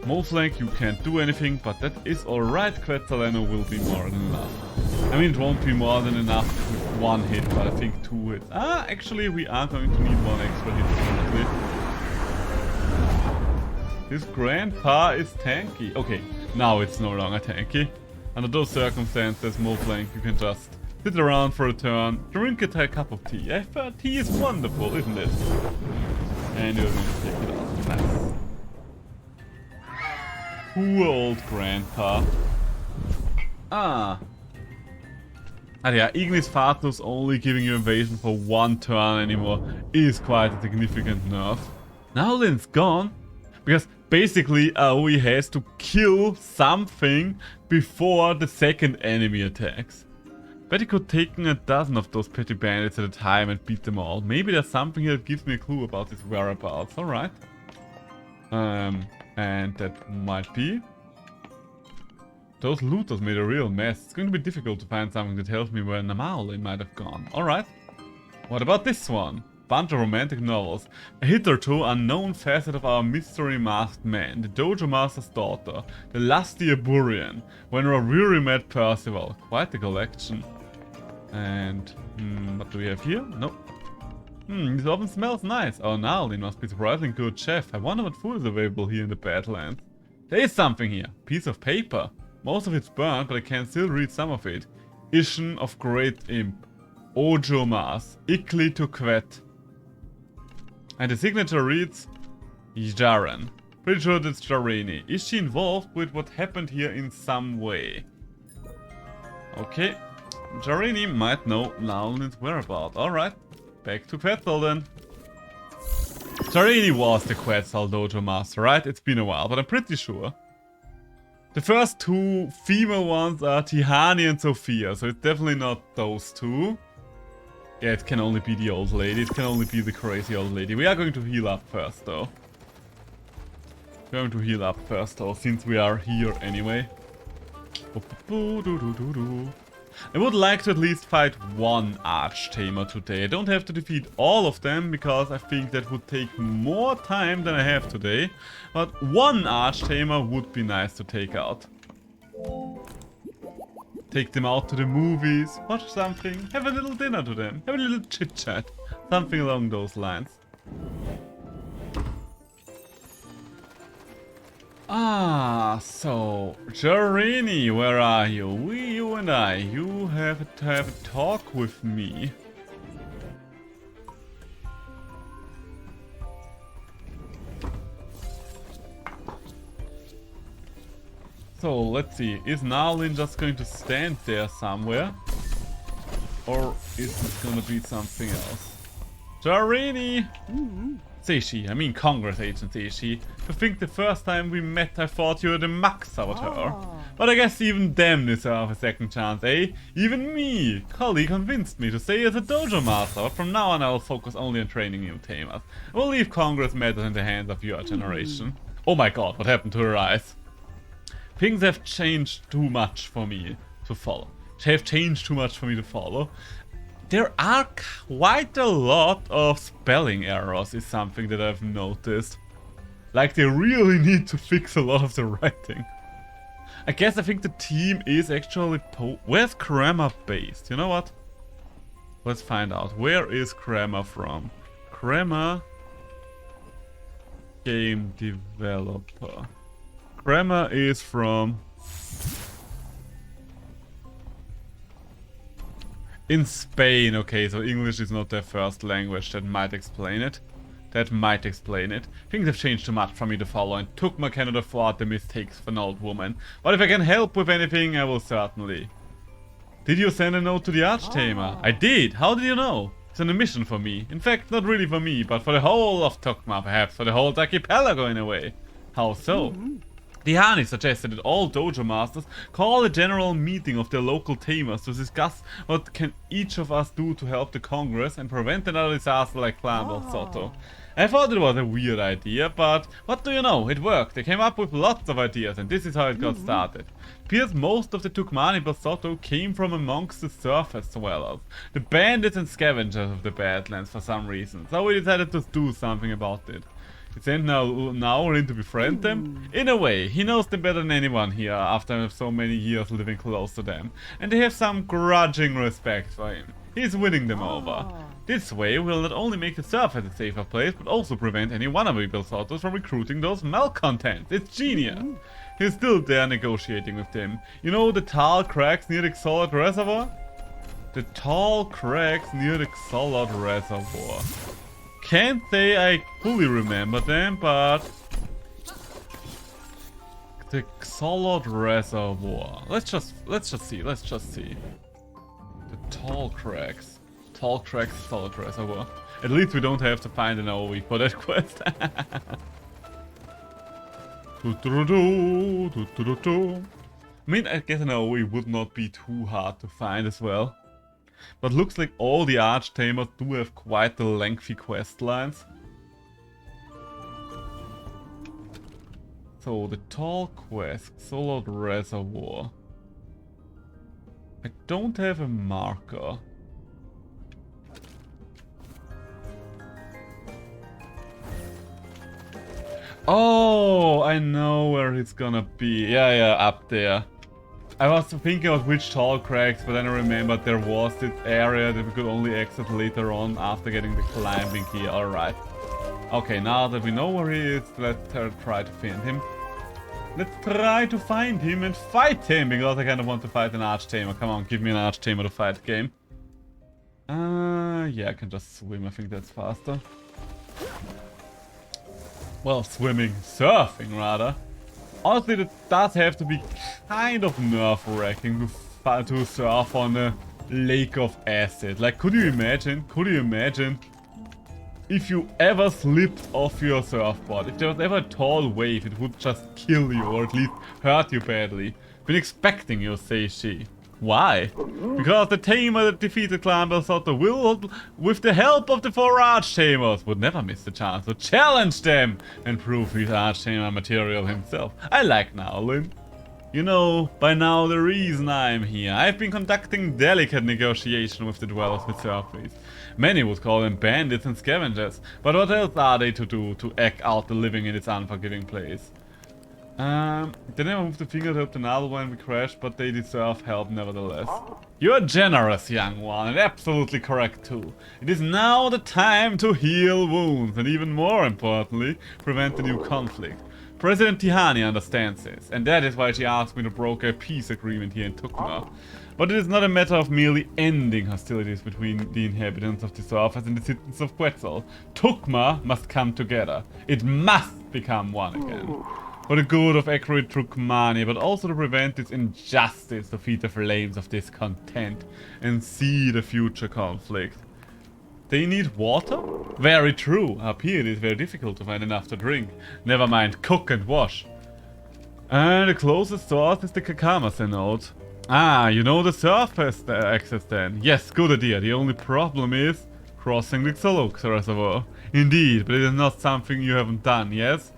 [SPEAKER 1] Moflank, you can't do anything, but that is alright. Quetzaleno will be more than enough. I mean, it won't be more than enough with 1 hit, but I think 2 hits. Ah, actually, we are going to need 1 extra hit, definitely. This Grandpa is tanky. Okay, now it's no longer tanky. Under those circumstances, Moflank, you can just sit around for a turn, drink a cup of tea. Tea is wonderful, isn't it? And you're going to take it out. Nice. Poor old Grandpa. Ah. And yeah, Ignis Fatuus only giving you evasion for 1 turn anymore is quite a significant nerf. Now Lin's gone. Because basically Aoi has to kill something before the second enemy attacks. Bet he could take a dozen of those petty bandits at a time and beat them all. Maybe there's something here that gives me a clue about his whereabouts. Alright. And that might be... Those looters made a real mess. It's going to be difficult to find something that tells me where Namaolin might have gone. Alright. What about this one? Bunch of romantic novels. A hitherto unknown facet of our mystery masked man. The Dojo Master's daughter. The lusty Aburian. When Raviri met Percival. Quite the collection. And... what do we have here? Nope. This oven smells nice. Oh, Naldin must be surprisingly good chef. I wonder what food is available here in the Badlands. There is something here. Piece of paper. Most of it's burnt, but I can still read some of it. Ishan of Great Imp. Ojo Mas. Ikli to Quet. And the signature reads... Jaren. Pretty sure that's Jarini. Is she involved with what happened here in some way? Okay. Jarini might know Naldin's whereabouts. Alright. Back to Quetzal then. Jarini was the Quetzal Dojo Master, right? It's been a while, but I'm pretty sure. The first 2 female ones are Tihani and Sophia, so it's definitely not those 2. Yeah, it can only be the old lady. It can only be the crazy old lady. We are going to heal up first, though. We're going to heal up first, though, since we are here anyway. I would like to at least fight one Archtamer today. I don't have to defeat all of them, because I think that would take more time than I have today. But one Archtamer would be nice to take out. Take them out to the movies, watch something, have a little dinner to them, have a little chit-chat. Something along those lines. Ah, so, Jarini, where are you? You and I, you have to have a talk with me. So, let's see, is Narlin just going to stand there somewhere? Or is it gonna be something else? Jarini! Seishi, I mean Congress Agent Seishi. I think the first time we met I thought you were the Max Saboteur. But I guess even them deserve a second chance, eh? Even me! Kali convinced me to stay as a dojo master, but from now on I will focus only on training new tamers. I will leave Congress matters in the hands of your generation. Oh my god, what happened to her eyes? Things have changed too much for me to follow. There are quite a lot of spelling errors is something that I've noticed. Like they really need to fix a lot of the writing. I guess I think the team is actually where's Kramer based? You know what? Let's find out. Where is Kramer from? Kramer game developer. Kramer is from in Spain. Okay, so English is not their first language. That might explain it. Things have changed too much for me to follow, and Tukma cannot afford the mistakes of an old woman. But if I can help with anything, I will certainly. Did you send a note to the Archtamer? I did. How did you know? It's on a mission for me. In fact, not really for me, but for the whole of Tukma, perhaps for the whole archipelago in a way. How so? The Hani suggested that all dojo masters call a general meeting of their local tamers to discuss what can each of us do to help the Congress and prevent another disaster like Clan Soto. I thought it was a weird idea, but what do you know, it worked. They came up with lots of ideas, and this is how it got started. Appears most of the Tukmani Basotto came from amongst the surface dwellers, the bandits and scavengers of the Badlands for some reason, so we decided to do something about it. It's sent Naorin to befriend them? In a way, he knows them better than anyone here after so many years living close to them, and they have some grudging respect for him. He's winning them over. This way will not only make the surface a safer place, but also prevent any wannabe Belsotos from recruiting those malcontents. It's genius! He's still there negotiating with them. You know the tall cracks near the Xolot Reservoir? The tall cracks near the Xolot Reservoir. Can't say I fully remember them, but the Xolot Reservoir. Let's just see. The tall cracks, Xolot Reservoir. At least we don't have to find an AoE for that quest. I mean, I guess an AoE would not be too hard to find as well. But looks like all the Archtamers do have quite the lengthy quest lines. So, the tall quest, Xolot Reservoir. I don't have a marker. Oh, I know where it's gonna be. Yeah, up there. I was thinking of which tall cracks, but then I remembered there was this area that we could only exit later on after getting the climbing key. Alright. Okay, now that we know where he is, let's try to find him. Let's try to find him and fight him, because I kind of want to fight an Archtamer. Come on, give me an Archtamer to fight the game. Yeah, I can just swim. I think that's faster. Well, surfing rather. Honestly, that does have to be kind of nerve-wracking to surf on a lake of acid. Like, could you imagine if you ever slipped off your surfboard? If there was ever a tall wave, it would just kill you or at least hurt you badly. Been expecting you, says she. Why? Because the tamer that defeated Clan Belsoto will, with the help of the 4 Archtamers, would never miss the chance to challenge them and prove he's Archtamer material himself. I like Naolin. You know, by now the reason I'm here. I've been conducting delicate negotiation with the dwellers with surface. Many would call them bandits and scavengers, but what else are they to do to act out the living in its unforgiving place? They never moved a finger to help the Nabel when we crashed, but they deserve help nevertheless. You're generous, young one, and absolutely correct too. It is now the time to heal wounds, and even more importantly, prevent a new conflict. President Tihani understands this, and that is why she asked me to broker a peace agreement here in Tukma. But it is not a matter of merely ending hostilities between the inhabitants of the surface and the citizens of Quetzal. Tukma must come together. It must become one again. For the good of accurate Turkmania, but also to prevent this injustice, to feed the flames of discontent and see the future conflict. They need water? Very true. Up here it is very difficult to find enough to drink. Never mind cook and wash. And the closest source is the Kakamase node. Ah, you know the surface access then. Yes, good idea. The only problem is crossing the Xolux reservoir. Indeed, but it is not something you haven't done, yes?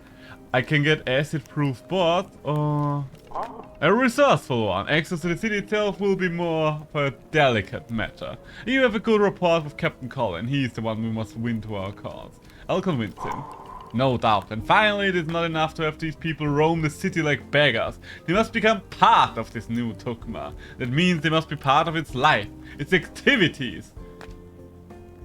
[SPEAKER 1] I can get acid-proof boards or a resourceful one. Access to the city itself will be more of a delicate matter. You have a good rapport with Captain Colin. He is the one we must win to our cause. I'll convince him. No doubt. And finally, it is not enough to have these people roam the city like beggars. They must become part of this new Tukma. That means they must be part of its life, its activities.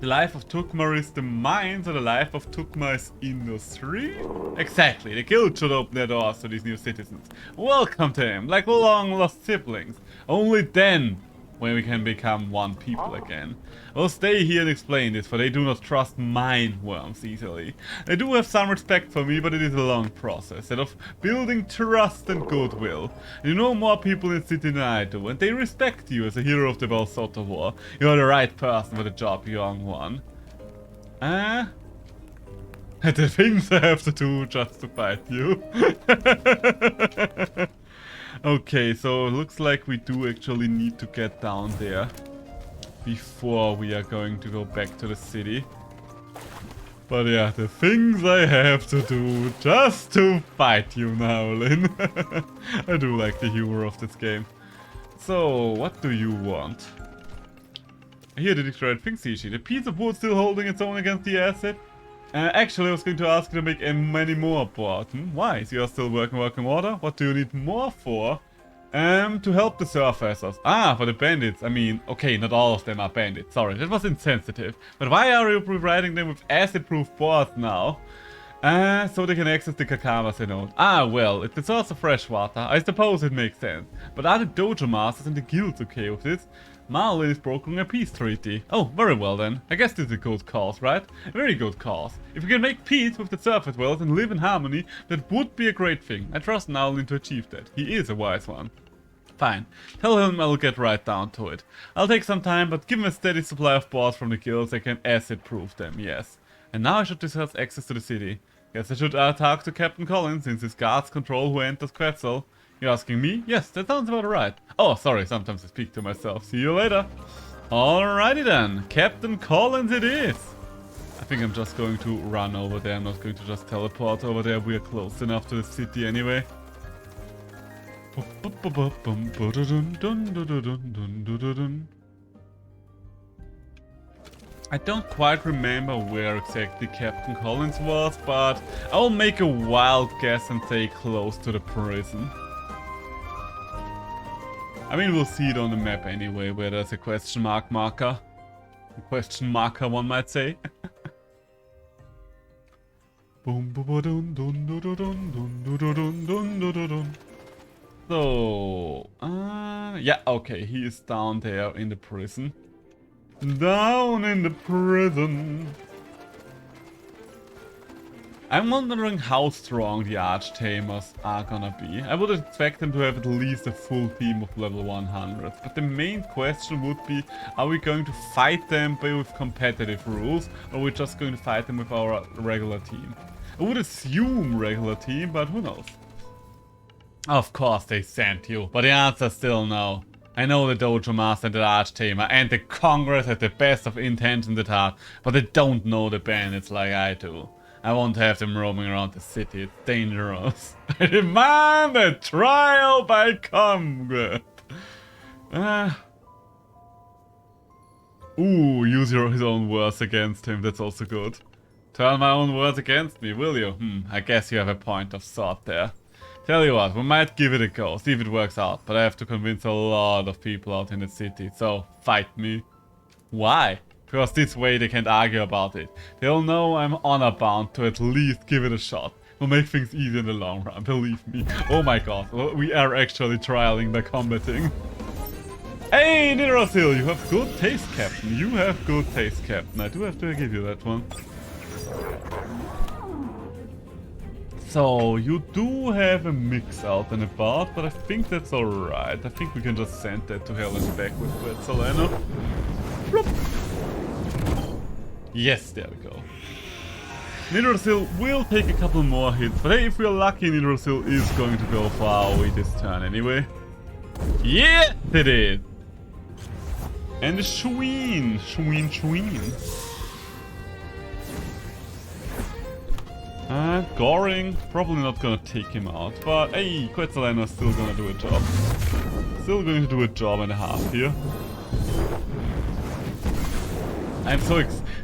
[SPEAKER 1] The life of Tukma is the mines, or the life of Tukma is industry? Exactly, the guild should open their doors to these new citizens. Welcome to them, like long-lost siblings. Only then when we can become one people again. I'll stay here and explain this, for they do not trust mine worms easily. They do have some respect for me, but it is a long process, that of building trust and goodwill. You know more people in the city than I do, and they respect you as a hero of the Balsotto War. You're the right person for the job, young one. The things I have to do just to fight you. Okay, so it looks like we do actually need to get down there before we are going to go back to the city. But yeah, the things I have to do just to fight you now, Lin. I do like the humor of this game. So, what do you want? Here, the destroyed thing sheet. A piece of wood still holding its own against the acid? Actually, I was going to ask you to make many more boards. Why? So you're still working water? What do you need more for? To help the surfacers. Ah, for the bandits. I mean, okay, not all of them are bandits. Sorry, that was insensitive. But why are you providing them with acid-proof boards now? So they can access the Kakamase node. Ah, well, it's the source of fresh water. I suppose it makes sense. But are the dojo masters and the guilds okay with this? Marlin is brokering a peace treaty. Oh, very well then. I guess this is a good cause, right? A very good cause. If we can make peace with the surface dwellers and live in harmony, that would be a great thing. I trust Marlin to achieve that. He is a wise one. Fine. Tell him I'll get right down to it. I'll take some time, but give him a steady supply of boards from the guilds. I can acid-proof them, yes. And now I should discuss access to the city. Guess I should talk to Captain Collins, since his guards control who enters Quetzal. You're asking me? Yes, that sounds about right. Oh, sorry, sometimes I speak to myself. See you later. Alrighty then, Captain Collins it is. I think I'm just going to run over there. I'm not going to just teleport over there. We are close enough to the city anyway. I don't quite remember where exactly Captain Collins was, but I'll make a wild guess and say close to the prison. I mean, we'll see it on the map anyway, where there's a question mark marker. A question marker, one might say. So, yeah, okay, he is down there in the prison. Down in the prison. I'm wondering how strong the Archtamers are gonna be. I would expect them to have at least a full team of level 100. But the main question would be, are we going to fight them with competitive rules, or are we just going to fight them with our regular team? I would assume regular team, but who knows? Of course they sent you, but the answer's still no. I know the Dojo Master and the Archtamer and the Congress have the best of intentions at heart, but they don't know the bandits like I do. I won't have them roaming around the city. It's dangerous. I demand a trial by combat. Ooh, use his own words against him. That's also good. Turn my own words against me, will you? I guess you have a point of thought there. Tell you what, we might give it a go, see if it works out. But I have to convince a lot of people out in the city, so fight me. Why? Because this way they can't argue about it. They'll know I'm honor bound to at least give it a shot. Will make things easier in the long run, believe me. Oh my god, we are actually trialing by combating. Hey, Nidrasil, you have good taste, Captain. You have good taste, Captain. I do have to give you that one. So, you do have a mix out and about, but I think that's alright. I think we can just send that to hell and back with Quetzalano. Yes, there we go. Nidrasil will take a couple more hits, but hey, if we're lucky, Nidrasil is going to go for AoE this turn anyway. Yeah, it is! And the Schween! Goring, probably not gonna take him out, but hey, Quetzalano is still gonna do a job. Still going to do a job and a half here. I'm so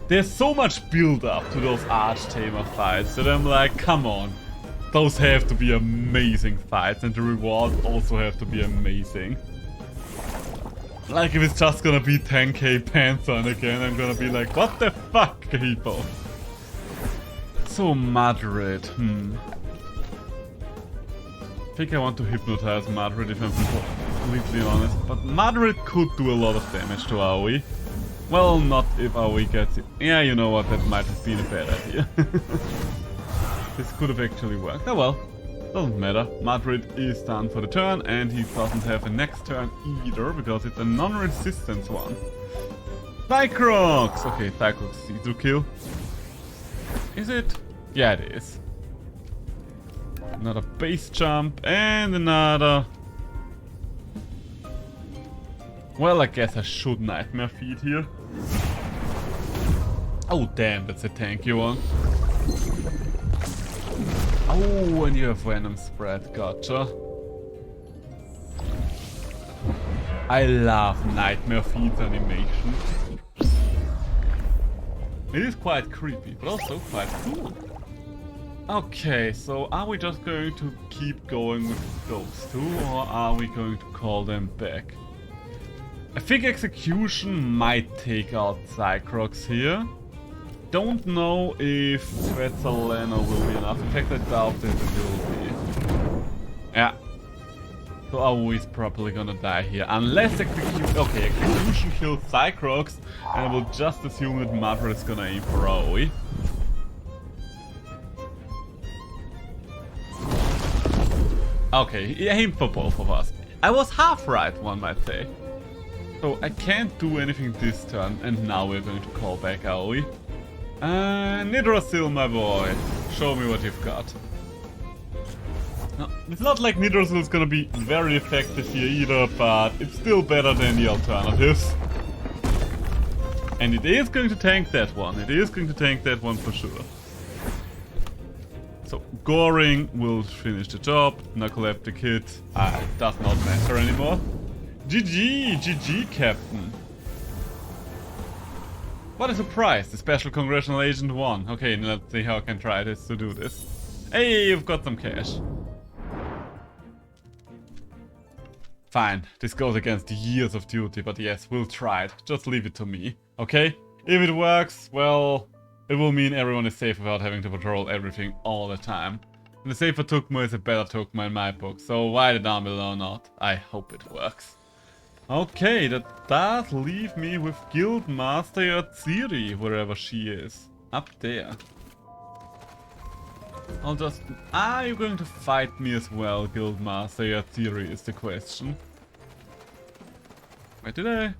[SPEAKER 1] there's so much build up to those Archtamer fights that I'm like, come on. Those have to be amazing fights and the rewards also have to be amazing. Like if it's just gonna be 10k Pantheon again, I'm gonna be like, what the fuck, people? So Madrid, I think I want to hypnotize Madrid if I'm completely honest. But Madrid could do a lot of damage to AoE. Well, not if AoE gets it. Yeah, you know what, that might have been a bad idea. This could have actually worked. Oh well, doesn't matter. Madrid is done for the turn and he doesn't have a next turn either because it's a non-resistance one. Cycrox! Okay, Cycrox is easy to kill. Is it? Yeah, it is. Another base jump and another... Well, I guess I should Nightmare Feed here. Oh damn, that's a tanky one. Oh, and you have Venom Spread, gotcha. I love Nightmare Feed's animation. It is quite creepy, but also quite cool. Okay, so are we just going to keep going with those two, or are we going to call them back? I think Execution might take out Cycrox here. Don't know if Quetzalano will be enough. In fact, I doubt that it will be. Yeah. So AoE is probably gonna die here. Unless Execution kills Cycrox, and I will just assume that Madrid is gonna aim for AoE. Okay, he aimed for both of us. I was half right, one might say. So I can't do anything this turn, and now we're going to call back AoE. Nidrasil, my boy. Show me what you've got. No, it's not like Nidrasil is gonna be very effective here either, but it's still better than the alternatives. And it is going to tank that one. It is going to tank that one for sure. So, Goring will finish the job. Narcoleptic hit. It does not matter anymore. GG! GG, Captain. What a surprise! The Special Congressional Agent won. Okay, let's see how I can try this to do this. Hey, you've got some cash. Fine, this goes against years of duty, but yes, we'll try it. Just leave it to me, okay? If it works, well, it will mean everyone is safe without having to patrol everything all the time. And the safer Tokma is a better Tokma in my book, so write it down below or not. I hope it works. Okay, that does leave me with Guildmaster Yatsiri, wherever she is. Up there. I'll just... Are you going to fight me as well, Guildmaster Yatsiri, is the question. Wait, did I...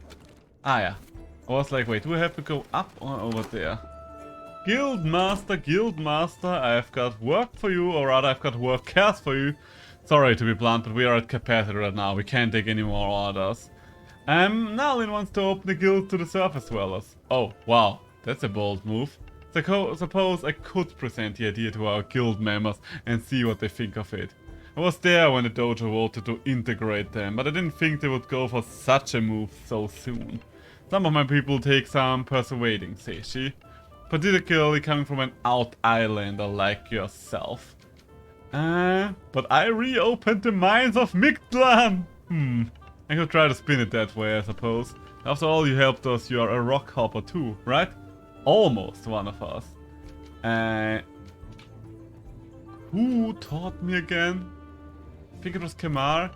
[SPEAKER 1] Ah, yeah. I was like, wait, do I have to go up or over there? Guildmaster, I've got work for you, or rather I've got work cares for you. Sorry to be blunt, but we are at capacity right now. We can't take any more orders. Nalin wants to open the guild to the surface dwellers. Oh, wow. That's a bold move. Suppose I could present the idea to our guild members and see what they think of it. I was there when the dojo voted to integrate them, but I didn't think they would go for such a move so soon. Some of my people take some persuading, says she. Particularly coming from an out-islander like yourself. But I reopened the mines of Mictlan! I could try to spin it that way, I suppose. After all, you helped us, you are a rock hopper too, right? Almost one of us. Who taught me again? I think it was Kemar.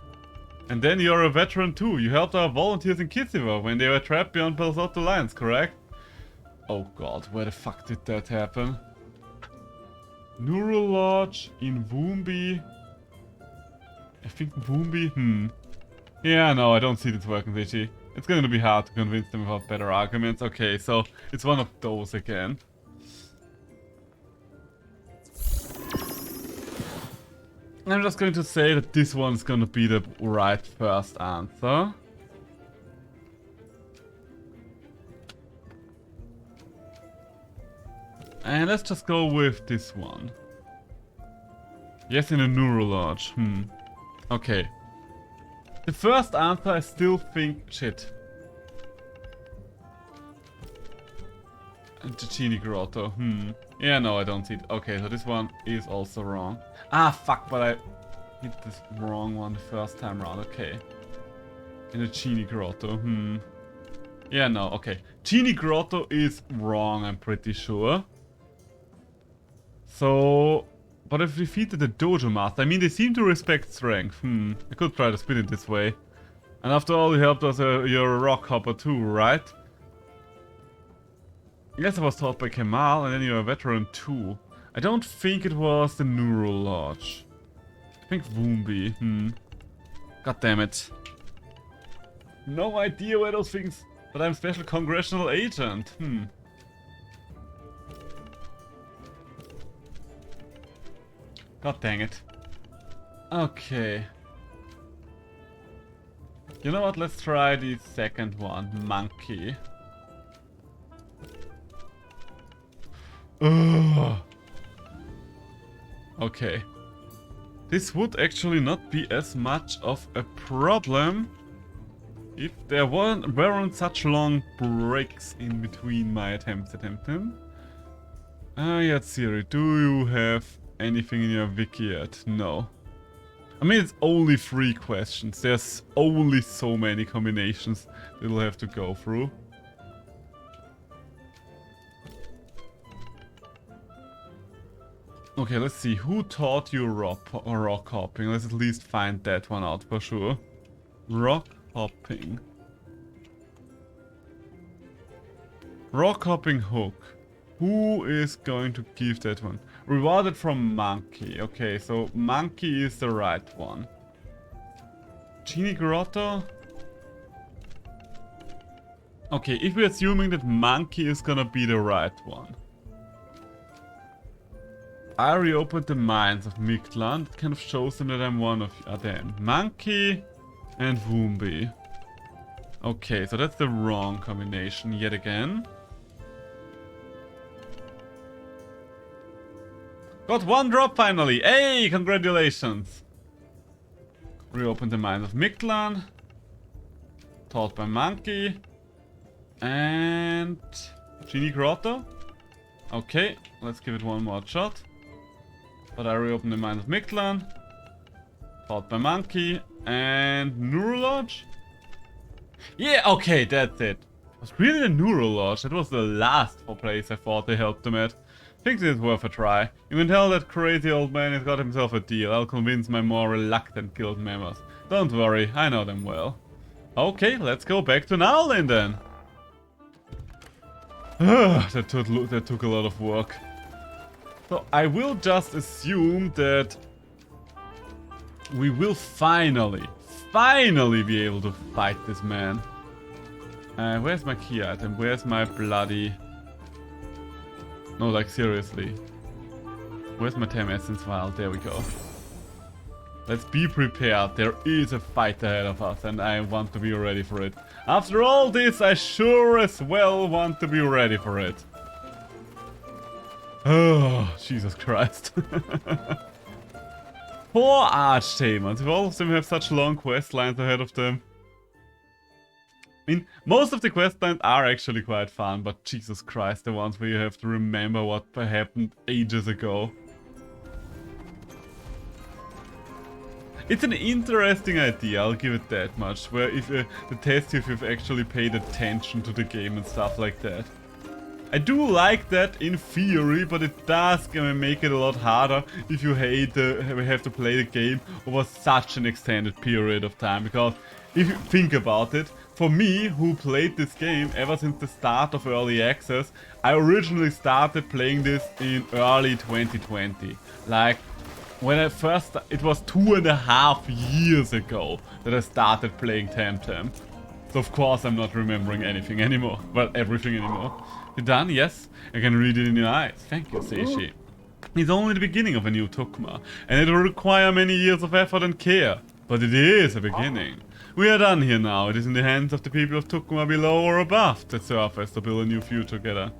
[SPEAKER 1] And then you're a veteran too. You helped our volunteers in Kisiva when they were trapped beyond Belzotto lines, correct? Oh god, where the fuck did that happen? Neural Lodge in Woombi. I think Woombi? Yeah, no, I don't see this working, Zichi. It's going to be hard to convince them without better arguments. Okay, so it's one of those again. I'm just going to say that this one's going to be the right first answer. And let's just go with this one. Yes, in a Neural Lodge. Okay. The first answer I still think... Shit. Genie Grotto. Yeah, no, I don't see it. Okay, so this one is also wrong. Ah, fuck, but I hit this wrong one the first time round. Okay. In a Genie Grotto. Yeah, no, okay. Genie Grotto is wrong, I'm pretty sure. So... But I've defeated the Dojo Master. I mean, they seem to respect strength. I could try to spin it this way. And after all, you helped us, you're a rock hopper too, right? Yes, I was taught by Kemal, and then you're a veteran too. I don't think it was the Neural Lodge. I think Woombi. God damn it. No idea where those things... But I'm special congressional agent. God dang it. Okay. You know what? Let's try the second one. Monkey. Ugh. Okay. This would actually not be as much of a problem if there weren't such long breaks in between my attempts at Temtem. Yeah, Siri, do you have anything in your wiki yet? No. I mean, it's only 3 questions. There's only so many combinations that we'll have to go through. Okay, let's see. Who taught you rock hopping? Let's at least find that one out for sure. Rock hopping. Rock hopping hook. Who is going to give that one? Rewarded from Monkey. Okay, so Monkey is the right one. Genie Grotto? Okay, if we're assuming that Monkey is gonna be the right one. I reopened the mines of Mictlan. It kind of shows them that I'm one of them. Monkey and Woombi. Okay, so that's the wrong combination yet again. Got 1 drop finally! Hey, congratulations! Reopen the mines of Mictlan. Taught by Monkey. And... Genie Grotto? Okay, let's give it one more shot. But I reopen the mines of Mictlan. Taught by Monkey. And... Neural Lodge? Yeah, okay, that's it. It was really the Neural Lodge. That was the last place I thought they helped them at. Thinks it's worth a try. You can tell that crazy old man has got himself a deal. I'll convince my more reluctant guild members. Don't worry, I know them well. Okay, let's go back to Nowlin then. That took a lot of work. So I will just assume that we will finally be able to fight this man. Where's my key item? Where's my bloody... No, like seriously. Where's my Tem Essence vial? There we go. Let's be prepared. There is a fight ahead of us and I want to be ready for it. After all this, I sure as well want to be ready for it. Oh, Jesus Christ. 4 Archtamers. If all of them have such long quest lines ahead of them. I mean, most of the quest lines are actually quite fun, but Jesus Christ, the ones where you have to remember what happened ages ago. It's an interesting idea, I'll give it that much, where if the test if you've actually paid attention to the game and stuff like that. I do like that in theory, but it does make it a lot harder if you have to play the game over such an extended period of time. Because if you think about it, for me, who played this game ever since the start of early access, I originally started playing this in early 2020. Like, when I first, it was 2.5 years ago that I started playing Temtem. So of course I'm not remembering anything anymore. Well, everything anymore. You done? Yes? I can read it in your eyes. Thank you, Seishi. It's only the beginning of a new Tukma, and it will require many years of effort and care. But it is a beginning. We are done here now. It is in the hands of the people of Tukma below or above the surface to build a new future together.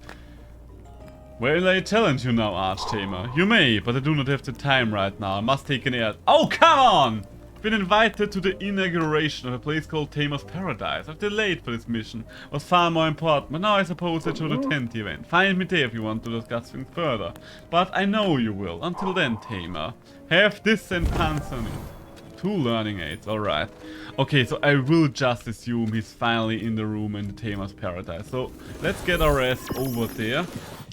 [SPEAKER 1] Well, I challenge you now, Archtamer. You may, but I do not have the time right now. I must take an air. Oh, come on! Been invited to the inauguration of a place called Tamer's Paradise. I've delayed for this mission. It was far more important, but now I suppose I should attend the event. Find me there if you want to discuss things further. But I know you will. Until then, Tamer, have this and pants on it. 2 learning aids, alright. Okay, so I will just assume he's finally in the room in the Tamer's Paradise. So let's get our ass over there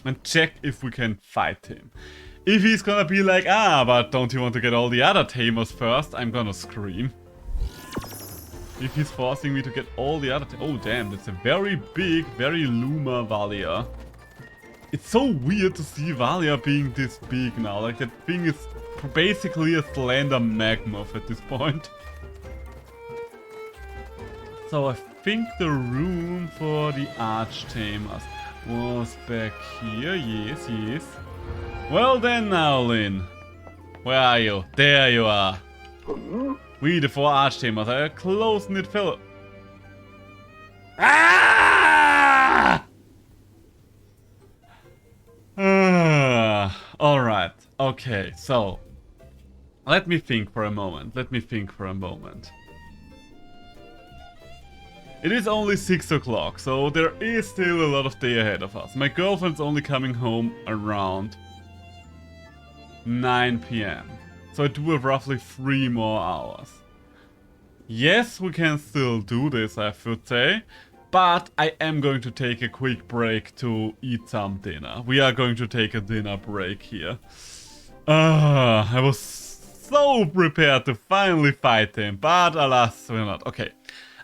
[SPEAKER 1] and check if we can fight him. If he's gonna be like, but don't you want to get all the other Tamers first? I'm gonna scream. If he's forcing me to get all the other... Oh, damn, that's a very big, very Luma Valia. It's so weird to see Valia being this big now. Like, that thing is basically a slender Magmoth at this point. So I think the room for the Archtamers was back here. Yes, yes. Well then now, Lin. Where are you? There you are. We, the 4 Archtamers, are a close-knit fellow. Alright. Okay, so... Let me think for a moment. It is only 6 o'clock, so there is still a lot of day ahead of us. My girlfriend's only coming home around 9 PM. So I do have roughly 3 more hours. Yes, we can still do this, I should say. But I am going to take a quick break to eat some dinner. We are going to take a dinner break here. I was so prepared to finally fight him, but alas, we're not. Okay.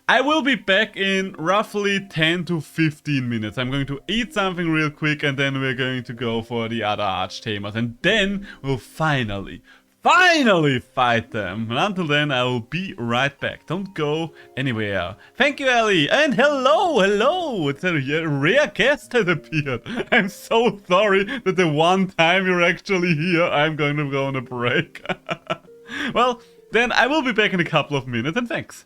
[SPEAKER 1] I will be back in roughly 10 to 15 minutes. I'm going to eat something real quick and then we're going to go for the other Archtamers. And then we'll finally fight them. And until then, I will be right back. Don't go anywhere. Thank you, Ellie. And hello. It's a rare guest has appeared. I'm so sorry that the one time you're actually here, I'm going to go on a break. Well, then I will be back in a couple of minutes and thanks.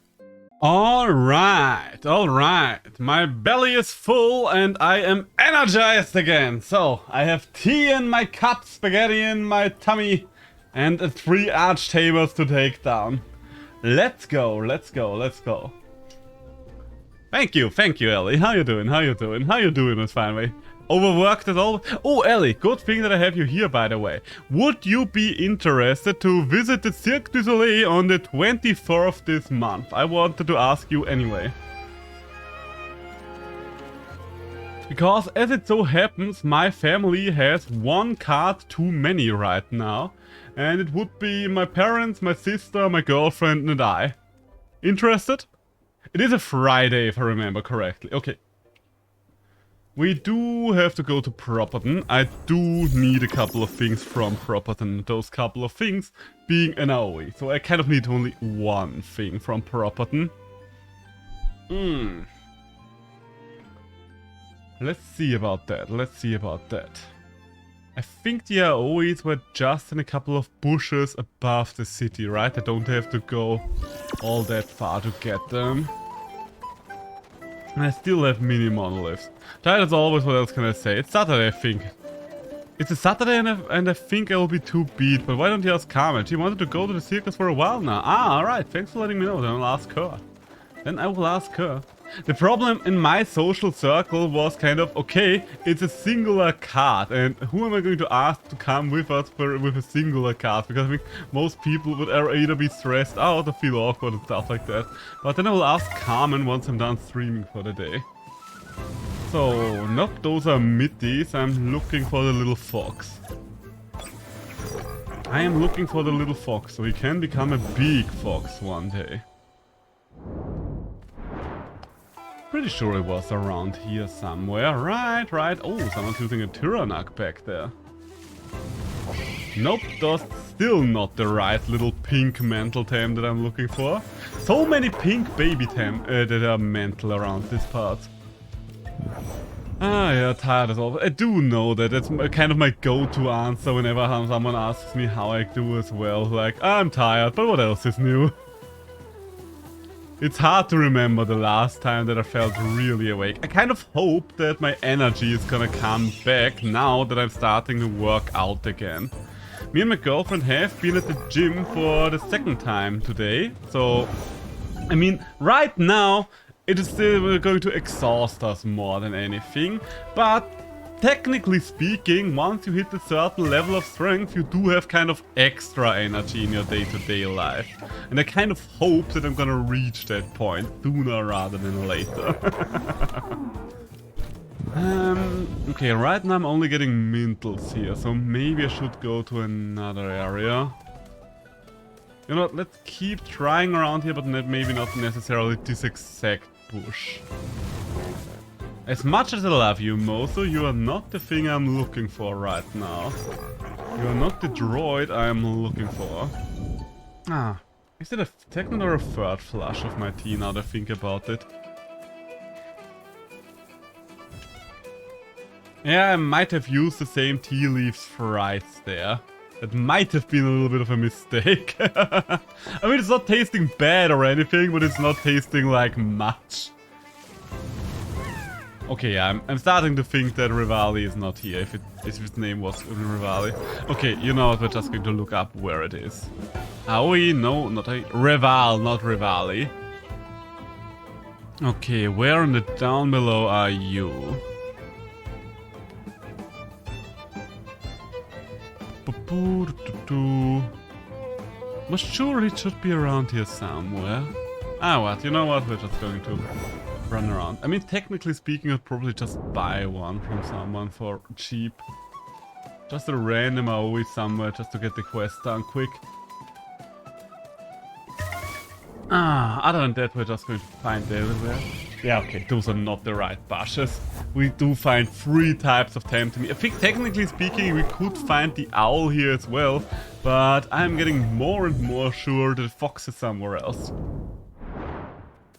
[SPEAKER 1] Alright. My belly is full and I am energized again. So, I have tea in my cup, spaghetti in my tummy, and 3 Archtamers to take down. Let's go. Thank you, Ellie. How you doing, Miss Fineway? Overworked as always? Oh, Ellie, good thing that I have you here, by the way. Would you be interested to visit the Cirque du Soleil on the 24th this month? I wanted to ask you anyway. Because as it so happens, my family has 1 card too many right now. And it would be my parents, my sister, my girlfriend and I. Interested? It is a Friday if I remember correctly. Okay. We do have to go to Properton. I do need a couple of things from Properton. Those couple of things being an AOE. So I kind of need only 1 thing from Properton. Let's see about that. I think the AOEs were just in a couple of bushes above the city, right? I don't have to go all that far to get them. And I still have mini monoliths. That is always, what else can I say? It's Saturday, I think. It's a Saturday and I think I will be too beat, but why don't you ask Carmen? She wanted to go to the circus for a while now. Ah, alright, thanks for letting me know, then I'll ask her. Then I will ask her. The problem in my social circle was kind of, okay, it's a singular card, and who am I going to ask to come with us with a singular card? Because I think most people would either be stressed out or feel awkward and stuff like that. But then I will ask Carmen once I'm done streaming for the day. So, nope, those are middies. I'm looking for the little fox. I am looking for the little fox, so he can become a big fox one day. Pretty sure it was around here somewhere. Right. Oh, someone's using a Tyrannoc back there. Nope, that's still not the right little pink mental Tem that I'm looking for. So many pink baby Tem that are mental around this part. Ah, yeah, tired as always. I do know that it's kind of my go-to answer whenever someone asks me how I do as well. Like, I'm tired, but what else is new? It's hard to remember the last time that I felt really awake. I kind of hope that my energy is gonna come back now that I'm starting to work out again. Me and my girlfriend have been at the gym for the second time today. So, I mean, right now, it is still going to exhaust us more than anything. But technically speaking, once you hit a certain level of strength, you do have kind of extra energy in your day-to-day life. And I kind of hope that I'm gonna reach that point sooner rather than later. Okay, right now I'm only getting mintles here, so maybe I should go to another area. You know what, let's keep trying around here, but maybe not necessarily this exact bush. As much as I love you, Mozo, you are not the thing I'm looking for right now. You are not the droid I'm looking for. Ah, is it a second or a third flush of my tea now that I think about it? Yeah, I might have used the same tea leaves thrice there. That might have been a little bit of a mistake. I mean, it's not tasting bad or anything, but it's not tasting like much. Okay, yeah, I'm starting to think that Rivali is not here, if its name was Rivali. Okay, you know what, we're just going to look up where it is. Aoi? No, not a... Rival, not Rivali. Okay, where in the down below are you? But sure it should be around here somewhere. Ah, what? You know what? We're just going to run around. I mean, technically speaking, I'd probably just buy one from someone for cheap. Just a random AOE somewhere, just to get the quest done quick. Ah, other than that, we're just going to find everywhere. Yeah, okay, those are not the right bushes. We do find 3 types of Temtem. I think technically speaking, we could find the owl here as well, but I'm getting more and more sure that the fox is somewhere else.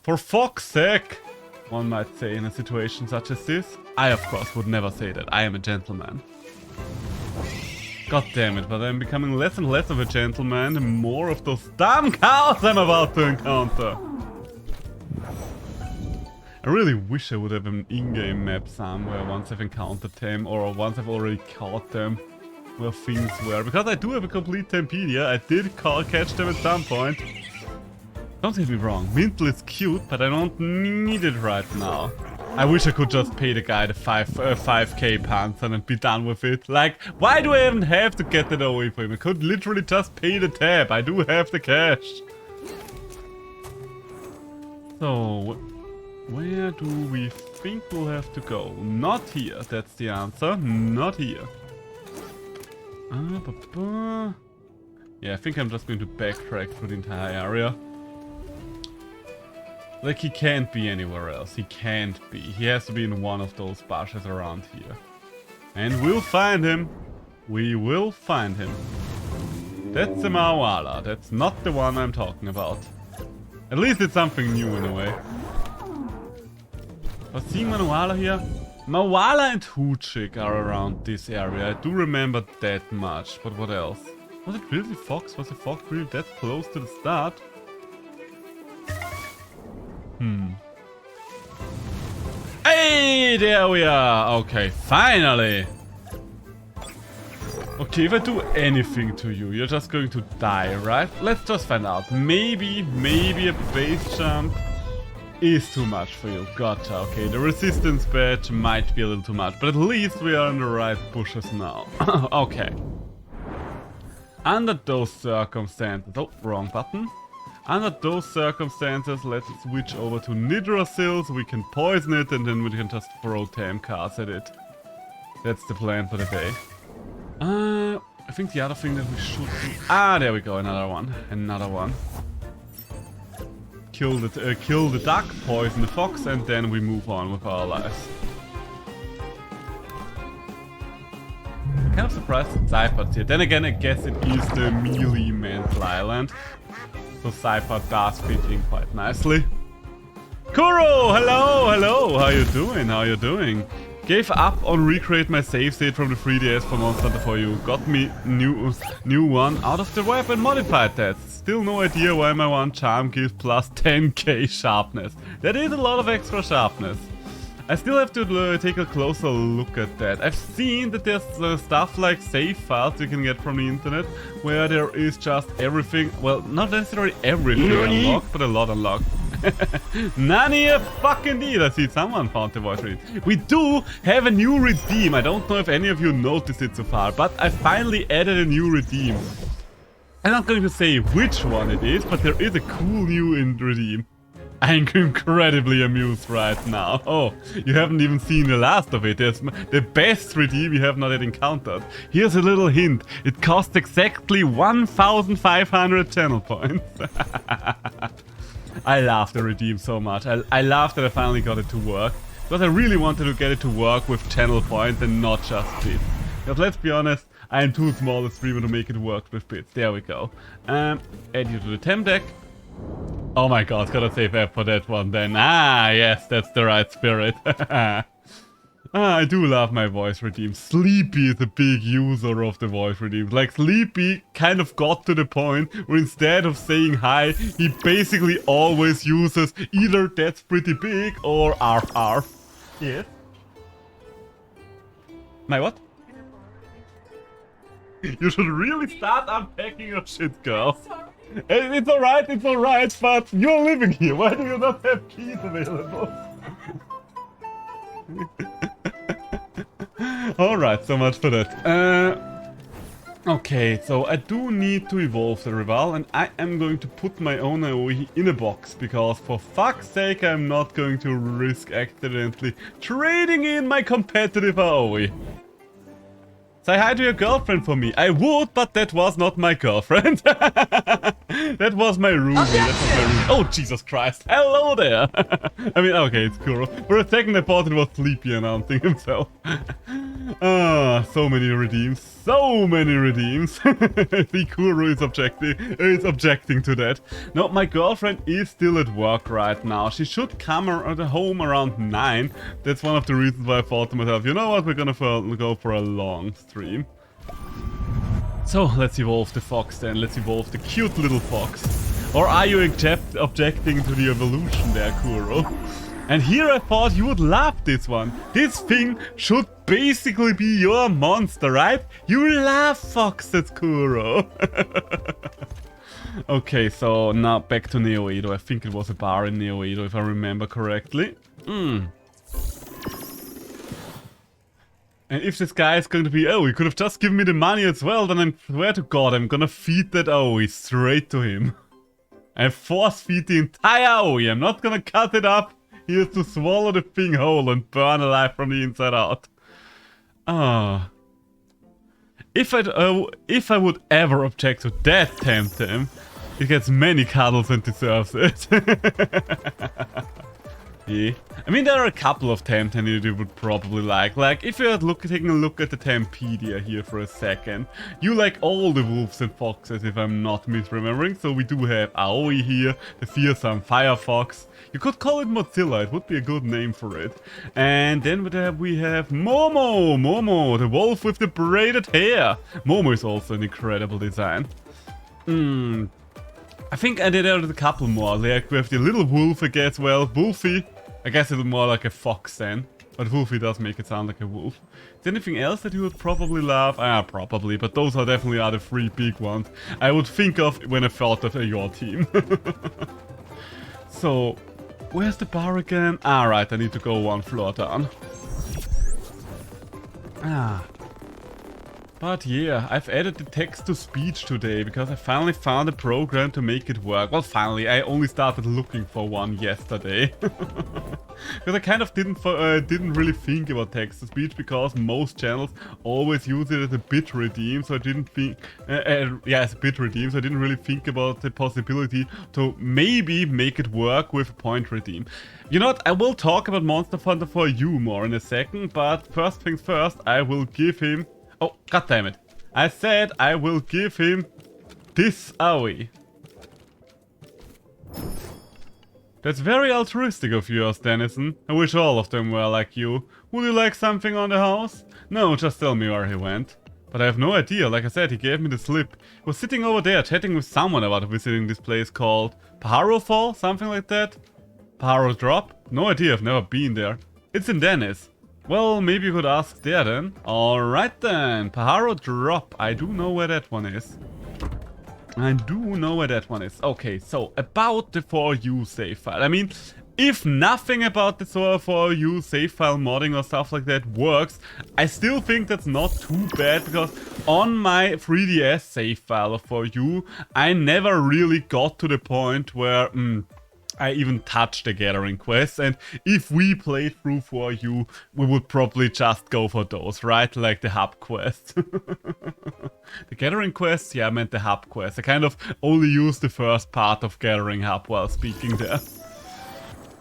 [SPEAKER 1] For fox's sake, one might say in a situation such as this. I, of course, would never say that. I am a gentleman. God damn it, but I'm becoming less and less of a gentleman the more of those damn cows I'm about to encounter. I really wish I would have an in-game map somewhere once I've encountered them, or once I've already caught them, where things were. Because I do have a complete Tempedia, I did catch them at some point. Don't get me wrong, Mintle is cute, but I don't need it right now. I wish I could just pay the guy the 5k pants and be done with it. Like, why do I even have to get that away for him? I could literally just pay the tab, I do have the cash. So, where do we think we'll have to go? Not here, that's the answer. Not here. Yeah, I think I'm just going to backtrack through the entire area. Like, he can't be anywhere else. He can't be. He has to be in one of those bushes around here. And we'll find him. We will find him. That's a Mawala. That's not the one I'm talking about. At least it's something new in a way. Was seeing Mawala here? Mawala and Hoochik are around this area. I do remember that much. But what else? Was it really Fox? Was the Fox really that close to the start? Hey, there we are. Okay, finally. Okay, if I do anything to you, you're just going to die, right? Let's just find out. Maybe a base jump is too much for you. Gotcha, okay. The resistance badge might be a little too much, but at least we are in the right bushes now. Okay. Under those circumstances... Oh, wrong button. Under those circumstances, let's switch over to Nidrasil so we can poison it and then we can just throw Tam cards at it. That's the plan for the day. I think the other thing that we should do... Ah, there we go, another one. Another one. Kill the duck, poison the fox, and then we move on with our lives. Kind of surprised that Cypher's here. Then again, I guess it is the melee mental island. So Cypher does fit in quite nicely. Kuro! Hello! Hello! How you doing? How you doing? Gave up on recreate my save state from the 3DS for Monster Hunter for You. Got me new one out of the web and modified that. Still no idea why my one charm gives plus 10k sharpness. That is a lot of extra sharpness. I still have to take a closer look at that. I've seen that there's stuff like save files you can get from the internet, where there is just everything, well, not necessarily everything unlocked, but a lot unlocked. Nani a fucking deal. I see someone found the voice read. We do have a new redeem. I don't know if any of you noticed it so far, but I finally added a new redeem. I'm not going to say which one it is, but there is a cool new redeem. I'm incredibly amused right now. Oh, you haven't even seen the last of it. There's the best redeem you have not yet encountered. Here's a little hint. It costs exactly 1,500 channel points. I love the redeem so much. I love that I finally got it to work. Because I really wanted to get it to work with channel points and not just bits. Because let's be honest, I am too small a streamer to make it work with bits. There we go. Add you to the Tem deck. Oh my god, gotta save F for that one then. Ah, yes, that's the right spirit. I do love my voice redeem. Sleepy is a big user of the voice redeem. Like, Sleepy kind of got to the point where instead of saying hi, he basically always uses either that's pretty big or arf arf. Yes? My what? You should really start unpacking your shit, girl. It's alright, but you're living here. Why do you not have keys available? Alright, so much for that. Okay, so I do need to evolve the rival, and I am going to put my own AoE in a box, because for fuck's sake I'm not going to risk accidentally trading in my competitive AoE. Say hi to your girlfriend for me. I would, but that was not my girlfriend. That was my roomie. Oh, Jesus Christ. Hello there. I mean, okay, it's Kuro. For a second I thought it was Sleepy announcing himself. So many redeems. So many redeems. I think Kuro is objecting to that. No, my girlfriend is still at work right now. She should come home around 9. That's one of the reasons why I thought to myself, you know what, we're gonna go for a long stream. So, let's evolve the fox then. Let's evolve the cute little fox. Or are you objecting to the evolution there, Kuro? And here I thought you would love this one. This thing should basically be your monster, right? You love foxes, Kuro. Okay, so now back to Neo Edo. I think it was a bar in Neo Edo, if I remember correctly. And if this guy is going to be, oh, he could have just given me the money as well, then I swear to God, I'm gonna feed that AoE straight to him. I force feed the entire AoE. I'm not gonna cut it up. He has to swallow the thing whole and burn alive from the inside out. Ah. If I would ever object to that Temtem, it gets many cuddles and deserves it. Yeah. I mean, there are a couple of Temtem you would probably like. Like, if you're taking a look at the Tempedia here for a second, you like all the wolves and foxes, if I'm not misremembering. So we do have Aoi here, the fearsome Firefox. You could call it Mozilla, it would be a good name for it. And then we have Momo! Momo, the wolf with the braided hair. Momo is also an incredible design. I think I did add a couple more. Like, we have the little wolf, I guess. Well, Wolfie. I guess it's more like a fox then. But Wolfie does make it sound like a wolf. Is there anything else that you would probably love? Probably, but those are definitely the 3 big ones I would think of when I thought of your team. So, where's the bar again? Right, I need to go 1 floor down. But yeah, I've added the text-to-speech today because I finally found a program to make it work. Well, finally, I only started looking for one yesterday. Because I kind of didn't really think about text-to-speech because most channels always use it as a bit redeem, so I didn't think... as a bit redeem, so I didn't really think about the possibility to maybe make it work with a point redeem. You know what, I will talk about Monster Hunter for You more in a second, but first things first, I will give him... Oh, goddammit. I said I will give him this away. That's very altruistic of yours, Dennison. I wish all of them were like you. Would you like something on the house? No, just tell me where he went. But I have no idea. Like I said, he gave me the slip. He was sitting over there chatting with someone about visiting this place called Pajaro Fall? Something like that? Pajaro Drop? No idea, I've never been there. It's in Dennis. Well, maybe you could ask there then. Alright then, Pajaro Drop. I do know where that one is. Okay, so about the For You save file. I mean, if nothing about the For You save file modding or stuff like that works, I still think that's not too bad because on my 3DS save file of For You, I never really got to the point where... I even touched the gathering quests, and if we played through For You, we would probably just go for those, right? Like the hub quests. The gathering quests? Yeah, I meant the hub quests. I kind of only used the first part of gathering hub while speaking there.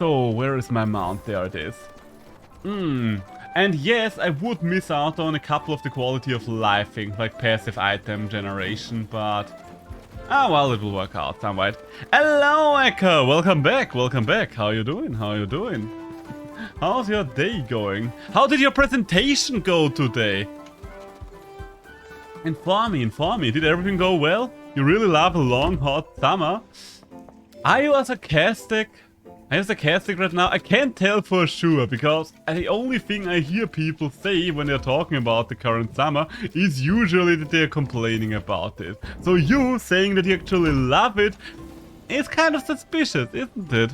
[SPEAKER 1] So, where is my mount? There it is. And yes, I would miss out on a couple of the quality of life things, like passive item generation, but... well, it will work out somewhat. Hello, Echo! Welcome back, welcome back. How you doing? How's your day going? How did your presentation go today? Inform me. Did everything go well? You really love a long, hot summer? Are you sarcastic? Are you sarcastic right now? I can't tell for sure, because the only thing I hear people say when they're talking about the current summer is usually that they're complaining about it. So you saying that you actually love it is kind of suspicious, isn't it?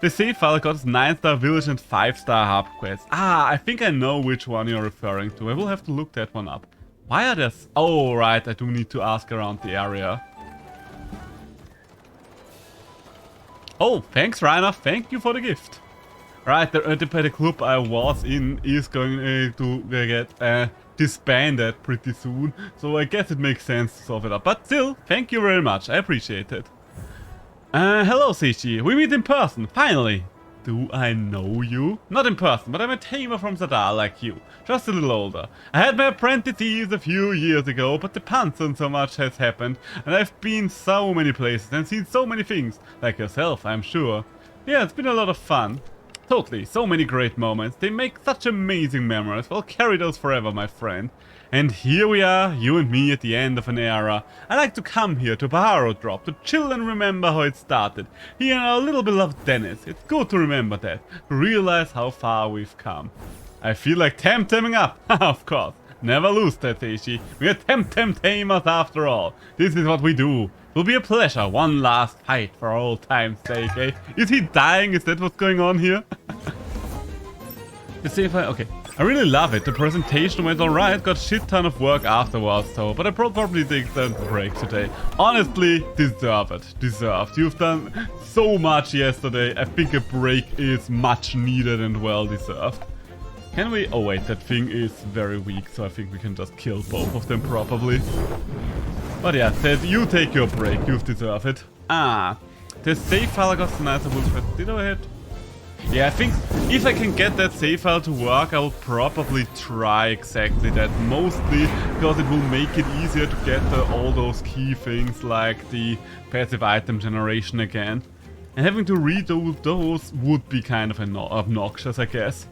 [SPEAKER 1] The save file got 9-star village and 5-star hub quest. I think I know which one you're referring to. I will have to look that one up. Why are there... Oh, right, I do need to ask around the area. Oh, thanks, Rainer. Thank you for the gift. Right, the club I was in is going to get disbanded pretty soon. So I guess it makes sense to solve it up. But still, thank you very much. I appreciate it. Hello, Seishi. We meet in person, finally. Do I know you? Not in person, but I'm a tamer from Zadar like you. Just a little older. I had my apprentices a few years ago, but the pants and so much has happened. And I've been so many places and seen so many things. Like yourself, I'm sure. Yeah, it's been a lot of fun. Totally, so many great moments. They make such amazing memories. Well, carry those forever, my friend. And here we are, you and me at the end of an era. I like to come here to Pajaro Drop to chill and remember how it started. Here in our little beloved Dennis. It's good to remember that, to realize how far we've come. I feel like Temtemming up, of course. Never lose that, Seishi. We're Temtem tamers after all. This is what we do. Will be a pleasure. One last fight for old time's sake, eh? Is he dying? Is that what's going on here? Let's see if okay. I really love it. The presentation went alright. Got shit ton of work afterwards, though. But I probably take the break today. Honestly, deserve it. Deserved. You've done so much yesterday. I think a break is much needed and well deserved. Can we... Oh wait, that thing is very weak, so I think we can just kill both of them probably. But yeah, said you take your break. You've deserved it. The save file got nicer wolf. Did I hit? Yeah, I think if I can get that save file to work, I will probably try exactly that. Mostly because it will make it easier to get all those key things like the passive item generation again. And having to read those would be kind of obnoxious, I guess.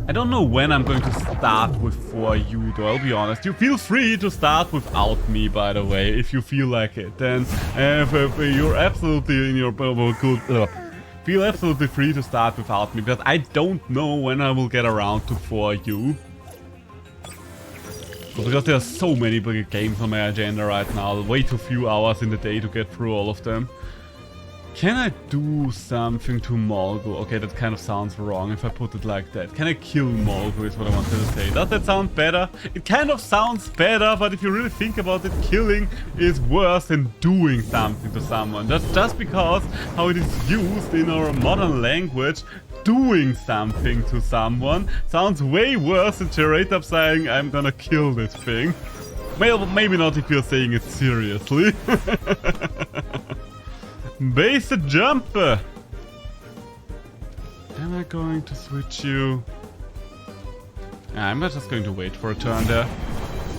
[SPEAKER 1] I don't know when I'm going to start with For You, though, I'll be honest. You feel free to start without me, by the way, if you feel like it. Then you're absolutely in your good... feel absolutely free to start without me, because I don't know when I will get around to 4U. But because there are so many big games on my agenda right now, way too few hours in the day to get through all of them. Can I do something to Molgo? Okay, that kind of sounds wrong if I put it like that. Can I kill Molgo is what I wanted to say. Does that sound better? It kind of sounds better, but if you really think about it, killing is worse than doing something to someone. That's just because how it is used in our modern language. Doing something to someone sounds way worse than straight up saying, I'm gonna kill this thing. Well, maybe not if you're saying it seriously. Base the jumper! Am I going to switch you? I'm not just going to wait for a turn there.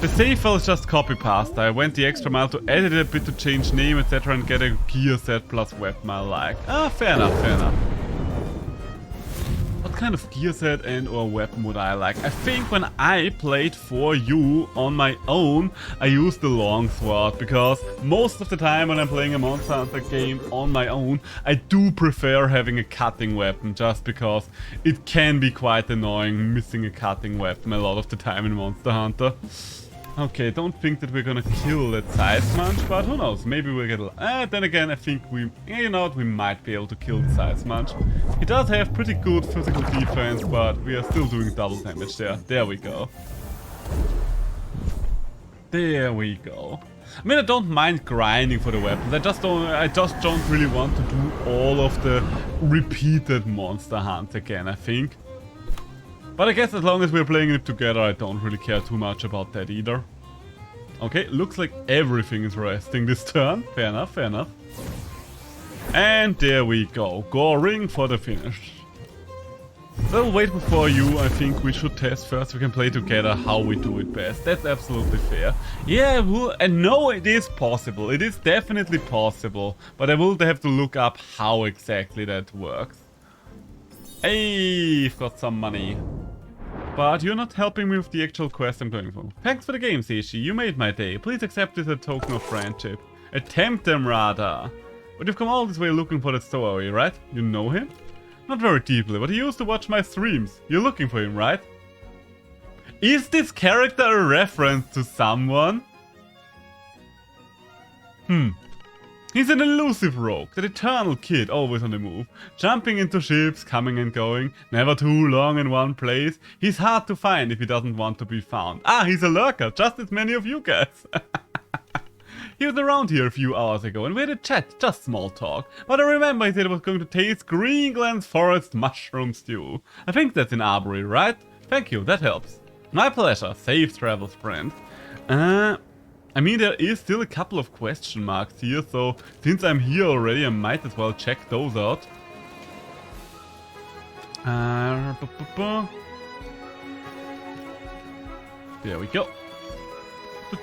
[SPEAKER 1] The save file is just copy-pasta. I went the extra mile to edit it a bit to change name, etc. and get a gear set plus weapon I like. Ah, fair enough, fair enough. What kind of gear set and or weapon would I like? I think when I played 4U on my own, I used the longsword, because most of the time when I'm playing a Monster Hunter game on my own, I do prefer having a cutting weapon, just because it can be quite annoying missing a cutting weapon a lot of the time in Monster Hunter. Okay, don't think that we're gonna kill that Size Munch, but who knows, maybe we'll get a... then again, I think we... you know what, we might be able to kill the Size Munch. He does have pretty good physical defense, but we are still doing double damage there. There we go. There we go. I mean, I don't mind grinding for the weapons, I just don't really want to do all of the repeated Monster Hunt again, I think. But I guess as long as we're playing it together, I don't really care too much about that either. Okay, looks like everything is resting this turn. Fair enough, fair enough. And there we go. Goring for the finish. So wait before you. I think we should test first. We can play together how we do it best. That's absolutely fair. Yeah, I know it is possible. It is definitely possible. But I will have to look up how exactly that works. Hey, I've got some money. But you're not helping me with the actual quest I'm doing for. Thanks for the game, Seishi. You made my day. Please accept this as a token of friendship. A Temtem, rather. But you've come all this way looking for that story, right? You know him? Not very deeply, but he used to watch my streams. You're looking for him, right? Is this character a reference to someone? He's an elusive rogue, that eternal kid, always on the move. Jumping into ships, coming and going, never too long in one place. He's hard to find if he doesn't want to be found. Ah, he's a lurker, just as many of you guys. He was around here a few hours ago and we had a chat, just small talk. But I remember he said he was going to taste Greenland's forest mushroom stew. I think that's in Arbory, right? Thank you, that helps. My pleasure, safe travels, friend. I mean, there is still a couple of question marks here, so since I'm here already, I might as well check those out. There we go.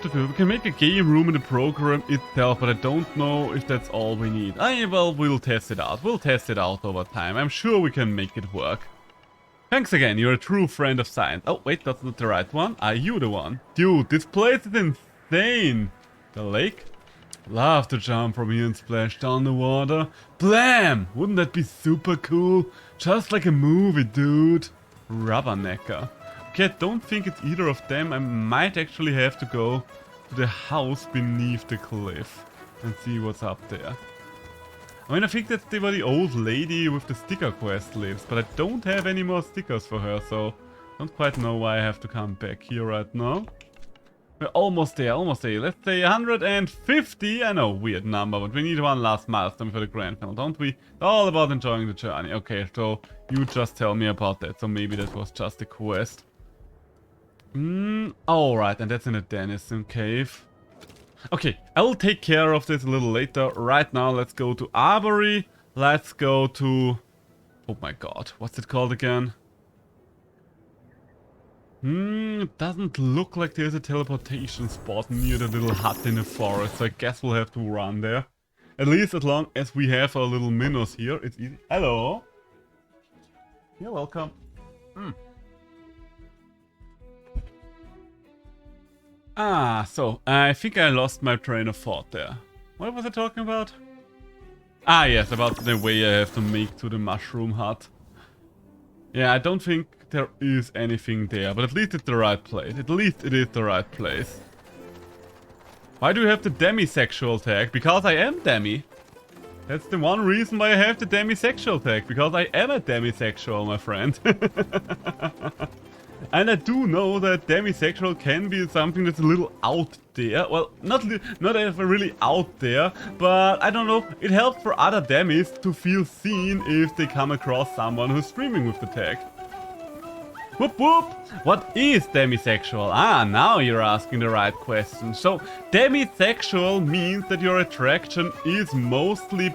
[SPEAKER 1] We can make a game room in the program itself, but I don't know if that's all we need. Well, we'll test it out. We'll test it out over time. I'm sure we can make it work. Thanks again, you're a true friend of science. Oh, wait, that's not the right one. Are you the one? Dude, this place is insane. The lake? Love to jump from here and splash down the water. Blam! Wouldn't that be super cool? Just like a movie, dude. Rubbernecker. Okay, I don't think it's either of them. I might actually have to go to the house beneath the cliff and see what's up there. I mean, I think that's where the old lady with the sticker quest lives, but I don't have any more stickers for her, so don't quite know why I have to come back here right now. We're almost there, almost there. Let's say 150. I know, weird number, but we need one last milestone for the grand final, don't we? It's all about enjoying the journey. Okay, so you just tell me about that, so maybe that was just a quest. Alright, and that's in a Denizen cave. Okay, I will take care of this a little later. Right now, let's go to Arbory. Let's go to... oh my god, what's it called again? It doesn't look like there's a teleportation spot near the little hut in the forest, so I guess we'll have to run there. At least as long as we have our little minnows here, it's easy. Hello! You're welcome. Ah, so, I think I lost my train of thought there. What was I talking about? Ah, yes, about the way I have to make to the mushroom hut. Yeah, I don't think there is anything there, but at least it's the right place. At least it is the right place. Why do you have the demisexual tag? Because I am demi. That's the one reason why I have the demisexual tag. Because I am a demisexual, my friend. And I do know that demisexual can be something that's a little out there. Well, not ever really out there, but I don't know. It helps for other demis to feel seen if they come across someone who's streaming with the tag. Whoop whoop! What is demisexual? Ah, now you're asking the right question. So, demisexual means that your attraction is mostly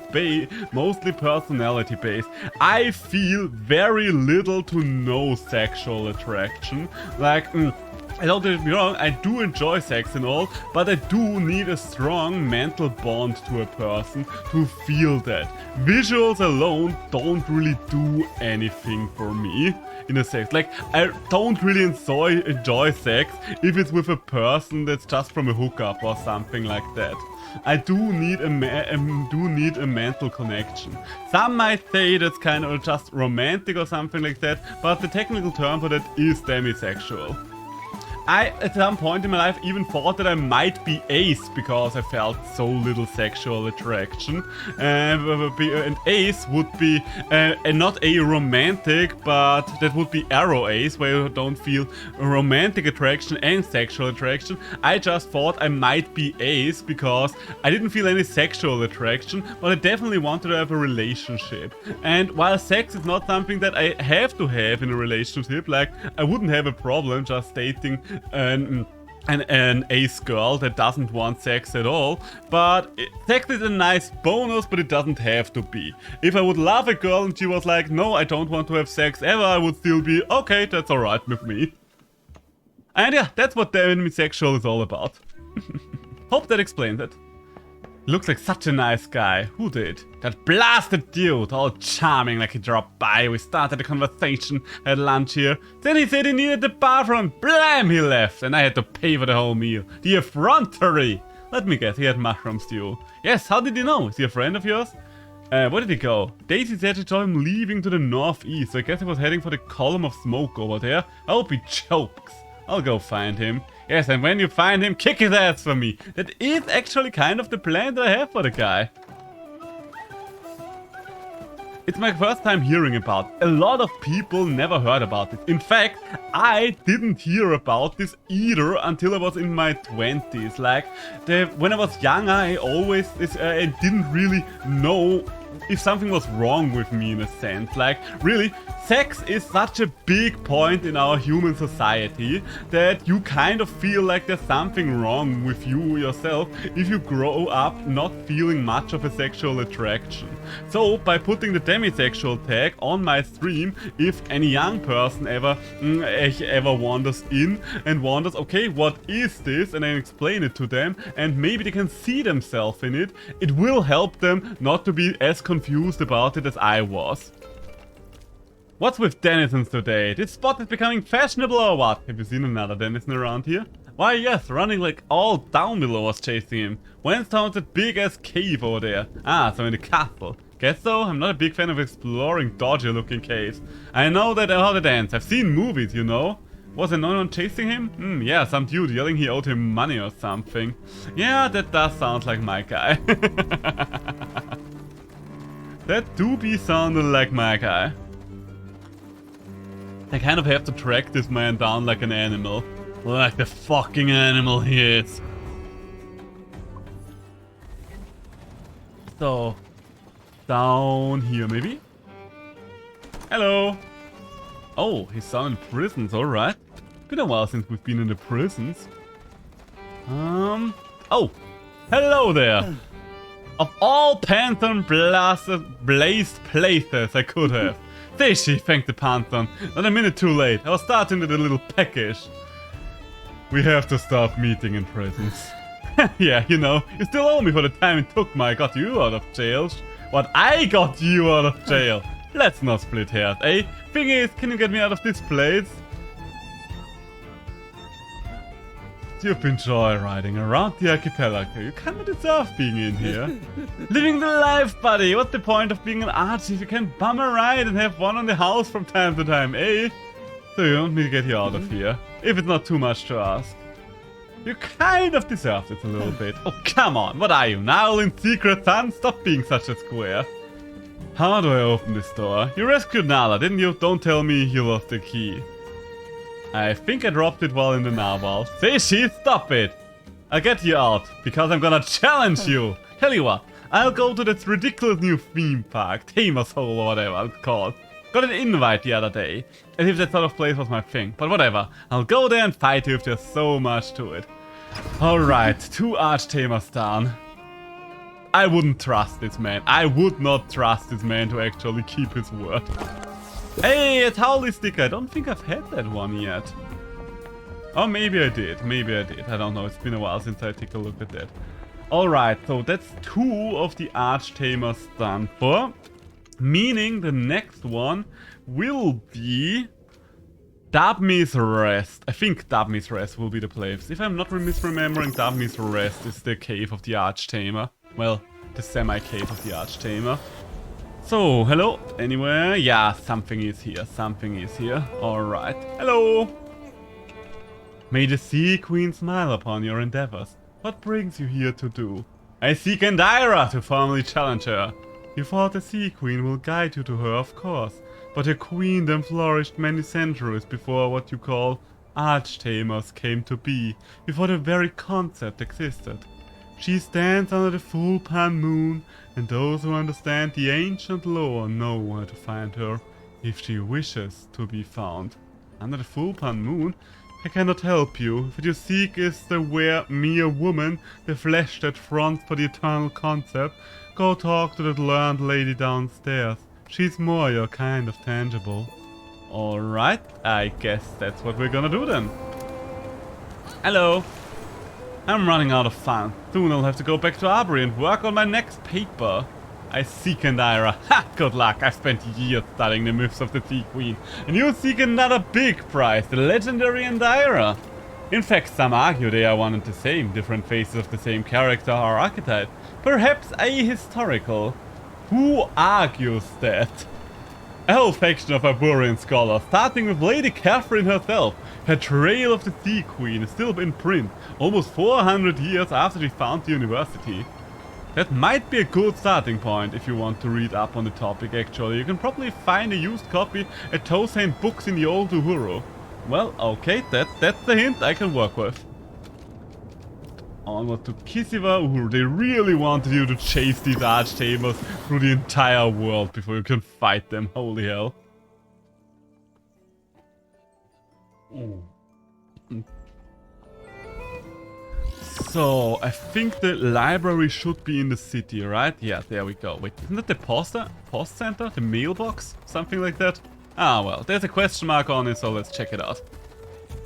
[SPEAKER 1] personality based. I feel very little to no sexual attraction. Like, I don't get me wrong, I do enjoy sex and all, but I do need a strong mental bond to a person to feel that. Visuals alone don't really do anything for me in a sex. Like, I don't really enjoy sex if it's with a person that's just from a hookup or something like that. I do need a mental connection. Some might say that's kind of just romantic or something like that, but the technical term for that is demisexual. I, at some point in my life, even thought that I might be ace because I felt so little sexual attraction. And ace would be not a romantic, but that would be arrow ace, where you don't feel romantic attraction and sexual attraction. I just thought I might be ace because I didn't feel any sexual attraction, but I definitely wanted to have a relationship. And while sex is not something that I have to have in a relationship, like I wouldn't have a problem just dating an ace girl that doesn't want sex at all, but sex is a nice bonus, but it doesn't have to be. If I would love a girl and she was like, no, I don't want to have sex ever, I would still be, okay, that's alright with me. And yeah, that's what demisexual is all about. Hope that explains it. Looks like such a nice guy. Who did? That blasted dude, all charming like he dropped by. We started a conversation at lunch here. Then he said he needed the bathroom. Blam, he left. And I had to pay for the whole meal. The effrontery. Let me guess, he had mushroom stew. Yes, how did you know? Is he a friend of yours? Where did he go? Daisy said she saw him leaving to the northeast. So I guess he was heading for the column of smoke over there. I hope he chokes. I'll go find him. Yes, and when you find him, kick his ass for me. That is actually kind of the plan that I have for the guy. It's my first time hearing about it. A lot of people never heard about it. In fact, I didn't hear about this either until I was in my 20s. Like, when I was younger, I didn't really know if something was wrong with me in a sense. Like, really, sex is such a big point in our human society that you kind of feel like there's something wrong with you yourself if you grow up not feeling much of a sexual attraction. So by putting the demisexual tag on my stream, if any young person ever wanders in and wonders, okay, what is this, and I explain it to them, and maybe they can see themselves in it, it will help them not to be as confused about it as I was. What's with denizens today? This spot is becoming fashionable or what? Have you seen another denizen around here? Why yes, running like all down below was chasing him. Went down that big ass cave over there. Ah, so in the castle. Guess so, I'm not a big fan of exploring dodgy looking caves. I know that how it ends. I've seen movies, you know. Was there no one chasing him? Yeah, some dude yelling he owed him money or something. Yeah, that does sound like my guy. That do be sounding like my guy. I kind of have to track this man down like an animal. Like the fucking animal he is. So, down here maybe? Hello! Oh, he's down in prisons, alright. Been a while since we've been in the prisons. Oh! Hello there! Of all Pantheon blazed places I could have. There she thanked the Pantheon. Not a minute too late. I was starting with a little package. We have to stop meeting in prisons. Yeah, you know, you still owe me for the time it took I got you out of jail. What, I got you out of jail? Let's not split hairs, eh? Thing is, can you get me out of this place? you've been joyriding around the archipelago. You kinda deserve being in here. Living the life, buddy. What's the point of being an artist if you can bum a ride and have one on the house from time to time, eh? So you want me to get you out of here, if it's not too much to ask. You kind of deserved it a little bit. Oh, come on. What are you, an owl in secret, son? Stop being such a square. How do I open this door? You rescued Nala, didn't you? Don't tell me you lost the key. I think I dropped it while in the narwhal. Say she, stop it! I'll get you out, because I'm gonna challenge you! Tell you what, I'll go to this ridiculous new theme park, Tamer's Hole or whatever it's called. Got an invite the other day, as if that sort of place was my thing. But whatever, I'll go there and fight you if there's so much to it. Alright, 2 Arch-Tamers down. I wouldn't trust this man. I would not trust this man to actually keep his word. Hey, a Towley sticker. I don't think I've had that one yet. Or maybe I did. Maybe I did. I don't know. It's been a while since I took a look at that. Alright, so that's 2 of the Arch-Tamers done for. Meaning the next one will be Dabmi's Rest. I think Dabmi's Rest will be the place. If I'm not misremembering, Dabmi's Rest is the cave of the Arch-Tamer. Well, the semi-cave of the Arch-Tamer. So, hello, anywhere? Yeah, something is here, something is here. Alright, hello! May the Sea Queen smile upon your endeavors. What brings you here to do? I seek Endira to formally challenge her. You thought the Sea Queen will guide you to her, of course. But her queendom flourished many centuries before what you call Arch-Tamers came to be, before the very concept existed. She stands under the full pan moon, and those who understand the ancient lore know where to find her, if she wishes to be found. Under the full pan moon? I cannot help you. What you seek is the mere woman, the flesh that fronts for the eternal concept. Go talk to that learned lady downstairs. She's more your kind of tangible. Alright, I guess that's what we're gonna do then. Hello. I'm running out of fun. Soon I'll have to go back to Arbery and work on my next paper. I seek Endira. Ha! Good luck. I've spent years studying the myths of the Sea Queen. And you seek another big prize, the legendary Endira. In fact, some argue they are one and the same, different faces of the same character or archetype. Perhaps ahistorical. Who argues that? A whole faction of Iberian scholars, starting with Lady Catherine herself. Her Trail of the Sea Queen is still in print, almost 400 years after she found the university. That might be a good starting point if you want to read up on the topic actually. You can probably find a used copy at Tosaint Books in the Old Uhuru. Well, okay, that's the hint I can work with. Onward to Kisiva. Ooh, they really wanted you to chase these Arch-Tamers through the entire world before you can fight them. Holy hell. So, I think the library should be in the city, right? Yeah, there we go. Wait, isn't that the post center? The mailbox? Something like that? Ah, well, there's a question mark on it, so let's check it out.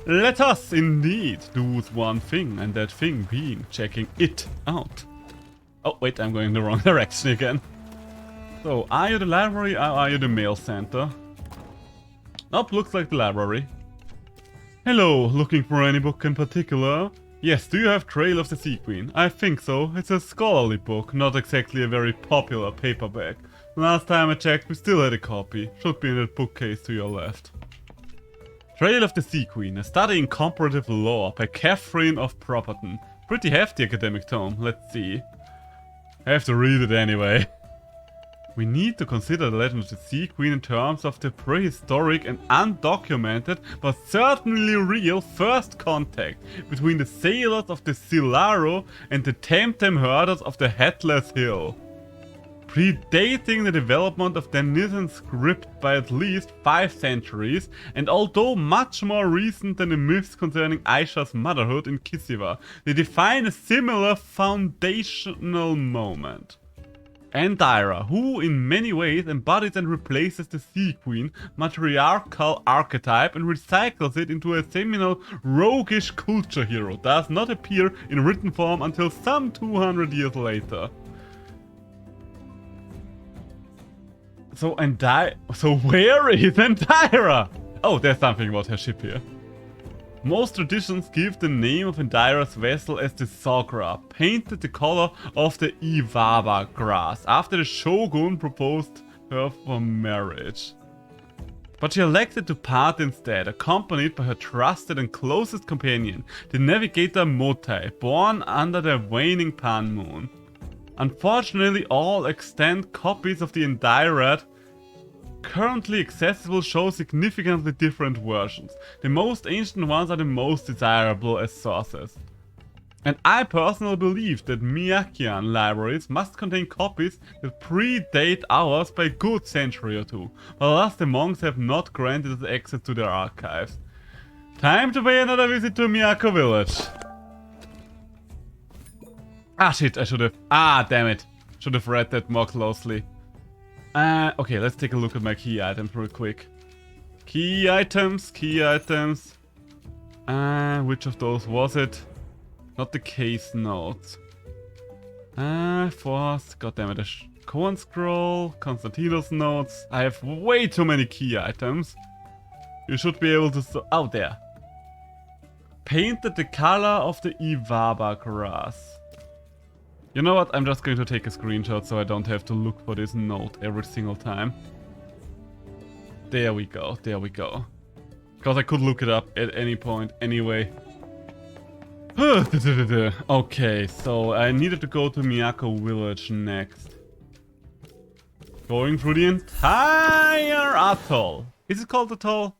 [SPEAKER 1] Let us indeed do one thing, and that thing being checking it out. Oh, wait, I'm going in the wrong direction again. So, are you the library or are you the mail center? Nope, looks like the library. Hello, looking for any book in particular? Yes, do you have Trail of the Sea Queen? I think so. It's a scholarly book, not exactly a very popular paperback. Last time I checked, we still had a copy. Should be in that bookcase to your left. Trail of the Sea Queen, a study in comparative law by Catherine of Propperton. Pretty hefty academic tome, let's see. I have to read it anyway. We need to consider the legend of the Sea Queen in terms of the prehistoric and undocumented, but certainly real first contact between the sailors of the Silaro and the Temtem herders of the Headless Hill. Predating the development of Denizen script by at least 5 centuries, and although much more recent than the myths concerning Aisha's motherhood in Kisiva, they define a similar foundational moment. Endira, who in many ways embodies and replaces the Sea Queen matriarchal archetype and recycles it into a seminal roguish culture hero, does not appear in written form until some 200 years later. So where is Endira? Oh, there's something about her ship here. Most traditions give the name of Indira's vessel as the Sogra, painted the color of the Iwaba grass, after the shogun proposed her for marriage. But she elected to part instead, accompanied by her trusted and closest companion, the navigator Motai, born under the waning Pan moon. Unfortunately, all extant copies of the Indira currently accessible show significantly different versions. The most ancient ones are the most desirable as sources. And I personally believe that Miyakian libraries must contain copies that predate ours by a good century or two, while thus the monks have not granted us access to their archives. Time to pay another visit to Miyako village. Ah shit, I should have... Ah, damn it. Should have read that more closely. Okay, let's take a look at my key items real quick. Key items. Which of those was it? Not the case notes. Force, goddammit, a Koan scroll, Constantinos notes. I have way too many key items. You should be able to... Oh, there. Painted the color of the Iwaba grass. You know what? I'm just going to take a screenshot so I don't have to look for this note every single time. There we go, there we go. Because I could look it up at any point anyway. Okay, so I needed to go to Miyako village next. Going through the entire atoll. Is it called atoll?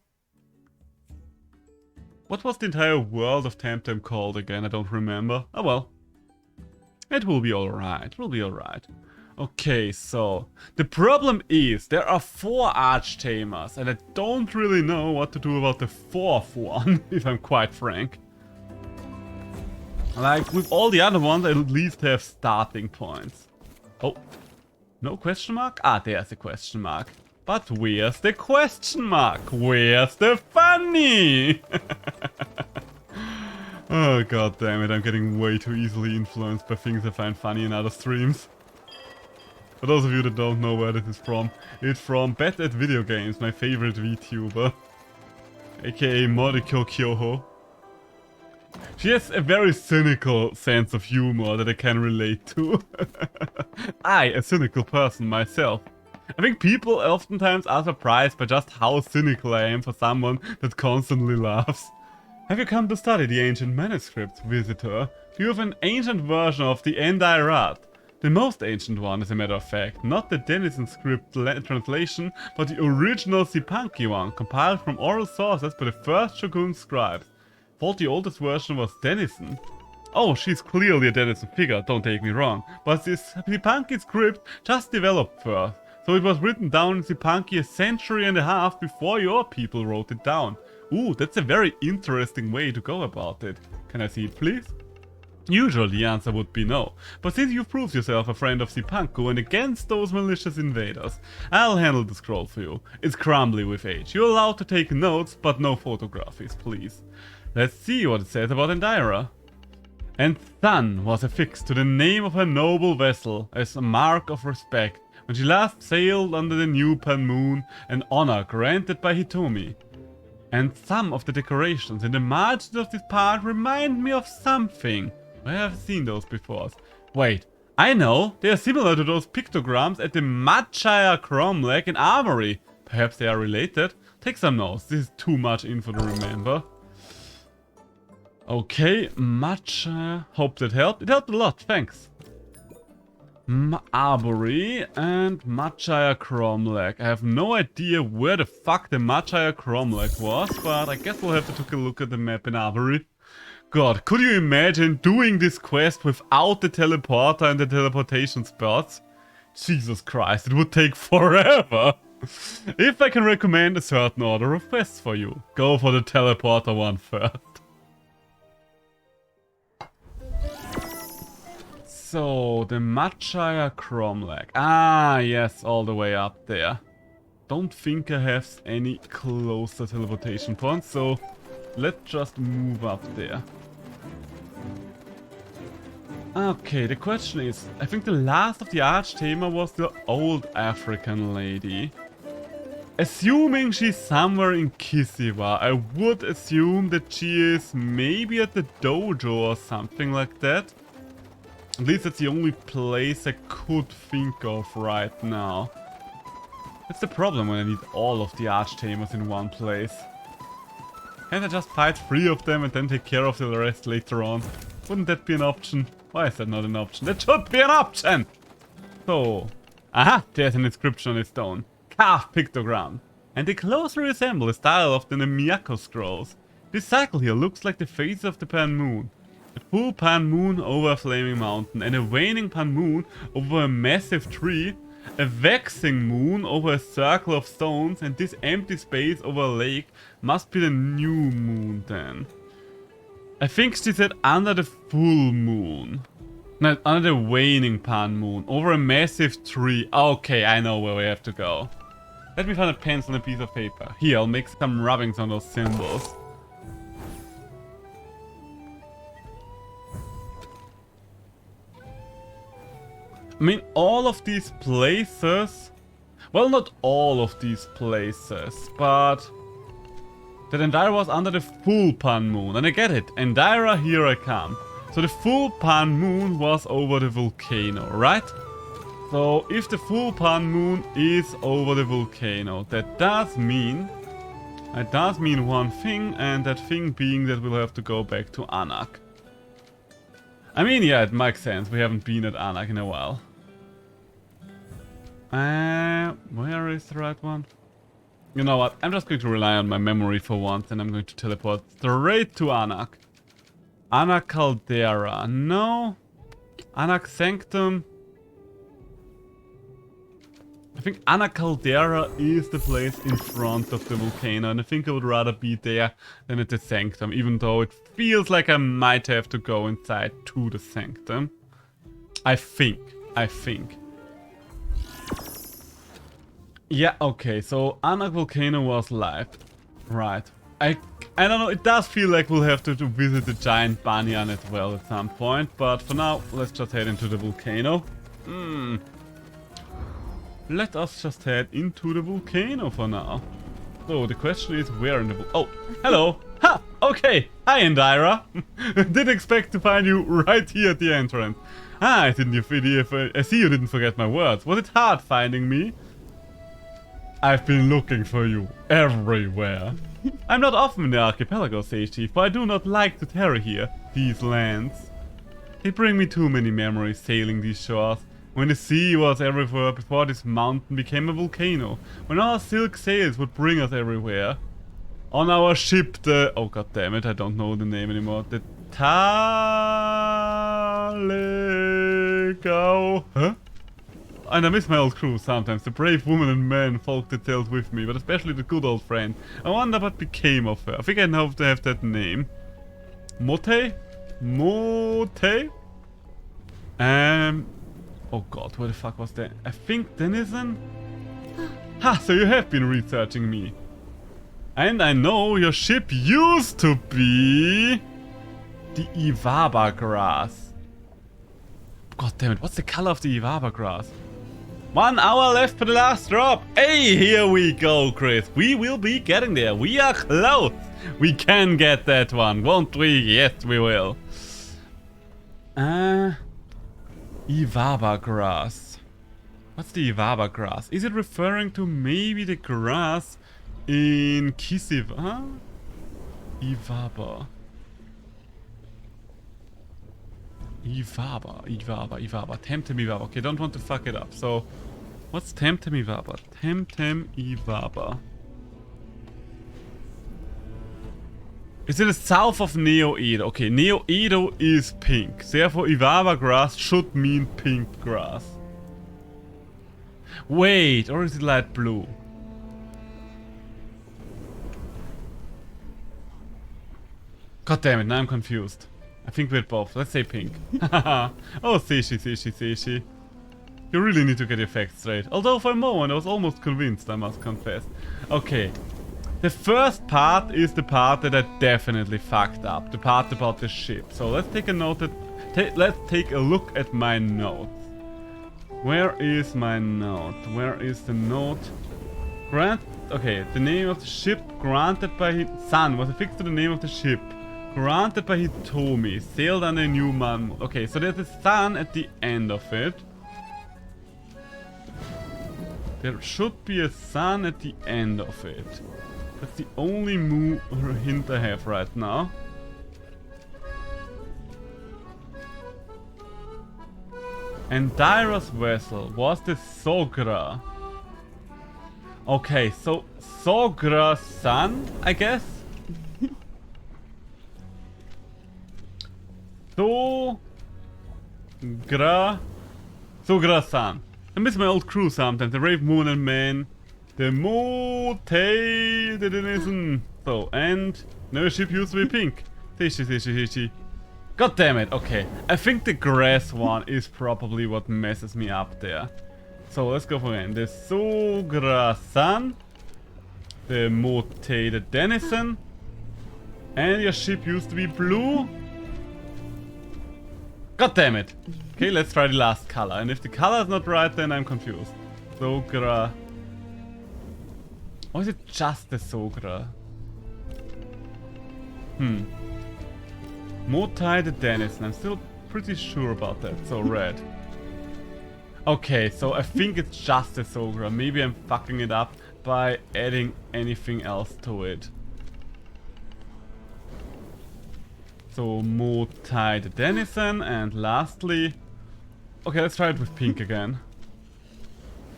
[SPEAKER 1] What was the entire world of Temtem called again? I don't remember. Oh well. It will be alright, Okay, so the problem is there are 4 archtamers and I don't really know what to do about the 4th one, if I'm quite frank. Like, with all the other ones, I at least have starting points. Oh, no question mark? Ah, there's a question mark. But where's the question mark? Where's the funny? Oh god damn it, I'm getting way too easily influenced by things I find funny in other streams. For those of you that don't know where this is from, it's from Bad at Video Games, my favorite VTuber. AKA Moriko Kyoho. She has a very cynical sense of humor that I can relate to. I, a cynical person myself. I think people oftentimes are surprised by just how cynical I am for someone that constantly laughs. Have you come to study the ancient manuscripts, visitor? Do you have an ancient version of the Endirat? The most ancient one, as a matter of fact. Not the Denizen script translation, but the original Sipanki one, compiled from oral sources by the first Shogun scribes. Thought the oldest version was Denizen. Oh, she's clearly a Denizen figure, don't take me wrong. But this Sipanki script just developed first. So it was written down in Sipanki a century and a half before your people wrote it down. Ooh, that's a very interesting way to go about it. Can I see it, please? Usually the answer would be no, but since you've proved yourself a friend of Sipanku and against those malicious invaders, I'll handle the scroll for you. It's crumbly with age. You're allowed to take notes, but no photographies, please. Let's see what it says about Indira. And Sun was affixed to the name of her noble vessel as a mark of respect when she last sailed under the new Pan moon, an honor granted by Hitomi. And some of the decorations in the margins of this part remind me of something. I have seen those before. Wait, I know! They are similar to those pictograms at the Machaya Cromlech in Armory. Perhaps they are related? Take some notes, this is too much info to remember. Okay, Machaya... Hope that helped. It helped a lot, thanks. Arbory and Machaya Cromlech. I have no idea where the fuck the Machaya Cromlech was, but I guess we'll have to take a look at the map in Arbory. God, could you imagine doing this quest without the teleporter and the teleportation spots? Jesus Christ, it would take forever! If I can recommend a certain order of quests for you, go for the teleporter one first. So, the Machaya Cromlech. Ah, yes, all the way up there. Don't think I have any closer teleportation points, so let's just move up there. Okay, the question is, I think the last of the Archtamer was the old African lady. Assuming she's somewhere in Kisiwa, I would assume that she is maybe at the dojo or something like that. At least that's the only place I could think of right now. That's the problem when I need all of the Archtamers in one place. Can't I just fight 3 of them and then take care of the rest later on? Wouldn't that be an option? Why is that not an option? That should be an option! So... Aha! There's an inscription on a stone. Carved pictogram. And they closely resemble the style of the Miyako scrolls. This cycle here looks like the phases of the Pan Moon. A full Pan Moon over a flaming mountain, and a waning Pan Moon over a massive tree, a waxing moon over a circle of stones, and this empty space over a lake must be the new moon then. I think she said under the full moon. No, under the waning Pan Moon, over a massive tree. Okay, I know where we have to go. Let me find a pencil and a piece of paper. Here, I'll make some rubbings on those symbols. I mean, all of these places... Well, not all of these places, but... That Endira was under the full Pan Moon. And I get it. Endira, here I come. So the full Pan Moon was over the volcano, right? So if the full Pan Moon is over the volcano, that does mean one thing, and that thing being that we'll have to go back to Anak. I mean, yeah, it makes sense. We haven't been at Anak in a while. Where is the right one? You know what? I'm just going to rely on my memory for once, and I'm going to teleport straight to Anak. Anak Caldera. No. Anak Sanctum. I think Anak Caldera is the place in front of the volcano, and I think I would rather be there than at the Sanctum, even though it feels like I might have to go inside to the Sanctum. I think. Yeah, okay, so Anak Volcano was live. Right. I don't know, it does feel like we'll have to visit the giant banyan as well at some point, but for now, let's just head into the volcano. Let us just head into the volcano for now. So, the question is where in the oh, hello! Ha! Okay! Hi, Endira! Didn't expect to find you right here at the entrance. Ah, I see you didn't forget my words. Was it hard finding me? I've been looking for you everywhere. I'm not often in the archipelago, says Chief, but I do not like to tarry here, these lands. They bring me too many memories sailing these shores. When the sea was everywhere before this mountain became a volcano. When our silk sails would bring us everywhere. On our ship, the... Oh, god damn it, I don't know the name anymore. The Talegao... Huh? And I miss my old crew sometimes, the brave women and men folk that sailed with me, but especially the good old friend. I wonder what became of her. I think I know to have that name. Mote? Mote? Oh god, where the fuck was that? I think Denizen? Ha, so you have been researching me. And I know your ship used to be... the Iwaba grass. God damn it, what's the color of the Iwaba grass? 1 hour left for the last drop. Hey, here we go, Chris. We will be getting there. We are close. We can get that one, won't we? Yes, we will. Iwaba grass. What's the Iwaba grass? Is it referring to maybe the grass in Kisiwa? Iwaba. Iwaba. Temtem Iwaba. Okay, don't want to fuck it up. So, what's Temtem Iwaba? Temtem Iwaba. Is it the south of Neo-Edo? Okay, Neo-Edo is pink. Therefore, Iwaba grass should mean pink grass. Wait, or is it light blue? God damn it, now I'm confused. I think we're both. Let's say pink. Oh, Seishi. You really need to get your facts straight. Although for a moment I was almost convinced, I must confess. Okay. The first part is the part that I definitely fucked up. The part about the ship. So let's take a note that... let's take a look at my notes. Where is my note? Where is the note? Grant. Okay, the name of the ship granted by his son was affixed to the name of the ship. Granted by Hitomi. Sailed under a new man. Okay, so there's a sun at the end of it. There should be a sun at the end of it. That's the only hint I have right now. And Daira's vessel was the Sogra. Okay, so Sogra's son, I guess? Sogra's son. I miss my old crew sometimes. The Brave Moon and Man. The Motei, the Denizen. So, and no ship used to be pink. Tishi. God damn it, okay. I think the grass one is probably what messes me up there. So let's go for it. The Sogra-san. The Motei, the Denizen. And your ship used to be blue. God damn it. Okay, let's try the last color. And if the color is not right, then I'm confused. Sogra. Or is it just the Sogra? Motai the Denizen. I'm still pretty sure about that. So red. Okay, so I think it's just the Sogra. Maybe I'm fucking it up by adding anything else to it. So Motai the Denizen, and lastly... Okay, let's try it with pink again.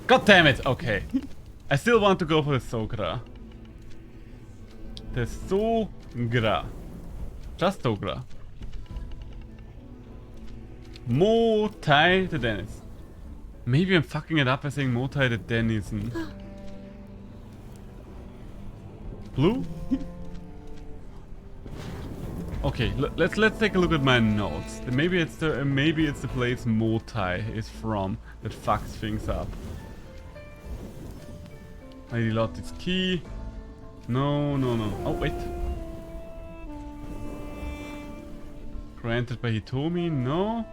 [SPEAKER 1] God damn it! Okay. I still want to go for the Sogra. The Sogra. Just Sogra. Motai the Denizen. Maybe I'm fucking it up by saying Motai the Denizen. Blue? Okay, let's take a look at my notes. Maybe it's the place Motai is from that fucks things up. Lady Lottie's key. No. Oh wait. Granted by Hitomi. No.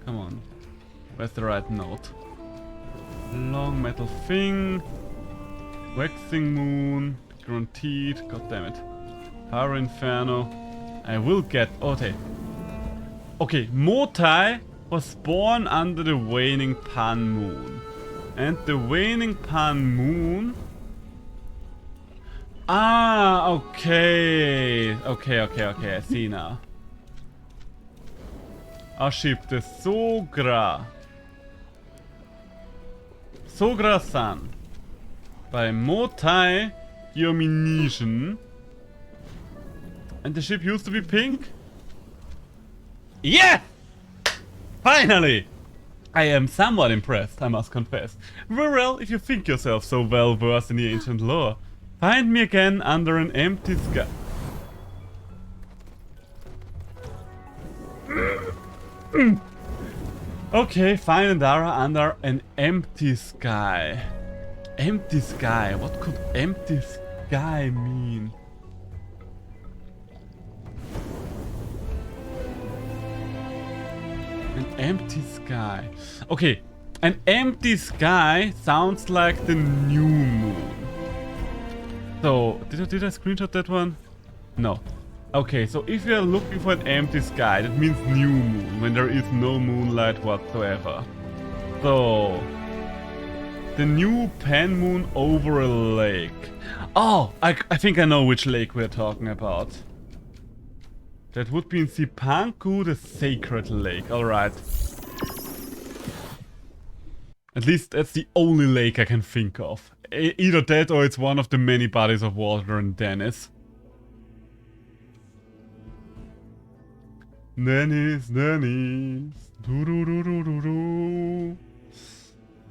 [SPEAKER 1] Come on. Where's the right note? Long metal thing. Waxing moon, guaranteed, god damn it. Power Inferno. I will get. Okay. Okay, Motai was born under the waning Pan Moon. And the waning Pan Moon. Ah, okay. Okay, I see now. Our ship, the Sogra. Sogra-san. By Motai Yominisian. And the ship used to be pink? Yeah! Finally! I am somewhat impressed, I must confess. Very well, if you think yourself so well versed in the ancient lore, find me again under an empty sky. Okay, find Andara under an empty sky. Empty sky. What could empty sky mean? An empty sky. Okay, an empty sky sounds like the new moon. So, did I screenshot that one? No. Okay, so if you're looking for an empty sky, that means new moon, when there is no moonlight whatsoever. So... the new Pan Moon over a lake. Oh, I think I know which lake we're talking about. That would be in Sipanku, the Sacred Lake. Alright. At least that's the only lake I can think of. Either that or it's one of the many bodies of water in Dennis. Dennis. Do.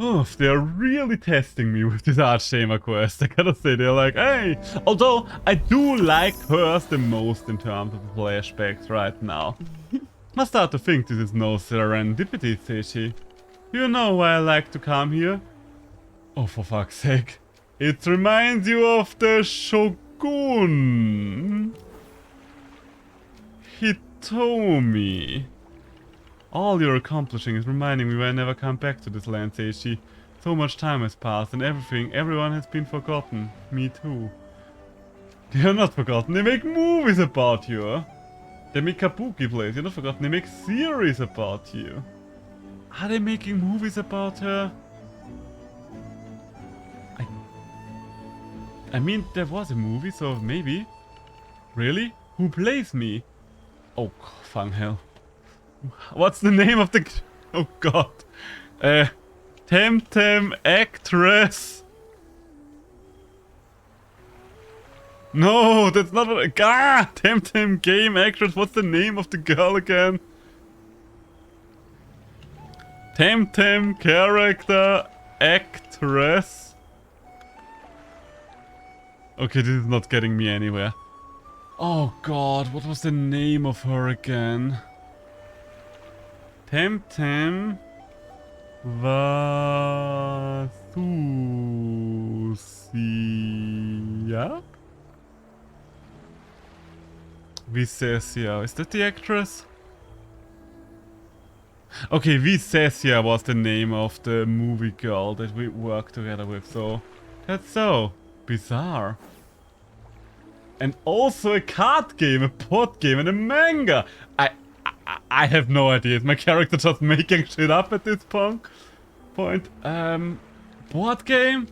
[SPEAKER 1] Oh, they're really testing me with this Archtamer quest. I gotta say, they're like, hey! Although, I do like hers the most in terms of flashbacks right now. I start to think this is no serendipity, Seishi. You know why I like to come here? Oh, for fuck's sake. It reminds you of the Shogun. Hitomi. All you're accomplishing is reminding me why I never come back to this land, says she. So much time has passed and everyone has been forgotten. Me too. You're not forgotten, they make movies about you. Huh? They make kabuki plays, you're not forgotten, they make series about you. Are they making movies about her? I mean, there was a movie, so maybe. Really? Who plays me? Oh, fang hell. What's the name of the... Oh god. Temtem actress. No, that's not what... Temtem game actress. What's the name of the girl again? Temtem character actress. Okay, this is not getting me anywhere. Oh god, what was the name of her again? Temtem Vasusia? Visesia, is that the actress? Okay, Visesia was the name of the movie girl that we worked together with, so that's so bizarre. And also a card game, a board game, and a manga. I have no idea. Is my character just making shit up at this point? Board game?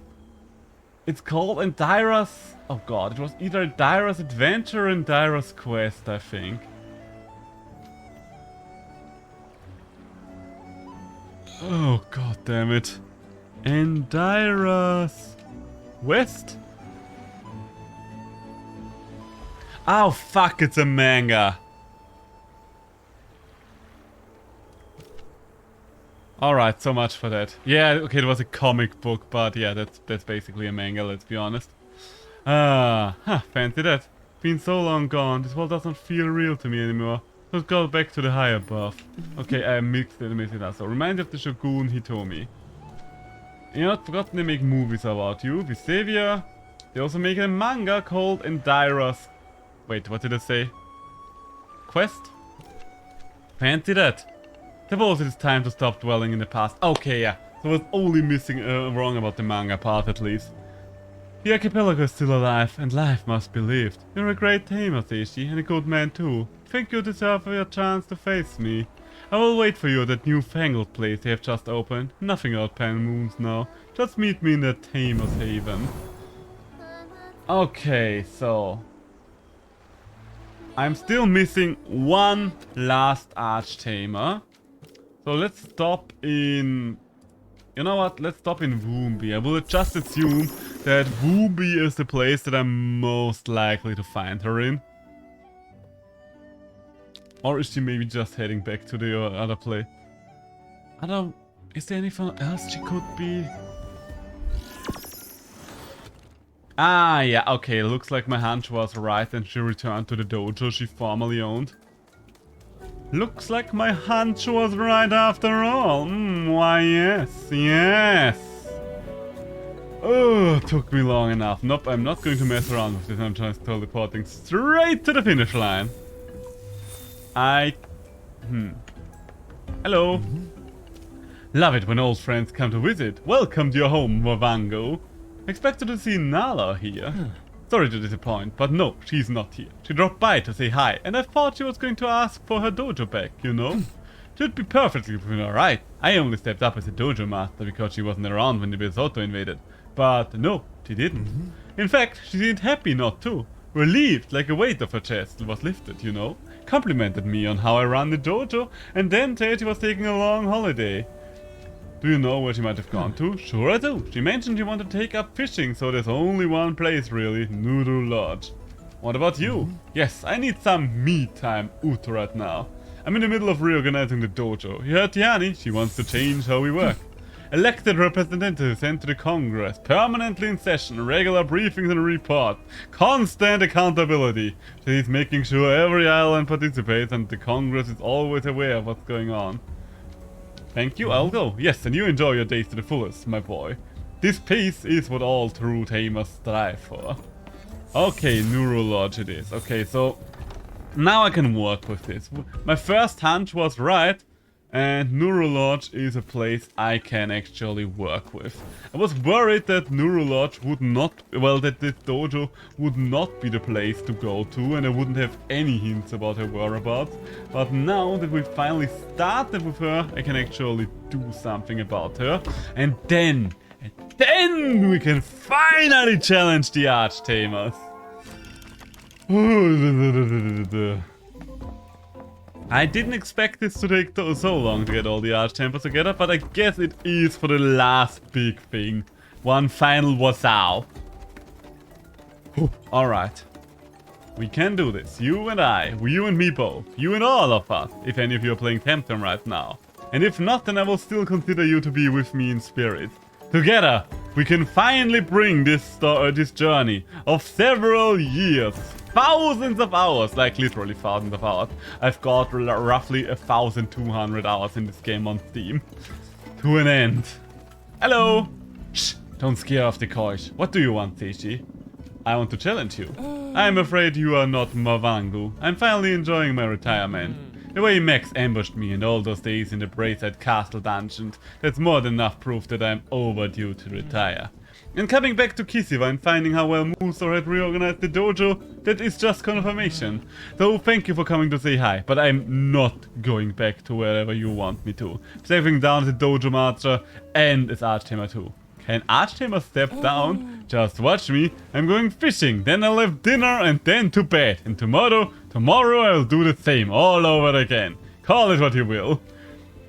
[SPEAKER 1] It's called Indira's... Oh god, it was either Indira's Adventure or Indira's Quest, I think. Oh god damn it. Indira's West? Oh fuck, it's a manga. Alright, so much for that. Yeah, okay, it was a comic book, but yeah, that's basically a manga, let's be honest. Fancy that. Been so long gone, this world doesn't feel real to me anymore. Let's go back to the high above. Okay, I mixed it up. So, remind you of the Shogun Hitomi. You're not forgotten they make movies about you, Visavia. They also make a manga called Indira's... Wait, what did I say? Quest? Fancy that. Suppose it is time to stop dwelling in the past. Okay, yeah. So I was only missing wrong about the manga part at least. The archipelago is still alive, and life must be lived. You're a great tamer, Seishi, and a good man too. Think you deserve your chance to face me. I will wait for you at that newfangled place they have just opened. Nothing out Pan Moons now. Just meet me in the Tamer's Haven. Okay, so... I'm still missing one last Arch-Tamer. So let's stop in... You know what? Let's stop in Woombi. I will just assume that Woombi is the place that I'm most likely to find her in. Or is she maybe just heading back to the other place? I don't... Is there anything else she could be? Ah, yeah, okay. Looks like my hunch was right and she returned to the dojo she formerly owned. Looks like my hunch was right after all. Why yes, yes. Oh, took me long enough. Nope, I'm not going to mess around with this. I'm just teleporting straight to the finish line. Hello. Love it when old friends come to visit. Welcome to your home, Wavango. Expected to see Nala here. Sorry to disappoint, but no, she's not here. She dropped by to say hi, and I thought she was going to ask for her dojo back, you know? Should be perfectly alright. I only stepped up as a dojo master because she wasn't around when the Besoto invaded. But no, she didn't. In fact, she seemed happy not to. Relieved, like a weight off her chest was lifted, you know? Complimented me on how I run the dojo, and then said she was taking a long holiday. Do you know where she might have gone to? Sure I do. She mentioned she wanted to take up fishing, so there's only one place really, Noodle Lodge. What about you? Yes, I need some me time right now. I'm in the middle of reorganizing the dojo. You heard Tiani? She wants to change how we work. Elected representatives sent to the Congress, permanently in session, regular briefings and reports, constant accountability. She's making sure every island participates and the Congress is always aware of what's going on. Thank you, I'll go. Yes, and you enjoy your days to the fullest, my boy. This peace is what all true tamers strive for. Okay, Neural Lodge it is. Okay, so now I can work with this. My first hunch was right. And Neurolodge is a place I can actually work with. I was worried that Neurolodge would not, well, that this dojo would not be the place to go to and I wouldn't have any hints about her whereabouts. But now that we finally started with her, I can actually do something about her. And then we can finally challenge the Archtamers. I didn't expect this to take so long to get all the Archtamers together, but I guess it is for the last big thing. One final wasau. Alright. We can do this. You and I. You and me both. You and all of us. If any of you are playing Temtem right now. And if not, then I will still consider you to be with me in spirit. Together, we can finally bring this journey of several years. Thousands of hours, like literally thousands of hours. I've got roughly 1,200 hours in this game on Steam. To an end. Hello! Shh! Don't scare off the coach. What do you want, Teishi? I want to challenge you. I'm afraid you are not Mavangu. I'm finally enjoying my retirement. The way Max ambushed me and all those days in the Brayside Castle dungeon, that's more than enough proof that I'm overdue to retire. And coming back to Kisiwa and finding how well Musor had reorganized the dojo, that is just confirmation. So thank you for coming to say hi, but I'm not going back to wherever you want me to. Stepping down as a dojo master and as Archtamer too. Can Archtamer step down? Just watch me. I'm going fishing, then I'll have dinner and then to bed. And tomorrow I'll do the same all over again. Call it what you will.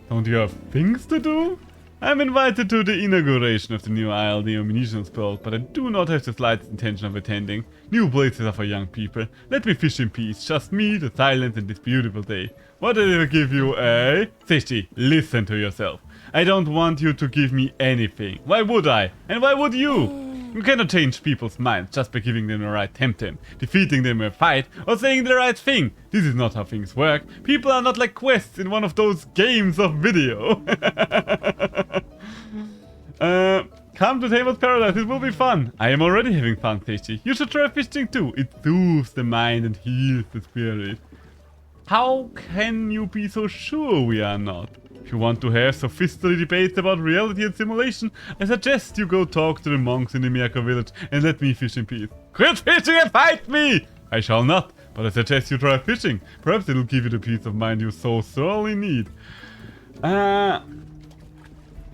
[SPEAKER 1] Don't you have things to do? I'm invited to the inauguration of the new ILD munitions build, but I do not have the slightest intention of attending. New places are for young people. Let me fish in peace, just me, the silence, and this beautiful day. What did I give you, eh? Seishi, listen to yourself. I don't want you to give me anything. Why would I? And why would you? You cannot change people's minds just by giving them the right Temtem, defeating them in a fight, or saying the right thing. This is not how things work. People are not like quests in one of those games of video. Come to Tamer's Paradise, it will be fun. I am already having fun, Teishi. You should try fishing too. It soothes the mind and heals the spirit. How can you be so sure we are not? If you want to have sophisticated debates about reality and simulation, I suggest you go talk to the monks in the Miyako village and let me fish in peace. Quit fishing and fight me! I shall not, but I suggest you try fishing. Perhaps it'll give you the peace of mind you so sorely need.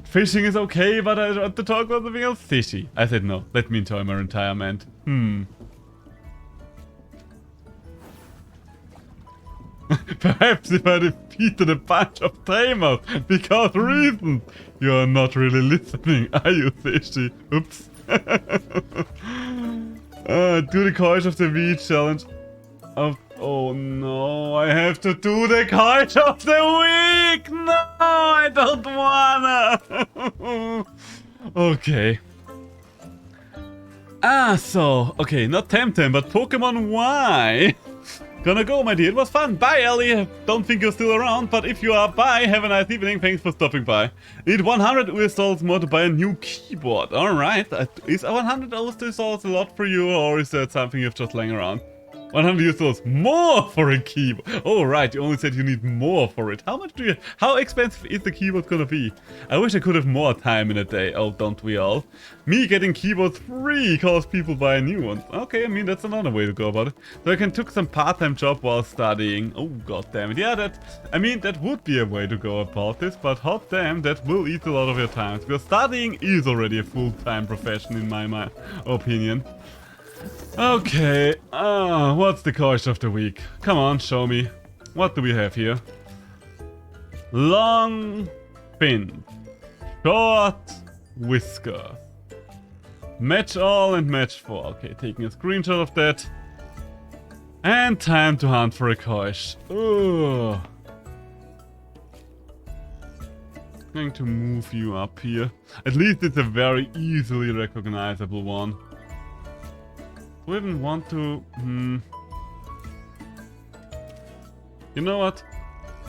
[SPEAKER 1] Fishing is okay, but I want to talk about something else. Teishi. I said no. Let me enjoy my retirement. Perhaps if I defeated a bunch of tamers because reasons. You are not really listening, are you, Teishi? Oops. Do the Courage of the Week challenge. Oh no, I have to do the Courage of the Week! No, I don't wanna! Okay. Okay, not Temtem, but Pokemon Y! Gonna go, my dear. It was fun. Bye, Ellie. Don't think you're still around, but if you are, bye. Have a nice evening. Thanks for stopping by. Need 100 installs more to buy a new keyboard. Alright. Is 100 installs a lot for you, or is that something you've just laying around? 100 installs more for a keyboard. Oh, right. You only said you need more for it. How expensive is the keyboard gonna be? I wish I could have more time in a day. Oh, don't we all? Me getting keyboards free cause people buy new ones. Okay, I mean, that's another way to go about it. So I can took some part-time job while studying. Oh, god damn it. Yeah, that would be a way to go about this, but hot damn, that will eat a lot of your time. Because studying is already a full-time profession in my opinion. Okay, what's the Courage of the Week? Come on, show me. What do we have here? Long fin, short whisker. Match all and match 4. Okay, taking a screenshot of that. And time to hunt for a Courage. Ugh. Going to move you up here. At least it's a very easily recognizable one. We even want to... You know what?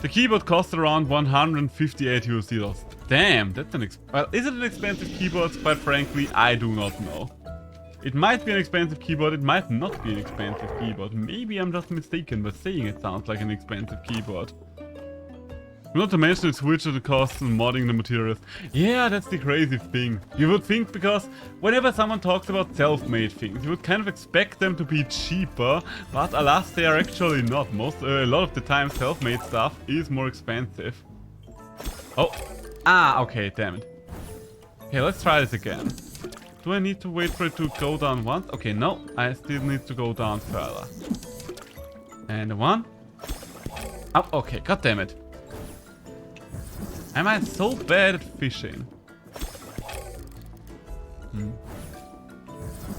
[SPEAKER 1] The keyboard costs around 158 USD. Damn, that's well, is it an expensive keyboard? Quite frankly, I do not know. It might be an expensive keyboard, it might not be an expensive keyboard. Maybe I'm just mistaken, but saying it sounds like an expensive keyboard. Not to mention it's which the costs and modding the materials. Yeah, that's the crazy thing. You would think, because whenever someone talks about self-made things, you would kind of expect them to be cheaper, but alas, they are actually not. A lot of the time, self-made stuff is more expensive. Oh, okay, damn it. Okay, let's try this again. Do I need to wait for it to go down once? Okay, no, I still need to go down further. And one. Oh, okay, god damn it. Am I so bad at fishing?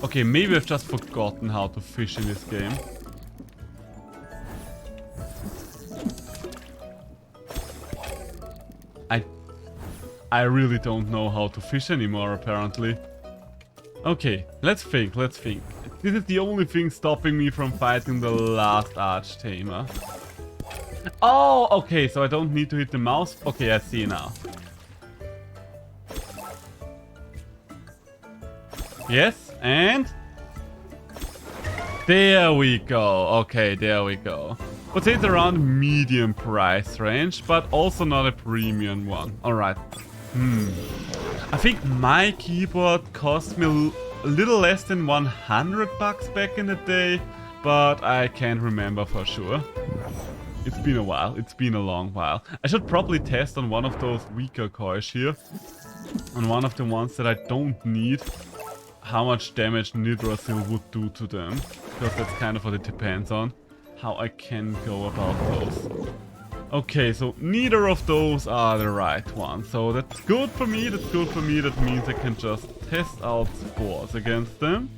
[SPEAKER 1] Okay, maybe I've just forgotten how to fish in this game. I really don't know how to fish anymore, apparently. Okay, let's think. This is the only thing stopping me from fighting the last Archtamer. Oh, okay, so I don't need to hit the mouse. Okay, I see now. Yes, and... there we go. Okay, there we go. Would say it's around medium price range, but also not a premium one. Alright. I think my keyboard cost me a little less than 100 bucks back in the day, but I can't remember for sure. It's been a while. It's been a long while. I should probably test on one of those weaker coils here. On one of the ones that I don't need. How much damage Nidrasil would do to them. Because that's kind of what it depends on. How I can go about those. Okay, so neither of those are the right ones. So that's good for me. That means I can just test out spores against them.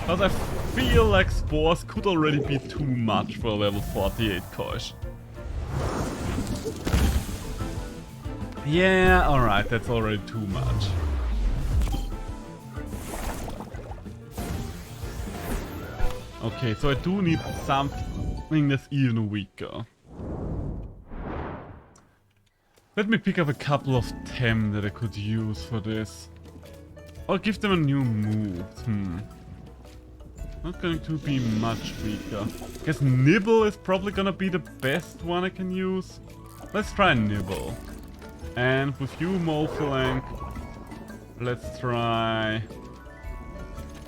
[SPEAKER 1] Because I feel like spores could already be too much for a level 48 Koish. Yeah, alright, that's already too much. Okay, so I do need something that's even weaker. Let me pick up a couple of Tem that I could use for this. Or give them a new move. Not going to be much weaker. Guess Nibble is probably gonna be the best one I can use. Let's try Nibble. And with you, Molflank, let's try...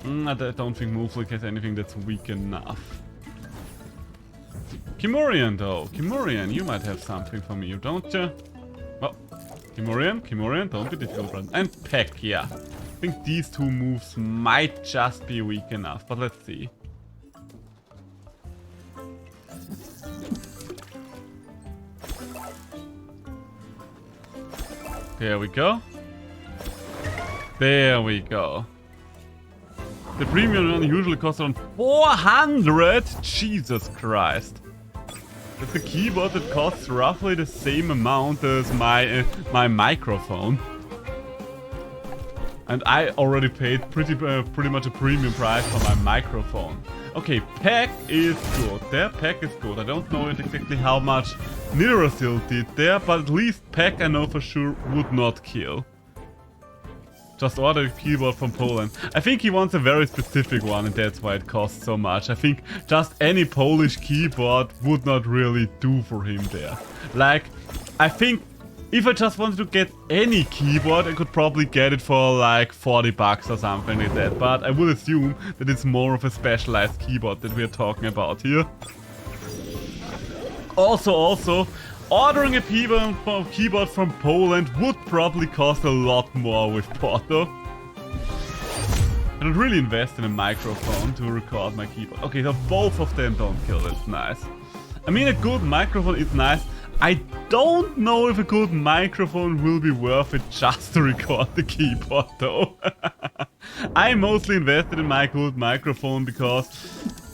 [SPEAKER 1] I don't think Molflank has anything that's weak enough. Kimurian though. Kimurian, you might have something for me, don't you? Oh, Kimurian, don't be difficult, brother. And Peck, yeah. I think these two moves might just be weak enough, but let's see. There we go. There we go. The premium one usually costs around 400! Jesus Christ. That's a keyboard that costs roughly the same amount as my microphone. And I already paid pretty much a premium price for my microphone. Okay, Peck is good. Their Peck is good. I don't know exactly how much Nidrasil did there, but at least Peck I know for sure would not kill. Just order a keyboard from Poland. I think he wants a very specific one and that's why it costs so much. I think just any Polish keyboard would not really do for him there. Like, I think if I just wanted to get any keyboard, I could probably get it for like 40 bucks or something like that. But I would assume that it's more of a specialized keyboard that we're talking about here. Also, ordering a keyboard from Poland would probably cost a lot more with Porto. I don't really invest in a microphone to record my keyboard. Okay, so both of them don't kill, that's nice. I mean, a good microphone is nice. I don't know if a good microphone will be worth it just to record the keyboard though. I mostly invested in my good microphone because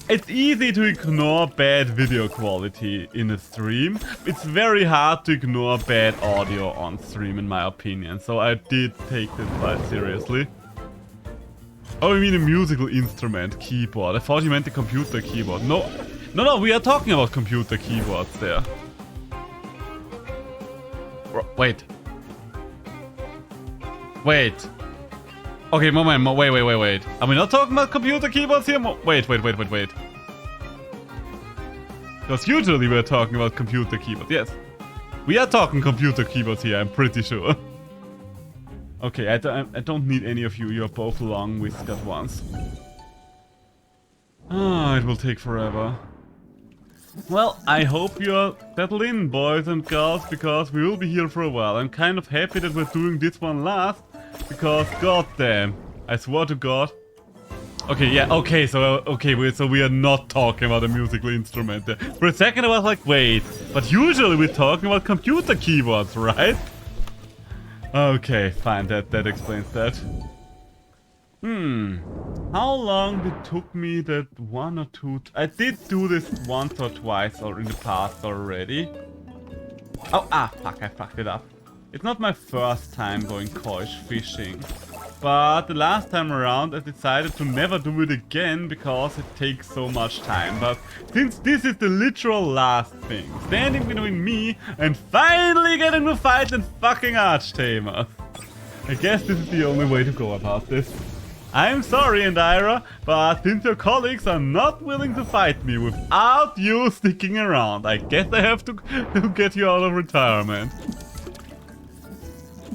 [SPEAKER 1] it's easy to ignore bad video quality in a stream. It's very hard to ignore bad audio on stream in my opinion. So I did take this quite seriously. Oh, you mean a musical instrument keyboard. I thought you meant the computer keyboard. No, we are talking about computer keyboards there. Wait. Okay, moment, wait. Are we not talking about computer keyboards here? Wait. Because usually we're talking about computer keyboards, yes. We are talking computer keyboards here, I'm pretty sure. Okay, I don't need any of you. You're both long-whiskered ones. Ah, it will take forever. Well, I hope you're settled in, boys and girls, because we will be here for a while. I'm kind of happy that we're doing this one last, because goddamn, I swear to God. Okay, yeah, okay, so we are not talking about a musical instrument there. For a second I was like, wait, but usually we're talking about computer keyboards, right? Okay, fine, that explains that. How long it took me that one or two... I did do this once or twice or in the past already. Oh, fuck, I fucked it up. It's not my first time going coach fishing. But the last time around I decided to never do it again because it takes so much time. But since this is the literal last thing, standing between me and finally getting to fight and fucking Archtamer, I guess this is the only way to go about this. I'm sorry, Indira, but since your colleagues are not willing to fight me without you sticking around, I guess I have to get you out of retirement.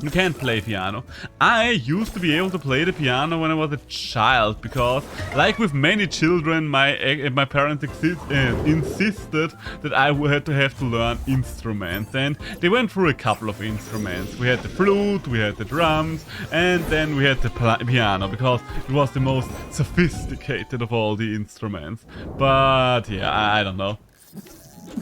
[SPEAKER 1] You can't play piano. I used to be able to play the piano when I was a child because, like with many children, my parents insisted that I had to have to learn instruments, and they went through a couple of instruments. We had the flute, we had the drums, and then we had the piano because it was the most sophisticated of all the instruments. But yeah, I don't know.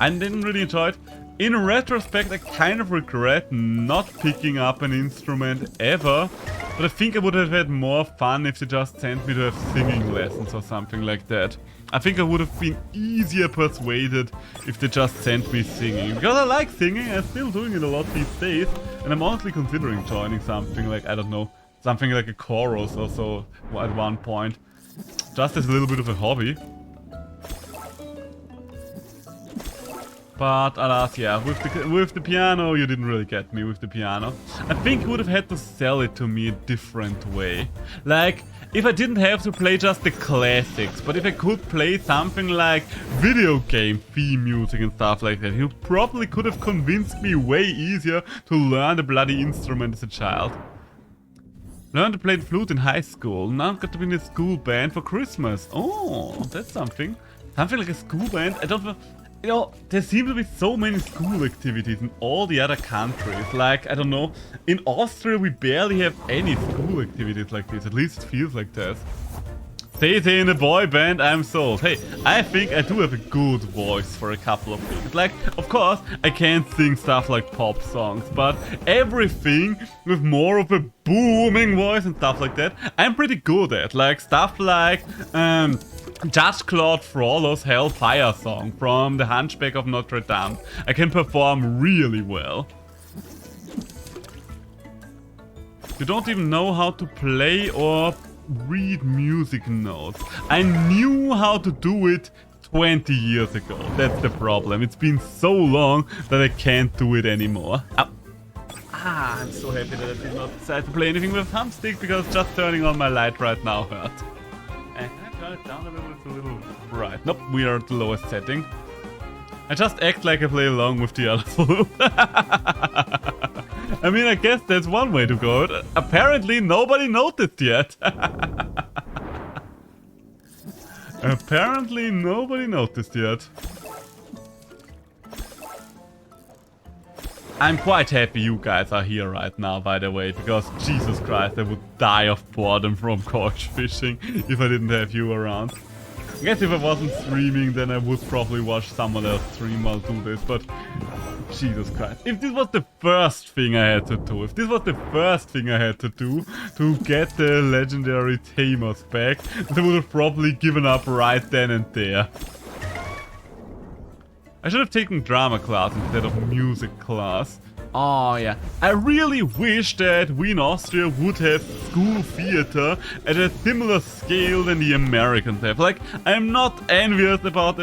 [SPEAKER 1] I didn't really enjoy it. In retrospect, I kind of regret not picking up an instrument ever, but I think I would have had more fun if they just sent me to have singing lessons or something like that. I think I would have been easier persuaded if they just sent me singing. Because I like singing, I'm still doing it a lot these days, and I'm honestly considering joining something like, I don't know, something like a chorus or so at one point. Just as a little bit of a hobby. But alas, yeah, with the piano, you didn't really get me with the piano. I think you would have had to sell it to me a different way. Like, if I didn't have to play just the classics, but if I could play something like video game theme music and stuff like that, you probably could have convinced me way easier to learn the bloody instrument as a child. Learned to play the flute in high school, now got to be in a school band for Christmas. Oh, that's something. Something like a school band, I don't know. You know, there seem to be so many school activities in all the other countries. Like, I don't know, in Austria we barely have any school activities like this. At least it feels like that. Stay in a boy band, I'm sold. Hey, I think I do have a good voice for a couple of things. Like, of course, I can't sing stuff like pop songs, but everything with more of a booming voice and stuff like that, I'm pretty good at. Like, stuff like, Judge Claude Frollo's Hellfire song from The Hunchback of Notre Dame. I can perform really well. You don't even know how to play or read music notes. I knew how to do it 20 years ago. That's the problem. It's been so long that I can't do it anymore. I'm so happy that I did not decide to play anything with a thumbstick because just turning on my light right now hurt. And I turn it down a little, it's a little bright. Nope, we are at the lowest setting. I just act like I play along with the others. I mean, I guess that's one way to go. Apparently, nobody noticed yet. Apparently, nobody noticed yet. I'm quite happy you guys are here right now, by the way, because Jesus Christ, I would die of boredom from couch fishing if I didn't have you around. I guess if I wasn't streaming, then I would probably watch someone else stream while do this, but Jesus Christ. If this was the first thing I had to do, if this was the first thing I had to do to get the legendary Tamers back, then I would have probably given up right then and there. I should have taken drama class instead of music class. Oh yeah, I really wish that we in Austria would have school theater at a similar scale than the Americans have. Like, I'm not envious about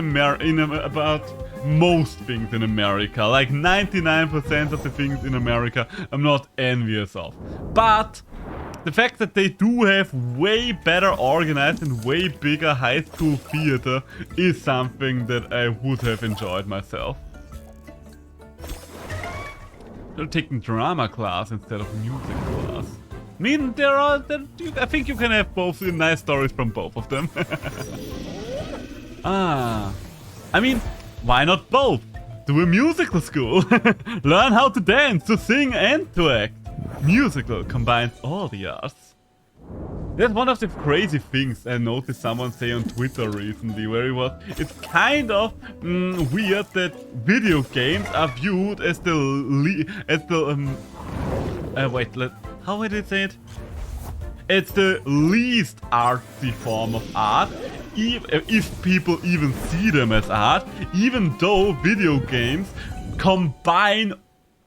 [SPEAKER 1] most things in America. Like 99% of the things in America I'm not envious of. But the fact that they do have way better organized and way bigger high school theater is something that I would have enjoyed myself. They're taking drama class instead of music class. I mean, I think you can have both nice stories from both of them. I mean, why not both? Do a musical school. Learn how to dance, to sing, and to act. Musical combines all the arts. That's one of the crazy things I noticed someone say on Twitter recently, where it's kind of weird that video games are viewed as how would it say it? It's the least artsy form of art, if people even see them as art, even though video games combine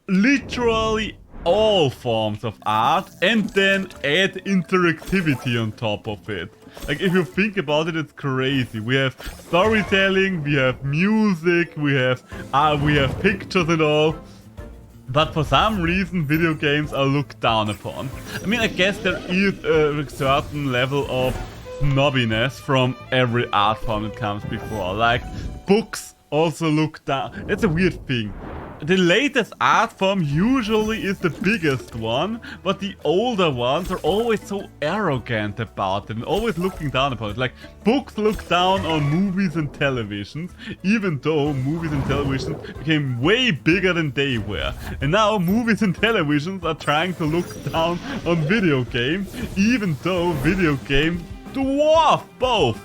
[SPEAKER 1] literally all forms of art and then add interactivity on top of it. Like, if you think about it, it's crazy. We have storytelling, we have music, we have pictures and all. But for some reason, video games are looked down upon. I mean, I guess there is a certain level of snobbiness from every art form that comes before. Like, books also look down. That's a weird thing. The latest art form usually is the biggest one, but the older ones are always so arrogant about it and always looking down upon it. Like, books look down on movies and televisions, even though movies and televisions became way bigger than they were. And now movies and televisions are trying to look down on video games, even though video games dwarf both.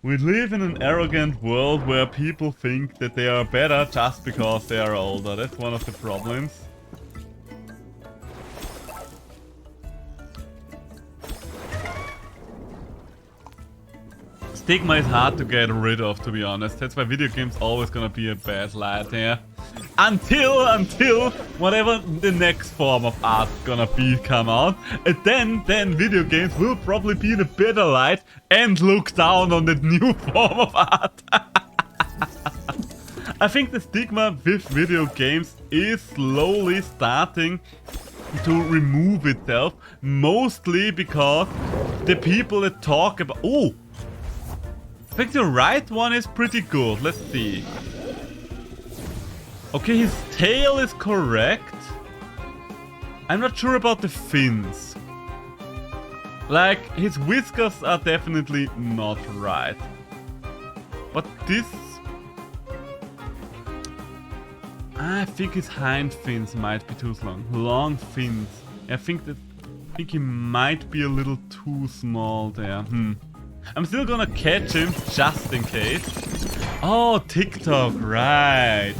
[SPEAKER 1] We live in an arrogant world where people think that they are better just because they are older. That's one of the problems. Stigma is hard to get rid of, to be honest. That's why video games always gonna be a bad light here. Until whatever the next form of art gonna be come out, and then video games will probably be in a better light and look down on that new form of art. I think the stigma with video games is slowly starting to remove itself, mostly because the people that talk about... Oh! I think the right one is pretty good. Let's see. Okay, his tail is correct. I'm not sure about the fins. Like, his whiskers are definitely not right. But this... I think his hind fins might be too long. Long fins. I think he might be a little too small there. I'm still gonna catch him just in case. Oh, TikTok, right.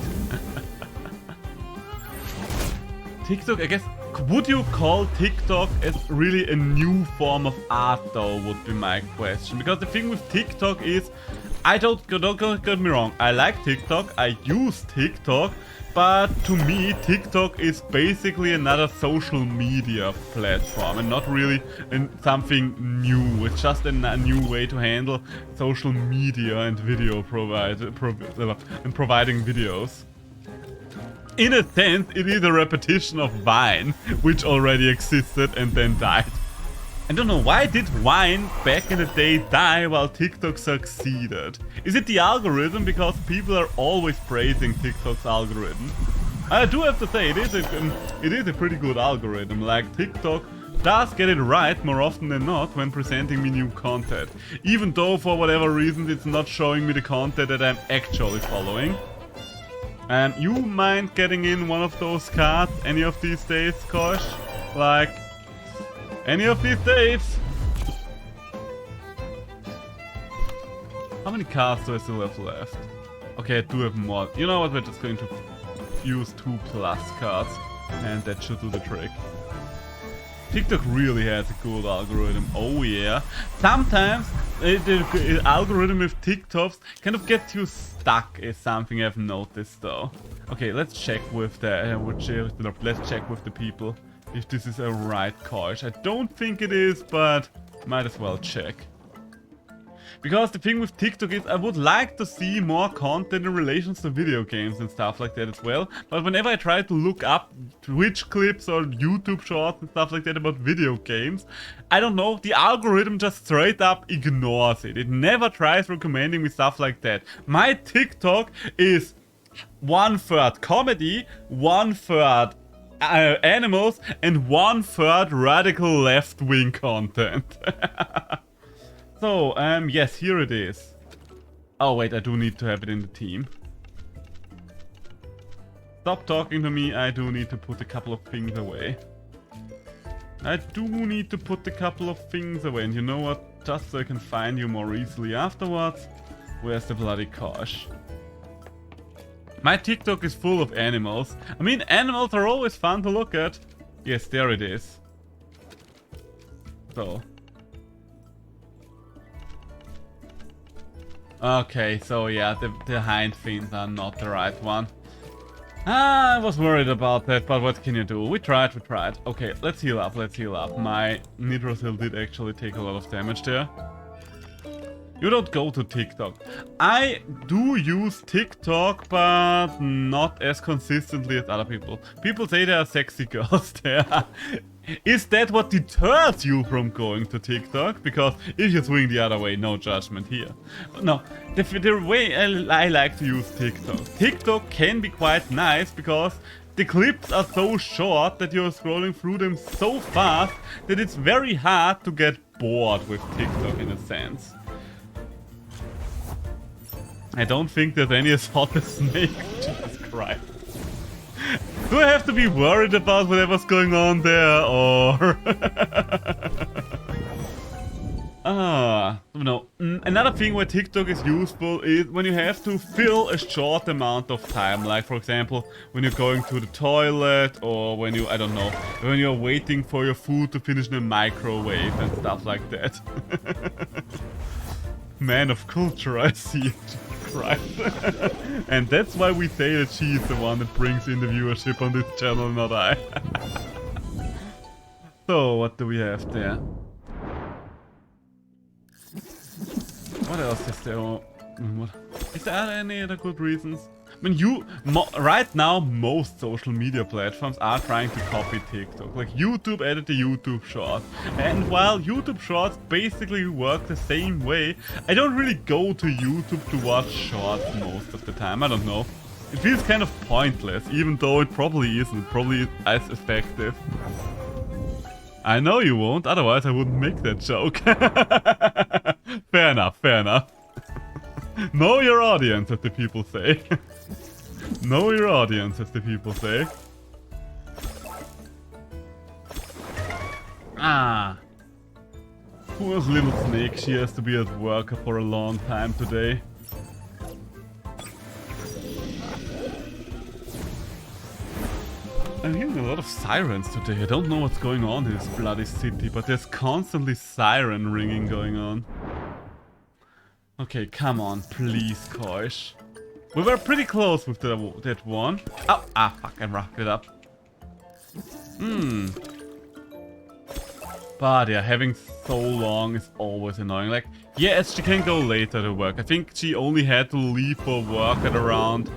[SPEAKER 1] TikTok, I guess, would you call TikTok as really a new form of art though, would be my question. Because the thing with TikTok is, don't get me wrong, I like TikTok, I use TikTok, but to me, TikTok is basically another social media platform and not really something new. It's just a new way to handle social media and video and providing videos. In a sense, it is a repetition of Vine, which already existed and then died. I don't know, why did Vine back in the day die while TikTok succeeded? Is it the algorithm? Because people are always praising TikTok's algorithm. I do have to say, it is a pretty good algorithm. Like, TikTok does get it right more often than not when presenting me new content. Even though, for whatever reason, it's not showing me the content that I'm actually following. You mind getting in one of those cards any of these days, Kosh? Like, any of these days? How many cards do I still have left? Okay, I do have more. You know what, we're just going to use 2+ cards, and that should do the trick. TikTok really has a good algorithm, oh yeah. Sometimes the algorithm with TikToks kind of gets you stuck, is something I've noticed though. Okay, let's check with the people if this is a right course. I don't think it is, but might as well check. Because the thing with TikTok is I would like to see more content in relation to video games and stuff like that as well. But whenever I try to look up Twitch clips or YouTube shorts and stuff like that about video games, I don't know, the algorithm just straight up ignores it. It never tries recommending me stuff like that. My TikTok is 1/3 comedy, 1/3 animals, and 1/3 radical left-wing content. So, yes, here it is. Oh wait, I do need to have it in the team. Stop talking to me, I do need to put a couple of things away. I do need to put a couple of things away, and you know what? Just so I can find you more easily afterwards. Where's the bloody Kosh? My TikTok is full of animals. I mean, animals are always fun to look at. Yes, there it is. So. Okay, so yeah, the hind fins are not the right one. I was worried about that, but what can you do? We tried. Okay, let's heal up. My Nitrosil did actually take a lot of damage there. You don't go to TikTok. I do use TikTok, but not as consistently as other people. People say there are sexy girls there. Is that what deters you from going to TikTok? Because if you're swing the other way, no judgment here. No, the way I like to use TikTok. TikTok can be quite nice because the clips are so short that you're scrolling through them so fast that it's very hard to get bored with TikTok in a sense. I don't think there's any as hot as Snake. Jesus Christ. Do I have to be worried about whatever's going on there, or... no. Another thing where TikTok is useful is when you have to fill a short amount of time. Like, for example, when you're going to the toilet, or when you, I don't know, when you're waiting for your food to finish in a microwave and stuff like that. Man of culture, I see it. Christ. And that's why we say that she is the one that brings in the viewership on this channel, not I. So, what do we have there? What else is there? Is there any other good reasons? I mean, right now, most social media platforms are trying to copy TikTok. Like, YouTube added the YouTube Shorts. And while YouTube Shorts basically work the same way, I don't really go to YouTube to watch Shorts most of the time. I don't know. It feels kind of pointless, even though it probably isn't. Probably as effective. I know you won't, otherwise I wouldn't make that joke. Fair enough. Know your audience, as the people say. Know your audience, as the people say. Poor little Snake, she has to be at work for a long time today. I'm hearing a lot of sirens today. I don't know what's going on in this bloody city, but there's constantly siren ringing going on. Okay, come on, please, Koish. We were pretty close with that one. Oh, fuck, I rocked it up. But yeah, having so long is always annoying. Like, yes, she can go later to work. I think she only had to leave for work at around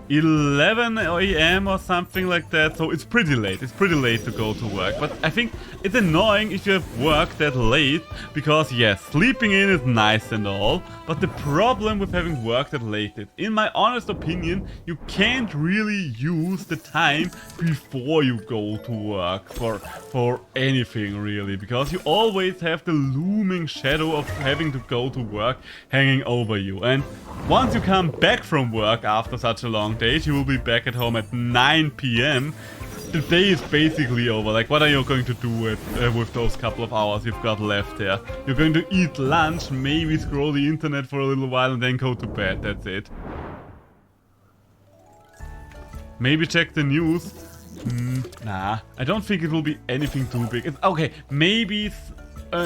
[SPEAKER 1] 11 AM or something like that, so it's pretty late. It's pretty late to go to work, but I think it's annoying if you have work that late, because yes, sleeping in is nice and all, but the problem with having work that late is, in my honest opinion, you can't really use the time before you go to work for anything really, because you always have the looming shadow of having to go to work hanging over you, and once you come back from work after such a long day, you will be back at home at 9 PM. The day is basically over. Like, what are you going to do with those couple of hours you've got left here? You're going to eat lunch, maybe scroll the internet for a little while, and then go to bed. That's it. Maybe check the news. Nah, I don't think it will be anything too big. Okay, maybe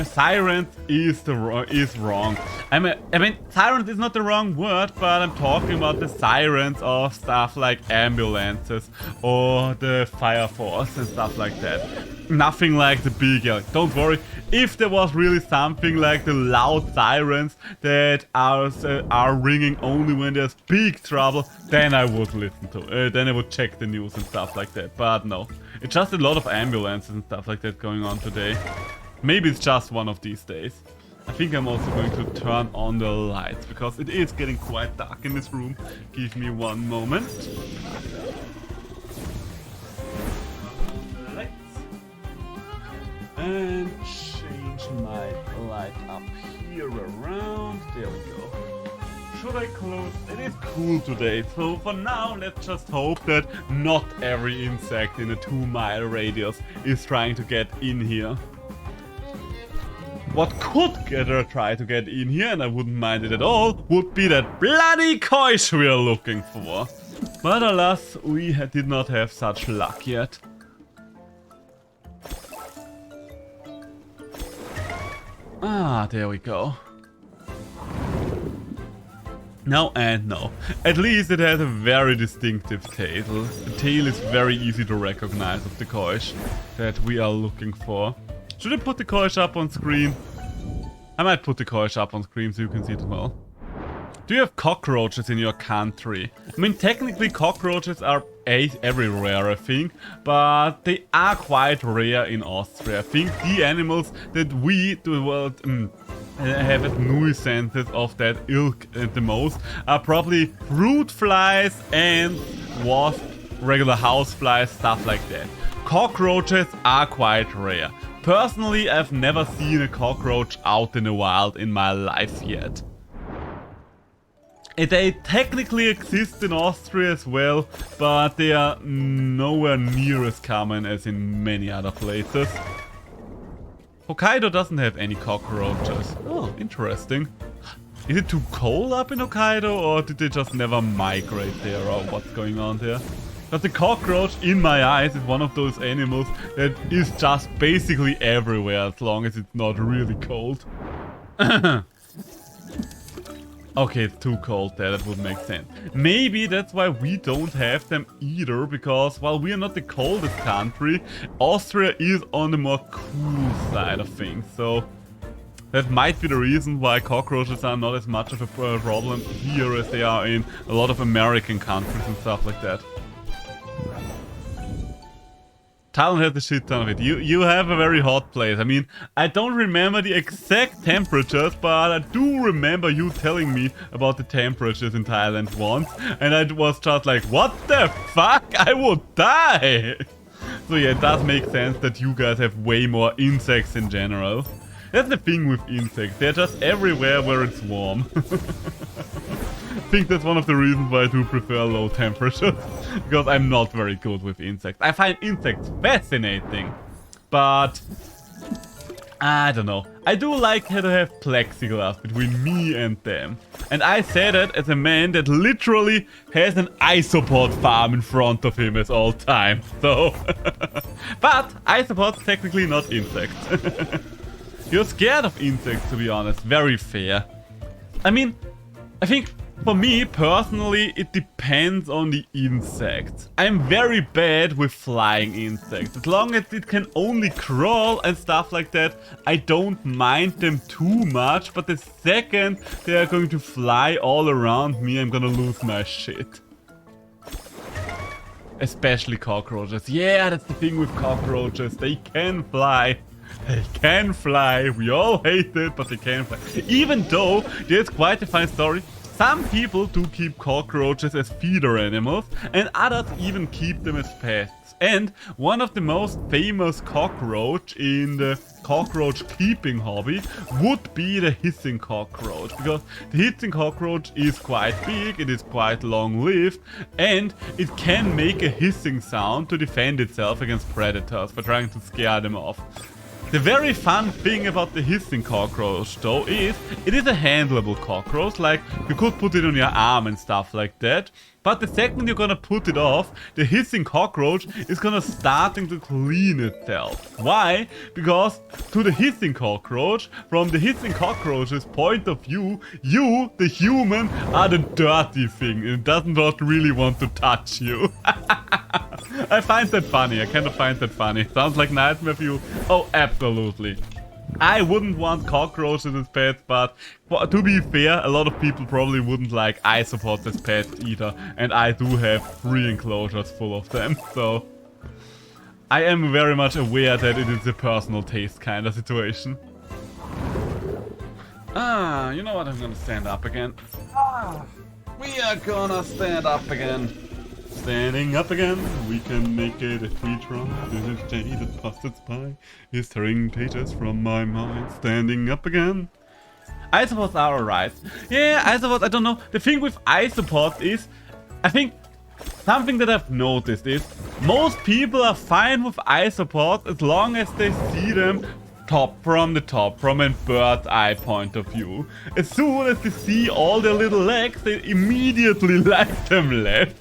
[SPEAKER 1] Sirens is wrong. I mean, sirens is not the wrong word, but I'm talking about the sirens of stuff like ambulances or the fire force and stuff like that. Nothing like the big yell. Don't worry, if there was really something like the loud sirens that are ringing only when there's big trouble, then I would listen to it. Then I would check the news and stuff like that. But no, it's just a lot of ambulances and stuff like that going on today. Maybe it's just one of these days. I think I'm also going to turn on the lights because it is getting quite dark in this room. Give me one moment. Lights. And change my light up here around. There we go. Should I close? It is cool today, so for now let's just hope that not every insect in a 2-mile radius is trying to get in here. What could try to get in here, and I wouldn't mind it at all, would be that bloody coish we are looking for. But alas, we did not have such luck yet. Ah, there we go. No and no. At least it has a very distinctive tail. The tail is very easy to recognize of the coish that we are looking for. Should I put the coish up on screen? I might put the coish up on screen so you can see it as well. Do you have cockroaches in your country? I mean, technically cockroaches are everywhere, I think, but they are quite rare in Austria. I think the animals that we have as nuisances of that ilk the most are probably fruit flies and wasps, regular house flies, stuff like that. Cockroaches are quite rare. Personally, I've never seen a cockroach out in the wild in my life yet. They technically exist in Austria as well, but they are nowhere near as common as in many other places. Hokkaido doesn't have any cockroaches. Oh, interesting. Is it too cold up in Hokkaido, or did they just never migrate there, or what's going on there? But the cockroach, in my eyes, is one of those animals that is just basically everywhere as long as it's not really cold. Okay, it's too cold there, that would make sense. Maybe that's why we don't have them either, because while we are not the coldest country, Austria is on the more cool side of things, so that might be the reason why cockroaches are not as much of a problem here as they are in a lot of American countries and stuff like that. Thailand has a shit ton of it. You have a very hot place. I mean, I don't remember the exact temperatures, but I do remember you telling me about the temperatures in Thailand once. And I was just like, what the fuck? I would die! So yeah, it does make sense that you guys have way more insects in general. That's the thing with insects. They're just everywhere where it's warm. I think that's one of the reasons why I do prefer low temperatures. Because I'm not very good with insects. I find insects fascinating. But I don't know. I do like how to have plexiglass between me and them. And I say that as a man that literally has an isopod farm in front of him at all time. So but isopods technically not insects. You're scared of insects, to be honest. Very fair. I mean, I think for me, personally, it depends on the insect. I'm very bad with flying insects. As long as it can only crawl and stuff like that, I don't mind them too much. But the second they are going to fly all around me, I'm gonna lose my shit. Especially cockroaches. Yeah, that's the thing with cockroaches. They can fly. They can fly. We all hate it, but they can fly. Even though there's quite a fine story. Some people do keep cockroaches as feeder animals, and others even keep them as pets. And one of the most famous cockroach in the cockroach keeping hobby would be the hissing cockroach. Because the hissing cockroach is quite big, it is quite long-lived, and it can make a hissing sound to defend itself against predators by trying to scare them off. The very fun thing about the hissing cockroach though is it is a handleable cockroach, like you could put it on your arm and stuff like that. But the second you're gonna put it off, the hissing cockroach is gonna starting to clean itself. Why? Because to the hissing cockroach, from the hissing cockroach's point of view, you, the human, are the dirty thing and it does not really want to touch you. I find that funny. I kind of find that funny. Sounds like Nightmare Fuel. Oh, absolutely. I wouldn't want cockroaches as pets, but to be fair, a lot of people probably wouldn't like isopods as pets either. And I do have 3 enclosures full of them, so I am very much aware that it is a personal taste kind of situation. Ah, you know what? I'm gonna stand up again. Ah, we are gonna stand up again. Standing up again, we can make it if we try. This day that passed us by is tearing pages from my mind. Standing up again. Isopods are alright. Yeah, isopods, I don't know. The thing with isopods is, I think something that I've noticed is most people are fine with isopods as long as they see them from a bird's eye point of view. As soon as they see all their little legs, they immediately like them less.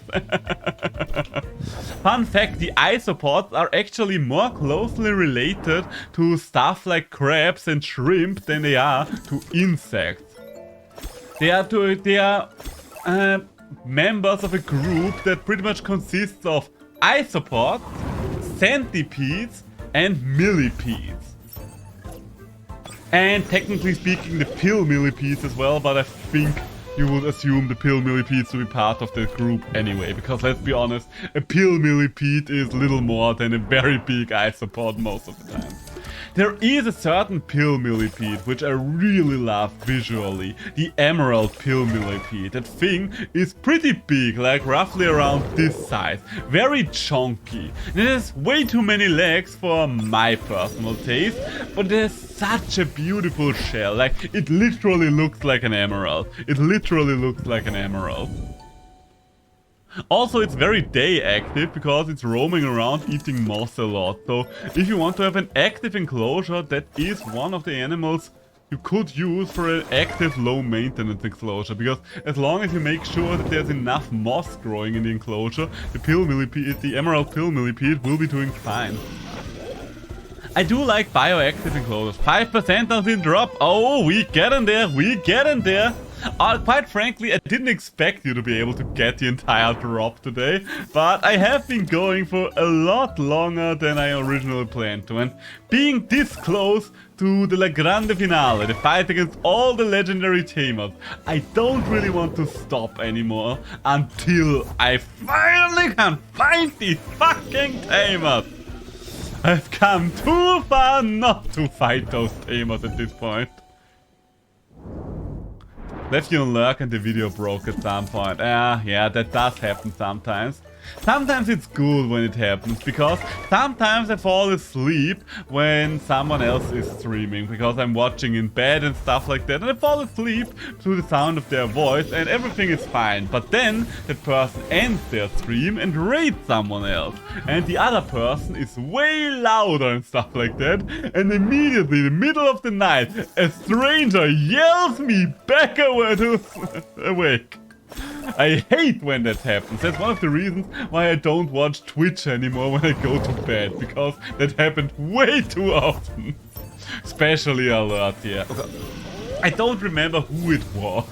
[SPEAKER 1] Fun fact, the isopods are actually more closely related to stuff like crabs and shrimp than they are to insects. They are members of a group that pretty much consists of isopods, centipedes, and millipedes. And technically speaking, the pill millipedes as well, but I think you would assume the pill millipedes to be part of the group anyway, because let's be honest, a pill millipede is little more than a very big isopod most of the time. There is a certain pill millipede which I really love visually, the emerald pill millipede. That thing is pretty big, like roughly around this size, very chunky. And it has way too many legs for my personal taste, but it has such a beautiful shell, like it literally looks like an emerald. It literally looks like an emerald. Also, it's very day active because it's roaming around eating moss a lot. So if you want to have an active enclosure, that is one of the animals you could use for an active low maintenance enclosure. Because as long as you make sure that there's enough moss growing in the enclosure, the emerald pill millipede will be doing fine. I do like bioactive enclosures. 5% until drop. Oh, we get in there. We get in there. Quite frankly, I didn't expect you to be able to get the entire drop today, but I have been going for a lot longer than I originally planned to, and being this close to the La Grande Finale, the fight against all the legendary tamers, I don't really want to stop anymore until I finally can find these fucking tamers. I've come too far not to fight those tamers at this point. Left you on lurk and the video broke at some point. Yeah, that does happen sometimes. Sometimes it's good when it happens, because sometimes I fall asleep when someone else is streaming, because I'm watching in bed and stuff like that, and I fall asleep to the sound of their voice and everything is fine. But then that person ends their stream and raids someone else, and the other person is way louder and stuff like that, and immediately in the middle of the night a stranger yells me back awake. I hate when that happens. That's one of the reasons why I don't watch Twitch anymore when I go to bed, because that happened way too often. Especially Alert here. I don't remember who it was,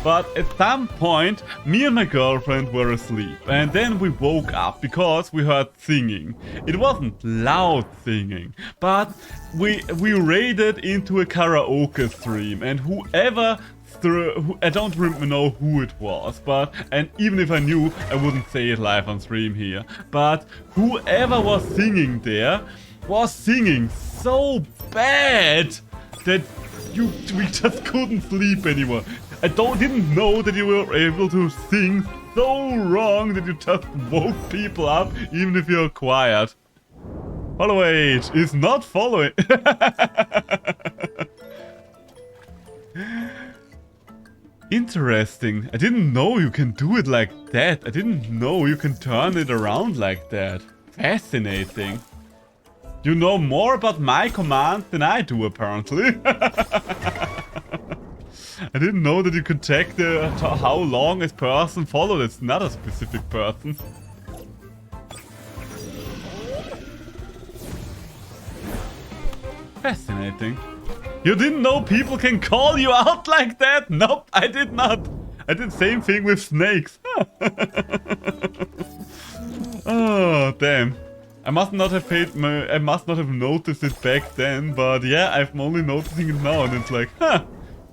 [SPEAKER 1] but at some point me and my girlfriend were asleep, and then we woke up because we heard singing. It wasn't loud singing, but we raided into a karaoke stream, and whoever I don't know who it was, and even if I knew, I wouldn't say it live on stream here, but whoever was singing there was singing so bad that we just couldn't sleep anymore. I didn't know that you were able to sing so wrong that you just woke people up even if you're quiet. Follow age is not following. Interesting. I didn't know you can do it like that. I didn't know you can turn it around like that. Fascinating. You know more about my commands than I do, apparently. I didn't know that you could check how long a person followed another specific person. Fascinating. You didn't know people can call you out like that? Nope, I did not. I did the same thing with snakes. Oh, damn. I must not have noticed it back then, but yeah, I'm only noticing it now, and it's like, huh.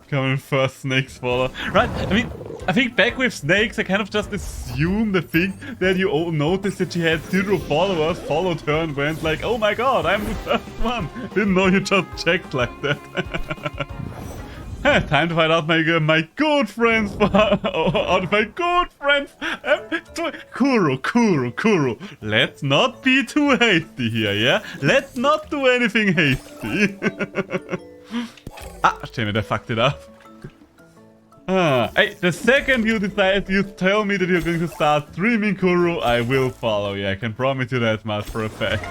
[SPEAKER 1] Becoming first snake follower. Right, I mean, I think back with snakes, I kind of just assumed the thing that you all noticed that she had 0 followers, followed her and went like, oh my god, I'm the first one. Didn't know you just checked like that. Time to find out my good friends. Kuro. Let's not be too hasty here, yeah? Let's not do anything hasty. Ah, damn it, I fucked it up. Hey, the second you tell me that you're going to start streaming, Kuro, I will follow you. I can promise you that much for a fact.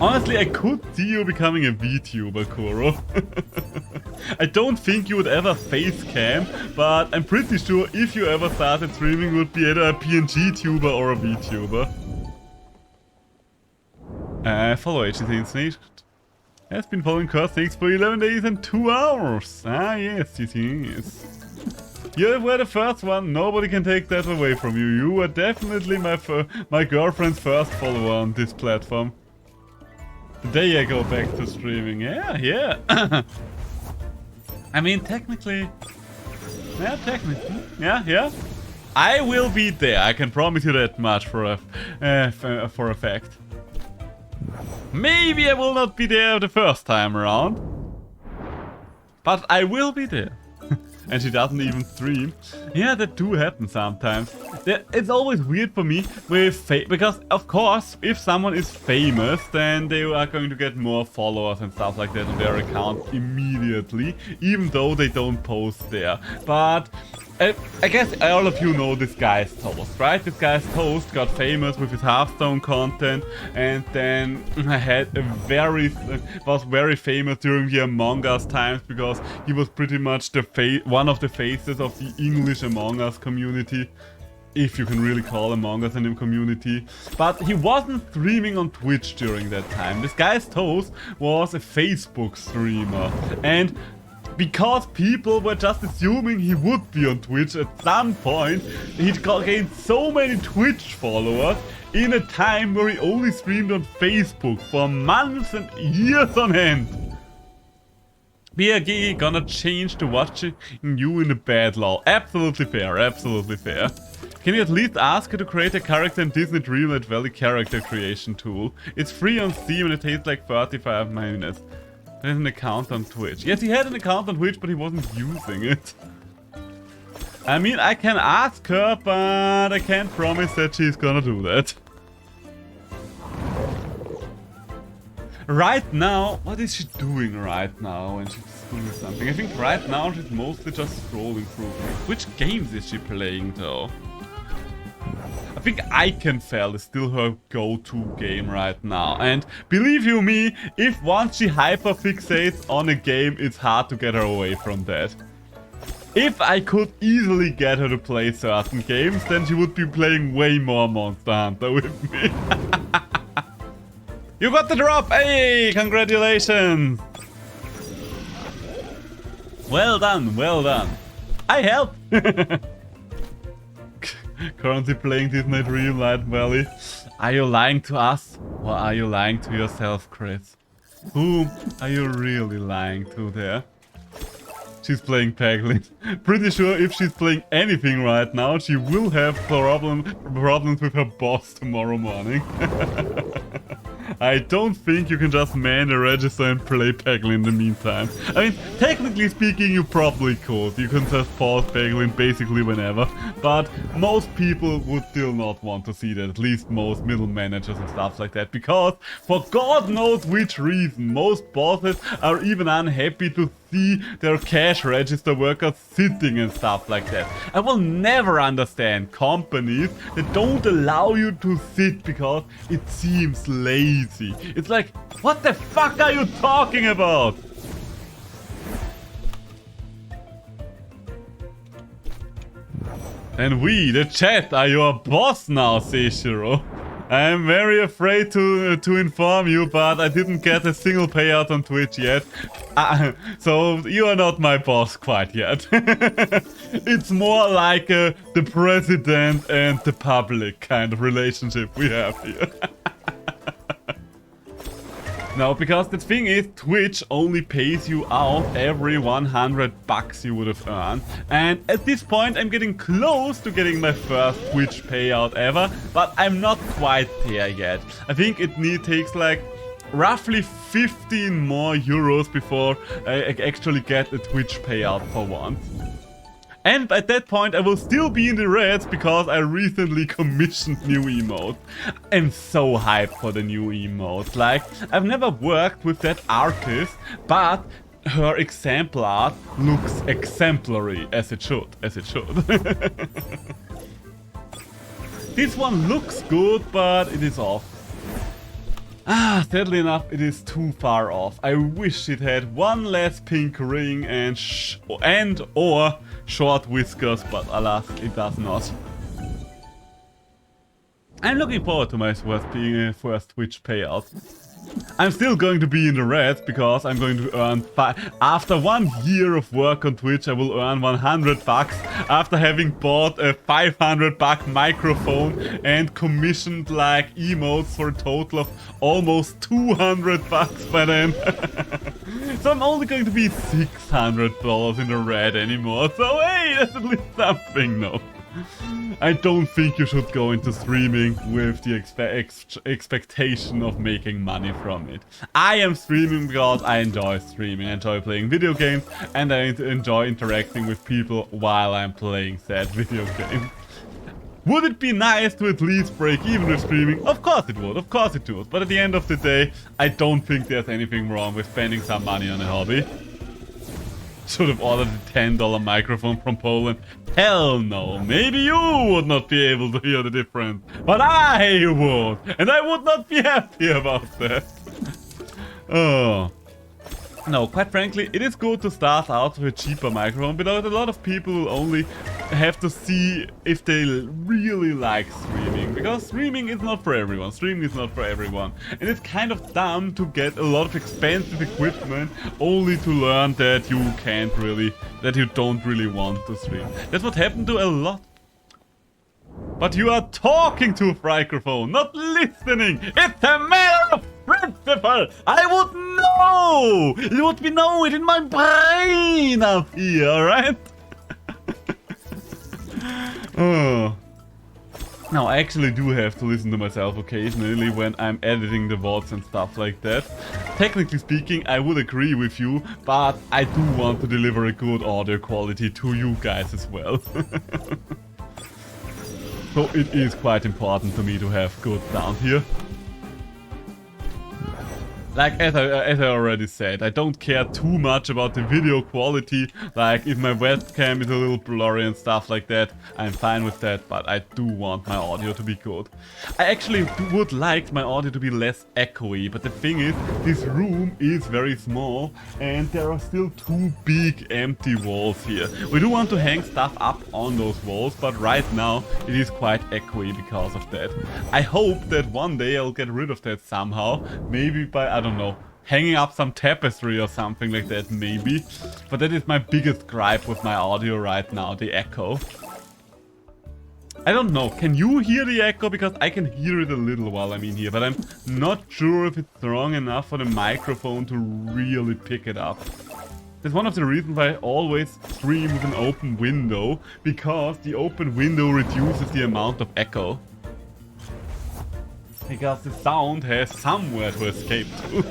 [SPEAKER 1] Honestly, I could see you becoming a VTuber, Kuro. I don't think you would ever face cam, but I'm pretty sure if you ever started streaming, you would be either a PNG tuber or a VTuber. Follow HTC Insane. Has been following Curse Snakes for 11 days and 2 hours. Ah, yes, it is. You were the first one. Nobody can take that away from you. You were definitely my girlfriend's first follower on this platform. The day I go back to streaming. Yeah. I mean, technically. Yeah. I will be there. I can promise you that much for a fact. Maybe I will not be there the first time around, but I will be there. And she doesn't even stream. Yeah, that do happen sometimes. It's always weird for me with because of course, if someone is famous, then they are going to get more followers and stuff like that on their account immediately, even though they don't post there. But I guess all of you know this guy's Toast, right? This guy's Toast got famous with his Hearthstone content, and then was very famous during the Among Us times because he was pretty much one of the faces of the English Among Us community. If you can really call Among Us a community. But he wasn't streaming on Twitch during that time. This guy's Toast was a Facebook streamer, and because people were just assuming he would be on Twitch at some point, he'd gained so many Twitch followers in a time where he only streamed on Facebook for months and years on end. BRG gonna change to watching you in a bad law. Absolutely fair, absolutely fair. Can you at least ask her to create a character in Disney Dreamlight Valley character creation tool? It's free on Steam and it takes like 35 minutes. There's an account on Twitch. Yes, he had an account on Twitch, but he wasn't using it. I mean, I can ask her, but I can't promise that she's gonna do that. Right now, what is she doing right now when she's doing something? I think right now she's mostly just scrolling through. Which games is she playing though? I think Iconfell is still her go-to game right now. And believe you me, if once she hyperfixates on a game, it's hard to get her away from that. If I could easily get her to play certain games, then she would be playing way more Monster Hunter with me. You got the drop! Hey, congratulations! Well done, well done. I helped! Currently playing Disney Dreamlight Valley. Are you lying to us? Or are you lying to yourself, Chris? Whom are you really lying to there? She's playing Peglin. Pretty sure if she's playing anything right now, she will have problems with her boss tomorrow morning. I don't think you can just man the register and play Peglin in the meantime. I mean, technically speaking, you probably could. You can just pause Peglin basically whenever. But most people would still not want to see that. At least most middle managers and stuff like that. Because, for God knows which reason, most bosses are even unhappy to see their cash register workers sitting and stuff like that. I will never understand companies that don't allow you to sit because it seems lazy. It's like, what the fuck are you talking about? And we, the chat, are your boss now, Seishiro. I am very afraid to inform you, but I didn't get a single payout on Twitch yet. So you are not my boss quite yet. It's more like the president and the public kind of relationship we have here. No, because the thing is, Twitch only pays you out every 100 bucks you would have earned. And at this point, I'm getting close to getting my first Twitch payout ever, but I'm not quite there yet. I think it takes like roughly 15 more euros before I actually get a Twitch payout for once. And at that point, I will still be in the reds because I recently commissioned new emotes. I'm so hyped for the new emotes. Like, I've never worked with that artist, but her example art looks exemplary, as it should, This one looks good, but it is off. Sadly enough, it is too far off. I wish it had one less pink ring and or short whiskers, but alas, it does not. I'm looking forward to my first Twitch payout. I'm still going to be in the red because I'm going to earn after 1 year of work on Twitch, I will earn 100 bucks after having bought a 500 buck microphone and commissioned like emotes for a total of almost 200 bucks by then. So I'm only going to be $600 in the red anymore. So hey, that's at least something, no. I don't think you should go into streaming with the expectation of making money from it. I am streaming because I enjoy streaming. I enjoy playing video games and I enjoy interacting with people while I'm playing said video game. Would it be nice to at least break even with streaming? Of course it would, of course it would. But at the end of the day, I don't think there's anything wrong with spending some money on a hobby. Should have ordered a $10 microphone from Poland. Hell no. Maybe you would not be able to hear the difference. But I would. And I would not be happy about that. Oh. No, quite frankly, it is good to start out with a cheaper microphone, because a lot of people will only have to see if they really like streaming, because streaming is not for everyone. Streaming is not for everyone. And it's kind of dumb to get a lot of expensive equipment only to learn that you don't really want to stream. That's what happened to a lot. But you are talking to a microphone, not listening. It's a matter of principle. I would know. It would be know it in my brain up here, alright? Oh. Now, I actually do have to listen to myself occasionally when I'm editing the VODs and stuff like that. Technically speaking, I would agree with you, but I do want to deliver a good audio quality to you guys as well. So it is quite important to me to have good sound here. Like, as I already said, I don't care too much about the video quality. Like, if my webcam is a little blurry and stuff like that, I'm fine with that, but I do want my audio to be good. I actually would like my audio to be less echoey, but the thing is, this room is very small, and there are still 2 big empty walls here. We do want to hang stuff up on those walls, but right now, it is quite echoey because of that. I hope that one day I'll get rid of that somehow, maybe by, I don't know, hanging up some tapestry or something like that, maybe. But that is my biggest gripe with my audio right now, the echo. I don't know, can you hear the echo? Because I can hear it a little while I'm in here, but I'm not sure if it's strong enough for the microphone to really pick it up. That's one of the reasons why I always stream with an open window, because the open window reduces the amount of echo. Because the sound has somewhere to escape to.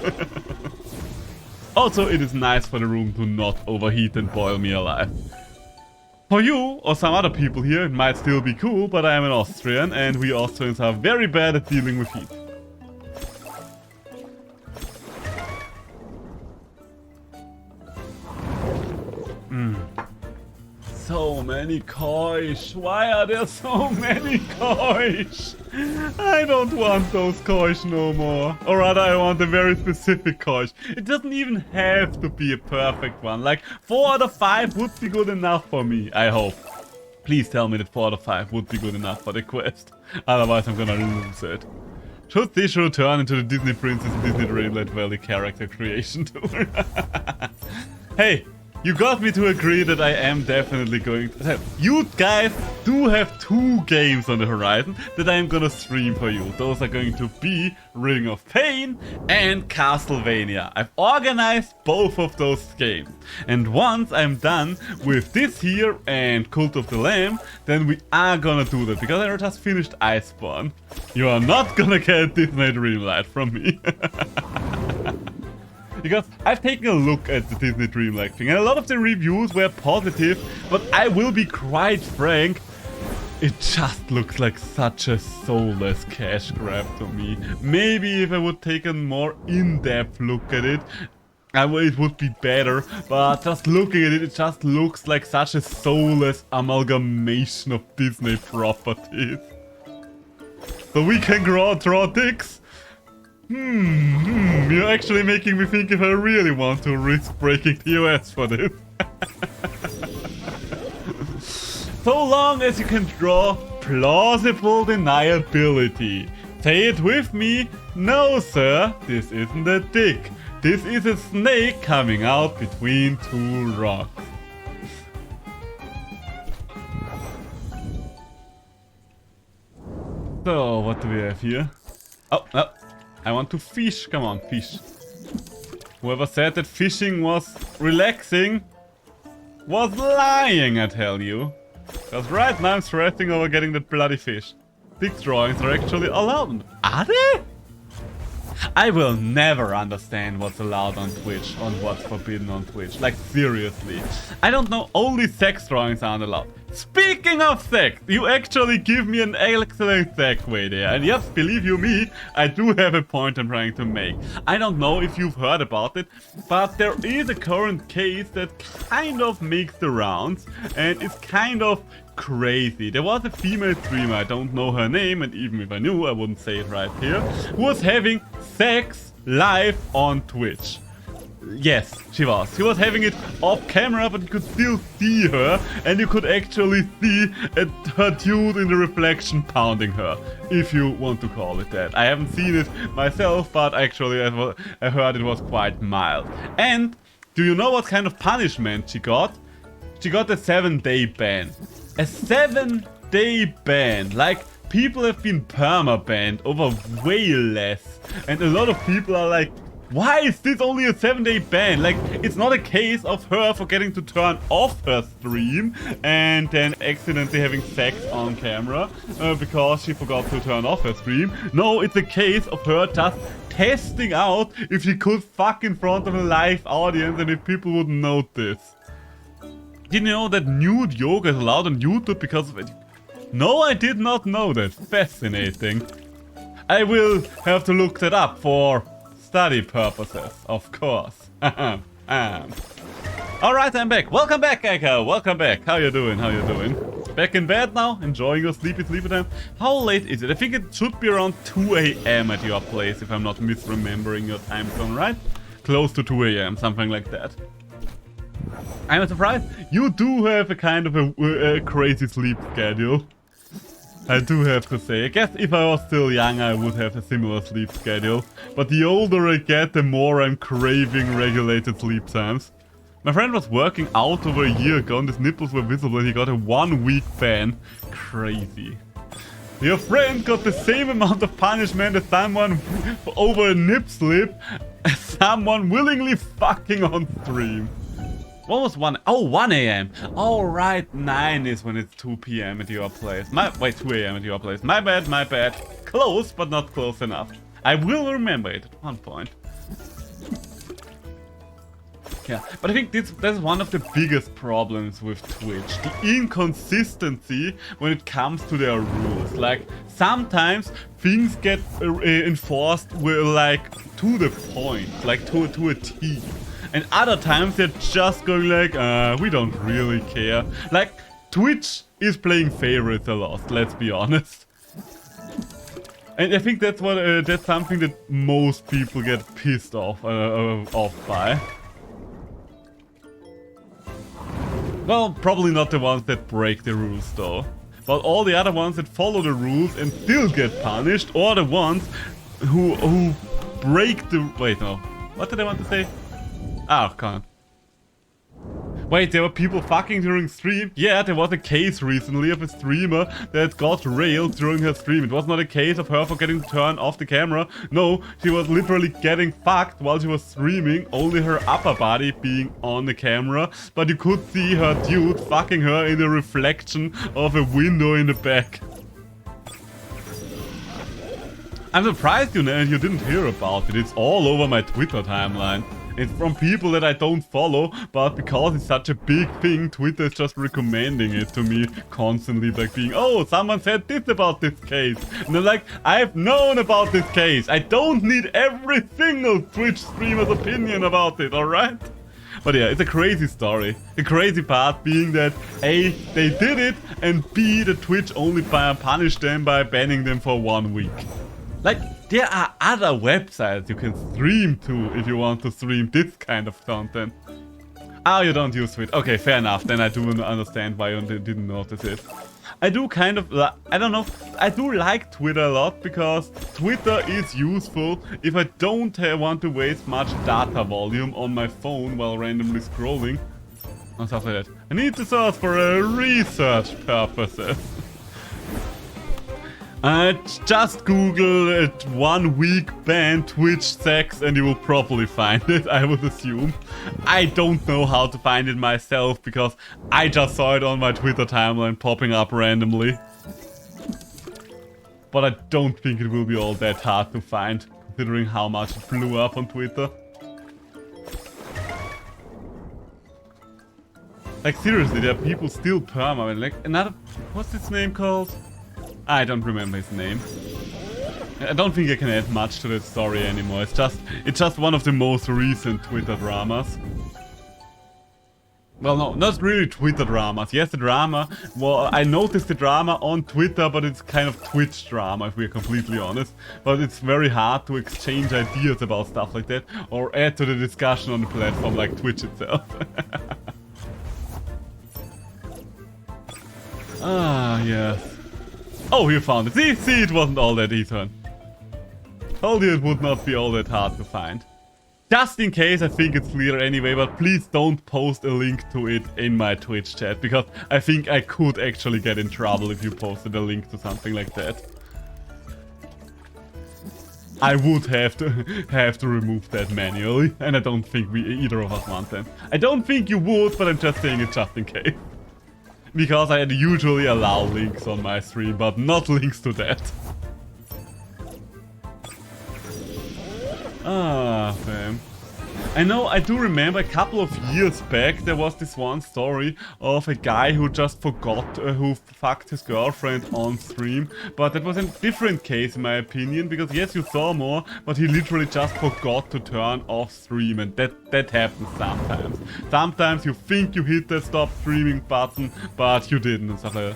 [SPEAKER 1] Also, it is nice for the room to not overheat and boil me alive. For you, or some other people here, it might still be cool, but I am an Austrian, and we Austrians are very bad at dealing with heat. many koish? Why are there so many koish? I don't want those koish no more. Or rather, I want a very specific koish. It doesn't even have to be a perfect one. Like, 4 out of 5 would be good enough for me, I hope. Please tell me that 4 out of 5 would be good enough for the quest. Otherwise, I'm gonna lose it. Should this return into the Disney Princess and Disney Dreamlight Valley character creation tour? Hey, you got me to agree that I am definitely going to... You guys do have 2 games on the horizon that I am gonna stream for you. Those are going to be Ring of Pain and Castlevania. I've organized both of those games. And once I'm done with this here and Cult of the Lamb, then we are gonna do that. Because I just finished Iceborne. You are not gonna get Disney Dreamlight from me. Because I've taken a look at the Disney Dreamlight thing, and a lot of the reviews were positive, but I will be quite frank, it just looks like such a soulless cash grab to me. Maybe if I would take a more in-depth look at it, it would be better, but just looking at it, it just looks like such a soulless amalgamation of Disney properties. So we can draw dicks. You're actually making me think if I really want to risk breaking the US for this. So long as you can draw plausible deniability. Say it with me. No, sir, this isn't a dick. This is a snake coming out between 2 rocks. So, what do we have here? Oh, no. I want to fish. Come on, fish. Whoever said that fishing was relaxing was lying, I tell you. Because right now I'm stressing over getting that bloody fish. 6 drawings are actually allowed. Are they? I will never understand what's allowed on Twitch and what's forbidden on Twitch. Like, seriously. I don't know, only sex drawings aren't allowed. Speaking of sex, you actually give me an excellent segue there. And yes, believe you me, I do have a point I'm trying to make. I don't know if you've heard about it, but there is a current case that kind of makes the rounds and is kind of crazy. There was a female streamer, I don't know her name, and even if I knew, I wouldn't say it right here, who was having sex live on Twitch. Yes, she was. She was having it off camera, but you could still see her, and you could actually see her dude in the reflection pounding her, if you want to call it that. I haven't seen it myself, but actually I heard it was quite mild. And do you know what kind of punishment she got? She got a 7-day ban. A 7-day ban. Like, people have been perma-banned over way less. And a lot of people are like, why is this only a 7-day ban? Like, it's not a case of her forgetting to turn off her stream and then accidentally having sex on camera because she forgot to turn off her stream. No, it's a case of her just testing out if she could fuck in front of a live audience and if people would notice. Did you know that nude yoga is allowed on YouTube because of it? No, I did not know that. Fascinating. I will have to look that up for study purposes, of course. Alright, I'm back. Welcome back, Echo. Welcome back. How you doing? How you doing? Back in bed now? Enjoying your sleepy time? How late is it? I think it should be around 2 AM at your place, if I'm not misremembering your time zone, right? Close to 2 AM, something like that. I'm surprised. You do have a kind of a crazy sleep schedule. I do have to say. I guess if I was still young, I would have a similar sleep schedule. But the older I get, the more I'm craving regulated sleep times. My friend was working out over a year ago and his nipples were visible and he got a 1-week ban. Crazy. Your friend got the same amount of punishment as someone over a nip slip as someone willingly fucking on stream. What was 1? Oh, 1 AM. Oh, right. 9 is when it's 2 PM at your place. Wait, 2 AM at your place. My bad, my bad. Close, but not close enough. I will remember it at one point. Yeah, but I think that's one of the biggest problems with Twitch. The inconsistency when it comes to their rules. Like, sometimes things get enforced with, like, to the point. Like, to a T. And other times they're just going like, we don't really care. Like, Twitch is playing favorites a lot, let's be honest. And I think that's that's something that most people get pissed off by. Well, probably not the ones that break the rules though. But all the other ones that follow the rules and still get punished, or the ones who break the... Wait, no. What did I want to say? Oh, can't. Wait, there were people fucking during stream? Yeah, there was a case recently of a streamer that got railed during her stream. It was not a case of her forgetting to turn off the camera. No, she was literally getting fucked while she was streaming, only her upper body being on the camera. But you could see her dude fucking her in the reflection of a window in the back. I'm surprised you didn't hear about it. It's all over my Twitter timeline. It's from people that I don't follow, but because it's such a big thing, Twitter is just recommending it to me constantly, like being, oh, someone said this about this case. And they're like, I've known about this case. I don't need every single Twitch streamer's opinion about it, alright? But yeah, it's a crazy story. The crazy part being that A, they did it, and B, the Twitch only punished them by banning them for 1 week. Like, there are other websites you can stream to if you want to stream this kind of content. Oh, you don't use Twitch. Okay, fair enough. Then I do understand why you didn't notice it. I do kind of, I don't know, I do like Twitter a lot because Twitter is useful if I don't want to waste much data volume on my phone while randomly scrolling. Or stuff like that. I need to search for research purposes. Just Google 1 week ban Twitch sex and you will probably find it, I would assume. I don't know how to find it myself because I just saw it on my Twitter timeline popping up randomly. But I don't think it will be all that hard to find, considering how much it blew up on Twitter. Like seriously, there are people still perma, like another... What's his name called? I don't remember his name. I don't think I can add much to that story anymore. It's just one of the most recent Twitter dramas. Well, no, not really Twitter dramas. Yes, the drama. Well, I noticed the drama on Twitter, but it's kind of Twitch drama, if we're completely honest. But it's very hard to exchange ideas about stuff like that, or add to the discussion on the platform like Twitch itself. Ah, yes. Oh, you found it. See, it wasn't all that easy. Told you it would not be all that hard to find. Just in case, I think it's clear anyway, but please don't post a link to it in my Twitch chat, because I think I could actually get in trouble if you posted a link to something like that. I would have to remove that manually, and I don't think either of us want that. I don't think you would, but I'm just saying it just in case. Because I usually allow links on my stream, but not links to that. Ah, fam. I know, I do remember a couple of years back there was this one story of a guy who just forgot who fucked his girlfriend on stream. But that was a different case in my opinion, because yes, you saw more, but he literally just forgot to turn off stream, and that happens sometimes. Sometimes you think you hit the stop streaming button, but you didn't and stuff like that.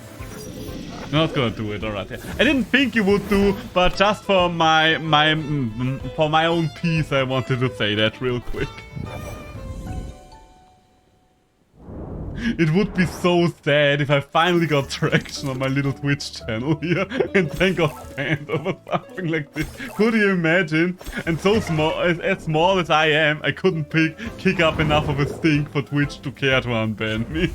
[SPEAKER 1] Not gonna do it, alright. Yeah. I didn't think you would do, but just for my own peace, I wanted to say that real quick. It would be so sad if I finally got traction on my little Twitch channel here and then got banned over something like this. Could you imagine? And so small, as small as I am, I couldn't kick up enough of a stink for Twitch to care to unban me.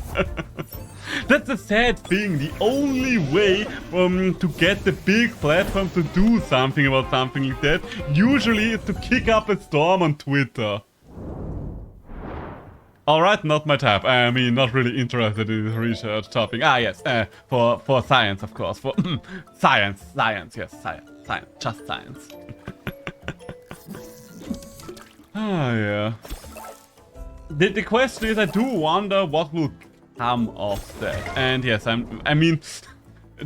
[SPEAKER 1] That's the sad thing. The only way to get the big platform to do something about something like that usually is to kick up a storm on Twitter. Alright, not my type. I mean, not really interested in this research topic. Ah, yes, for science, of course. For science, yes, science, just science. Ah, yeah. The question is, I do wonder what will come of that. And yes, I mean,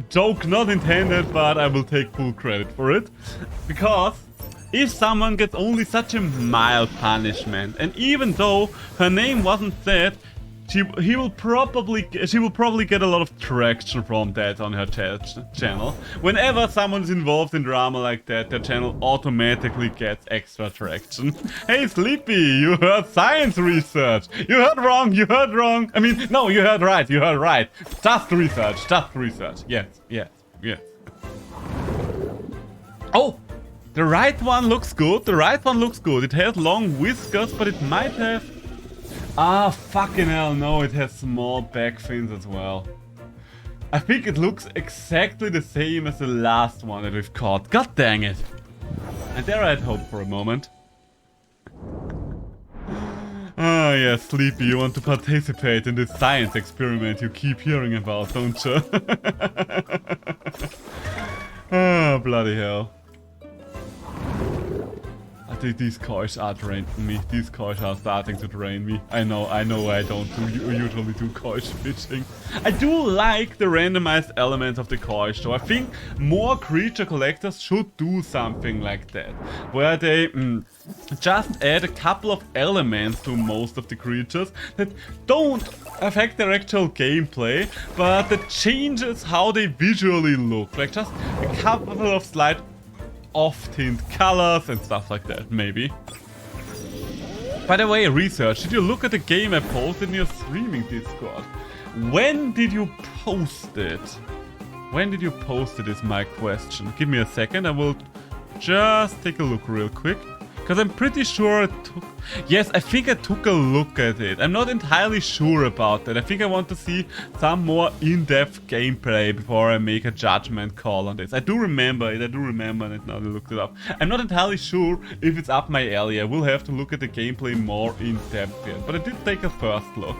[SPEAKER 1] joke not intended, but I will take full credit for it. Because if someone gets only such a mild punishment, and even though her name wasn't said, she will probably get a lot of traction from that on her channel. Whenever someone's involved in drama like that, their channel automatically gets extra traction. Hey Sleepy, you heard science research. You heard wrong, you heard wrong. I mean, no, you heard right, you heard right. Just research, just research. Yes, yes, yes. Oh! The right one looks good, the right one looks good. It has long whiskers, but it might have... Ah, fucking hell, no, it has small back fins as well. I think it looks exactly the same as the last one that we've caught. God dang it. And there I had hope for a moment. Ah, yeah, Sleepy, you want to participate in this science experiment you keep hearing about, don't you? Ah, bloody hell. I think these cars are draining me. These cars are starting to drain me. I know I don't usually do cars fishing. I do like the randomized elements of the cars, so I think more creature collectors should do something like that. Where they just add a couple of elements to most of the creatures that don't affect their actual gameplay, but that changes how they visually look. Like just a couple of slight off-tint colors and stuff like that, maybe. By the way, research, did you look at the game I posted in your streaming Discord? When did you post it? When did you post it is my question. Give me a second, I will just take a look real quick. Because I'm pretty sure I took... Yes, I think I took a look at it. I'm not entirely sure about that. I think I want to see some more in-depth gameplay before I make a judgment call on this. I do remember it, and now I looked it up. I'm not entirely sure if it's up my alley. I will have to look at the gameplay more in-depth yet. But I did take a first look.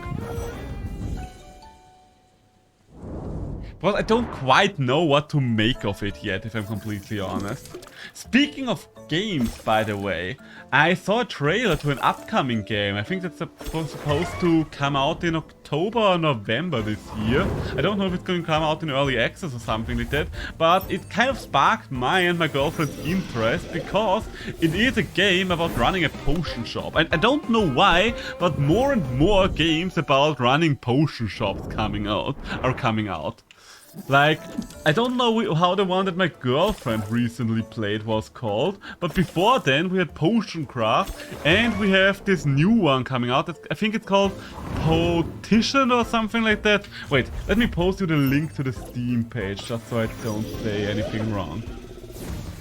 [SPEAKER 1] But I don't quite know what to make of it yet, if I'm completely honest. Speaking of games, by the way, I saw a trailer to an upcoming game. I think that's supposed to come out in October or November this year. I don't know if it's going to come out in early access or something like that, but it kind of sparked my and my girlfriend's interest because it is a game about running a potion shop. I don't know why, but more and more games about running potion shops are coming out. Like, I don't know how the one that my girlfriend recently played was called, but before then we had Potion Craft, and we have this new one coming out. I think it's called Potition or something like that. Wait, let me post you the link to the Steam page, just so I don't say anything wrong.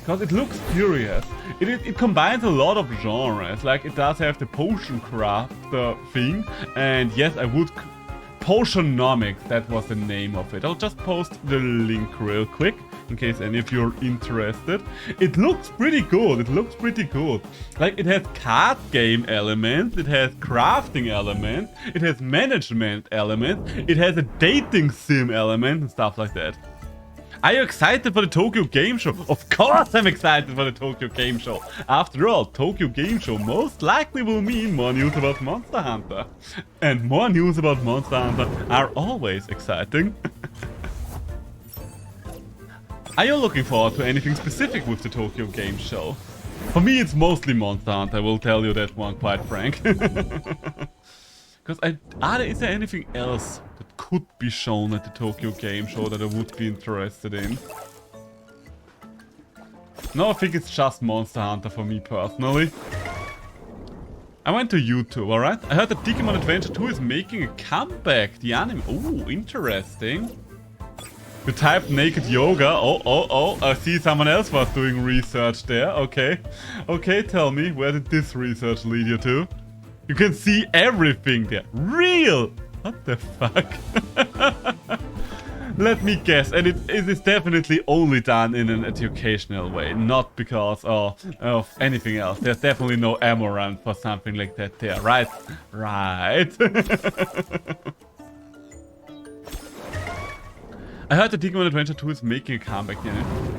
[SPEAKER 1] Because it looks curious. It combines a lot of genres, like it does have the Potion Craft thing, and yes, I would... Potionomics, that was the name of it. I'll just post the link real quick, in case any of you are interested. It looks pretty good, Like, it has card game elements, it has crafting elements, it has management elements, it has a dating sim element and stuff like that. Are you excited for the Tokyo Game Show? Of course I'm excited for the Tokyo Game Show. After all, Tokyo Game Show most likely will mean more news about Monster Hunter. And more news about Monster Hunter are always exciting. Are you looking forward to anything specific with the Tokyo Game Show? For me it's mostly Monster Hunter, I will tell you that one quite frank. Because is there anything else that could be shown at the Tokyo Game Show that I would be interested in? No, I think it's just Monster Hunter for me personally. I went to YouTube, alright? I heard that Digimon Adventure 2 is making a comeback. The anime. Oh, interesting. You typed naked yoga. Oh. I see someone else was doing research there. Okay. Okay, tell me, where did this research lead you to? You can see everything there. Real! What the fuck? Let me guess. And it is definitely only done in an educational way. Not because of anything else. There's definitely no Amaranth for something like that there. Right? Right. I heard that Digimon Adventure 2 is making a comeback here.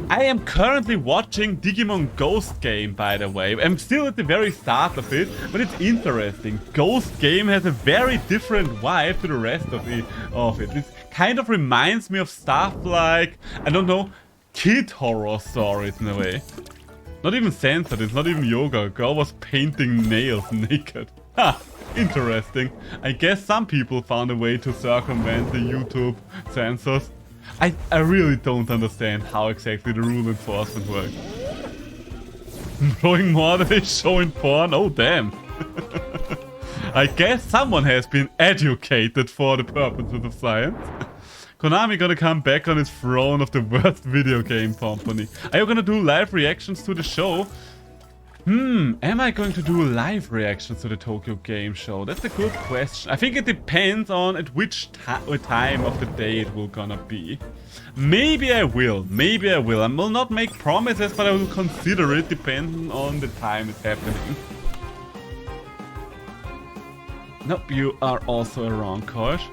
[SPEAKER 1] I am currently watching Digimon Ghost Game, by the way. I'm still at the very start of it, but it's interesting. Ghost Game has a very different vibe to the rest of it. It kind of reminds me of stuff like, I don't know, kid horror stories in a way. Not even censored, it's not even yoga. A girl was painting nails naked. Ha! Interesting. I guess some people found a way to circumvent the YouTube censors. I really don't understand how exactly the rule enforcement works. Showing more than they show in porn? Oh, damn. I guess someone has been educated for the purposes of science. Konami gonna come back on his throne of the worst video game company. Are you gonna do live reactions to the show? Am I going to do live reactions to the Tokyo Game Show? That's a good question. I think it depends on at which time of the day it will gonna be. Maybe I will. Maybe I will. I will not make promises, but I will consider it depending on the time it's happening. Nope, you are also a wrong course.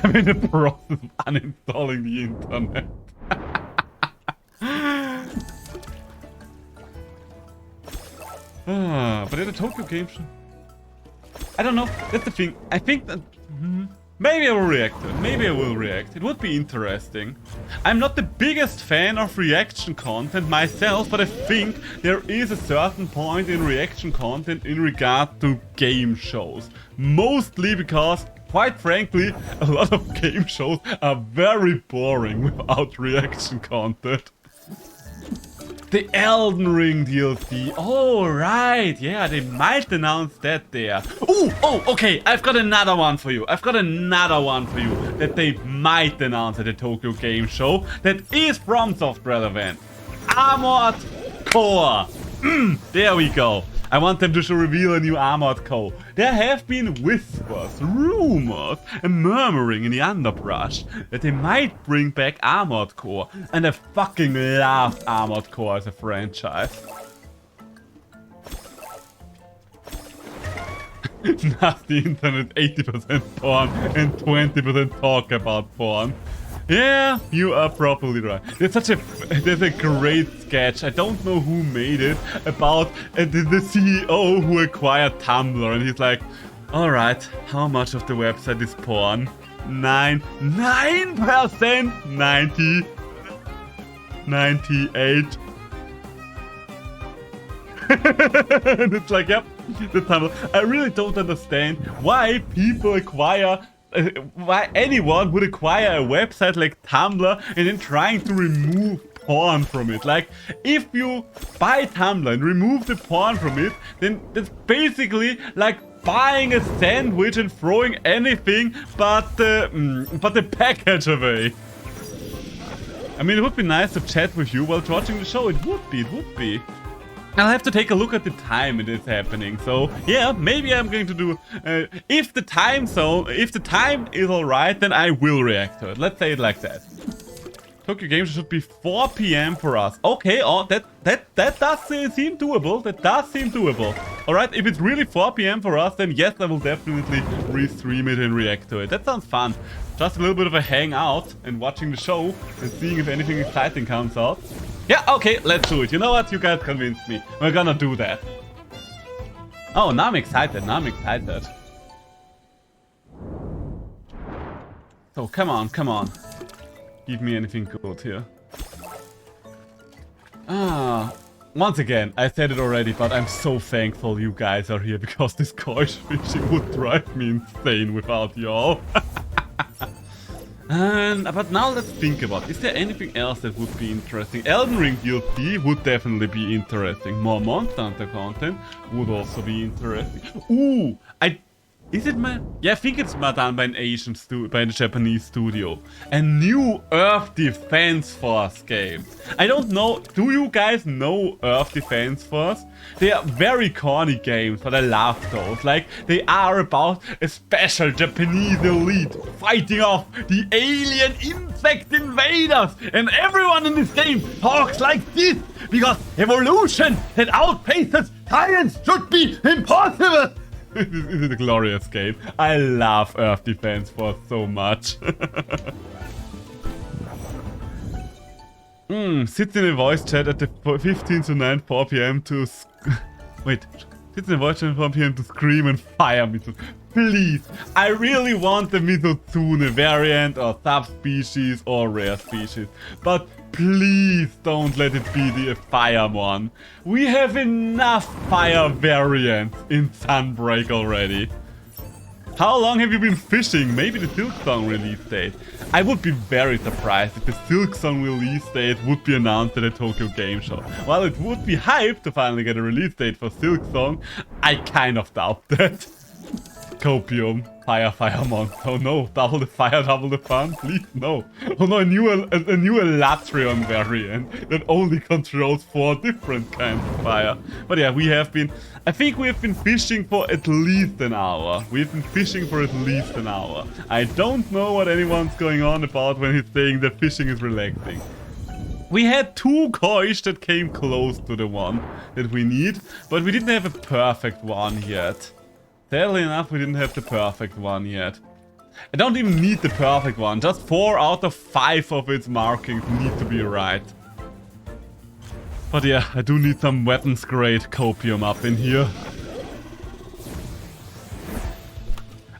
[SPEAKER 1] I'm in the process of uninstalling the internet. But at the Tokyo Game Show, I don't know. That's the thing. I think that maybe I will react to it. Maybe I will react. It would be interesting. I'm not the biggest fan of reaction content myself, but I think there is a certain point in reaction content in regard to game shows. Mostly because, quite frankly, a lot of game shows are very boring without reaction content. The Elden Ring DLC. Oh, right. Yeah, they might announce that there. Ooh, oh, okay. I've got another one for you. That they might announce at the Tokyo Game Show that is FromSoft relevant. Armored Core. There we go. I want them to reveal a new Armored Core. There have been whispers, rumors, and murmuring in the underbrush that they might bring back Armored Core. And I fucking love Armored Core as a franchise. Nasty internet, 80% porn and 20% talk about porn. Yeah, you are probably right. There's a great sketch. I don't know who made it about the CEO who acquired Tumblr, and he's like, "All right, how much of the website is porn? 9%, 90, 98." And it's like, yep, the Tumblr. I really don't understand why people acquire. Why anyone would acquire a website like Tumblr and then trying to remove porn from it. Like, if you buy Tumblr and remove the porn from it, then that's basically like buying a sandwich and throwing anything but the package away. I mean, it would be nice to chat with you while watching the show. It would be. I'll have to take a look at the time it is happening. So yeah, maybe I'm going to do. If the time is alright, then I will react to it. Let's say it like that. Tokyo Game Show should be 4 PM for us. Okay, oh, that does seem doable. That does seem doable. Alright, if it's really 4 PM for us, then yes, I will definitely restream it and react to it. That sounds fun. Just a little bit of a hangout and watching the show and seeing if anything exciting comes out. Yeah, okay, let's do it. You know what? You guys convinced me. We're gonna do that. Oh, now I'm excited. So, come on. Give me anything good here. Once again, I said it already, but I'm so thankful you guys are here because this couch fishing would drive me insane without y'all. But now let's think about, is there anything else that would be interesting? Elden Ring DLC would definitely be interesting. More Monster Hunter content would also be interesting. Ooh, is it my... Yeah, I think it's done by an Asian by the Japanese studio. A new Earth Defense Force game. I don't know, do you guys know Earth Defense Force? They are very corny games, but I love those. Like, they are about a special Japanese elite fighting off the alien insect invaders. And everyone in this game talks like this, because evolution that outpaces science should be impossible. This is a glorious game. I love Earth Defense Force so much. Sits in a voice chat at the 15 to 9 4 PM to... Wait. Sits in a voice chat at 4 PM to scream and fire me. Please. I really want the Mizotsune variant or subspecies or rare species. But please don't let it be the fire one. We have enough fire variants in Sunbreak already. How long have you been fishing? Maybe the Silksong release date. I would be very surprised if the Silksong release date would be announced at a Tokyo Game Show. While it would be hype to finally get a release date for Silksong, I kind of doubt that. Copium. Fire monster. Oh no, double the fire, double the fun. Please, no. Oh no, a new Elatrion variant that only controls 4 different kinds of fire. But yeah, I think we have been fishing for at least an hour. We've been fishing for at least an hour. I don't know what anyone's going on about when he's saying that fishing is relaxing. We had 2 koi's that came close to the one that we need, but we didn't have a perfect one yet. Sadly enough, we didn't have the perfect one yet. I don't even need the perfect one. Just 4 out of 5 of its markings need to be right. But yeah, I do need some weapons grade copium up in here.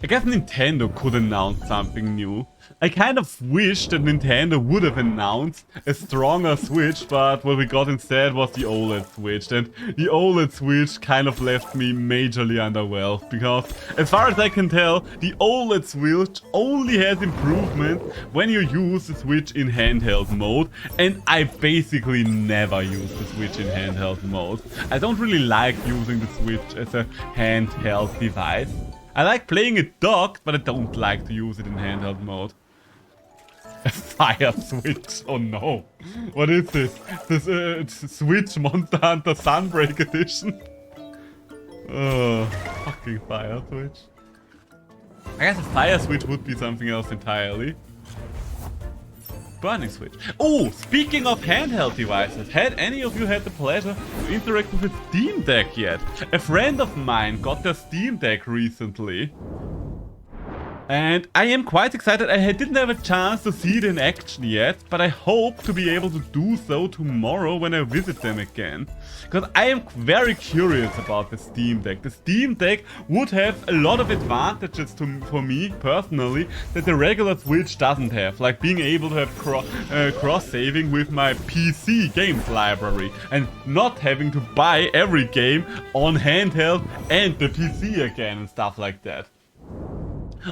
[SPEAKER 1] I guess Nintendo could announce something new. I kind of wish that Nintendo would have announced a stronger Switch, but what we got instead was the OLED Switch. And the OLED Switch kind of left me majorly underwhelmed, because as far as I can tell, the OLED Switch only has improvement when you use the Switch in handheld mode, and I basically never use the Switch in handheld mode. I don't really like using the Switch as a handheld device. I like playing it docked, but I don't like to use it in handheld mode. A fire switch, oh no. What is this? This Switch Monster Hunter Sunbreak Edition? Oh, fucking fire switch. I guess a fire switch would be something else entirely. Burning switch. Oh, speaking of handheld devices, had any of you had the pleasure to interact with a Steam Deck yet? A friend of mine got their Steam Deck recently. And I am quite excited. I didn't have a chance to see it in action yet, but I hope to be able to do so tomorrow when I visit them again. Because I am very curious about the Steam Deck. The Steam Deck would have a lot of advantages for me, personally, that the regular Switch doesn't have. Like being able to have cross-saving with my PC games library. And not having to buy every game on handheld and the PC again and stuff like that.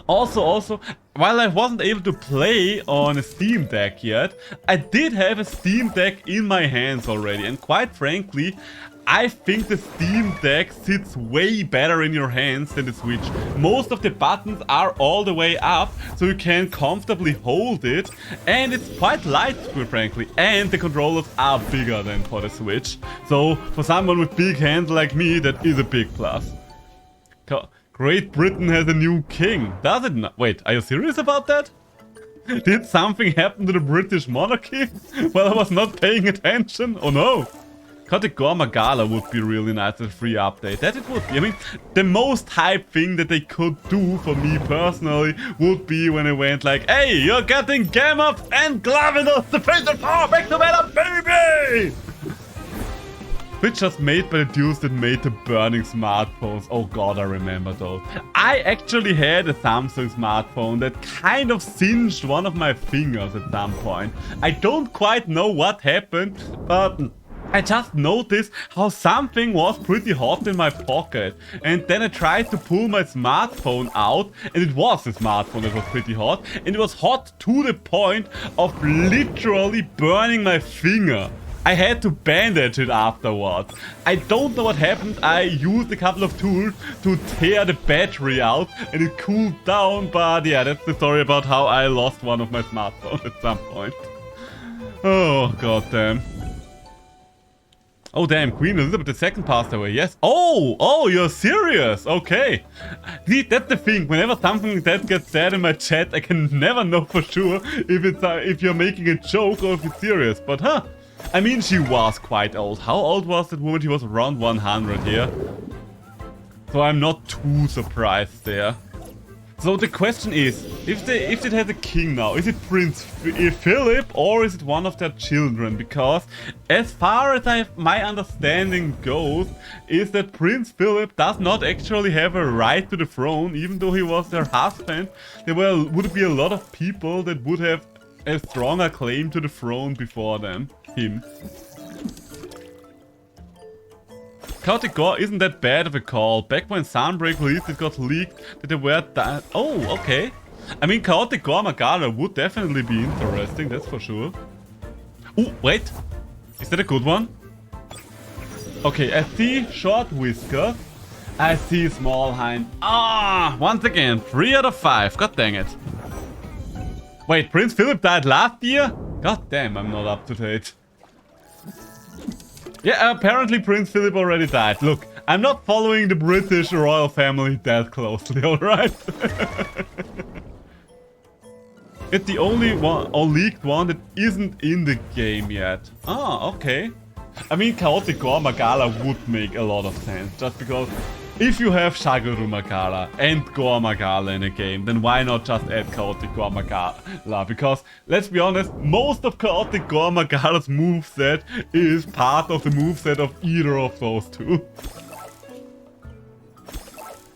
[SPEAKER 1] Also, while I wasn't able to play on a Steam Deck yet, I did have a Steam Deck in my hands already, and quite frankly, I think the Steam Deck sits way better in your hands than the Switch. Most of the buttons are all the way up, so you can comfortably hold it, and it's quite light, quite frankly, and the controllers are bigger than for the Switch. So, for someone with big hands like me, that is a big plus. Great Britain has a new king. Does it not? Wait, are you serious about that? Did something happen to the British monarchy while I was not paying attention? Oh no. Kategor Magala would be really nice as a free update. That it would be. I mean, the most hype thing that they could do for me personally would be when I went like, hey, you're getting Game Up and Glavinus, the Fatal Power back to better, baby! Which was made by the dudes that made the burning smartphones. Oh god, I remember those. I actually had a Samsung smartphone that kind of singed one of my fingers at some point. I don't quite know what happened, but I just noticed how something was pretty hot in my pocket. And then I tried to pull my smartphone out, and it was the smartphone that was pretty hot. And it was hot to the point of literally burning my finger. I had to bandage it afterwards. I don't know what happened. I used a couple of tools to tear the battery out and it cooled down, but yeah, that's the story about how I lost one of my smartphones at some point. Oh, goddamn. Oh, damn, Queen Elizabeth II passed away, yes. Oh, you're serious? Okay. See, that's the thing. Whenever something like that gets said in my chat, I can never know for sure if you're making a joke or if it's serious, but huh. I mean, she was quite old. How old was that woman? She was around 100 here. So I'm not too surprised there. So the question is, if it has a king now, is it Prince Philip or is it one of their children? Because as far as my understanding goes, is that Prince Philip does not actually have a right to the throne, even though he was their husband. There would be a lot of people that would have a stronger claim to the throne before them. Him. Chaotic Gore isn't that bad of a call. Back when Sunbreak released, it got leaked that they were oh, okay. I mean, Chaotic Gore Magala would definitely be interesting, that's for sure. Oh, wait. Is that a good one? Okay, I see Short Whisker. I see Small Hind. Ah, once again, 3 out of 5. God dang it. Wait, Prince Philip died last year? God damn, I'm not up to date. Yeah, apparently Prince Philip already died. Look, I'm not following the British royal family that closely, alright? It's the only one, or leaked one, that isn't in the game yet. Ah, okay. I mean, Chaotic Gore Magala would make a lot of sense, just because if you have Shaguru Magala and Gore Magala in a game, then why not just add Chaotic Gore Magala? Because, let's be honest, most of Chaotic Gore Magala's moveset is part of the moveset of either of those two.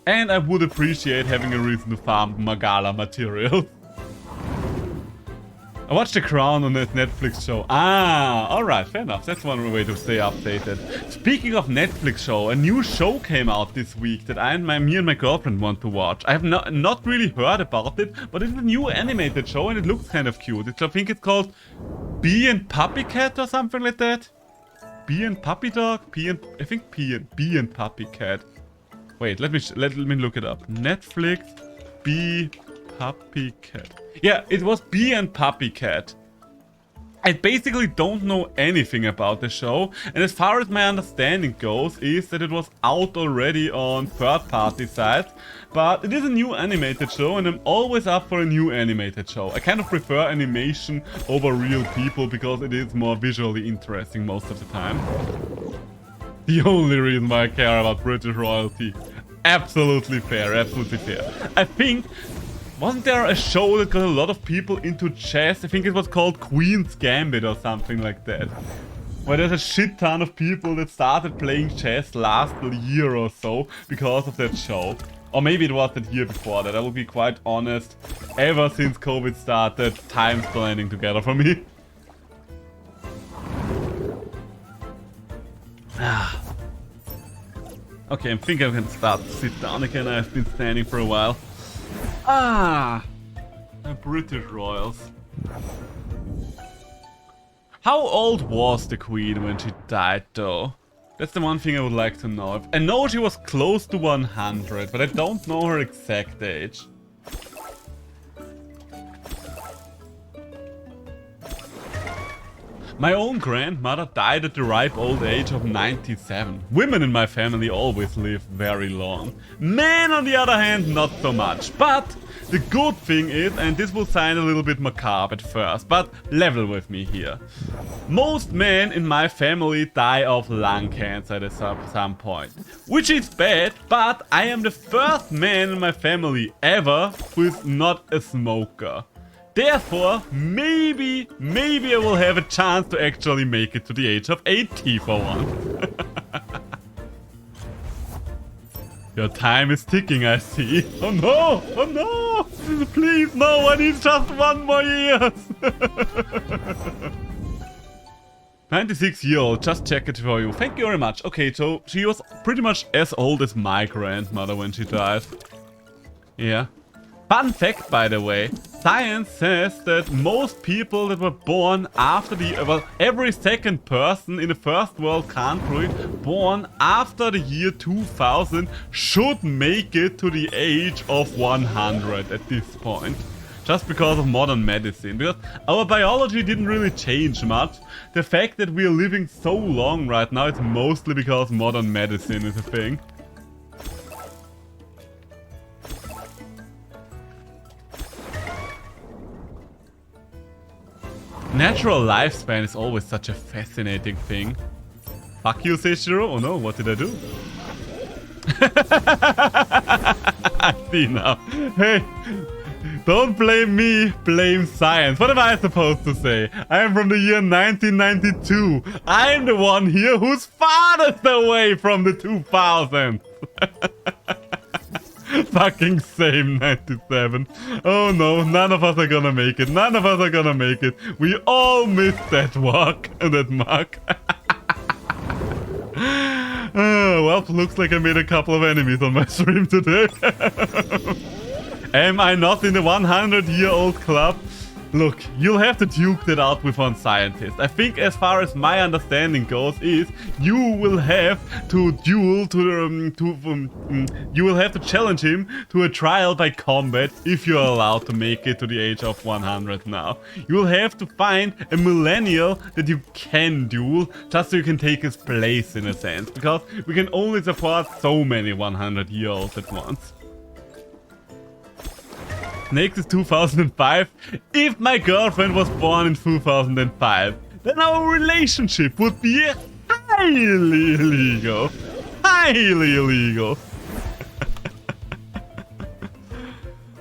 [SPEAKER 1] And I would appreciate having a reason to farm Magala material. I watched The Crown on that Netflix show. Ah, alright, fair enough. That's one way to stay updated. Speaking of Netflix show, a new show came out this week that me and my girlfriend want to watch. I have not really heard about it, but it's a new animated show and it looks kind of cute. I think it's called Bee and Puppy Cat or something like that. Bee and Puppy Dog? Bee and Puppy Cat. Wait, let me look it up. Netflix Bee Puppy Cat. Yeah, it was Bee and Puppy Cat. I basically don't know anything about the show, and as far as my understanding goes, is that it was out already on third-party sites, but it is a new animated show, and I'm always up for a new animated show. I kind of prefer animation over real people, because it is more visually interesting most of the time. The only reason why I care about British royalty. Absolutely fair, absolutely fair. I think... Wasn't there a show that got a lot of people into chess? I think it was called Queen's Gambit or something like that. Where there's a shit ton of people that started playing chess last year or so because of that show. Or maybe it was that year before that. I will be quite honest. Ever since COVID started, time's blending together for me. Okay, I think I can start to sit down again. I've been standing for a while. Ah, the British royals. How old was the queen when she died though? That's the one thing I would like to know. I know she was close to 100, but I don't know her exact age. My own grandmother died at the ripe old age of 97. Women in my family always live very long. Men, on the other hand, not so much. But the good thing is, and this will sound a little bit macabre at first, but level with me here. Most men in my family die of lung cancer at some point. Which is bad, but I am the first man in my family ever who is not a smoker. Therefore, maybe I will have a chance to actually make it to the age of 80 for once. Your time is ticking, I see. Oh no! Oh no! Please, no! I need just 1 more year! 96-year-old, just check it for you. Thank you very much. Okay, so she was pretty much as old as my grandmother when she died. Yeah. Fun fact, by the way, science says that most people that were born after well, every second person in a first world country born after the year 2000 should make it to the age of 100 at this point. Just because of modern medicine. Because our biology didn't really change much. The fact that we are living so long right now is mostly because modern medicine is a thing. Natural lifespan is always such a fascinating thing. Fuck you, Seishiro. Oh no, what did I do? I see now. Hey, don't blame me, blame science. What am I supposed to say? I am from the year 1992. I am the one here who's farthest away from the 2000s. Fucking same 97. Oh no, none of us are gonna make it. None of us are gonna make it. We all missed that walk, that mark. Well, looks like I made a couple of enemies on my stream today. Am I not in the 100-year-old club? Look, you'll have to duke that out with one scientist. I think as far as my understanding goes is you will have to duel you will have to challenge him to a trial by combat if you're allowed to make it to the age of 100 now. You will have to find a millennial that you can duel just so you can take his place in a sense, because we can only support so many 100-year-olds at once. Next is 2005. If my girlfriend was born in 2005, then our relationship would be highly illegal. Highly illegal.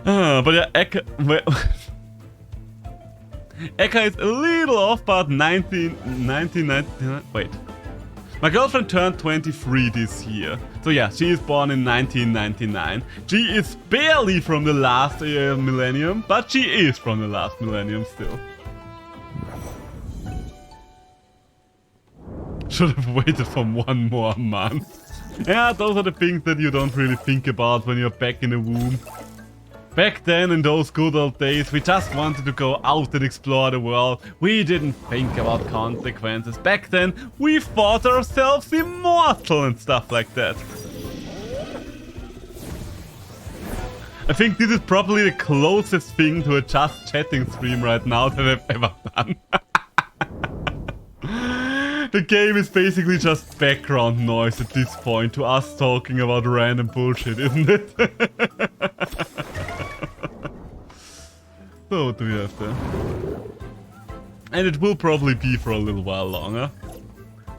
[SPEAKER 1] But yeah, Eka is a little off, but 1999. Wait. My girlfriend turned 23 this year. So yeah, she is born in 1999. She is barely from the last millennium, but she is from the last millennium still. Should have waited for one more month. Yeah, those are the things that you don't really think about when you're back in the womb. Back then, in those good old days, we just wanted to go out and explore the world. We didn't think about consequences. Back then, we thought ourselves immortal and stuff like that. I think this is probably the closest thing to a just chatting stream right now that I've ever done. The game is basically just background noise at this point to us talking about random bullshit, isn't it? So what do we have there? And it will probably be for a little while longer.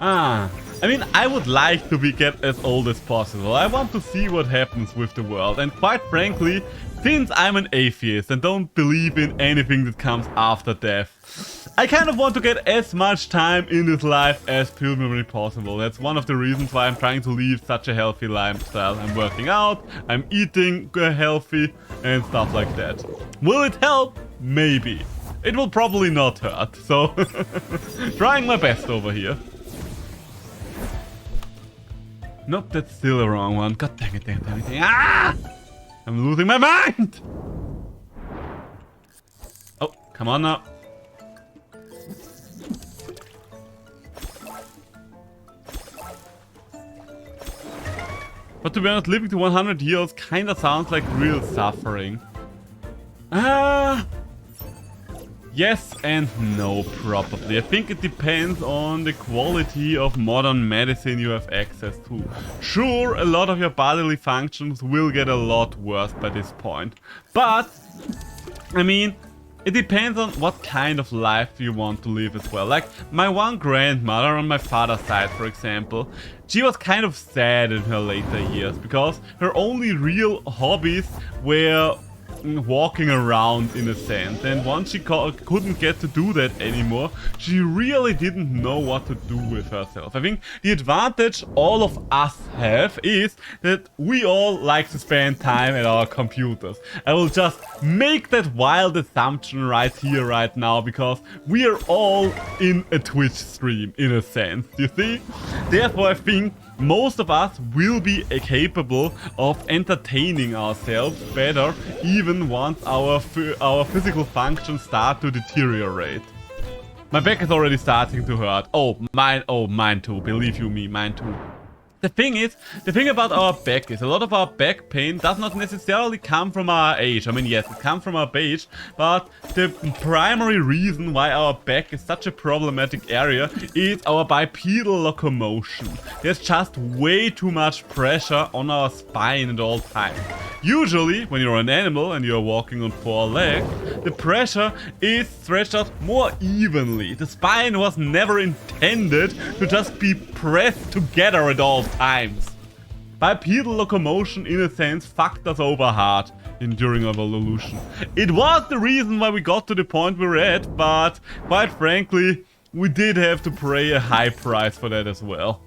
[SPEAKER 1] I mean, I would like to get as old as possible. I want to see what happens with the world. And quite frankly, since I'm an atheist and don't believe in anything that comes after death, I kind of want to get as much time in this life as humanly possible. That's one of the reasons why I'm trying to lead such a healthy lifestyle. I'm working out, I'm eating healthy and stuff like that. Will it help? Maybe. It will probably not hurt, so trying my best over here. Nope, that's still the wrong one. God dang it, dang it, dang it, dang it. Ah! I'm losing my mind! Oh, come on now. But to be honest, living to 100 years kinda sounds like real suffering. Yes and no, probably. I think it depends on the quality of modern medicine you have access to. Sure, a lot of your bodily functions will get a lot worse by this point. But, I mean, it depends on what kind of life you want to live as well. Like, my one grandmother on my father's side, for example, she was kind of sad in her later years because her only real hobbies were walking around in a sense, and once she couldn't get to do that anymore, she really didn't know what to do with herself. I think the advantage all of us have is that we all like to spend time at our computers. I will just make that wild assumption right here, right now, because we are all in a Twitch stream in a sense, you see? Therefore, I think most of us will be capable of entertaining ourselves better even once our physical functions start to deteriorate. My back is already starting to hurt. Oh, mine too. Believe you me, mine too. The thing about our back is a lot of our back pain does not necessarily come from our age. I mean, yes, it comes from our age, but the primary reason why our back is such a problematic area is our bipedal locomotion. There's just way too much pressure on our spine at all times. Usually, when you're an animal and you're walking on four legs, the pressure is stretched out more evenly. The spine was never intended to just be pressed together at all times. Bipedal locomotion, in a sense, fucked us over hard during our evolution. It was the reason why we got to the point we're at, but quite frankly, we did have to pay a high price for that as well.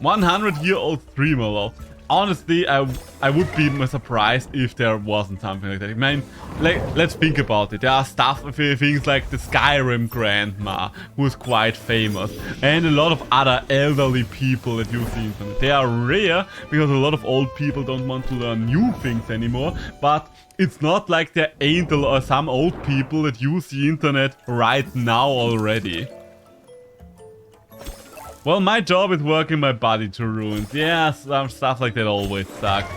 [SPEAKER 1] 100-year-old streamer, lol. honestly, I would be surprised if there wasn't something like that. I mean, let's think about it. There are things like the Skyrim Grandma, who is quite famous, and a lot of other elderly people that use the internet. They are rare because a lot of old people don't want to learn new things anymore, but it's not like there ain't some old people that use the internet right now already. Well, my job is working my body to ruins. Yeah, some stuff like that always sucks.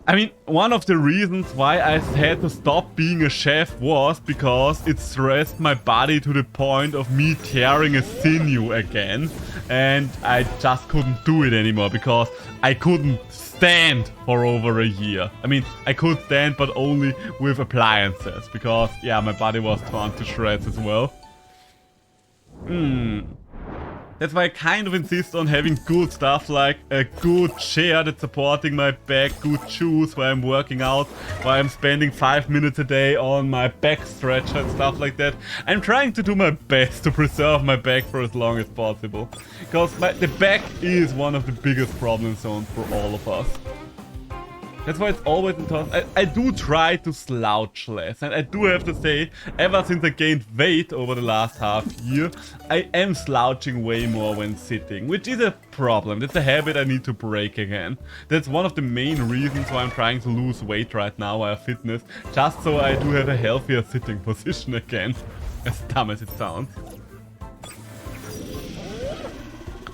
[SPEAKER 1] I mean, one of the reasons why I had to stop being a chef was because it stressed my body to the point of me tearing a sinew again. And I just couldn't do it anymore because I couldn't stand for over a year. I mean, I could stand, but only with appliances because, yeah, my body was torn to shreds as well. That's why I kind of insist on having good stuff like a good chair that's supporting my back, good shoes while I'm working out, while I'm spending 5 minutes a day on my back stretcher and stuff like that. I'm trying to do my best to preserve my back for as long as possible. Because the back is one of the biggest problem zones for all of us. That's why it's always important. I do try to slouch less, and I do have to say, ever since I gained weight over the last half year, I am slouching way more when sitting, which is a problem. That's a habit I need to break again. That's one of the main reasons why I'm trying to lose weight right now via fitness, just so I do have a healthier sitting position again, as dumb as it sounds.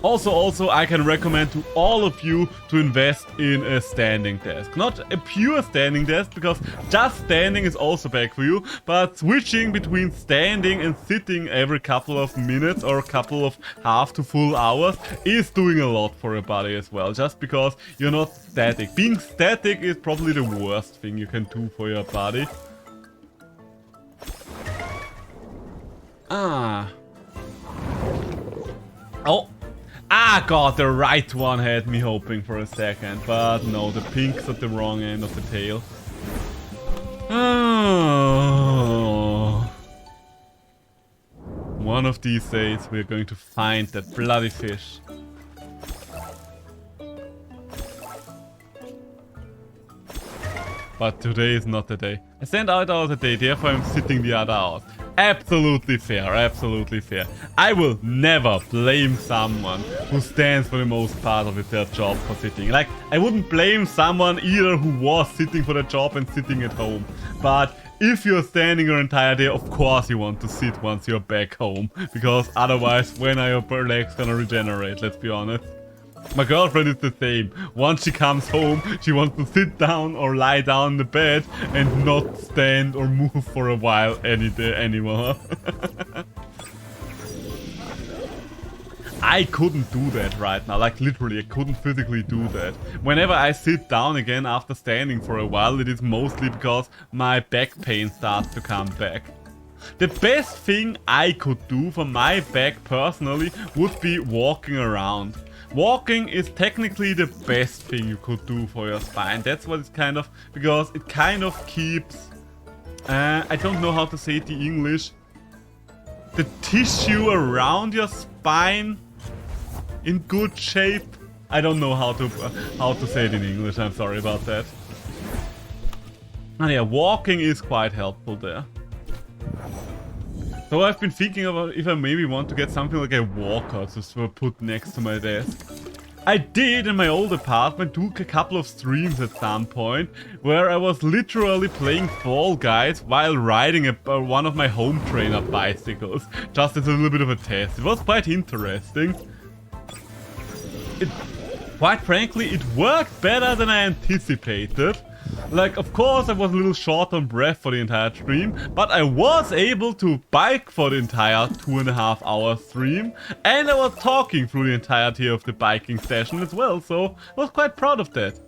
[SPEAKER 1] Also, I can recommend to all of you to invest in a standing desk. Not a pure standing desk, because just standing is also bad for you, but switching between standing and sitting every couple of minutes or a couple of half to full hours is doing a lot for your body as well, just because you're not static. Being static is probably the worst thing you can do for your body. God, the right one had me hoping for a second, but no, the pink's at the wrong end of the tail. One of these days we're going to find that bloody fish. But today is not the day. I sent out the day, therefore I'm sitting the other out. Absolutely fair, absolutely fair. I will never blame someone who stands for the most part of their job for sitting. Like, I wouldn't blame someone either who was sitting for the job and sitting at home. But if you're standing your entire day, of course you want to sit once you're back home. Because otherwise, when are your legs gonna regenerate, let's be honest. My girlfriend is the same. Once she comes home, she wants to sit down or lie down in the bed and not stand or move for a while any day anymore. I couldn't do that right now. Like, literally, I couldn't physically do that. Whenever I sit down again after standing for a while, it is mostly because my back pain starts to come back. The best thing I could do for my back personally would be walking around. Walking is technically the best thing you could do for your spine. That's what it's kind of, because it kind of keeps, I don't know how to say it in English, the tissue around your spine in good shape. I don't know how to say it in English, I'm sorry about that. And yeah, walking is quite helpful there. So I've been thinking about if I maybe want to get something like a walker to put next to my desk. I did in my old apartment do a couple of streams at some point where I was literally playing Fall Guys while riding one of my home trainer bicycles, just as a little bit of a test. It was quite interesting. Quite frankly, it worked better than I anticipated. Like, of course, I was a little short on breath for the entire stream, but I was able to bike for the entire 2.5 hour stream, and I was talking through the entirety of the biking session as well, so I was quite proud of that.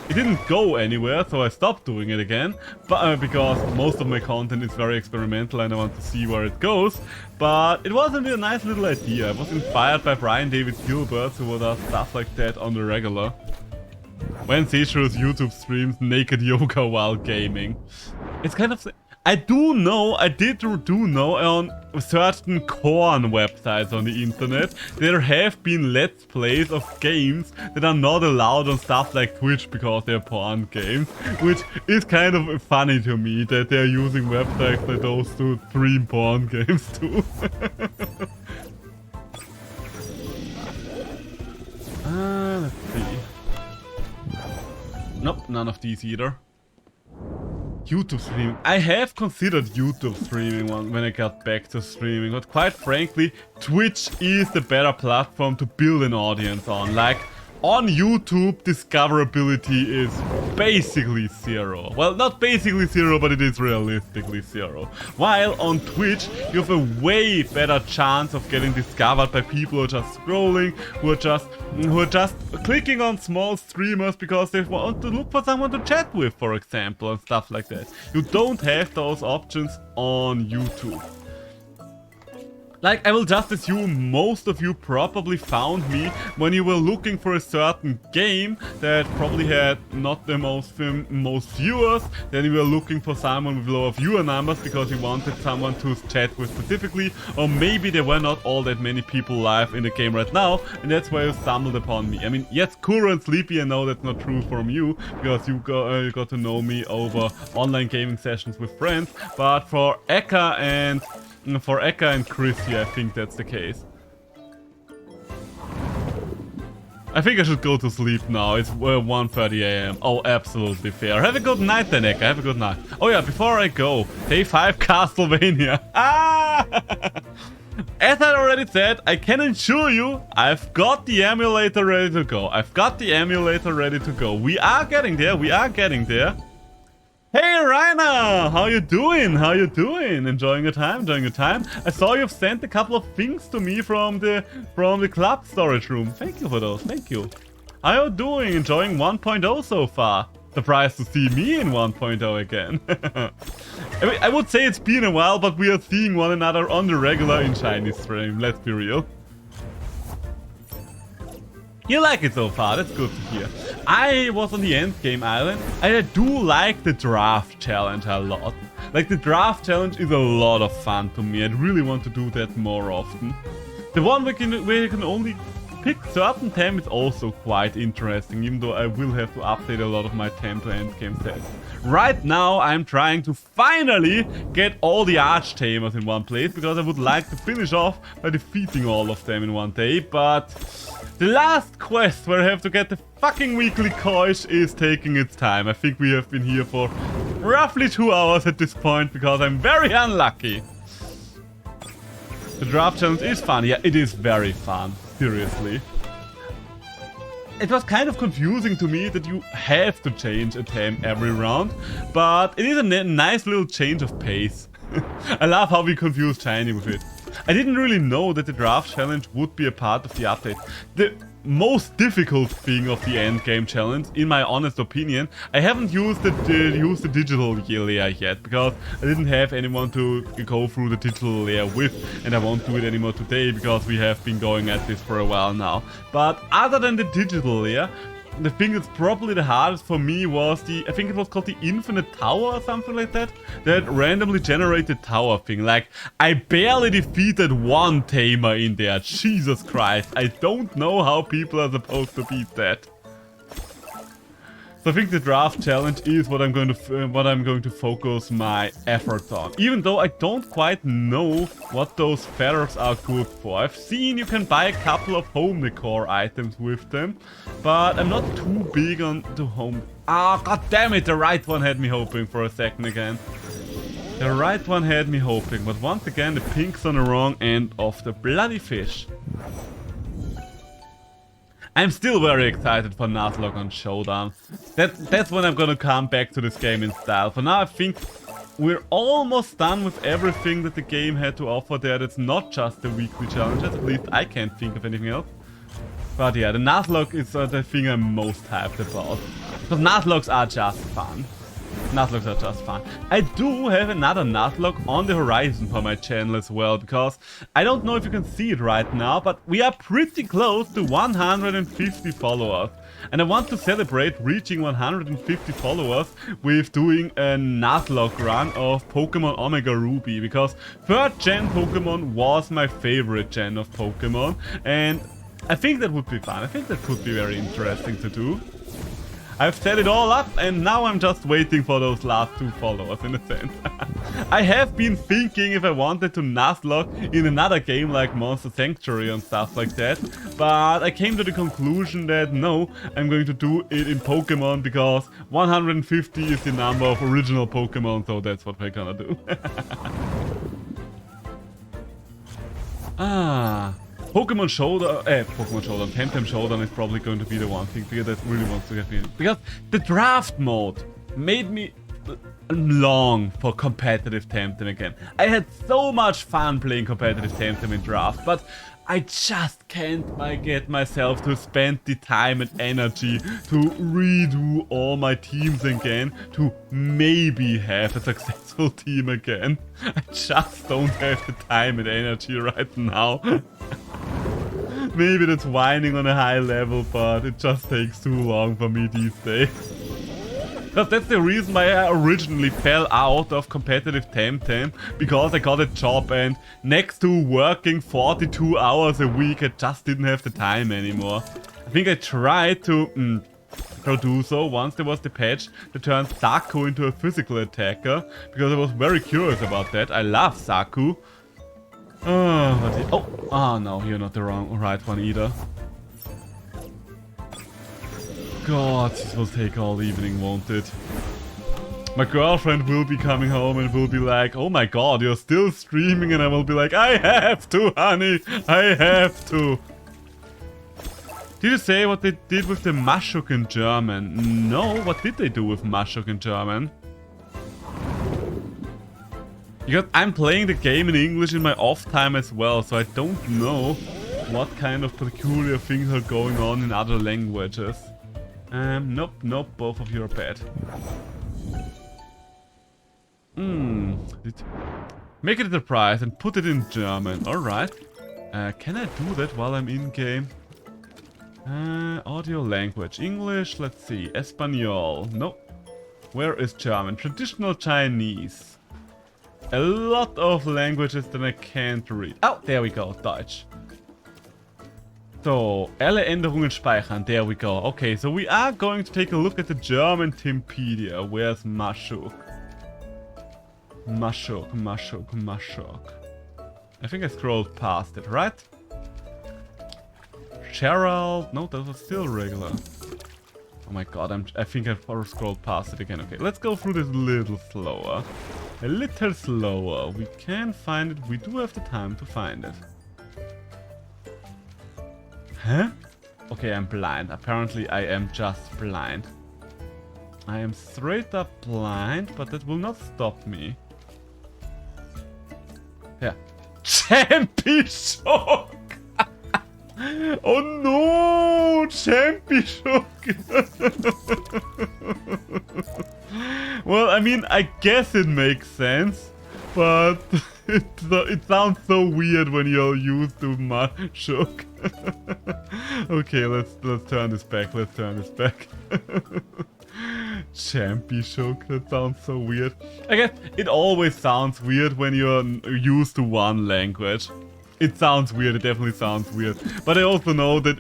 [SPEAKER 1] It didn't go anywhere, so I stopped doing it again, but because most of my content is very experimental and I want to see where it goes, but it was a nice little idea. I was inspired by Brian David Gilbert, who does stuff like that on the regular. When Seijiro's YouTube streams naked yoga while gaming. It's kind of... I do know, I did do know on certain corn websites on the internet, there have been let's plays of games that are not allowed on stuff like Twitch because they're porn games, which is kind of funny to me that they're using websites like those to stream porn games too. Let's see. Nope, none of these either. YouTube streaming. I have considered YouTube streaming when I got back to streaming, but quite frankly, Twitch is the better platform to build an audience on. Like, on YouTube, discoverability is basically zero. Well, not basically zero, but it is realistically zero. While on Twitch, you have a way better chance of getting discovered by people who are just scrolling, who are just clicking on small streamers because they want to look for someone to chat with, for example, and stuff like that. You don't have those options on YouTube. Like, I will just assume most of you probably found me when you were looking for a certain game that probably had not the most viewers. Then you were looking for someone with lower viewer numbers because you wanted someone to chat with specifically. Or maybe there were not all that many people live in the game right now, and that's why you stumbled upon me. I mean, yes, Kuro and Sleepy, I know that's not true from you, because you got to know me over online gaming sessions with friends. But for Eka and Chrissy, I think that's the case. I think I should go to sleep now. It's 1:30 AM. Oh, absolutely fair. Have a good night then, Eka. Have a good night. Oh yeah, before I go, day 5 Castlevania. Ah! As I already said, I can assure you, I've got the emulator ready to go. We are getting there. Hey Rainer, how you doing? Enjoying your time? I saw you've sent a couple of things to me from the club storage room. Thank you for those, thank you. How you doing? Enjoying 1.0 so far? Surprised to see me in 1.0 again. I mean, I would say it's been a while, but we are seeing one another on the regular in Shiny stream, let's be real. You like it so far, that's good to hear. I was on the endgame island, and I do like the draft challenge a lot. Like, the draft challenge is a lot of fun to me. I'd really want to do that more often. The one where you can only pick certain Tem is also quite interesting, even though I will have to update a lot of my Tem to endgame sets. Right now, I'm trying to finally get all the Arch-Tamers in one place, because I would like to finish off by defeating all of them in one day, but the last quest where I have to get the fucking weekly coins is taking its time. I think we have been here for roughly 2 hours at this point, because I'm very unlucky. The draft challenge is fun. Yeah, it is very fun. Seriously. It was kind of confusing to me that you have to change a Tem every round, but it is a nice little change of pace. I love how we confused Shiny with it. I didn't really know that the draft challenge would be a part of the update. The most difficult thing of the endgame challenge, in my honest opinion, I haven't used the digital layer yet, because I didn't have anyone to go through the digital layer with, and I won't do it anymore today because we have been going at this for a while now. But other than the digital layer, the thing that's probably the hardest for me was I think it was called the Infinite Tower or something like that. That randomly generated tower thing. Like, I barely defeated one tamer in there. Jesus Christ. I don't know how people are supposed to beat that. So I think the draft challenge is what I'm going to focus my efforts on. Even though I don't quite know what those feathers are good for. I've seen you can buy a couple of home decor items with them, but I'm not too big on the home. Ah, god damn it! The right one had me hoping for a second again. The right one had me hoping, but once again the pink's on the wrong end of the bloody fish. I'm still very excited for Nuzlocke on Showdown. That's when I'm gonna come back to this game in style. For now, I think we're almost done with everything that the game had to offer there. That's not just the weekly challenges. At least I can't think of anything else. But yeah, the Nuzlocke is the thing I'm most hyped about. Because Nuzlockes are just fun. Nuzlockes are just fun. I do have another Nuzlocke on the horizon for my channel as well, because I don't know if you can see it right now, but we are pretty close to 150 followers. And I want to celebrate reaching 150 followers with doing a Nuzlocke run of Pokemon Omega Ruby, because 3rd gen Pokemon was my favorite gen of Pokemon, and I think that would be fun. I think that could be very interesting to do. I've set it all up and now I'm just waiting for those last 2 followers in a sense. I have been thinking if I wanted to Nuzlocke in another game like Monster Sanctuary and stuff like that, but I came to the conclusion that no, I'm going to do it in Pokemon because 150 is the number of original Pokemon, so that's what we're gonna do. Pokemon Showdown, Temtem Showdown is probably going to be the one thing that really wants to get me in. Because the draft mode made me long for competitive Temtem again. I had so much fun playing competitive Temtem in draft, but I just can't get myself to spend the time and energy to redo all my teams again to maybe have a successful team again. I just don't have the time and energy right now. Maybe that's whining on a high level, but it just takes too long for me these days. But that's the reason why I originally fell out of competitive Temtem, because I got a job and next to working 42 hours a week, I just didn't have the time anymore. I think I tried to do so once there was the patch that turned Saku into a physical attacker, because I was very curious about that. I love Saku. Oh no, you're not the right one either. God, this will take all evening, won't it? My girlfriend will be coming home and will be like, oh my god, you're still streaming, and I will be like, I have to, honey, I have to. Did you say what they did with the Maschuk in German? No, what did they do with Maschuk in German? Because I'm playing the game in English in my off time as well, so I don't know what kind of peculiar things are going on in other languages. Nope, both of you are bad. Make it a prize and put it in German, alright. Can I do that while I'm in game? Audio language, English, let's see, Espanol, nope. Where is German? Traditional Chinese. A lot of languages that I can't read. Oh, there we go, Deutsch. So, alle Änderungen speichern, there we go. Okay, so we are going to take a look at the German Timpedia. Where's Maschuk? Maschuk. I think I scrolled past it, right? Gerald, no, that was still regular. Oh my god, I think I've scrolled past it again. Okay, let's go through this a little slower. A little slower. We can find it. We do have the time to find it. Huh? Okay, I'm blind. Apparently I am just blind. I am straight up blind, but that will not stop me. Yeah. Championship! Oh no! Championship! Well, I mean, I guess it makes sense, but it sounds so weird when you're used to Maschuk. Okay, let's turn this back. Championship, that sounds so weird. I guess it always sounds weird when you're used to one language. It sounds weird, it definitely sounds weird. But I also know that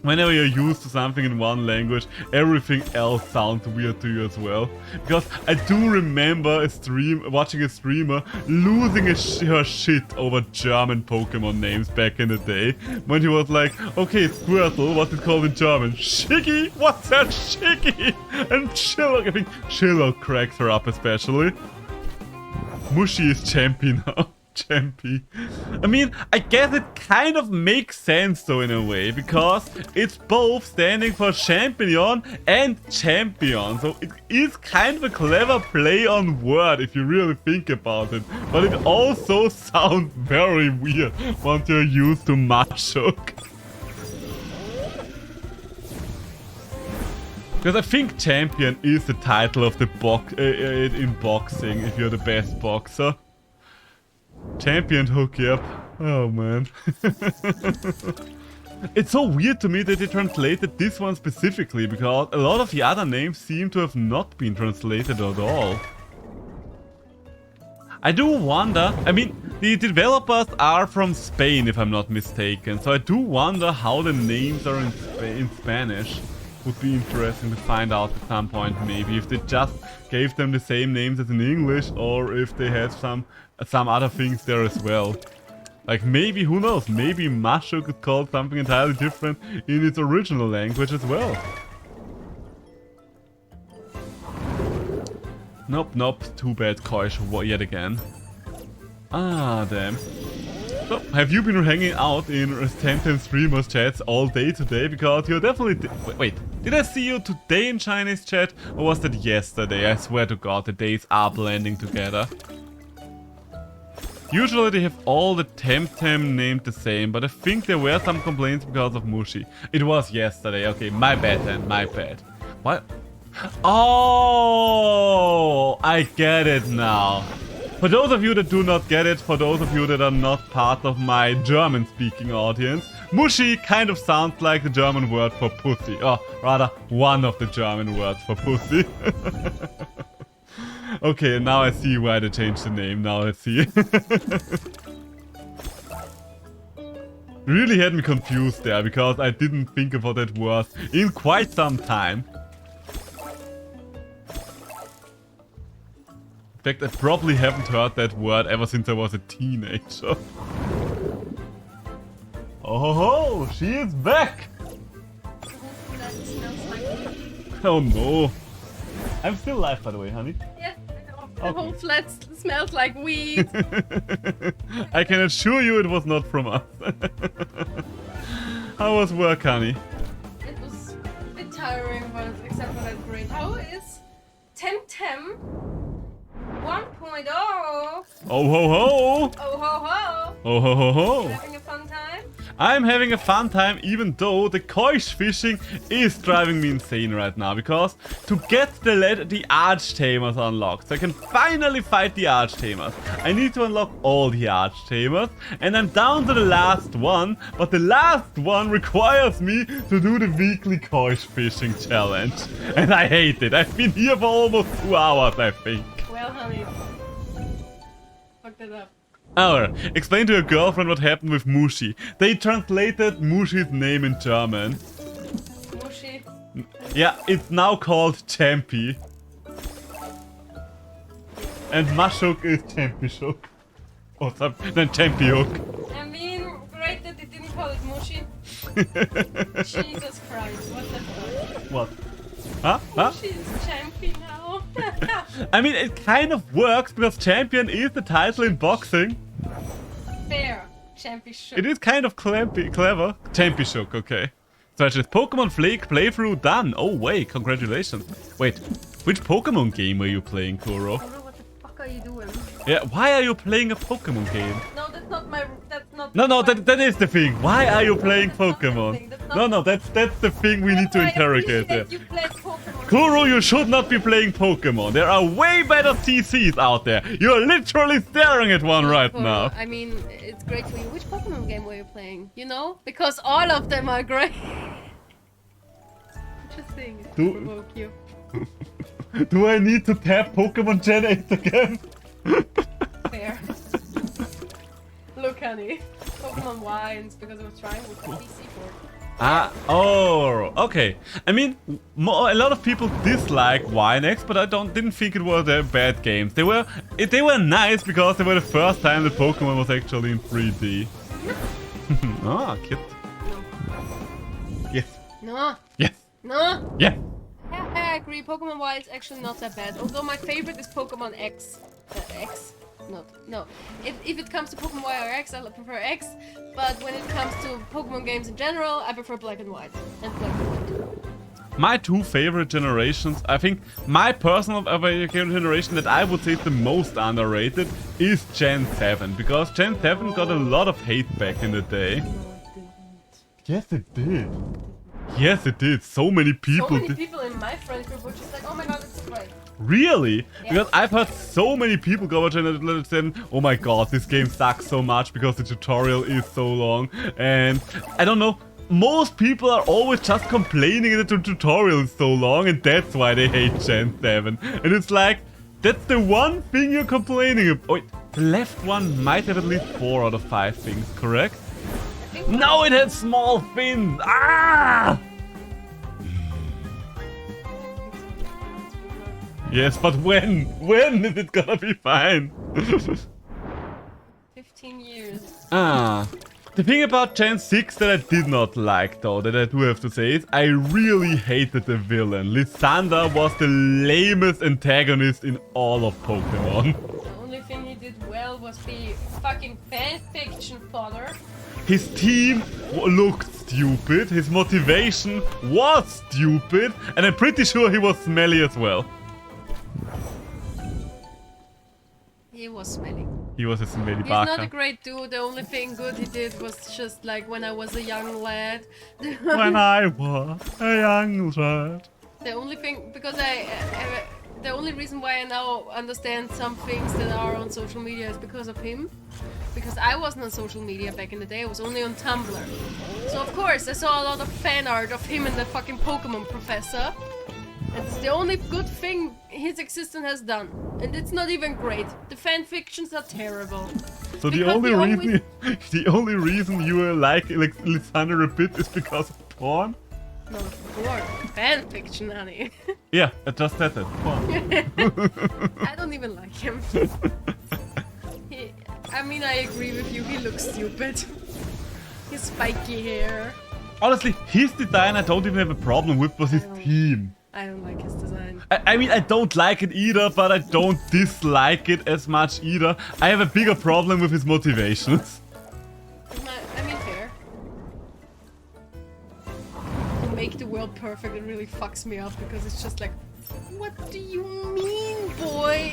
[SPEAKER 1] whenever you're used to something in one language, everything else sounds weird to you as well. Because I do remember watching a streamer losing her shit over German Pokemon names back in the day. When he was like, okay, Squirtle, what's it called in German? Shiggy? What's that Shiggy? And Chillock, I think Chillock cracks her up especially. Mushi is champion now. Champy. I mean, I guess it kind of makes sense though in a way, because it's both standing for champion and champion. So it is kind of a clever play on word if you really think about it. But it also sounds very weird once you're used to Maschuk. Because I think champion is the title of the in boxing, if you're the best boxer. Champion hook, yep. Oh man. It's so weird to me that they translated this one specifically, because a lot of the other names seem to have not been translated at all. I do wonder, I mean, the developers are from Spain if I'm not mistaken, so I do wonder how the names are in Spanish. Would be interesting to find out at some point, maybe, if they just gave them the same names as in English, or if they had some other things there as well. Like maybe, who knows, maybe Mashuk is called something entirely different in its original language as well. Nope, nope, too bad, Koish, yet again. Ah, damn. So, have you been hanging out in Temtem streamers chats all day today? Because you're definitely... Wait, did I see you today in Chinese chat? Or was that yesterday? I swear to god, the days are blending together. Usually they have all the Temtem named the same, but I think there were some complaints because of Mushi. It was yesterday, okay, my bad then, my bad. What? Oh, I get it now. For those of you that do not get it, for those of you that are not part of my German-speaking audience, Mushi kind of sounds like the German word for pussy. Or rather, one of the German words for pussy. Okay, now I see why they changed the name. Now I see. Really had me confused there, because I didn't think about that word in quite some time. In fact, I probably haven't heard that word ever since I was a teenager. Oh ho ho! She is back!
[SPEAKER 2] That smells like weed.
[SPEAKER 1] Oh no. I'm still alive, by the way, honey.
[SPEAKER 2] Yeah, I know. The whole flat smells like weed.
[SPEAKER 1] I can assure you it was not from us. How was work, honey?
[SPEAKER 2] It was a bit tiring, but except for that great. How is Temtem 1.0?
[SPEAKER 1] Oh ho ho!
[SPEAKER 2] Oh ho ho!
[SPEAKER 1] Oh ho ho ho!
[SPEAKER 2] You having a fun time?
[SPEAKER 1] I'm having a fun time, even though the Koish fishing is driving me insane right now, because to get the Archtamers unlocked, so I can finally fight the Archtamers, I need to unlock all the Archtamers, and I'm down to the last one, but the last one requires me to do the weekly Koish fishing challenge, and I hate it. I've been here for almost 2 hours, I think.
[SPEAKER 2] Well, honey, fuck that up.
[SPEAKER 1] Alright, explain to your girlfriend what happened with Mushi. They translated Mushi's name in German.
[SPEAKER 2] Mushi.
[SPEAKER 1] Yeah, it's now called Champi. And Mashuk is Champishuk. Or something, then Champihook.
[SPEAKER 2] I mean, great that they didn't call it Mushi. Jesus Christ, what the fuck?
[SPEAKER 1] What? Huh? Huh?
[SPEAKER 2] Mushi is champion now.
[SPEAKER 1] I mean, it kind of works because champion is the title in boxing.
[SPEAKER 2] Fair. Championship.
[SPEAKER 1] It is kind of clever. Champishuk, okay. Such as Pokemon Flake playthrough done. Oh wait, congratulations. Wait, which Pokemon game are you playing, Kuro?
[SPEAKER 2] Kuro, what the fuck are you doing?
[SPEAKER 1] Yeah, why are you playing a Pokemon game?
[SPEAKER 2] No, that's not my. That's not.
[SPEAKER 1] No,
[SPEAKER 2] my,
[SPEAKER 1] that is the thing. Why are you playing
[SPEAKER 2] that's not the
[SPEAKER 1] Pokemon?
[SPEAKER 2] thing, that's not
[SPEAKER 1] No, that's the thing we need to interrogate
[SPEAKER 2] there.
[SPEAKER 1] here.
[SPEAKER 2] You played Pokemon.
[SPEAKER 1] Kuro, you should not be playing Pokemon. There are way better TCs out there. You're literally staring at one right
[SPEAKER 2] Kuro,
[SPEAKER 1] now.
[SPEAKER 2] I mean, it's great for you. Which Pokemon game were you playing? You know? Because all of them are great. Just saying it to provoke you.
[SPEAKER 1] Do I need to tap Pokemon Gen 8 again?
[SPEAKER 2] Fair. Look, honey. Pokemon whines because I was trying with the PC port.
[SPEAKER 1] Oh, okay. I mean, a lot of people dislike YNX, but I didn't think it were their bad games. They were nice because they were the first time that Pokemon was actually in 3D. Ah, cute.
[SPEAKER 2] No.
[SPEAKER 1] Yes.
[SPEAKER 2] No.
[SPEAKER 1] Yes.
[SPEAKER 2] No.
[SPEAKER 1] Yes.
[SPEAKER 2] I agree. Pokemon Y is actually not that bad. Although my favorite is Pokemon X. X? No. If it comes to Pokemon Y or X, I prefer X. But when it comes to Pokemon games in general, I prefer Black and White. And Black and White.
[SPEAKER 1] My two favorite generations, I think my personal favorite generation that I would say is the most underrated is Gen 7. Because Gen 7 got a lot of hate back in the day.
[SPEAKER 2] No, it didn't.
[SPEAKER 1] Yes, it did. Yes, it did. So many people
[SPEAKER 2] So many
[SPEAKER 1] did.
[SPEAKER 2] people in my friend group were just like, oh my god, it's great.
[SPEAKER 1] Really?
[SPEAKER 2] Yeah.
[SPEAKER 1] Because I've heard so many people go out and saying, oh my god, this game sucks so much because the tutorial is so long. And I don't know, most people are always just complaining that the tutorial is so long and that's why they hate Gen 7. And it's like, that's the one thing you're complaining about. Wait, the left one might have at least 4 out of 5 things, correct?
[SPEAKER 2] I think
[SPEAKER 1] No, it had small fins! Ah! Yes, but when? When is it gonna be fine?
[SPEAKER 2] 15 years.
[SPEAKER 1] Ah. The thing about Gen 6 that I did not like, though, that I do have to say is, I really hated the villain. Lysandra was the lamest antagonist in all of Pokemon.
[SPEAKER 2] The only thing he did well was be fucking fanfiction fodder.
[SPEAKER 1] His team looked stupid, his motivation was stupid, and I'm pretty sure he was smelly as well.
[SPEAKER 2] He was smelly.
[SPEAKER 1] He was a smelly
[SPEAKER 2] He's not a
[SPEAKER 1] baka.
[SPEAKER 2] great dude. The only thing good he did was just like when I was a young lad.
[SPEAKER 1] When I was a young lad.
[SPEAKER 2] The only thing, because the only reason why I now understand some things that are on social media is because of him. Because I wasn't on social media back in the day, I was only on Tumblr. So of course I saw a lot of fan art of him and the fucking Pokemon professor. And it's the only good thing his existence has done. And it's not even great. The fan fictions are terrible.
[SPEAKER 1] So the
[SPEAKER 2] Because
[SPEAKER 1] only
[SPEAKER 2] we
[SPEAKER 1] reason the only reason you like Lysandra a bit is because of porn?
[SPEAKER 2] No, porn. Fan fiction, honey.
[SPEAKER 1] Yeah, I just said that. Porn.
[SPEAKER 2] I don't even like him. I mean, I agree with you. He looks stupid. His spiky hair.
[SPEAKER 1] Honestly, his design I don't even have a problem with, was his team.
[SPEAKER 2] I don't like his design.
[SPEAKER 1] I mean, I don't like it either, but I don't dislike it as much either. I have a bigger problem with his motivations.
[SPEAKER 2] I mean, fair. To make the world perfect, it really fucks me up because it's just like, what do you mean, boy?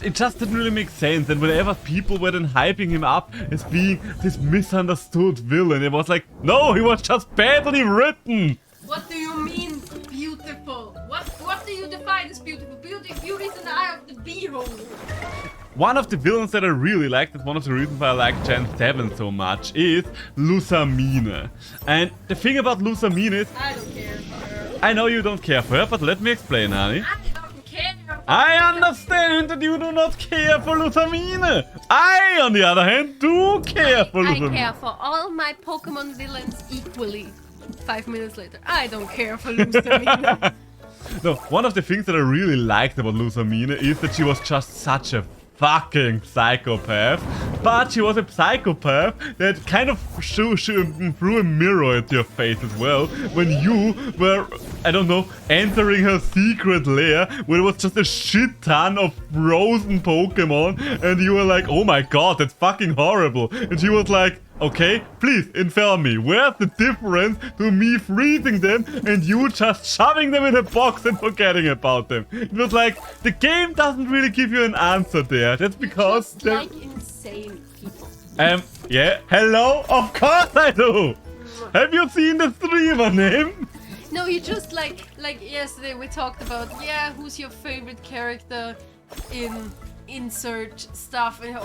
[SPEAKER 1] It just didn't really make sense, and whenever people were then hyping him up as being this misunderstood villain, it was like, no, he was just badly written!
[SPEAKER 2] What do you mean, beautiful? What do you define as beautiful? Beauty is in the eye of the beholder.
[SPEAKER 1] One of the villains that I really liked, that's one of the reasons why I like Gen 7 so much, is Lusamine. And the thing about Lusamine is,
[SPEAKER 2] I don't care for her.
[SPEAKER 1] I know you don't care for her, but let me explain, honey.
[SPEAKER 2] I don't care.
[SPEAKER 1] I understand that you do not care for Lusamine. I, on the other hand, do care for
[SPEAKER 2] I
[SPEAKER 1] Lusamine.
[SPEAKER 2] care for all my Pokemon villains equally. 5 minutes later, I don't care for Lusamine.
[SPEAKER 1] No, one of the things that I really liked about Lusamine is that she was just such a fucking psychopath. But she was a psychopath that kind of threw a mirror at your face as well. When you were, I don't know, entering her secret lair where it was just a shit ton of frozen Pokemon. And you were like, oh my god, that's fucking horrible. And she was like, okay, please inform me. Where's the difference to me freezing them and you just shoving them in a box and forgetting about them? It was like, the game doesn't really give you an answer there. That's because...
[SPEAKER 2] Just like insane people.
[SPEAKER 1] Yeah, hello? Of course I do! Have you seen the streamer name?
[SPEAKER 2] No, you just like yesterday we talked about, yeah, who's your favorite character in insert stuff, and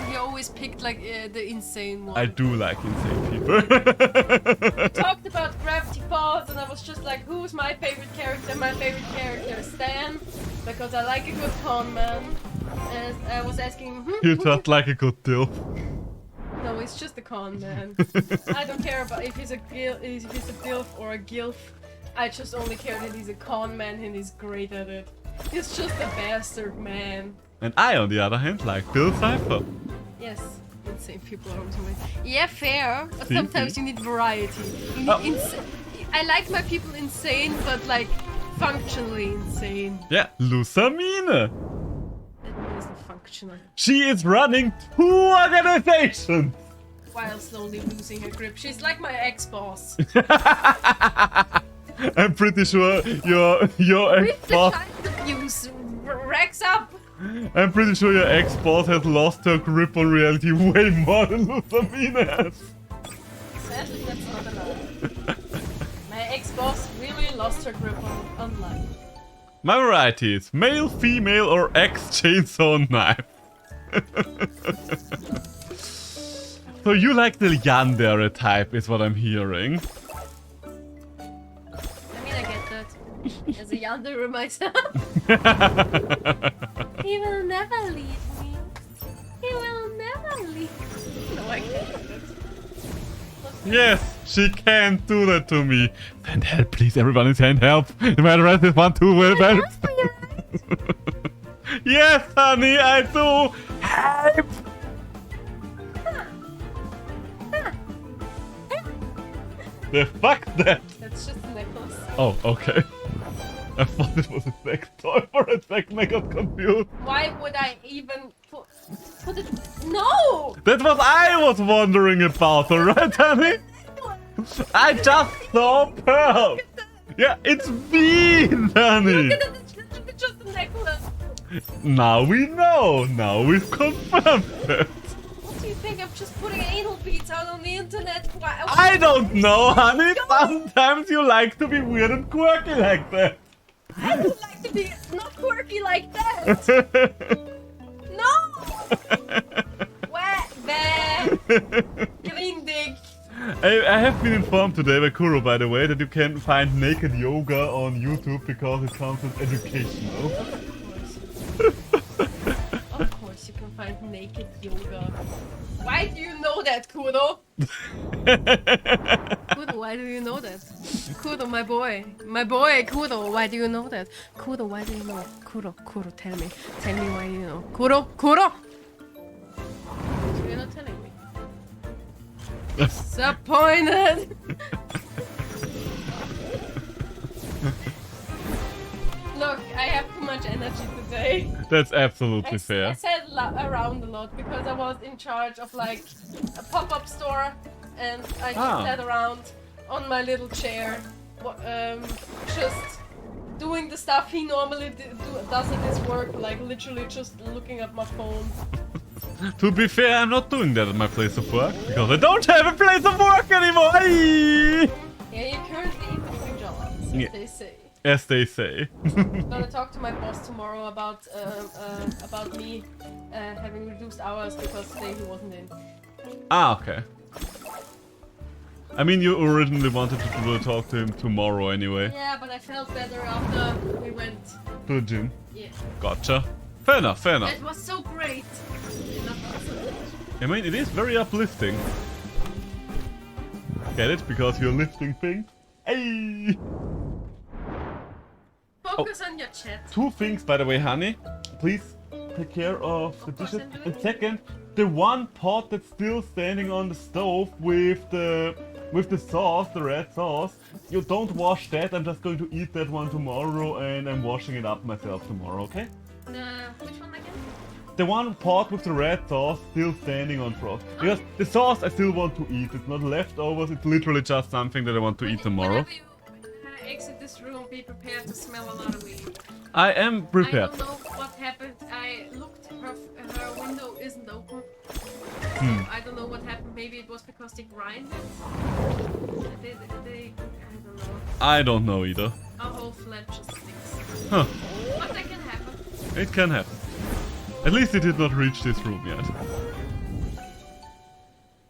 [SPEAKER 2] he always picked like the insane one.
[SPEAKER 1] I do like insane people.
[SPEAKER 2] We talked about Gravity Falls, and I was just like, who's my favorite character? My favorite character is Stan, because I like a good con man. And I was asking,
[SPEAKER 1] You just like a good deal.
[SPEAKER 2] No, it's just a con man. I don't care about if he's a dilf or a gilf. I just only care that he's a con man and he's great at it. He's just a bastard man.
[SPEAKER 1] And I, on the other hand, like Bill Cipher.
[SPEAKER 2] Yes, insane people are always amazing. Yeah, fair, but
[SPEAKER 1] See,
[SPEAKER 2] sometimes
[SPEAKER 1] see?
[SPEAKER 2] you need variety. You need I like my people insane, but like functionally insane.
[SPEAKER 1] Yeah, Lusamine.
[SPEAKER 2] That isn't functional.
[SPEAKER 1] She is running 2 organizations.
[SPEAKER 2] While slowly losing her grip. She's like my ex-boss.
[SPEAKER 1] I'm pretty sure your
[SPEAKER 2] With the
[SPEAKER 1] ex-boss...
[SPEAKER 2] child abuse racks up.
[SPEAKER 1] I'm pretty sure your ex-boss has lost her grip on reality way more than Lusamine has.
[SPEAKER 2] Sadly, that's not allowed. My ex-boss really lost her grip on life.
[SPEAKER 1] My varieties: male, female, or X chainsaw knife. So you like the yandere type, is what I'm hearing.
[SPEAKER 2] I mean, I get that. As a yandere myself. He will never leave me. He will never leave me. No, I can't do that.
[SPEAKER 1] Yes, she can't do that to me. Send help, please. Everyone send help. No matter what, this one too will help. Yes, honey, I do. Help! The fuck that?
[SPEAKER 2] That's just a necklace.
[SPEAKER 1] Oh, okay. I thought it was a sex toy for a second. I got confused.
[SPEAKER 2] Why would I even put it? No!
[SPEAKER 1] That's what I was wondering about, alright, honey? I just saw pearl. Yeah, it's beans, honey.
[SPEAKER 2] Look at it, it's just a necklace.
[SPEAKER 1] Now we know. Now we've confirmed it.
[SPEAKER 2] What do you think? I'm just putting anal beads out on the internet. Why?
[SPEAKER 1] I don't know, honey. Sometimes you like to be weird and quirky like that.
[SPEAKER 2] I don't like to be not quirky like that. No! Green dick.
[SPEAKER 1] I have been informed today by Kuro, by the way, that you can find naked yoga on YouTube because it counts as educational.
[SPEAKER 2] Of course you can find naked yoga. Why do you know that, Kuro? Kuro, why do you know that? Kuro, my boy. My boy, Kuro, why do you know that? Kuro, why do you know? Kuro, tell me. Tell me why you know. Kuro! So you're not telling me. Disappointed! Look, I have too much energy today.
[SPEAKER 1] That's absolutely fair.
[SPEAKER 2] I sat around a lot because I was in charge of like a pop-up store, and I just sat around on my little chair, just doing the stuff he normally does at his work, like literally just looking at my phone.
[SPEAKER 1] To be fair, I'm not doing that at my place of work because I don't have a place of work anymore. Aye.
[SPEAKER 2] Yeah, you're currently in between jobs, as they say.
[SPEAKER 1] As they say.
[SPEAKER 2] I'm gonna talk to my boss tomorrow about me having reduced hours because today he wasn't in.
[SPEAKER 1] Ah, okay. I mean, you originally wanted to talk to him tomorrow anyway.
[SPEAKER 2] Yeah, but I felt better after we went
[SPEAKER 1] to the gym.
[SPEAKER 2] Yeah.
[SPEAKER 1] Gotcha. Fair enough.
[SPEAKER 2] It was so great.
[SPEAKER 1] I mean, it is very uplifting. Get it? Because you're lifting things. Hey!
[SPEAKER 2] Focus on your chat.
[SPEAKER 1] Two things, by the way, honey. Please take care of the dishes. And second, the one pot that's still standing on the stove with the sauce, the red sauce. You don't wash that. I'm just going to eat that one tomorrow, and I'm washing it up myself tomorrow. Okay?
[SPEAKER 2] Which one again?
[SPEAKER 1] The one pot with the red sauce still standing on frost. Because the sauce I still want to eat. It's not leftovers, it's literally just something that I want to eat tomorrow.
[SPEAKER 2] Whenever you exit this room, be prepared to smell a lot of weed.
[SPEAKER 1] I am prepared.
[SPEAKER 2] I don't know what happened. I looked, her window isn't open. I don't know what happened. Maybe it was because they grinded.
[SPEAKER 1] I don't know either.
[SPEAKER 2] Our whole flat just stinks.
[SPEAKER 1] Huh.
[SPEAKER 2] But that can happen.
[SPEAKER 1] It can happen. At least it did not reach this room yet.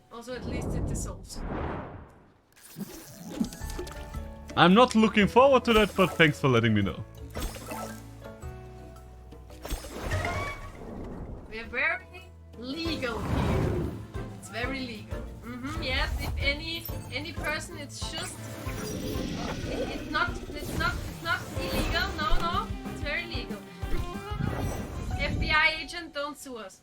[SPEAKER 2] Also, at least it dissolves.
[SPEAKER 1] I'm not looking forward to that, but thanks for letting me know.
[SPEAKER 2] We're very legal here. It's very legal. Yes, if any person, it's just it's not illegal. No, it's very legal. FBI agent, don't sue us.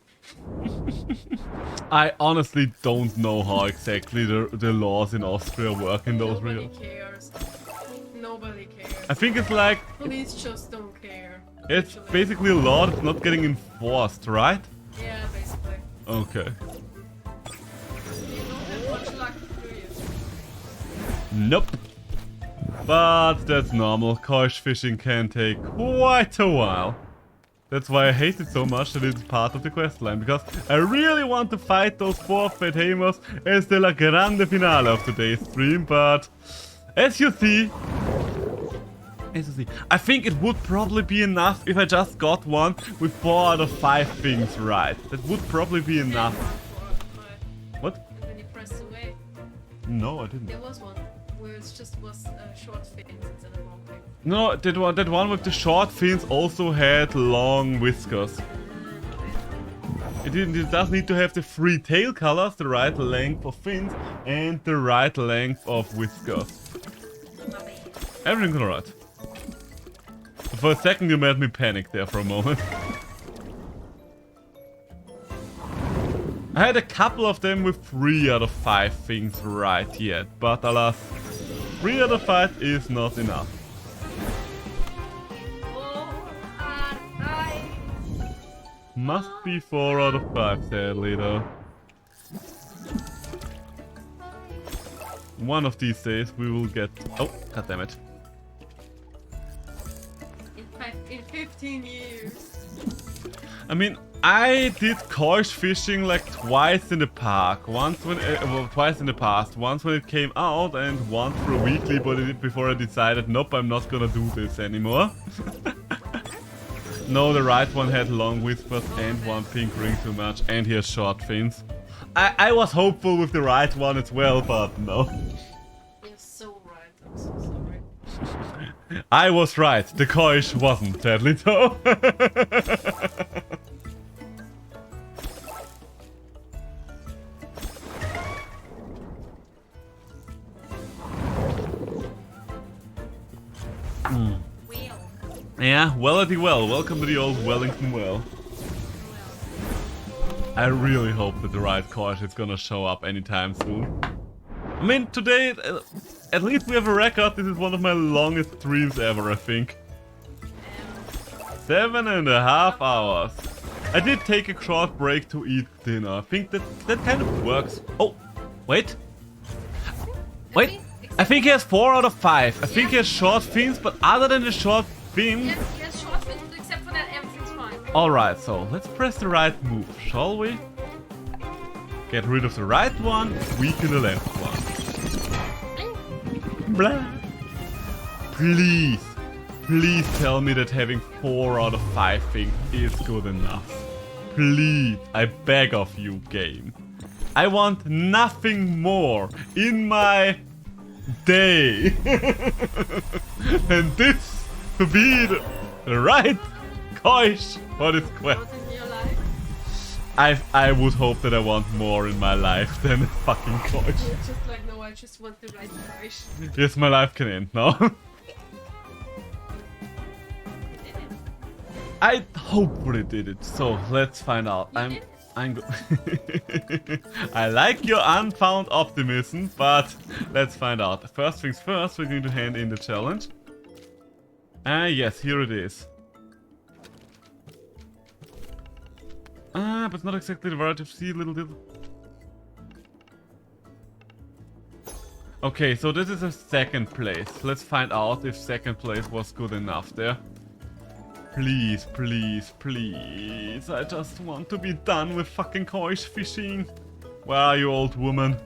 [SPEAKER 1] I honestly don't know how exactly the laws in Austria work in those
[SPEAKER 2] Nobody cares. Nobody cares.
[SPEAKER 1] I think it's like...
[SPEAKER 2] Police just don't care.
[SPEAKER 1] It's basically a law that's not getting enforced, right?
[SPEAKER 2] Yeah, basically.
[SPEAKER 1] Okay.
[SPEAKER 2] You don't have much luck, do you?
[SPEAKER 1] Nope. But that's normal. Koi fishing can take quite a while. That's why I hate it so much that it's part of the questline, because I really want to fight those 4 fat hamers as the La Grande Finale of today's stream, but As you see, I think it would probably be enough if I just got one with 4 out of 5 things right. That would probably be enough. What?
[SPEAKER 2] And then you press away.
[SPEAKER 1] No, I didn't.
[SPEAKER 2] There was one where it just was short fins instead of long fins.
[SPEAKER 1] No, that one with the short fins also had long whiskers. It does need to have the 3 tail colors, the right length of fins, and the right length of whiskers. Everything's alright. For a second you made me panic there for a moment. I had a couple of them with 3 out of 5 things right yet, but alas, 3 out of 5 is not enough. Must be 4 out of 5, sadly though. One of these days we will get... Oh, goddammit.
[SPEAKER 2] In 15 years.
[SPEAKER 1] I mean, I did couch fishing like twice in the park. Once when, twice in the past. Once when it came out and once for a weekly, but before I decided, nope, I'm not gonna do this anymore. No, the right one had long whiskers and one pink ring too much, and he has short fins. I was hopeful with the right one as well, but no.
[SPEAKER 2] You're so right, I'm so sorry.
[SPEAKER 1] I was right, the couch wasn't, sadly though. Yeah, well-ity well. Welcome to the old Wellington well. I really hope that the right course is gonna show up anytime soon. I mean, today, at least we have a record. This is one of my longest streams ever, I think. 7.5 hours. I did take a short break to eat dinner. I think that kind of works. Oh, wait. Wait, I think he has 4 out of 5. I think he has short fins, but other than the short fin...
[SPEAKER 2] Yes, short fins, except for that everything's fine.
[SPEAKER 1] Alright, so let's press the right move, shall we? Get rid of the right one, weaken the left one. Blah. Please, please tell me that having 4 out of 5 things is good enough. Please, I beg of you, game. I want nothing more in my day than this to be the right coish for this quest.
[SPEAKER 2] Not in your life.
[SPEAKER 1] I would hope that I want more in my life than a fucking coish.
[SPEAKER 2] You're just like, no, I just want the right coish.
[SPEAKER 1] Yes, my life can end now. I hopefully did it, so let's find out. I'm go I like your unfound optimism, but let's find out. First things first, we're going to hand in the challenge. Yes, here it is. But not exactly the variety of sea, little. Okay, so this is a second place. Let's find out if second place was good enough there. Please, please, please. I just want to be done with fucking coish fishing. Where are you, old woman?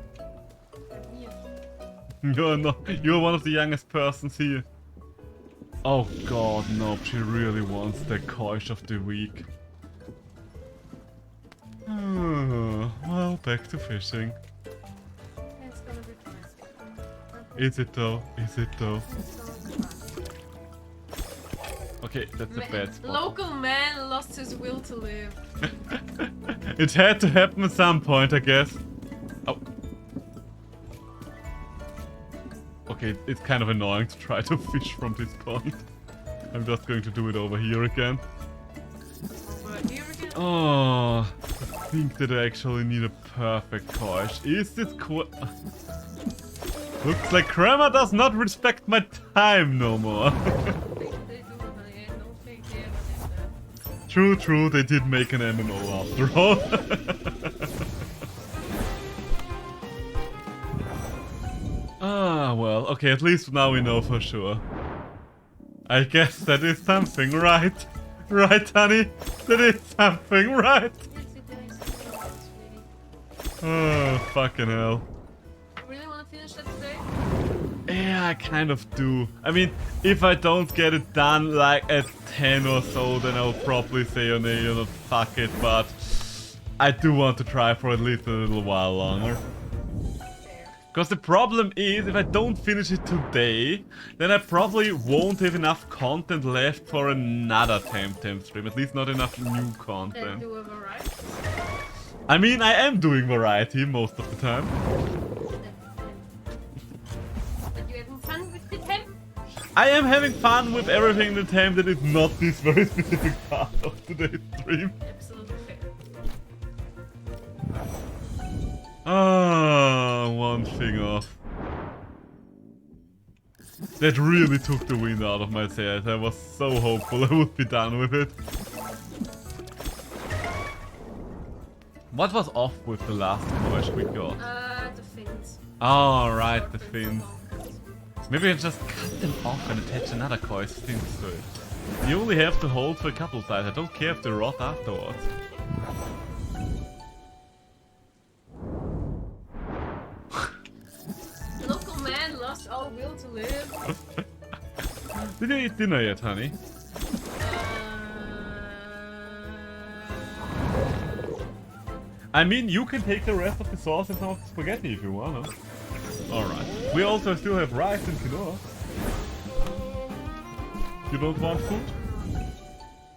[SPEAKER 1] You're one of the youngest persons here. Oh god, no, she really wants the coish of the week. Well, back to fishing.
[SPEAKER 2] It's gonna be fun.
[SPEAKER 1] Is it though? Is it though? Okay, that's a bad spot.
[SPEAKER 2] Local man lost his will to live.
[SPEAKER 1] It had to happen at some point, I guess. Oh. Okay, it's kind of annoying to try to fish from this pond. I'm just going to do it over here again.
[SPEAKER 2] Over here again?
[SPEAKER 1] Oh, I think that I actually need a perfect coish. Is this Looks like Kramer does not respect my time no more. True, they did make an MMO after all. Ah, well, okay, at least now we know for sure. I guess that is something, right? Right, honey? That is something, right? Oh, fucking hell.
[SPEAKER 2] You really want to finish that today?
[SPEAKER 1] Yeah, I kind of do. I mean, if I don't get it done like at 10 or so, then I'll probably say, oh no, you know, fuck it, but I do want to try for at least a little while longer. Because the problem is, if I don't finish it today, then I probably won't have enough content left for another Temtem stream. At least not enough new content.
[SPEAKER 2] Then do a variety.
[SPEAKER 1] I mean, I am doing variety most of the time.
[SPEAKER 2] But you having fun with the temp?
[SPEAKER 1] I am having fun with everything in the Temp that is not this very specific part of today's stream.
[SPEAKER 2] Absolutely fair.
[SPEAKER 1] Ah, one thing off. That really took the wind out of my sails. I was so hopeful I would be done with it. What was off with the last push we got?
[SPEAKER 2] The fins.
[SPEAKER 1] Oh, right, the fins. Maybe I just cut them off and attach another coil's fins to it. You only have to hold for a couple sides. I don't care if they rot afterwards.
[SPEAKER 2] Local man lost all will to live.
[SPEAKER 1] Did you eat dinner yet, honey? I mean, you can take the rest of the sauce and some of the spaghetti if you want. Huh? Alright. We also still have rice and quinoa. You don't want food?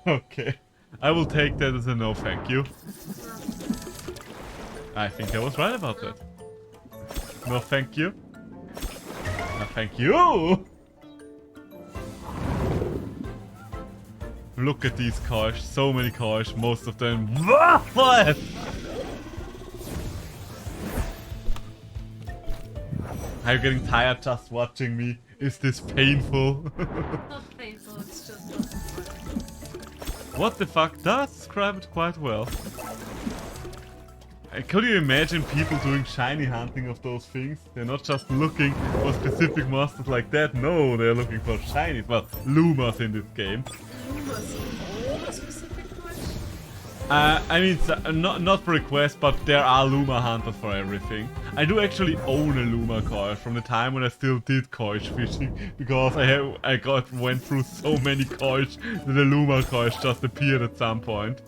[SPEAKER 1] Okay. I will take that as a no thank you. I think I was right about that. No thank you. No thank you! Look at these cars. So many cars. Most of them. What? Are you getting tired just watching me? Is this painful?
[SPEAKER 2] Not painful, it's just not fun.
[SPEAKER 1] What the fuck? Does describe it quite well. Could you imagine people doing shiny hunting of those things? They're not just looking for specific monsters like that. No, they're looking for shinies. Well, Lumas in this game.
[SPEAKER 2] Lumas? All specific question?
[SPEAKER 1] I mean, not for request, but there are Luma hunters for everything. I do actually own a Luma coil from the time when I still did coil fishing, because I went through so many coils that the Luma coils just appeared at some point.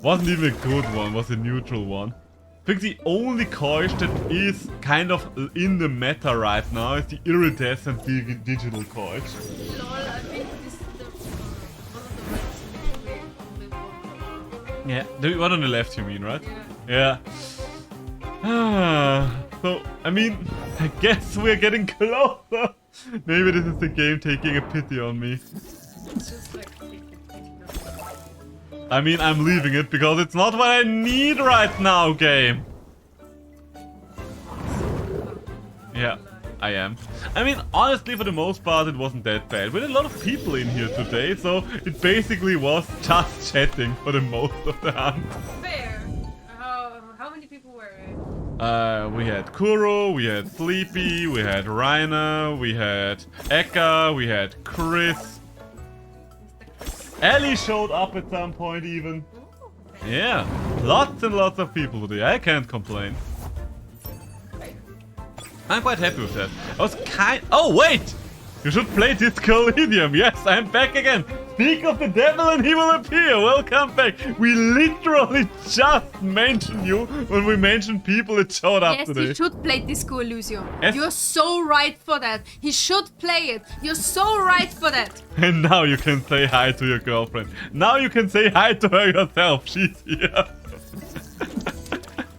[SPEAKER 1] Wasn't even a good one, was a neutral one. I think the only coil that is kind of in the meta right now is the iridescent digital coil.
[SPEAKER 2] Lol, I think this is one of the ones we only
[SPEAKER 1] Yeah, the one on the left you mean, right?
[SPEAKER 2] Yeah.
[SPEAKER 1] Yeah. So, I mean, I guess we're getting closer. Maybe this is the game taking a pity on me.
[SPEAKER 2] It's just like
[SPEAKER 1] I mean, I'm leaving it because it's not what I need right now, game. Yeah, I am. I mean, honestly, for the most part, it wasn't that bad. We had a lot of people in here today, so it basically was just chatting for the most of the hunt.
[SPEAKER 2] fair. How many people were there?
[SPEAKER 1] We had Kuro, we had Sleepy, we had Rainer, we had Eka, we had Chris. Ellie showed up at some point even.
[SPEAKER 2] Ooh, okay.
[SPEAKER 1] Yeah, lots and lots of people today. I can't complain. I'm quite happy with that. I was Oh, wait! You should play Disco Elysium. Yes, I'm back again. Speak of the devil and he will appear. Welcome back. We literally just mentioned you when we mentioned people that showed up today.
[SPEAKER 2] Yes, he should play Disco Elysium.
[SPEAKER 1] Yes.
[SPEAKER 2] You're so right for that. He should play it. You're so right for that.
[SPEAKER 1] And now you can say hi to your girlfriend. Now you can say hi to her yourself. She's here.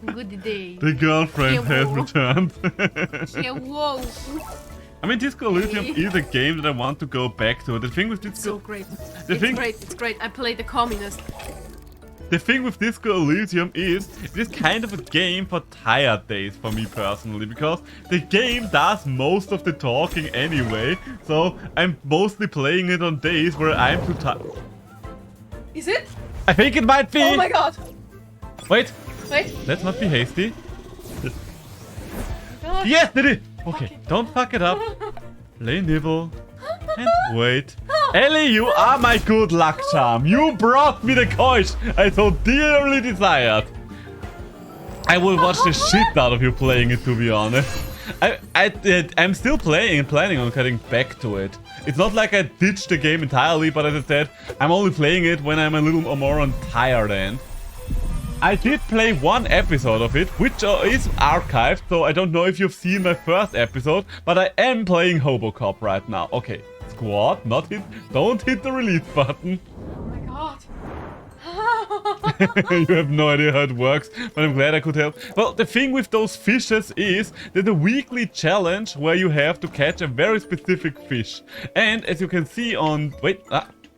[SPEAKER 2] Good day.
[SPEAKER 1] The girlfriend has returned.
[SPEAKER 2] Yeah, whoa.
[SPEAKER 1] I mean, Disco Elysium is a game that I want to go back to. The thing with Disco...
[SPEAKER 2] So great. It's great. I played the communist.
[SPEAKER 1] The thing with Disco Elysium is, it is kind of a game for tired days for me personally, because the game does most of the talking anyway, so I'm mostly playing it on days where I'm too tired.
[SPEAKER 2] Is it?
[SPEAKER 1] I think it might be!
[SPEAKER 2] Oh my god.
[SPEAKER 1] Wait,
[SPEAKER 2] Wait.
[SPEAKER 1] let's not be hasty.
[SPEAKER 2] God.
[SPEAKER 1] Yes, did it! Okay,
[SPEAKER 2] Okay.
[SPEAKER 1] don't fuck it up. Play nibble. And wait. Ellie, you are my good luck charm. You brought me the coins I so dearly desired. I will watch the shit out of you playing it, to be honest. I'm still playing and planning on getting back to it. It's not like I ditched the game entirely, but as I said, I'm only playing it when I'm a little more on tired end. I did play one episode of it, which is archived, so I don't know if you've seen my first episode, but I am playing Hobocop right now. Okay, squad, not hit, don't hit the release button.
[SPEAKER 2] Oh my god.
[SPEAKER 1] You have no idea how it works, but I'm glad I could help. Well, the thing with those fishes is there's a weekly challenge where you have to catch a very specific fish. And as you can see on,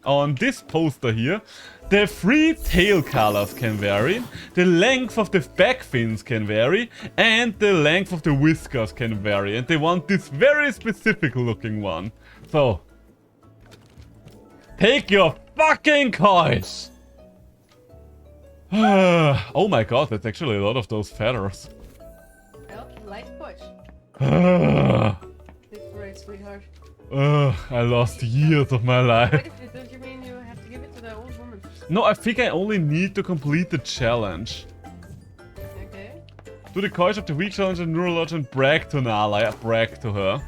[SPEAKER 1] on this poster here, the 3 tail colors can vary, the length of the back fins can vary, and the length of the whiskers can vary. And they want this very specific looking one. So, take your fucking coins! Oh my god, that's actually a lot of those feathers.
[SPEAKER 2] Well, light push. It's right, sweetheart.
[SPEAKER 1] I lost years of my life.
[SPEAKER 2] Wait, don't you mean you have to give it to the old woman?
[SPEAKER 1] No, I think I only need to complete the challenge.
[SPEAKER 2] Okay.
[SPEAKER 1] Do the Coach of the Week challenge and Neurology and brag to Nala. I brag to her.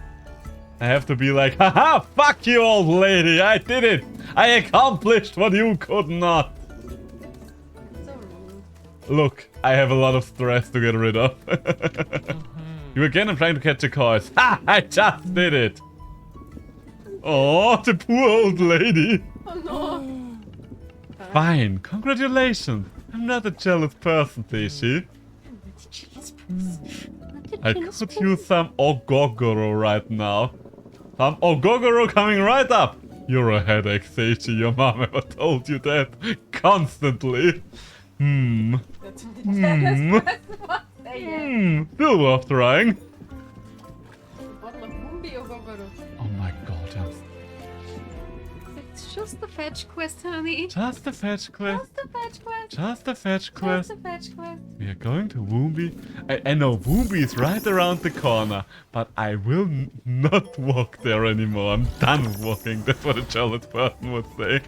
[SPEAKER 1] I have to be like, haha, fuck you old lady, I did it! I accomplished what you could not! Look, I have a lot of stress to get rid of. You again, I'm trying to catch a course. Ha! I just did it! Oh, the poor old lady!
[SPEAKER 2] Oh no!
[SPEAKER 1] Fine, congratulations! I'm not a jealous person, Fishy. I could use some Ogogoro right now. Some Ogogoro coming right up! You're a headache, Seichi. Your mom ever told you that? Constantly. Still worth trying. Oh my god, yes.
[SPEAKER 2] It's just a fetch quest, honey.
[SPEAKER 1] Just a fetch quest.
[SPEAKER 2] Just a fetch quest.
[SPEAKER 1] Just a fetch quest.
[SPEAKER 2] Just a fetch quest.
[SPEAKER 1] We are going to Woombi. I know Woombi is right around the corner, but I will not walk there anymore. I'm done with walking. That's what a jealous person would say.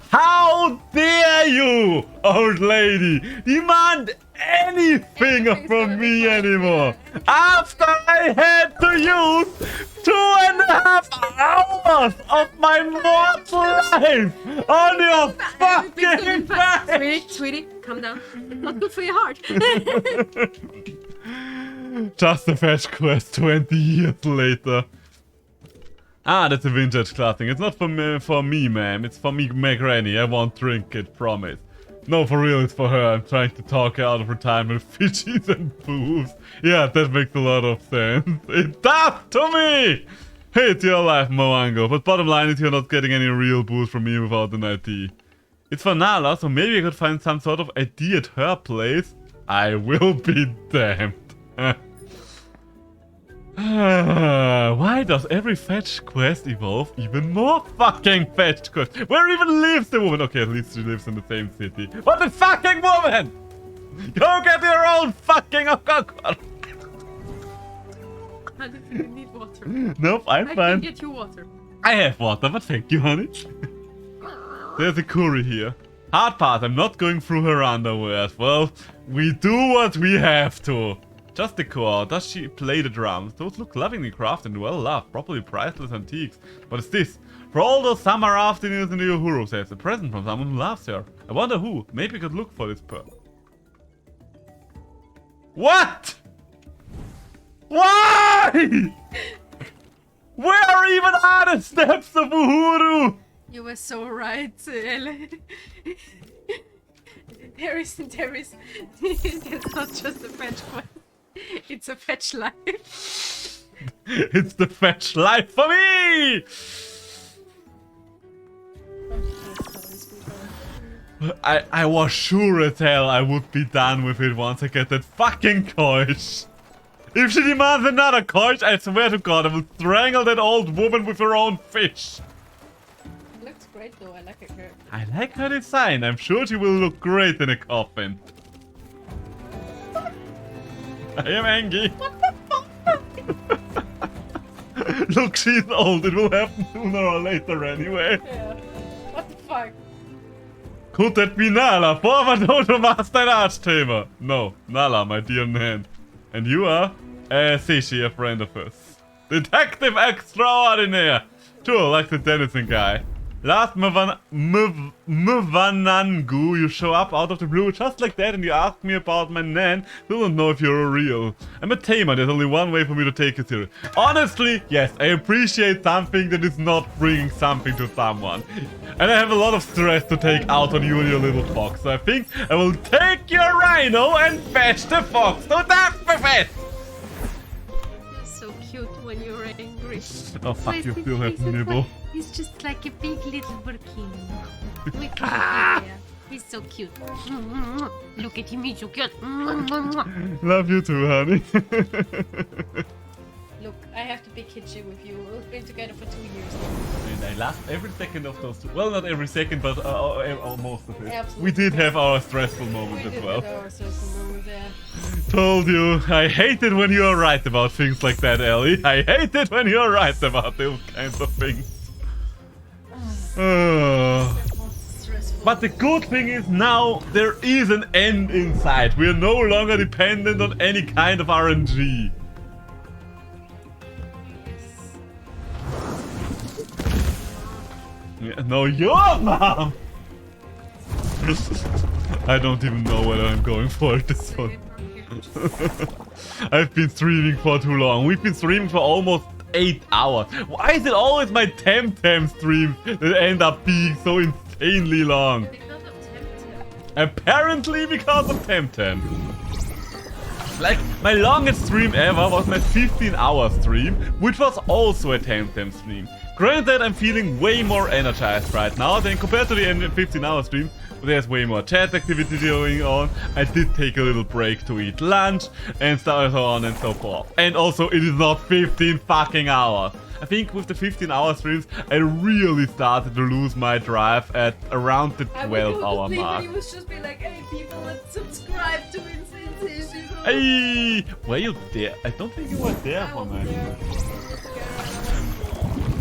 [SPEAKER 1] How dare you, old lady, demand anything from me anymore after I had to use 2.5 hours of my mortal life on your fucking face!
[SPEAKER 2] Sweetie, calm down. It's not good for your heart.
[SPEAKER 1] Just a fetch quest 20 years later. Ah, that's a vintage classing. It's not for me, ma'am. It's for me, my granny. I won't drink it, promise. No, for real, it's for her. I'm trying to talk her out of retirement fishies and booze. Yeah, that makes a lot of sense. It does to me! Hey, it's your life, Moango. But bottom line is you're not getting any real booze from me without an ID. It's for Nala, so maybe I could find some sort of ID at her place. I will be damned. Why does every fetch quest evolve even more fucking fetch quests? Where even lives the woman? Okay, at least she lives in the same city. But the fucking woman! Go get your own fucking Okokoro!
[SPEAKER 2] I didn't need water.
[SPEAKER 1] Nope, I'm
[SPEAKER 2] I
[SPEAKER 1] fine.
[SPEAKER 2] can get you water.
[SPEAKER 1] I have water, but thank you, honey. There's a curry here. Hard part, I'm not going through her underwear. Well, we do what we have to. Just the core. Does she play the drums? Those look lovingly crafted and well loved. Properly priceless antiques. What is this? For all those summer afternoons in the Uhuru says. A present from someone who loves her. I wonder who. Maybe I could look for this pearl. What? Why? Where even are the steps of Uhuru?
[SPEAKER 2] You were so right, Elle. There is, it's not just a fetch quest. It's a fetch life.
[SPEAKER 1] It's the fetch life for me! I was sure as hell I would be done with it once I get that fucking coin. If she demands another coin, I swear to God, I will strangle that old woman with her own fish.
[SPEAKER 2] It looks great though, I like her character.
[SPEAKER 1] I like her design. I'm sure she will look great in a coffin. I am angry.
[SPEAKER 2] What the fuck?
[SPEAKER 1] Look, she's old. It will happen sooner or later anyway.
[SPEAKER 2] Yeah. What the fuck?
[SPEAKER 1] Could that be Nala? Vorwärts, du machst dein Arschthema. No, Nala, my dear Nan. And you are Seishi, a friend of us. Detective extraordinaire! Sure, like the Denizen guy. Last Mvanangu, you show up out of the blue just like that and you ask me about my nan. Still don't know if you're real. I'm a tamer, there's only one way for me to take it serious. Honestly, yes, I appreciate something that is not bringing something to someone. And I have a lot of stress to take out on you and your little fox. So I think I will take your rhino and fetch the fox to death with it!
[SPEAKER 2] You're so cute when you're angry.
[SPEAKER 1] Oh fuck, you still have nibble.
[SPEAKER 2] He's just like a big little burkini. We can He's so cute. Look at him, he's so cute.
[SPEAKER 1] Love you too, honey.
[SPEAKER 2] Look, I have to be kitschy with you. We've been together for 2 years now.
[SPEAKER 1] And I laughed every second of those. Well, not every second, but most of it.
[SPEAKER 2] Absolutely.
[SPEAKER 1] We did have our stressful moments as well.
[SPEAKER 2] Our stressful moments, yeah.
[SPEAKER 1] Told you, I hate it when you are right about things like that, Ellie. I hate it when you are right about those kinds of things. But the good thing is now there is an end in sight. We are no longer dependent on any kind of RNG. Yeah, no, your mom! I don't even know whether I'm going for this one. I've been streaming for too long. We've been streaming for almost 8 hours. Why is it always my Temtem streams that end up being so insanely long?
[SPEAKER 2] Because of Temtem.
[SPEAKER 1] Apparently because of Temtem. Like, my longest stream ever was my 15-hour stream, which was also a Temtem stream. Granted, I'm feeling way more energized right now than compared to the 15-hour stream. But there's way more chat activity going on. I did take a little break to eat lunch and so on and so forth. And also, it is not 15 fucking hours. I think with the 15-hour streams, I really started to lose my drive at around the 12-hour mark.
[SPEAKER 2] He was just be like, hey people, let's subscribe to Insane Station.
[SPEAKER 1] Hey, were you there? I don't think you were there for me.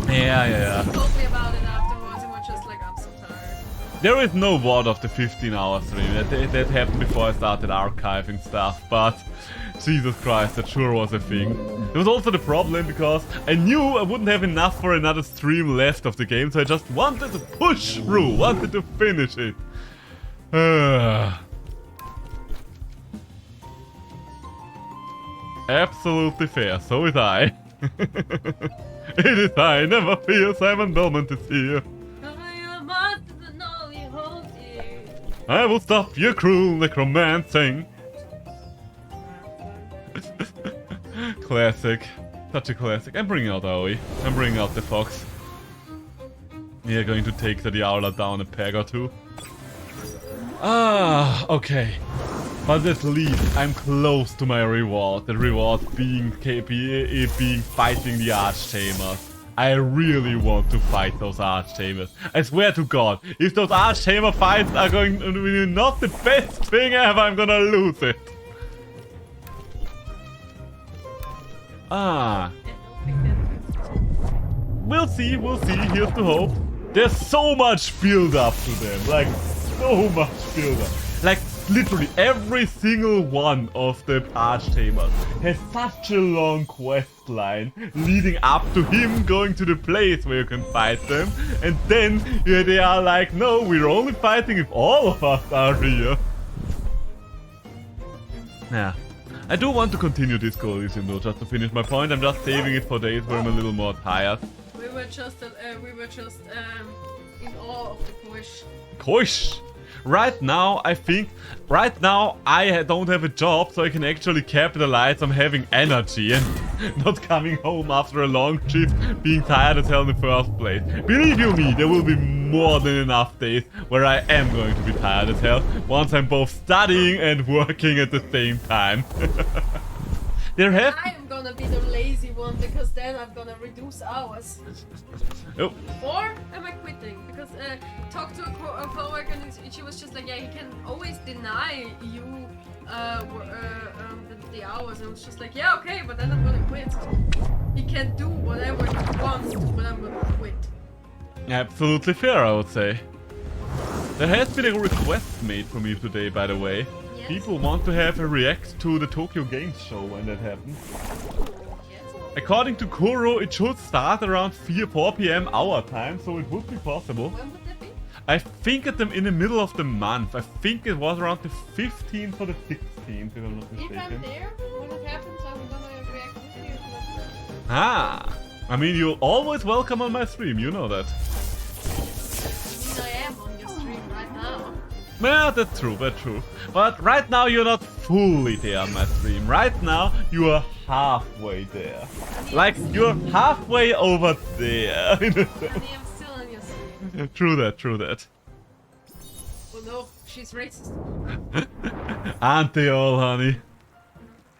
[SPEAKER 1] Yeah.
[SPEAKER 2] He told me about it afterwards and was just like, I'm so tired.
[SPEAKER 1] There is no VOD of the 15-hour stream. That happened before I started archiving stuff, but Jesus Christ, that sure was a thing. There was also the problem because I knew I wouldn't have enough for another stream left of the game, so I just wanted to push through, wanted to finish it. Absolutely fair, so is I. It is I, never fear, Simon Belmont is here. I will stop your cruel necromancing. Classic. Such a classic. I'm bringing out Aoi. I'm bringing out the fox. We are going to take the Diaola down a peg or two. Ah, okay. But at least I'm close to my reward. The reward being fighting the Archtamers. I really want to fight those Archtamers. I swear to God, if those Archtamer fights are going to be not the best thing ever, I'm gonna lose it. Ah. We'll see, here's the hope. There's so much build up to them, like so much build up. Like literally every single one of the Archtamers has such a long quest line leading up to him going to the place where you can fight them. And then they are like, no, we're only fighting if all of us are here. Yeah. I do want to continue this coalition though, just to finish my point. I'm just saving it for days where I'm a little more tired.
[SPEAKER 2] We were just in awe of the push.
[SPEAKER 1] Push! Right now, I think, I don't have a job, so I can actually capitalize on having energy and not coming home after a long shift, being tired as hell in the first place. Believe you me, there will be more than enough days where I am going to be tired as hell, once I'm both studying and working at the same time. I
[SPEAKER 2] am gonna be the lazy one, because then I'm gonna reduce hours.
[SPEAKER 1] Oh.
[SPEAKER 2] Or am I quitting? Because talked to a co-worker and she was just like, yeah, he can always deny you the hours. And I was just like, yeah, okay, but then I'm gonna quit. He can do whatever he wants to, but I'm gonna quit.
[SPEAKER 1] Absolutely fair, I would say. There has been a request made for me today, by the way.
[SPEAKER 2] Yes.
[SPEAKER 1] People want to have a react to the Tokyo Games show when that happens.
[SPEAKER 2] Yes.
[SPEAKER 1] According to Kuro, it should start around 4 p.m. our time, so it would be possible.
[SPEAKER 2] When would that be?
[SPEAKER 1] I think at them in the middle of the month. I think it was around the 15th or the 16th, if I'm not
[SPEAKER 2] If I'm
[SPEAKER 1] mistaken.
[SPEAKER 2] there when it happens, I'm gonna react with you.
[SPEAKER 1] Ah! I mean, you're always welcome on my stream, you know that.
[SPEAKER 2] I am on your stream right now.
[SPEAKER 1] Yeah, that's true, that's true. But right now you're not fully there on my stream. Right now you are halfway there. Like you're halfway over there.
[SPEAKER 2] Honey, I'm still on your stream.
[SPEAKER 1] True that, true that.
[SPEAKER 2] Oh no, she's racist.
[SPEAKER 1] Aren't they all, honey?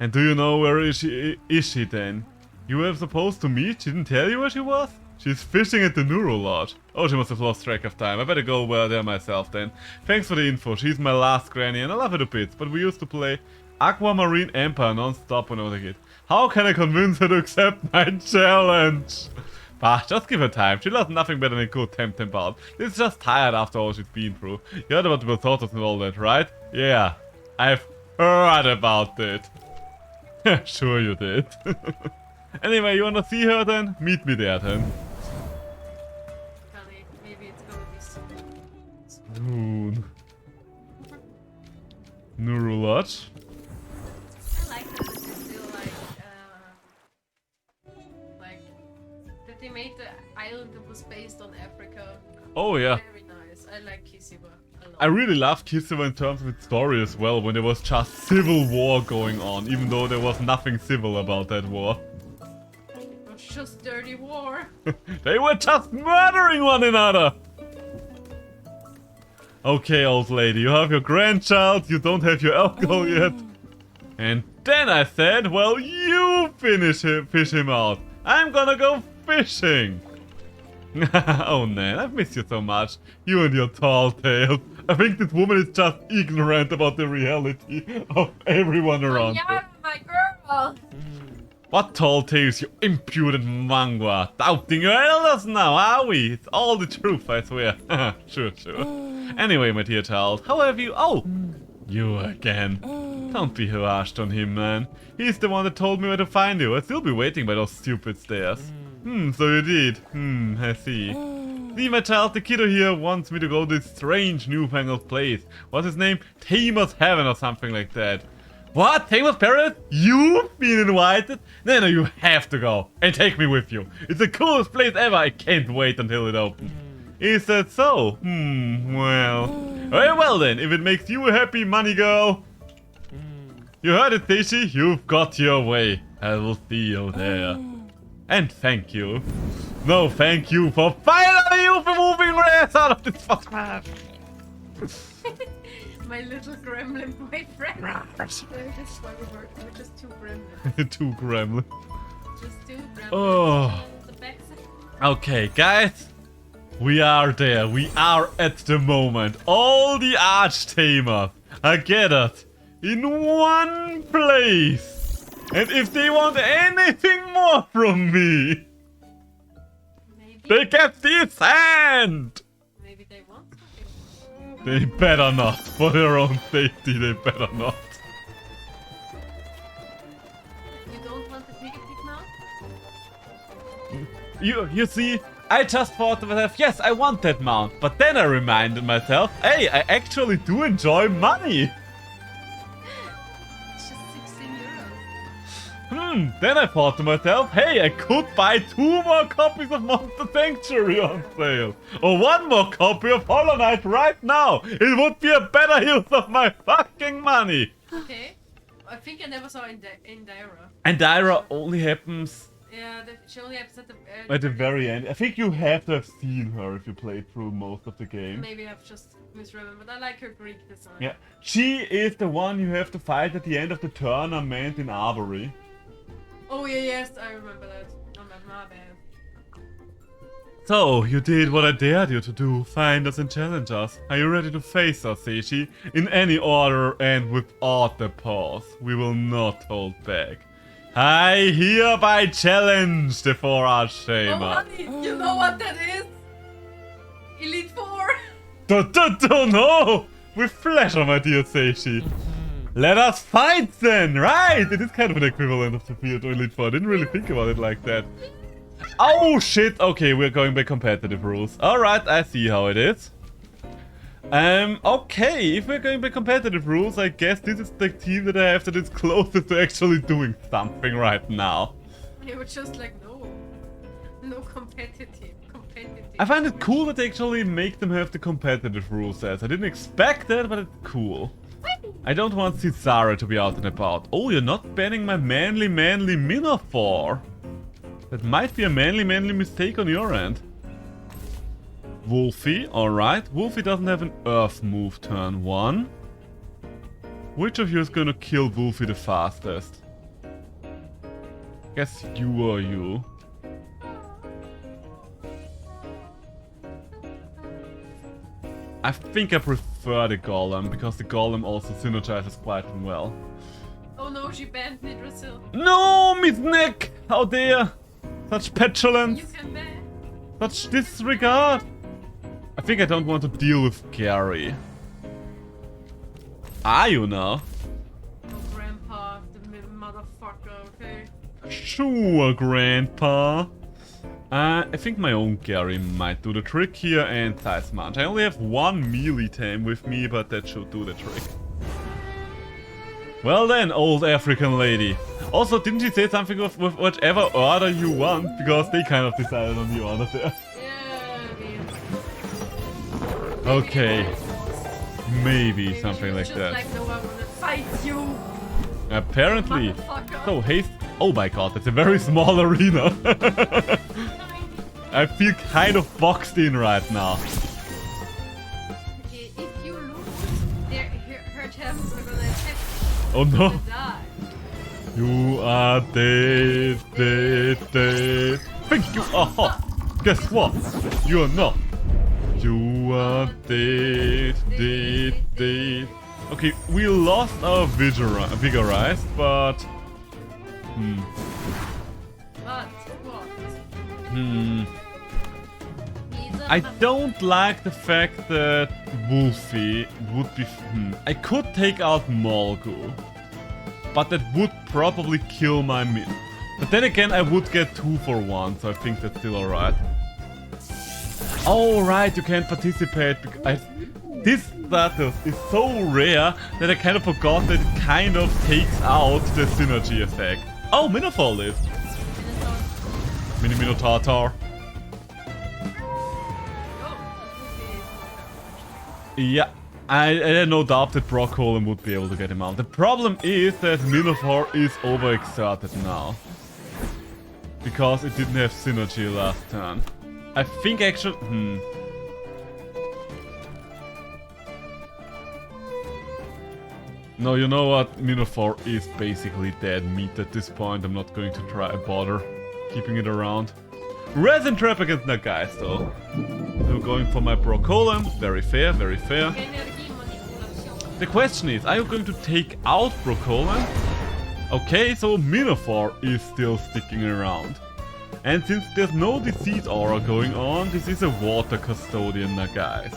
[SPEAKER 1] And do you know where is she then? You were supposed to meet? She didn't tell you where she was? She's fishing at the Neuro Lodge. Oh, she must have lost track of time. I better go there myself then. Thanks for the info. She's my last granny and I love her to bits. But we used to play Aquamarine Empire non-stop when I was a kid. How can I convince her to accept my challenge? Bah, just give her time. She loves nothing better than a good Temtem bout. She's just tired after all she's been through. You heard about the tortoise and all that, right? Yeah, I've heard about it. Sure you did. Anyway, you wanna see her then? Meet me there then.
[SPEAKER 2] Honey, maybe it's gonna be soon.
[SPEAKER 1] Soon. Neuro Lodge.
[SPEAKER 2] I like that this is still like that they made the island that was based on Africa.
[SPEAKER 1] Oh yeah.
[SPEAKER 2] Very nice. I like Kisiba a lot.
[SPEAKER 1] I really loved Kisiwa in terms of its story as well, when there was just civil war going on, even though there was nothing civil about that war.
[SPEAKER 2] It was just dirty war.
[SPEAKER 1] They were just murdering one another! Okay, old lady, you have your grandchild, you don't have your alcohol yet. And then I said, well, you fish him out. I'm gonna go fishing. Oh, Nan, I've missed you so much. You and your tall tales. I think this woman is just ignorant about the reality of everyone around her.
[SPEAKER 2] Yeah, my girl.
[SPEAKER 1] What tall tales, you impudent mangua. Doubting your elders now, are we? It's all the truth, I swear. Sure, sure. Anyway, my dear child, how have you... Oh! You again. Don't be harsh on him, man. He's the one that told me where to find you. I'd still be waiting by those stupid stairs. So you did. I see. See, my child, the kiddo here wants me to go to this strange newfangled place. What's his name? Tamer's Heaven or something like that. What? Tamer's Paradise? You've been invited? No, you have to go. And take me with you. It's the coolest place ever. I can't wait until it opens. Is that so? Well. Very well then. If it makes you happy, money girl. You heard it, Daisy. You've got your way. I will see you there. And thank you. No, thank you for finally moving rest out of this fucking
[SPEAKER 2] My little gremlin boyfriend. That's why we're just two gremlins.
[SPEAKER 1] Two gremlin.
[SPEAKER 2] Just two gremlins.
[SPEAKER 1] Oh.
[SPEAKER 2] The backside.
[SPEAKER 1] Okay, guys. We are there. We are at the moment. All the Archtamers are gathered in one place. And if they want anything more from me,
[SPEAKER 2] Maybe.
[SPEAKER 1] they can descend.
[SPEAKER 2] Maybe they want something.
[SPEAKER 1] They better not. For their own safety, they better not.
[SPEAKER 2] You don't want the piggy pig now?
[SPEAKER 1] You see, I just thought to myself, yes, I want that mount. But then I reminded myself, hey, I actually do enjoy money.
[SPEAKER 2] It's just 16 euros.
[SPEAKER 1] Then I thought to myself, hey, I could buy 2 more copies of Monster Sanctuary on sale. Or 1 more copy of Hollow Knight right now. It would be a better use of my fucking money.
[SPEAKER 2] Okay. I think I never saw Indira.
[SPEAKER 1] And Dyra only happens
[SPEAKER 2] Yeah, she only happens
[SPEAKER 1] at the very end. I think you have to have seen her if you played through most of the game.
[SPEAKER 2] Maybe I've just misremembered. I like her Greek design.
[SPEAKER 1] Yeah, she is the one you have to fight at the end of the tournament in Arbory.
[SPEAKER 2] Oh yeah, yes, I remember that. Oh, my bad.
[SPEAKER 1] So, you did what I dared you to do, find us and challenge us. Are you ready to face us, Seishi? In any order and without the pause. We will not hold back. I hereby challenge the 4
[SPEAKER 2] Oh,
[SPEAKER 1] Archtamers.
[SPEAKER 2] honey, you know what that is? Elite 4!
[SPEAKER 1] No! With pleasure, my dear Seishi. Let us fight then, right? It is kind of an equivalent of the Field or Elite Four. I didn't really think about it like that. Oh shit, okay, we're going by competitive rules. Alright, I see how it is. Okay, if we're going by competitive rules, I guess this is the team that I have that is closest to actually doing something right now.
[SPEAKER 2] You were just like, no competitive.
[SPEAKER 1] I find it cool that they actually make them have the competitive rule sets. I didn't expect that, but it's cool. I don't want Cesare to be out and about. Oh, you're not banning my manly Minotaur. That might be a manly mistake on your end. Wolfie, alright. Wolfie doesn't have an Earth move turn 1. Which of you is gonna kill Wolfie the fastest? Guess you or you. I think I prefer the Golem, because the Golem also synergizes quite well.
[SPEAKER 2] Oh no, she banned Nidrasil.
[SPEAKER 1] No, Miss Nick! How dare! Such petulance!
[SPEAKER 2] You can ban.
[SPEAKER 1] Such disregard! I think I don't want to deal with Gary. Are you now?
[SPEAKER 2] Oh, Grandpa, the motherfucker, okay?
[SPEAKER 1] Sure, Grandpa. I think my own Gary might do the trick here, and Size Munch. I only have one melee tame with me, but that should do the trick. Well then, old African lady. Also, didn't she say something with whichever order you want? Because they kind of decided on the order there.
[SPEAKER 2] Yeah,
[SPEAKER 1] Okay. Maybe something like that.
[SPEAKER 2] Like, no, I wanna fight you.
[SPEAKER 1] Apparently. So, haste. Oh my god, that's a very small arena. I feel kind of boxed in right now.
[SPEAKER 2] Okay, if you lose, her chances are gonna attack.
[SPEAKER 1] Oh no.
[SPEAKER 2] Die.
[SPEAKER 1] You are dead. Thank you. Oh, guess what? You are not. You are dead. Okay, we lost our Vigorize, but...
[SPEAKER 2] But what?
[SPEAKER 1] I don't like the fact that Wolfie would be... I could take out Molgu, but that would probably kill my mid. But then again, I would get 2 for 1, so I think that's still alright. Oh right, you can't participate. This status is so rare that I kind of forgot that it kind of takes out the synergy effect. Oh, Minotaur lives. Minotaur. Yeah, I had no doubt that Brockholm would be able to get him out. The problem is that Minotaur is overexerted now. Because it didn't have synergy last turn. I think actually... No, you know what? Minotaur is basically dead meat at this point. I'm not going to try bother keeping it around. Resin Trap against that guy, though. I'm going for my Brockholm. Very fair, very fair. The question is, are you going to take out Brockholm? Okay, so Minotaur is still sticking around. And since there's no Disease Aura going on, this is a Water Custodian, guys.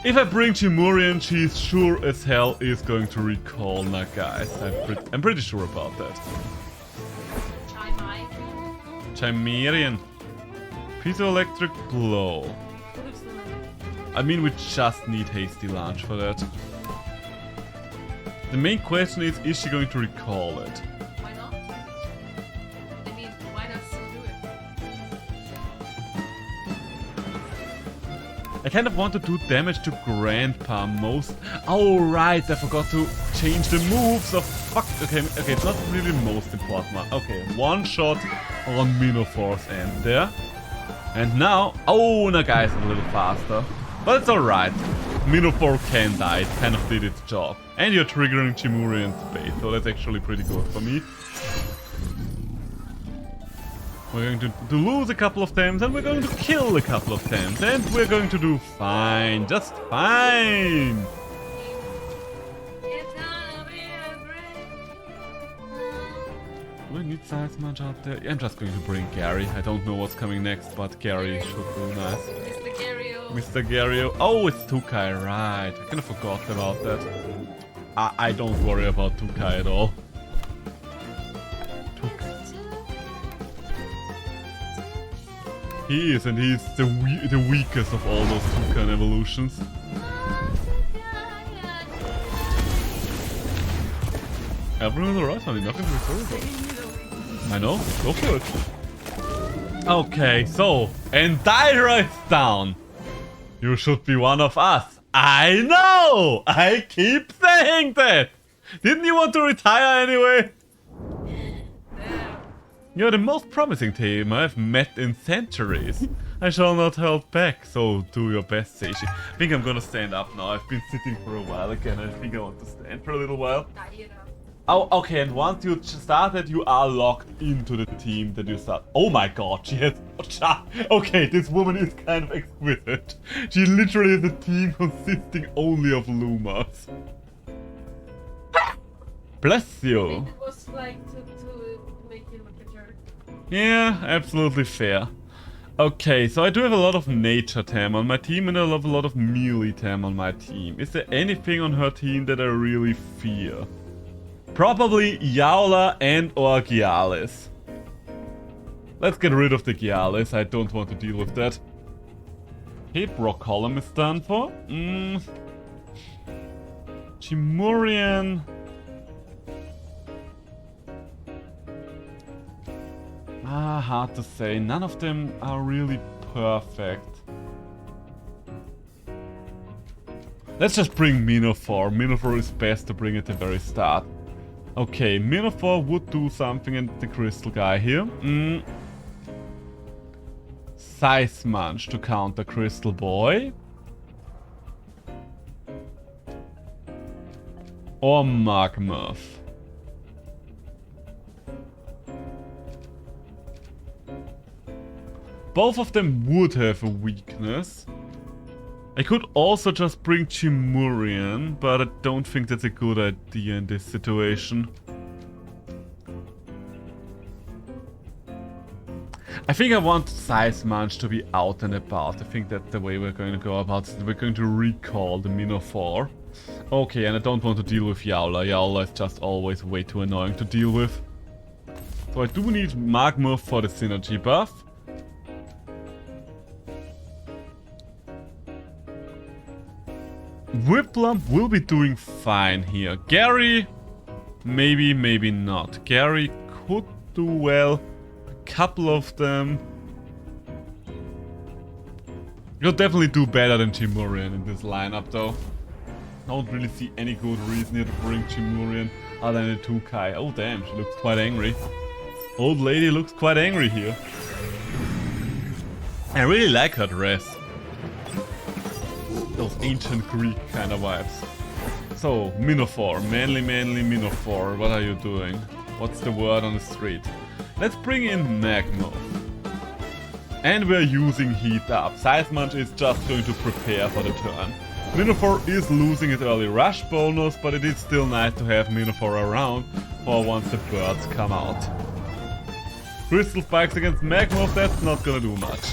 [SPEAKER 1] If I bring Chimurian, she's sure as hell is going to recall guys. I'm pretty sure about that. Chimerian. Piezoelectric Blow. I mean, we just need Hasty Launch for that. The main question is she going to recall it?
[SPEAKER 2] Why not? I mean, why not still do it?
[SPEAKER 1] I kind of want to do damage to Grandpa most. Oh right, I forgot to change the moves. Oh fuck. Okay, it's not really the most important one. Okay, one shot on Minotaur's end there. And now, oh, Nagai's a little faster. But it's alright. Minotaur can die, it kind of did its job. And you're triggering Chimurian space, so that's actually pretty good for me. We're going to lose a couple of times, and we're going to kill a couple of times, and we're going to do fine, just fine. Do I need Size Munch out there? I'm just going to bring Gary. I don't know what's coming next, but Gary should do nice.
[SPEAKER 2] It's the Gary of
[SPEAKER 1] Mr. Gario. Oh, it's Tukai, right. I kind of forgot about that. I don't worry about Tukai at all. He is, and he's the weakest of all those Tukan evolutions. Everyone's alright, honey. Nothing to be sorry about. I know. Go for it. Okay, so Endira is down. You should be one of us. I know! I keep saying that! Didn't you want to retire anyway? You're the most promising team I've met in centuries. I shall not hold back, so do your best, Seishi. I think I'm gonna stand up now. I've been sitting for a while again. I think I want to stand for a little while. Oh, okay, and once you started, you are locked into the team that you start. Oh my god, she has... Okay, this woman is kind of exquisite. She literally is a team consisting only of Lumas. Bless you.
[SPEAKER 2] It was like to make you look a jerk.
[SPEAKER 1] Yeah, absolutely fair. Okay, so I do have a lot of nature Tam on my team and I have a lot of melee Tam on my team. Is there anything on her team that I really fear? Probably Yaola and or Gialis. Let's get rid of the Gialis, I don't want to deal with that. Hip Rock Column is done for. Chimurian. Hard to say. None of them are really perfect. Let's just bring Minotaur. Minotaur is best to bring at the very start. Okay, Minotaur would do something and the crystal guy here. Size Munch to counter Crystal Boy. Or Magmuff. Both of them would have a weakness. I could also just bring Chimurian, but I don't think that's a good idea in this situation. I think I want Size Munch to be out and about. I think that's the way we're going to go about it. We're going to recall the Minotaur. Okay, and I don't want to deal with Yaola. Yaola is just always way too annoying to deal with. So I do need Magmuff for the synergy buff. Whiplump will be doing fine here. Gary, maybe, maybe not. Gary could do well. A couple of them. You'll definitely do better than Chimurian in this lineup though. Don't really see any good reason here to bring Chimurian other than the Tukai. Oh damn, she looks quite angry. Old lady looks quite angry here. I really like her dress. Those ancient Greek kind of vibes. So, Minotaur. Manly Minotaur. What are you doing? What's the word on the street? Let's bring in Magmuff. And we're using Heat Up. Size Munch is just going to prepare for the turn. Minotaur is losing its early rush bonus, but it is still nice to have Minotaur around for once the birds come out. Crystal Spikes against Magmuff, that's not gonna do much.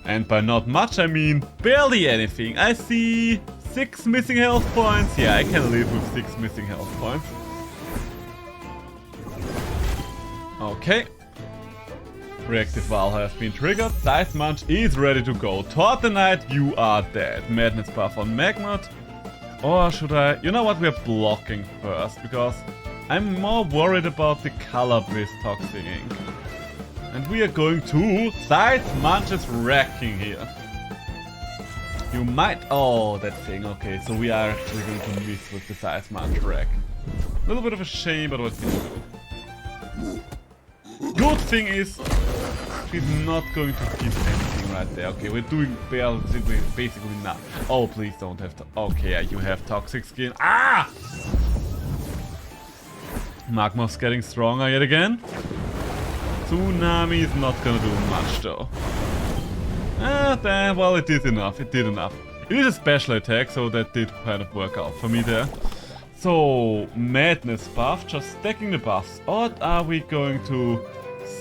[SPEAKER 1] And by not much, I mean barely anything. I see 6 missing health points. Yeah, I can live with 6 missing health points. Okay. Reactive Valve has been triggered. Size Munch is ready to go. Tortenite, you are dead. Madness buff on Magmut. Or should I... You know what? We're blocking first, because I'm more worried about the color Bliss Toxic Ink. And we are going to... Size Munch is wrecking here. You might... Oh, that thing. Okay, so we are actually going to miss with the Size Munch wreck. A little bit of a shame, but what's good. Good thing is... She's not going to give anything right there. Okay, we're doing basically nothing. Oh, please don't have to... Okay, yeah, you have Toxic Skin. Ah! Magmuff's getting stronger yet again. Tsunami is not gonna do much though. Well, it did enough. It did enough. It is a special attack, so that did kind of work out for me there. So, Madness buff, just stacking the buffs. Or are we going to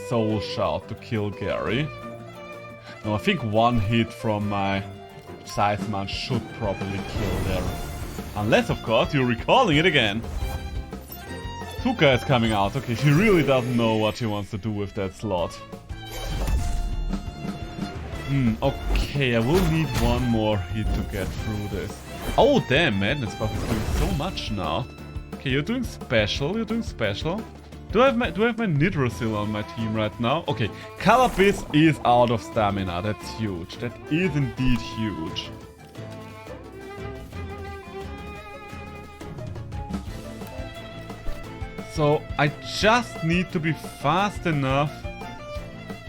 [SPEAKER 1] Soul Shout to kill Gary? No, I think one hit from my Seisman should probably kill there. Unless, of course, you're recalling it again. Tuka is coming out. Okay, she really doesn't know what she wants to do with that slot. Okay, I will need one more hit to get through this. Oh, damn, Madness Buff is doing so much now. Okay, you're doing special, you're doing special. Do I have my Nidrasil on my team right now? Okay, Calabis is out of stamina. That's huge. That is indeed huge. So I just need to be fast enough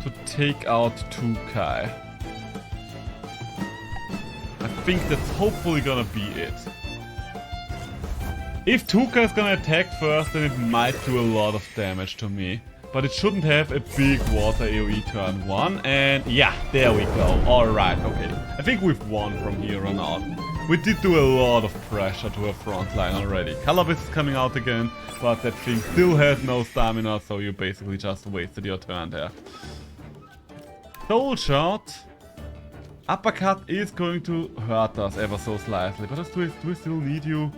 [SPEAKER 1] to take out Tukai. I think that's hopefully gonna be it. If Tuka is gonna attack first, then it might do a lot of damage to me. But it shouldn't have a big water AoE turn 1. And yeah, there we go. Alright, okay. I think we've won from here on out. We did do a lot of pressure to her front line already. Calabis is coming out again, but that thing still has no stamina, so you basically just wasted your turn there. Soul Shot. Uppercut is going to hurt us ever so slightly, but do we still need you?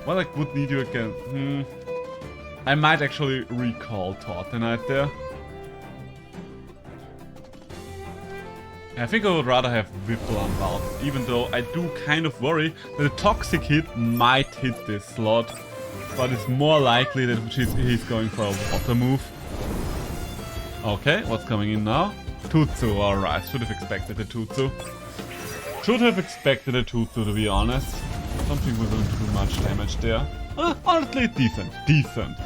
[SPEAKER 1] Well, I would need you again. I might actually recall Tortenite there. I think I would rather have Whiplam out, even though I do kind of worry that a Toxic hit might hit this slot. But it's more likely that he's going for a water move. Okay, what's coming in now? Tutsu, alright. Should have expected a Tutsu. Should have expected a Tutsu, to be honest. Something wasn't too much damage there. Honestly, decent. Decent.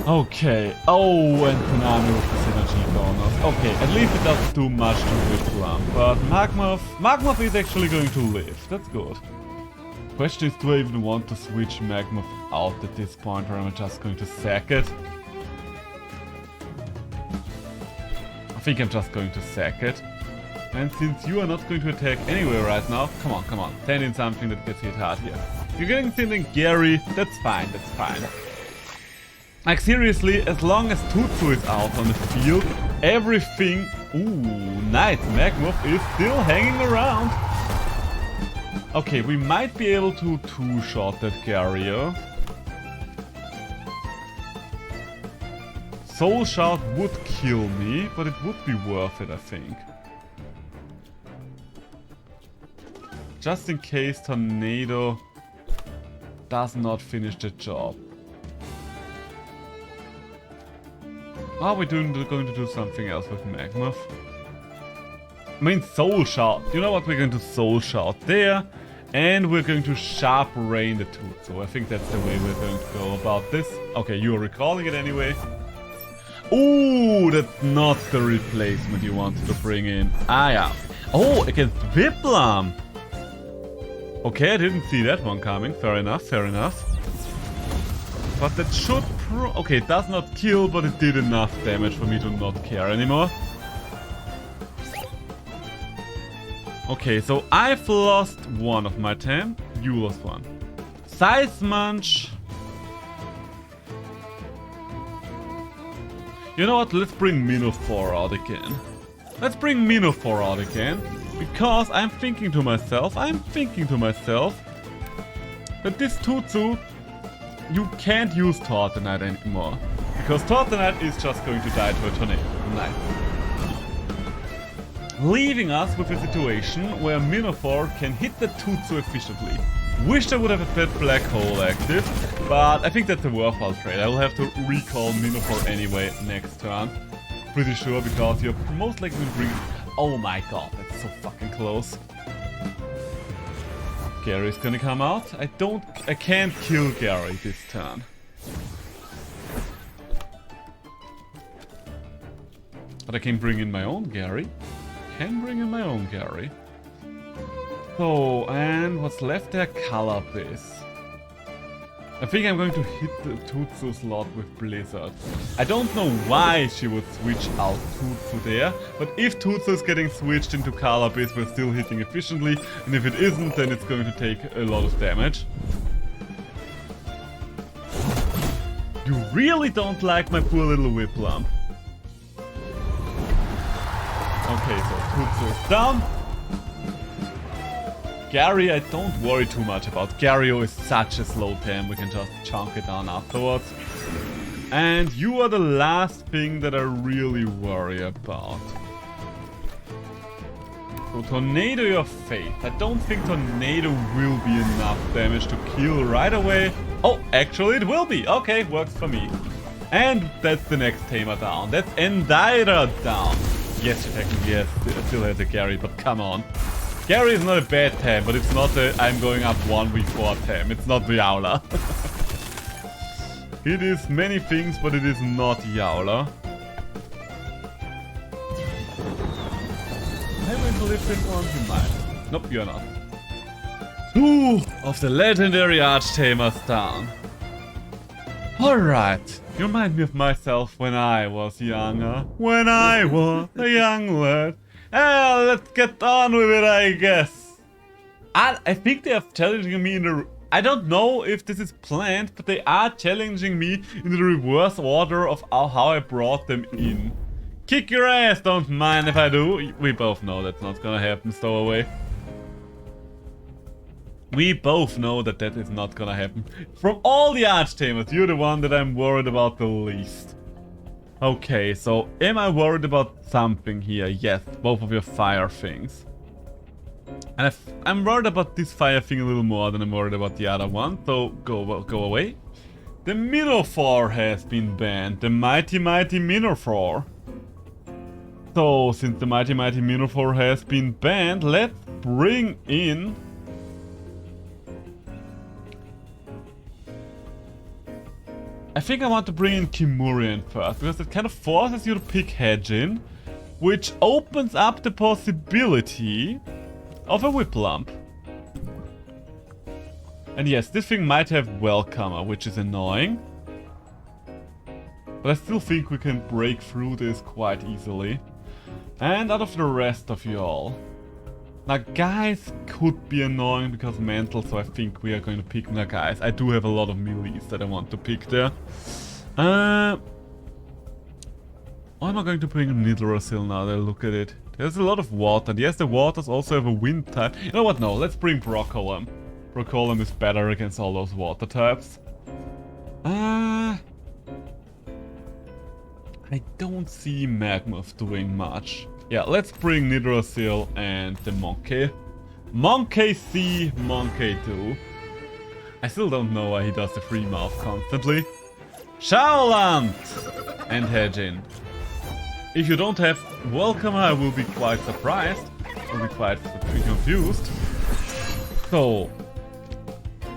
[SPEAKER 1] Okay. Oh, and Konami with the synergy bonus. Okay, at least it doesn't do much to Whiplam. But Magmuff is actually going to live. That's good. Question is, do I even want to switch Magmuff out at this point, or am I just going to sack it? I think I'm just going to sack it. And since you are not going to attack anyway right now, come on, send in something that gets hit hard here. If you're getting sent in Gary, that's fine, that's fine. Like seriously, as long as Tutsu is out on the field, everything... Ooh, nice, Magmuff is still hanging around. Okay, we might be able to two-shot that Garrier. Soul Shout would kill me, but it would be worth it, I think. Just in case Tornado does not finish the job. Are we going to do something else with Magmuff? I mean, Soul Shout. You know what? We're going to Soul Shout there. And we're going to Sharp Rain the Tutsu. I think that's the way we're going to go about this. Okay, you're recalling it anyway. Ooh, that's not the replacement you wanted to bring in. Ah, yeah. Oh, against Whiplam. Okay, I didn't see that one coming. Fair enough, fair enough. But that should okay, it does not kill, but it did enough damage for me to not care anymore. Okay, so I've lost one of my Tem. You lost one. Size Munch. You know what? Let's bring Minotaur out again. Let's bring Minotaur out again. Because I'm thinking to myself that this Tutsu, you can't use Tortenite anymore. Because Tortenite is just going to die to a tornado. Nice. Leaving us with a situation where Minotaur can hit the Tutsu efficiently. Wish I would have had that black hole active, but I think that's a worthwhile trade. I will have to recall Minotaur anyway next turn. Pretty sure, because you're most likely going to bring... Oh my god, that's so fucking close. Gary's gonna come out. I can't kill Gary this turn. But I can bring in my own Gary. So, and what's left there? Calabis. I think I'm going to hit the Tutsu slot with Blizzard. I don't know why she would switch out Tutsu there, but if Tutsu is getting switched into Calabis, we're still hitting efficiently, and if it isn't, then it's going to take a lot of damage. You really don't like my poor little Whiplam. Okay, so Tutsu is down. Gary, I don't worry too much about. Gario is such a slow tem, we can just chunk it down afterwards. And you are the last thing that I really worry about. So Tornado your fate. I don't think Tornado will be enough damage to kill right away. Oh, actually it will be. Okay, works for me. And that's the next tamer down. That's Endira down. Yes, she technically still has a Gary, but come on. Gary is not a bad tem, but it's not a I'm going up 1v4 tem. It's not the Yowler. It is many things, but it is not Yowler. Am I going to live this one? You might. Nope, you're not. 2 of the legendary Archtamers down. Alright. You remind me of myself when I was younger. When I was a young lad. Let's get on with it, I guess. I think they are challenging me in the... I don't know if this is planned, but they are challenging me in the reverse order of how I brought them in. Kick your ass, don't mind if I do. We both know that's not gonna happen, stowaway. We both know that that is not gonna happen. From all the Archtamers, you're the one that I'm worried about the least. Okay, so am I worried about something here? Yes, both of your fire things. And I'm worried about this fire thing a little more than I'm worried about the other one, so go away. The Minotaur has been banned, the mighty Minotaur. So, since the mighty Minotaur has been banned, let's bring in... I think I want to bring in Kimurian first, because it kind of forces you to pick Hedgin, which opens up the possibility of a Whiplump. And yes, this thing might have Welcomer, which is annoying. But I still think we can break through this quite easily. And out of the rest of y'all. Now, guys could be annoying because mental, so I think we are going to pick now, guys. I do have a lot of melees that I want to pick there. Or am I going to bring Nidorasil now that I look at it? There's a lot of water. Yes, the waters also have a wind type. You know what? No, let's bring Brocolum. Brocolum is better against all those water types. I don't see Magmuth doing much. Yeah, let's bring Nidorasil and the Monkey. Monkey C, Monkey 2. I still don't know why he does the free mouth constantly. Showland and Hedgin. If you don't have Welcomer, I will be quite surprised. I'll be quite confused. So,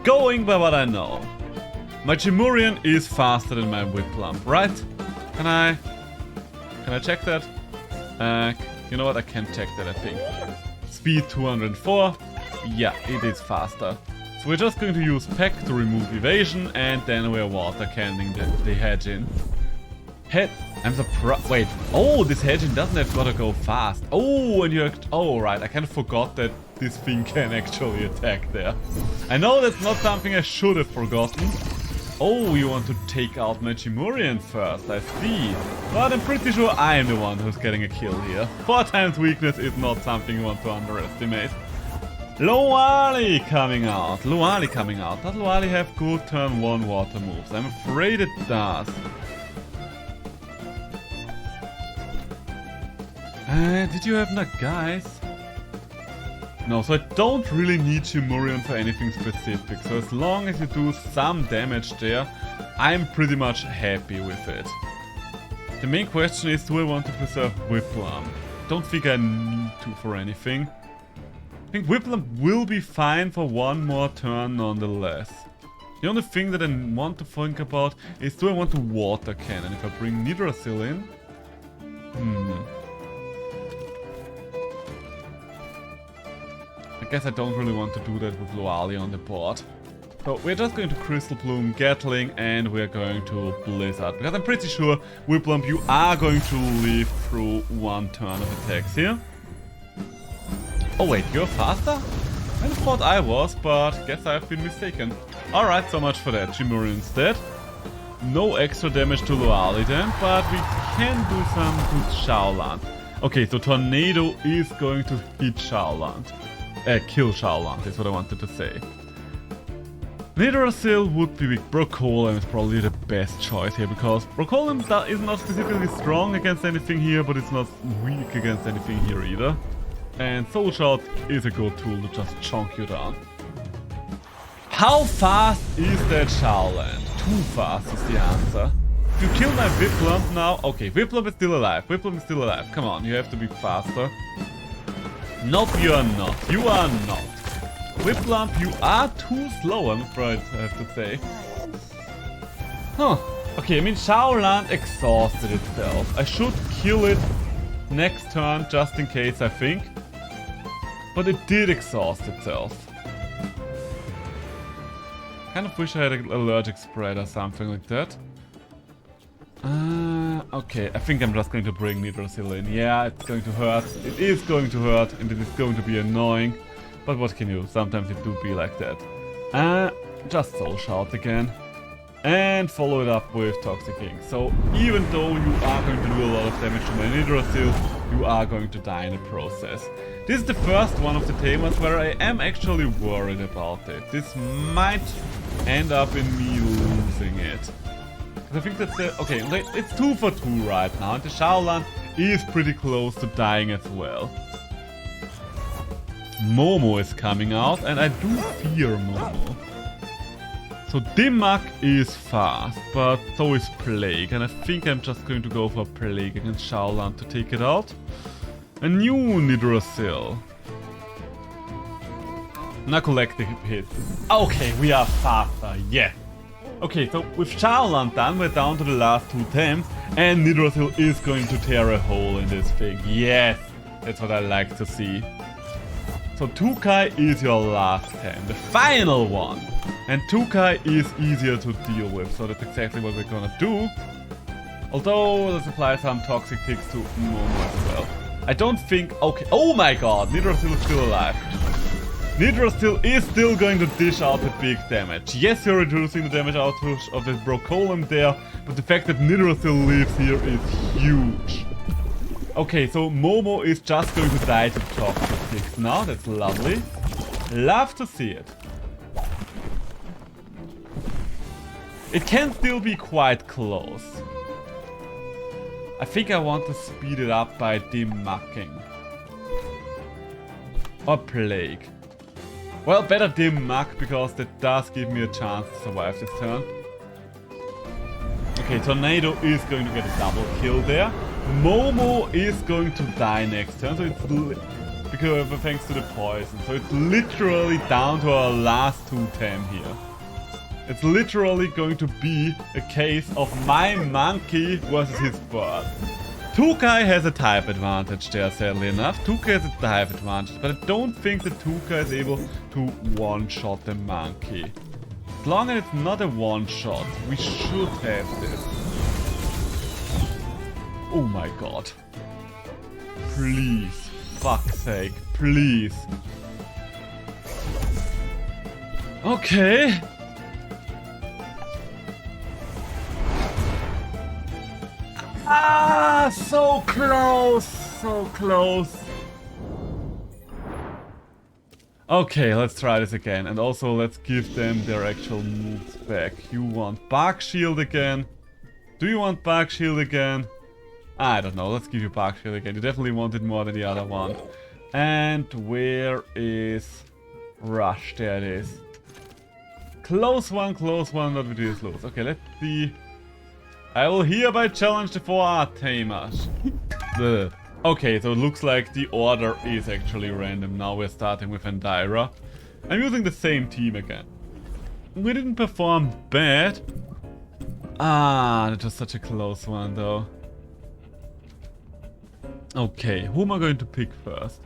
[SPEAKER 1] going by what I know, my Chimurian is faster than my Whiplump, right? Can I check that? You know what? I can check that, I think. Speed 204. Yeah, it is faster. So we're just going to use Peck to remove evasion, and then we're water canning the Hedgin. I'm surprised. Wait. Oh, this Hedgin doesn't have gotta go fast. Oh, and you're... Oh, right. I kind of forgot that this thing can actually attack there. I know that's not something I should have forgotten. Oh, you want to take out my Chimurian first, I see. But I'm pretty sure I am the one who's getting a kill here. 4 times weakness is not something you want to underestimate. Loali coming out. Loali coming out. Does Loali have good turn 1 water moves? I'm afraid it does. Did you have Nagais? No, so I don't really need Chimurian for anything specific. So as long as you do some damage there, I'm pretty much happy with it. The main question is, do I want to preserve Whiplump? Don't think I need to for anything. I think Whiplump will be fine for 1 more turn nonetheless. The only thing that I want to think about is, do I want to water cannon if I bring Nidorasil in? I guess I don't really want to do that with Loali on the board. So we're just going to Crystal Bloom, Gatling, and we're going to Blizzard. Because I'm pretty sure, Whiplump, you are going to live through 1 turn of attacks here. Oh wait, you're faster? I thought I was, but guess I've been mistaken. Alright, so much for that. Chimurian instead. No extra damage to Loali then, but we can do some good Showland. Okay, so Tornado is going to hit Charland. Kill Charland is what I wanted to say. Nidorasil would be weak. Brocolem is probably the best choice here because Brocolem is not specifically strong against anything here, but it's not weak against anything here either. And Soul Shot is a good tool to just chunk you down. How fast is that Charland? Too fast is the answer. If you kill my Whiplump now... Okay, Whiplump is still alive. Whiplump is still alive. Come on, you have to be faster. Nope, you are not. You are not. Whiplump, you are too slow, I'm afraid I have to say. Huh. Okay, I mean, Charland exhausted itself. I should kill it next turn just in case, I think. But it did exhaust itself. Kind of wish I had an allergic spread or something like that. Okay, I think I'm just going to bring Nidorasil in. Yeah, it's going to hurt. It is going to hurt, and it is going to be annoying. But what can you do? Sometimes it do be like that. Just Soul Shout again. And follow it up with Toxicking. So even though you are going to do a lot of damage to my Nidorasil, you are going to die in the process. This is the first one of the Tamers where I am actually worried about it. This might end up in me losing it. I think that's the... Okay, it's 2 for 2 right now, and the Charland is pretty close to dying as well. Momo is coming out, and I do fear Momo. So Dimmak is fast, but so is Plague, and I think I'm just going to go for Plague against Charland to take it out. A new Nidorasil. Now collective hits. Okay, we are faster, yeah. Okay, so with Charland done, we're down to the last 2 Tems, and Nidorasil is going to tear a hole in this thing. Yes, that's what I like to see. So Tukai is your last Tem, the final one. And Tukai is easier to deal with, so that's exactly what we're gonna do. Although, let's apply some Toxic Ticks to Momo as well. I don't think... Okay, oh my god, Nidorasil is still alive. Nidorasil is still going to dish out the big damage. Yes, you're reducing the damage output of the Brocolem there, but the fact that Nidorasil lives here is huge. Okay, so Momo is just going to die to Toxic Ticks now. That's lovely. Love to see it. It can still be quite close. I think I want to speed it up by Dimmucking. Or Plague. Well, better Dimmuck, because that does give me a chance to survive this turn. Okay, Tornado is going to get a double kill there. Momo is going to die next turn, so it's because thanks to the poison. So it's literally down to our last 2 Tem here. It's literally going to be a case of my monkey versus his bird. Tukai has a type advantage there, sadly enough. Tukai has a type advantage, but I don't think that Tukai is able to one-shot the monkey. As long as it's not a one-shot, we should have this. Oh my god. Please. Fuck's sake. Please. Okay. Ah, so close. So close. Okay, let's try this again. And also, let's give them their actual moves back. You want Bark Shield again? Do you want Bark Shield again? I don't know, let's give you Bark Shield again. You definitely want it more than the other one. And where is Rush? There it is. Close one, but we do lose. Okay, let's see. I will hereby challenge the 4 Tamers. Okay, so it looks like the order is actually random. Now we're starting with Andira. I'm using the same team again. We didn't perform bad. Ah, that was such a close one though. Okay, who am I going to pick first?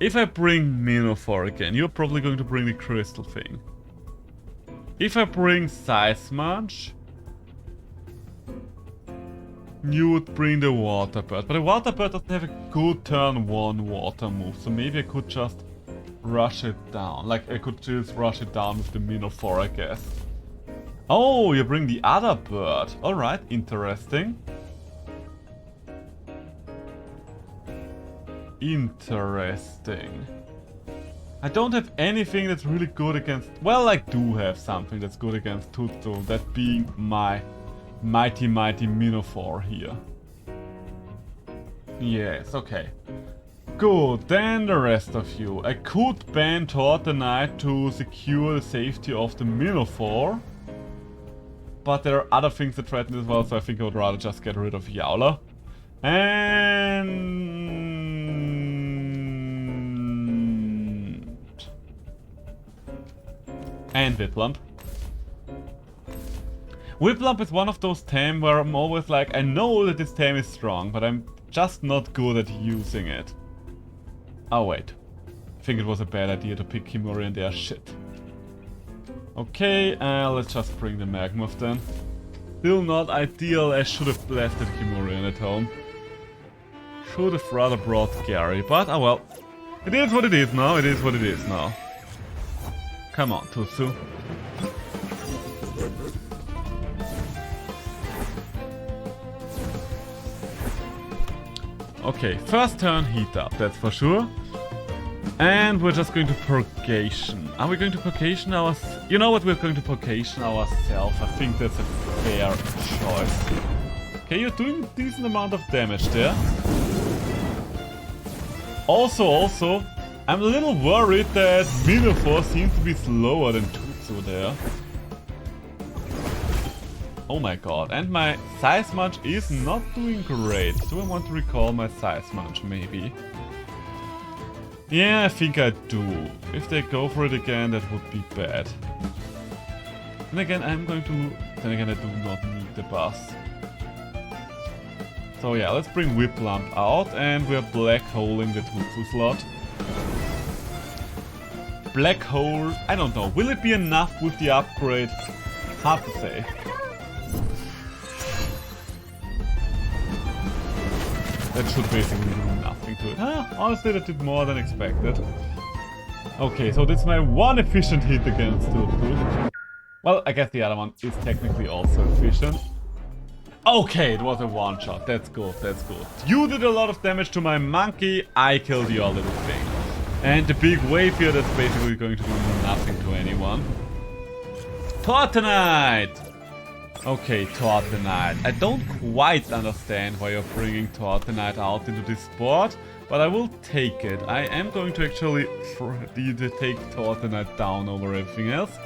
[SPEAKER 1] If I bring Minotaur again, you're probably going to bring the crystal thing. If I bring Seismunch, you would bring the water bird. But the water bird doesn't have a good turn 1 water move, so maybe I could just rush it down. Like, I could just rush it down with the Minotaur, I guess. Oh, you bring the other bird. Alright, interesting. interesting. I don't have anything that's really good against... Well, I do have something that's good against Tutsu, that being my mighty Minotaur here. Yes, okay. Good, then the rest of you. I could ban Toward the Night to secure the safety of the Minotaur. But there are other things that threaten as well, so I think I would rather just get rid of Yowler. And Whiplump. Whiplump is one of those Tem where I'm always like, I know that this Tem is strong, but I'm just not good at using it. Oh wait. I think it was a bad idea to pick Himurian there, shit. Okay, let's just bring the Magmuth then. Still not ideal, I should have left the Himurian at home. Should have rather brought Gary, but oh well. It is what it is now, it is what it is now. Come on, Tutsu. Okay, first turn heat up, that's for sure. And we're just going to Purgation. Are we going to Purgation our... You know what, we're going to Purgation ourselves. I think that's a fair choice. Okay, you're doing a decent amount of damage there. Also, I'm a little worried that Minotaur seems to be slower than Tutsu there. Oh my god, and my Size Munch is not doing great. Do I want to recall my Size Munch, maybe? Yeah, I think I do. If they go for it again, that would be bad. And again, Then again, I do not need the bus. So yeah, let's bring Whiplump out, and we're black holing the Tutsu slot. Black hole, I don't know. Will it be enough with the upgrade? Hard to say. That should basically do nothing to it. Honestly, that did more than expected. Okay, so this is my one efficient hit against Tutsu. Well, I guess the other one is technically also efficient. Okay, it was a one-shot. That's good, that's good. You did a lot of damage to my monkey, I killed your little thing. And the big wave here that's basically going to do nothing to anyone. Tortenite! Okay, Tortenite. I don't quite understand why you're bringing Tortenite out into this board, but I will take it. I am going to actually take Tortenite down over everything else.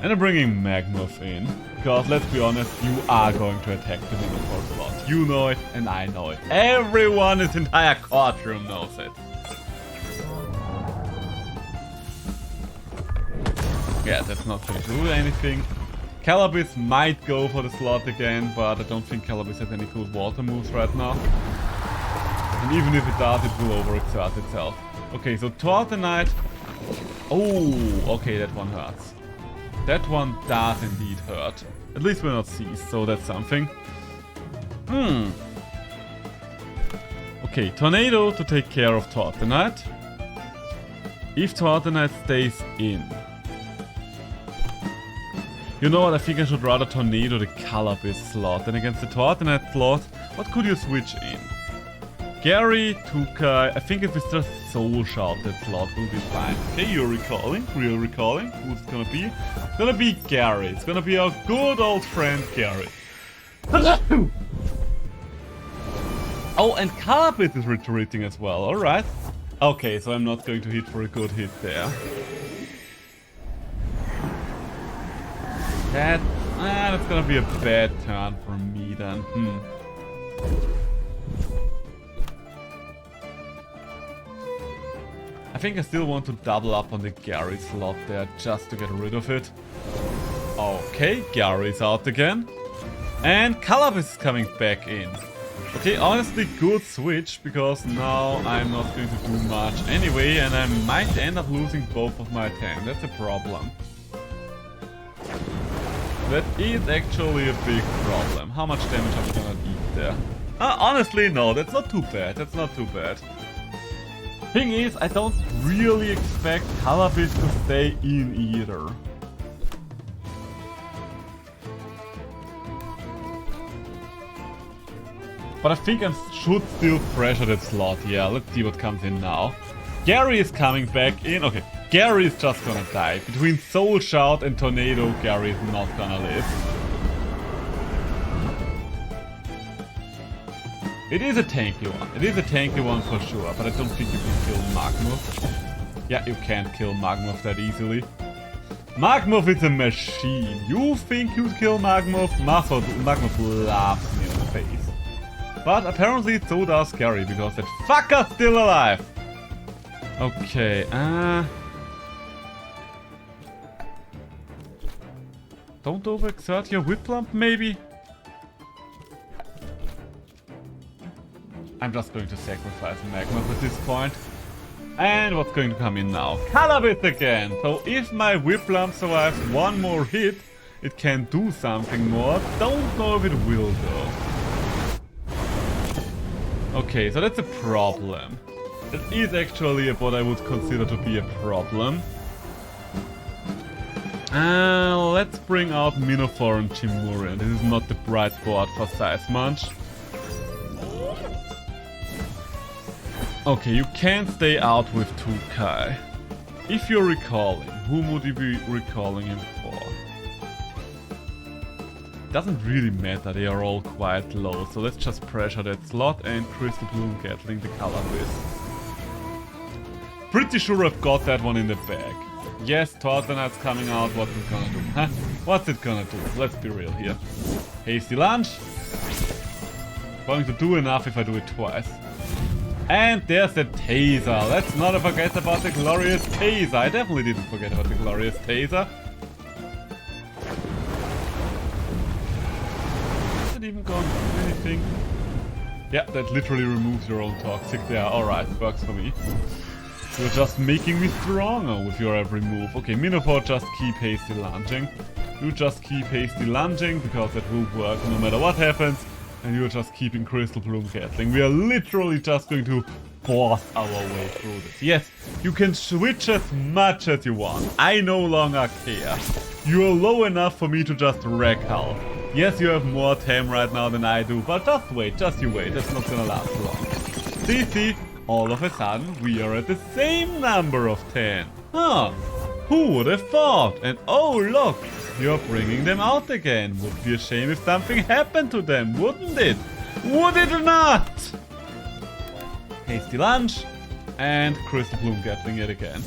[SPEAKER 1] And I'm bringing Magmuth in, because let's be honest, you are going to attack the Minotaur slot. You know it, and I know it. Everyone in this entire courtroom knows it. Yeah, that's not going to do anything. Calabyss might go for the slot again, but I don't think Calabyss has any good water moves right now. And even if it does, it will overexert itself. Okay, so Tortenite... Oh, okay, that one hurts. That one does indeed hurt. At least we're not seized, so that's something. Okay, Tornado to take care of Tortenite. If Tortenite stays in... You know what, I think I should rather Tornado the Calabyss slot. Then against the Tortenite slot, what could you switch in? Gary, Tukai, I think if it's just Soul Shout, that slot will be fine. Okay, you're recalling, real recalling. Who's it gonna be? It's gonna be Gary. It's gonna be our good old friend Gary. Oh, and Calabyss is retreating as well, alright. Okay, so I'm not going to hit for a good hit there. That's gonna be a bad turn for me then. I think I still want to double up on the Gary slot there just to get rid of it. Okay, Gary's out again. And Calabyss is coming back in. Okay, honestly good switch, because now I'm not going to do much anyway, and I might end up losing both of my attacks. That's a problem. That is actually a big problem. How much damage am I gonna eat there? Honestly, no, that's not too bad. That's not too bad. Thing is, I don't really expect Calabyss to stay in either. But I think I should still pressure that slot. Yeah, let's see what comes in now. Gary is coming back in. Okay, Gary is just gonna die. Between Soul Shout and Tornado, Gary is not gonna live. It is a tanky one. It is a tanky one for sure, but I don't think you can kill Magmuff. Yeah, you can't kill Magmuff that easily. Magmuff is a machine. You think you'd kill Magmuff? Magmuff laughs me in the face. But apparently so does Gary, because that fucker's still alive. Okay, don't overexert your Whiplump, maybe? I'm just going to sacrifice Magmuff at this point. And what's going to come in now? Calabash again! So if my Whiplump survives one more hit, it can do something more. Don't know if it will though. Okay, so that's a problem. It is actually what I would consider to be a problem. Let's bring out Minotaur and Chimurian. This is not the bright board for Size Munch. Okay, you can't stay out with 2Kai. If you're recalling, whom would you be recalling him for? Doesn't really matter, they are all quite low, so let's just pressure that slot and Crystal Bloom Gatling the Calabash. Pretty sure I've got that one in the bag. Yes, Tortlanite's coming out, what's it gonna do? Huh? What's it gonna do? Let's be real here. Hasty Lunge. Going to do enough if I do it twice. And there's the Taser. Let's not forget about the glorious Taser. I definitely didn't forget about the glorious Taser. Is it even going to do anything? Yeah, that literally removes your own toxic there. Alright, works for me. You're just making me stronger with your every move. Okay, Minotaur, just keep hasty lunging. You just keep hasty lunging because that will work no matter what happens. And you're just keeping Crystal Bloom Gatling. We are literally just going to force our way through this. Yes, you can switch as much as you want. I no longer care. You're low enough for me to just wreck hell. Yes, you have more Tem right now than I do, but just you wait. That's not gonna last long. See, all of a sudden we are at the same number of 10. Huh, who would have thought? And oh look! You're bringing them out again. Would be a shame if something happened to them, wouldn't it? Would it not? Hasty Lunge. And Crystal Bloom Gatling yet again.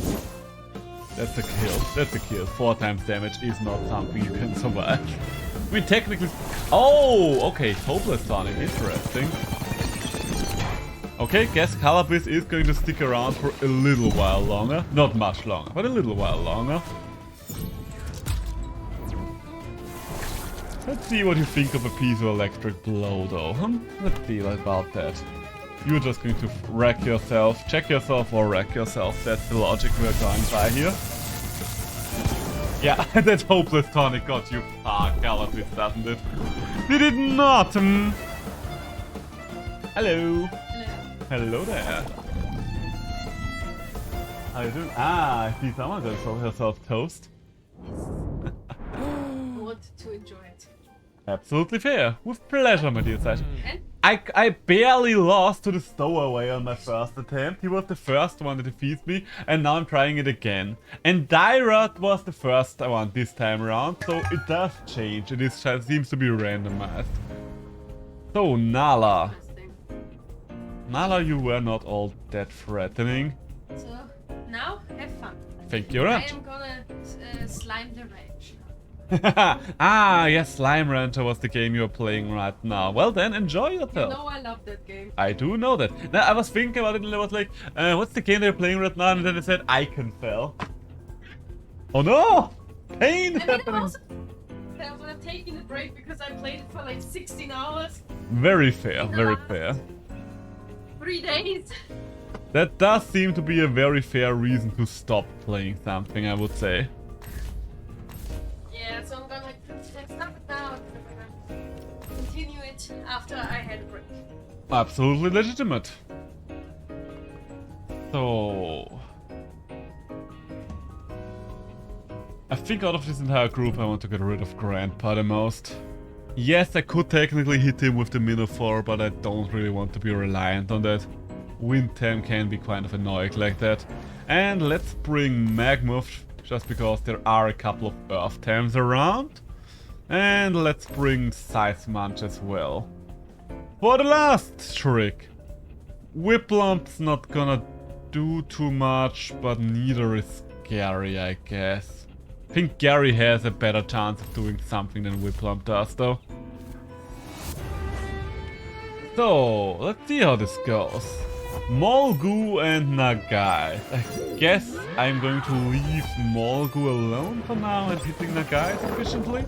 [SPEAKER 1] That's a kill. That's a kill. 4 times damage is not something you can survive. I mean, technically... Oh, okay. Hopeless Sonic. Interesting. Okay, guess Calabash is going to stick around for a little while longer. Not much longer, but a little while longer. Let's see what you think of a piezoelectric blow though. Let's see about that. You're just going to wreck yourself, check yourself or wreck yourself. That's the logic we're going by here. Yeah, that Hopeless Tonic got you far, Calabash, doesn't it? Did it not? Hello.
[SPEAKER 2] Hello.
[SPEAKER 1] Hello there. How you doing? Ah, I see someone just called herself Toast.
[SPEAKER 2] Yes. I wanted to enjoy it.
[SPEAKER 1] Absolutely fair. With pleasure, my dear Sasha.
[SPEAKER 2] And?
[SPEAKER 1] I barely lost to the stowaway on my first attempt. He was the first one that defeats me, and now I'm trying it again. And Dyra was the first one this time around, so it does change. It seems to be randomized. So, Nala. Nala, you were not all that threatening.
[SPEAKER 2] So, now, have fun.
[SPEAKER 1] Thank you very much.
[SPEAKER 2] I am gonna slime the ranch.
[SPEAKER 1] Ah, yes, Slime Rancher was the game you're playing right now. Well then, enjoy yourself.
[SPEAKER 2] You know I love that game.
[SPEAKER 1] I do know that. Now, I was thinking about it and I was like, what's the game they're playing right now? And then I said, Iconfell. Oh no! Pain is happening!
[SPEAKER 2] I would have taken a break because I played it for like 16 hours.
[SPEAKER 1] Very fair, very fair.
[SPEAKER 2] 3 days.
[SPEAKER 1] That does seem to be a very fair reason to stop playing something, I would say.
[SPEAKER 2] Yeah, so I'm gonna stop it now and continue it after I had a break.
[SPEAKER 1] Absolutely legitimate. So... I think out of this entire group I want to get rid of Grandpa the most. Yes, I could technically hit him with the Minotaur, but I don't really want to be reliant on that. Wind Tem can be kind of annoying like that. And let's bring Magmuff, just because there are a couple of Earth Tems around. And let's bring Scythe Munch as well. For the last trick. Whiplump's not gonna do too much, but neither is Gary, I guess. I think Gary has a better chance of doing something than Whiplump does, though. So, let's see how this goes. Molgu and Nagai. I guess I'm going to leave Molgu alone for now and hitting Nagai sufficiently.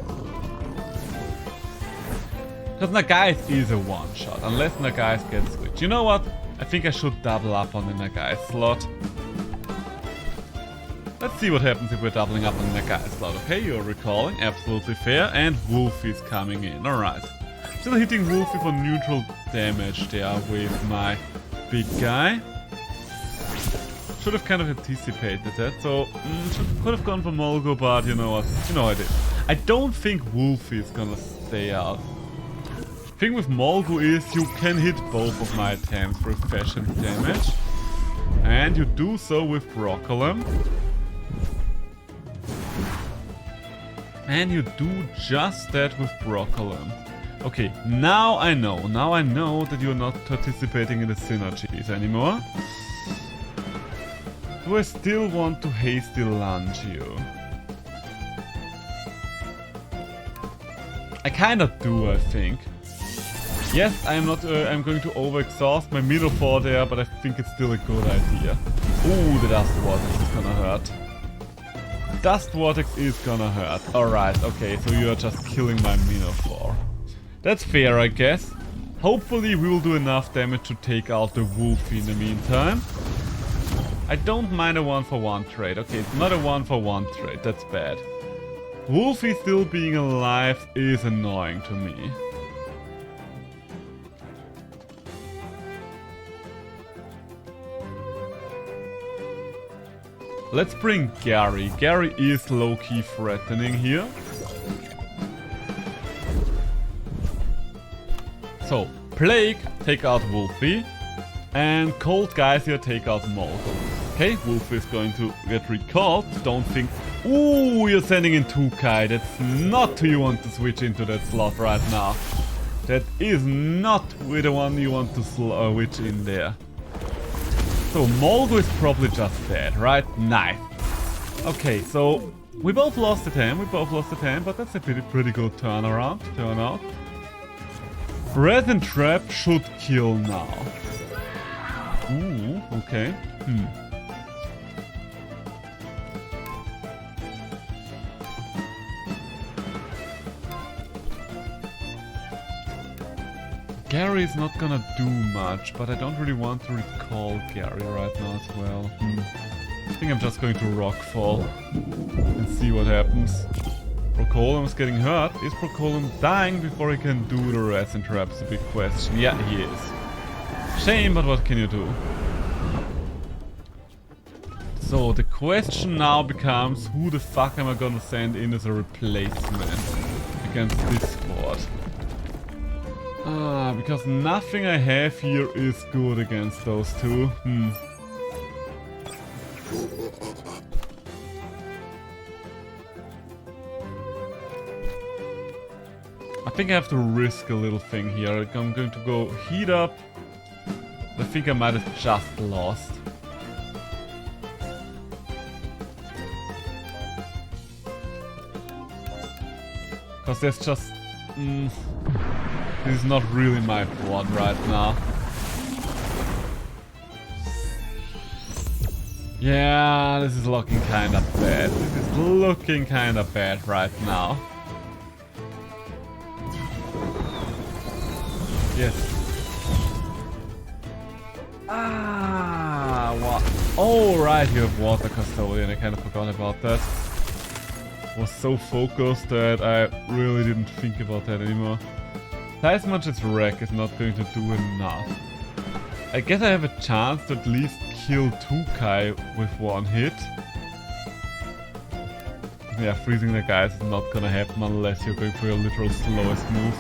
[SPEAKER 1] Because Nagai is a one-shot, unless Nagai gets switched. You know what? I think I should double up on the Nagai slot. Let's see what happens if we're doubling up on the Nagai slot. Okay, you're recalling, absolutely fair. And Wolfie's coming in, alright. Still hitting Wolfie for neutral damage there with my big guy. Should have kind of anticipated that, so could have gone for Molgo, but you know what? You know I did. I don't think Wolfie is gonna stay out. Thing with Molgu is you can hit both of my attempts for fashion damage. And you do so with Broccolum. And you do just that with Broccolum. Okay, now I know that you're not participating in the synergies anymore. Do I still want to hasty lunge you? I kinda do, I think. Yes, I'm not. I'm going to overexhaust my Minotaur there, but I think it's still a good idea. Ooh, the Dust Vortex is gonna hurt. Dust Vortex is gonna hurt. Alright, okay, so you are just killing my Minotaur. That's fair, I guess. Hopefully we will do enough damage to take out the Wolfie in the meantime. I don't mind a 1-for-1 trade. Okay, it's not a 1-for-1 trade. That's bad. Wolfie still being alive is annoying to me. Let's bring Gary. Gary is low-key threatening here. So, Plague, take out Wolfie. And Cold Geyser, take out Molgo. Okay, Wolfie is going to get recalled. Don't think... Ooh, you're sending in 2Kai. That's not who you want to switch into that slot right now. That is not the one you want to switch in there. So Molgo is probably just dead, right? Nice. Okay, so we both lost the 10, but that's a pretty good turnaround, turnout. Resin Trap should kill now. Ooh, okay. Gary is not gonna do much, but I don't really want to recall Gary right now as well. I think I'm just going to Rockfall and see what happens. Procolum's getting hurt. Is Procolum dying before he can do the resin traps? A big question. Yeah, he is. Shame, but what can you do? So the question now becomes, who the fuck am I gonna send in as a replacement against this squad? Because nothing I have here is good against those two. I think I have to risk a little thing here. I'm going to go heat up. I think I might have just lost. Because there's just... this is not really my board right now. Yeah, this is looking kinda bad. This is looking kinda bad right now. Yes. What? Oh, right, you have Water Custodian. I kind of forgot about that. Was so focused that I really didn't think about that anymore. As much as wreck is not going to do enough. I guess I have a chance to at least kill 2Kai with one hit. yeah, freezing the guys is not gonna happen unless you're going for your literal slowest move.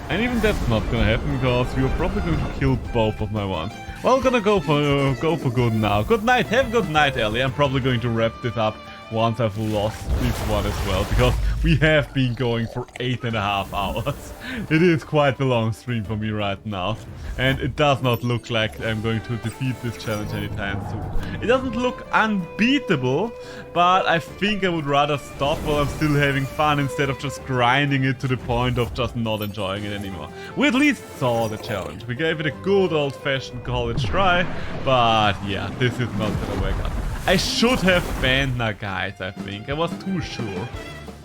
[SPEAKER 1] And even that's not gonna happen because you're probably going to kill both of my ones. Well, gonna go for good now. Good night, have a good night, Ellie. I'm probably going to wrap this up once I've lost this one as well, because we have been going for 8.5 hours. It is quite a long stream for me right now, and it does not look like I'm going to defeat this challenge anytime soon. It doesn't look unbeatable, but I think I would rather stop while I'm still having fun instead of just grinding it to the point of just not enjoying it anymore. We at least saw the challenge. We gave it a good old-fashioned college try, but yeah, this is not gonna work out. I should have banned now, guys, I think. I was too sure.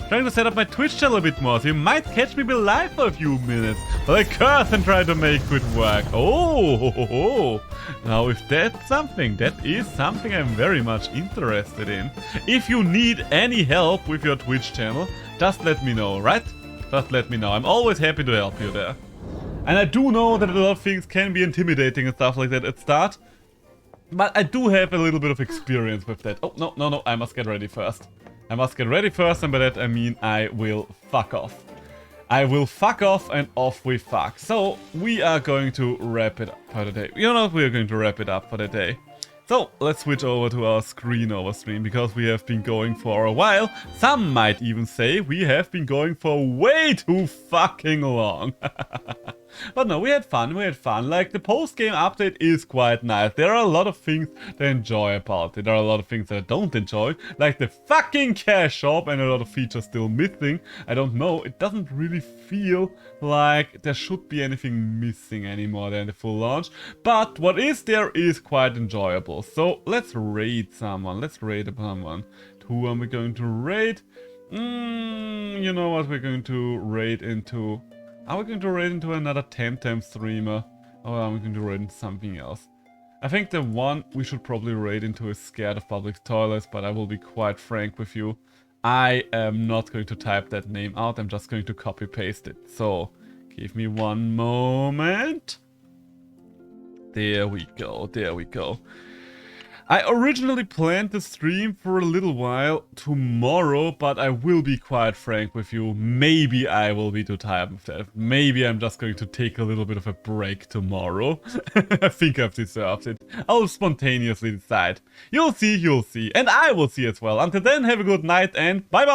[SPEAKER 1] Trying to set up my Twitch channel a bit more, so you might catch me be live for a few minutes. But I curse and try to make it work. Oh, now if that's something, that is something I'm very much interested in. If you need any help with your Twitch channel, just let me know, right? Just let me know. I'm always happy to help you there. And I do know that a lot of things can be intimidating and stuff like that at start. But I do have a little bit of experience with that. Oh, no, I must get ready first. I must get ready first, and by that I mean I will fuck off. I will fuck off, and off we fuck. So, we are going to wrap it up for the day. You know what? We are going to wrap it up for the day. So, let's switch over to our screen over stream, because we have been going for a while. Some might even say we have been going for way too fucking long. But no, we had fun, Like, the post-game update is quite nice. There are a lot of things to enjoy about it. There are a lot of things that I don't enjoy, like the fucking cash shop and a lot of features still missing. I don't know, it doesn't really feel like there should be anything missing anymore than the full launch. But what is there is quite enjoyable. So let's raid someone. Who are we going to raid? You know what, we're going to raid into... Are we going to raid into another Temtem streamer? Or are we going to raid into something else? I think the one we should probably raid into is scared of public toilets, but I will be quite frank with you. I am not going to type that name out, I'm just going to copy paste it. So, give me one moment. There we go. I originally planned the stream for a little while tomorrow, but I will be quite frank with you. Maybe I will be too tired with that. Maybe I'm just going to take a little bit of a break tomorrow. I think I've deserved it. I'll spontaneously decide. You'll see. And I will see as well. Until then, have a good night and bye-bye.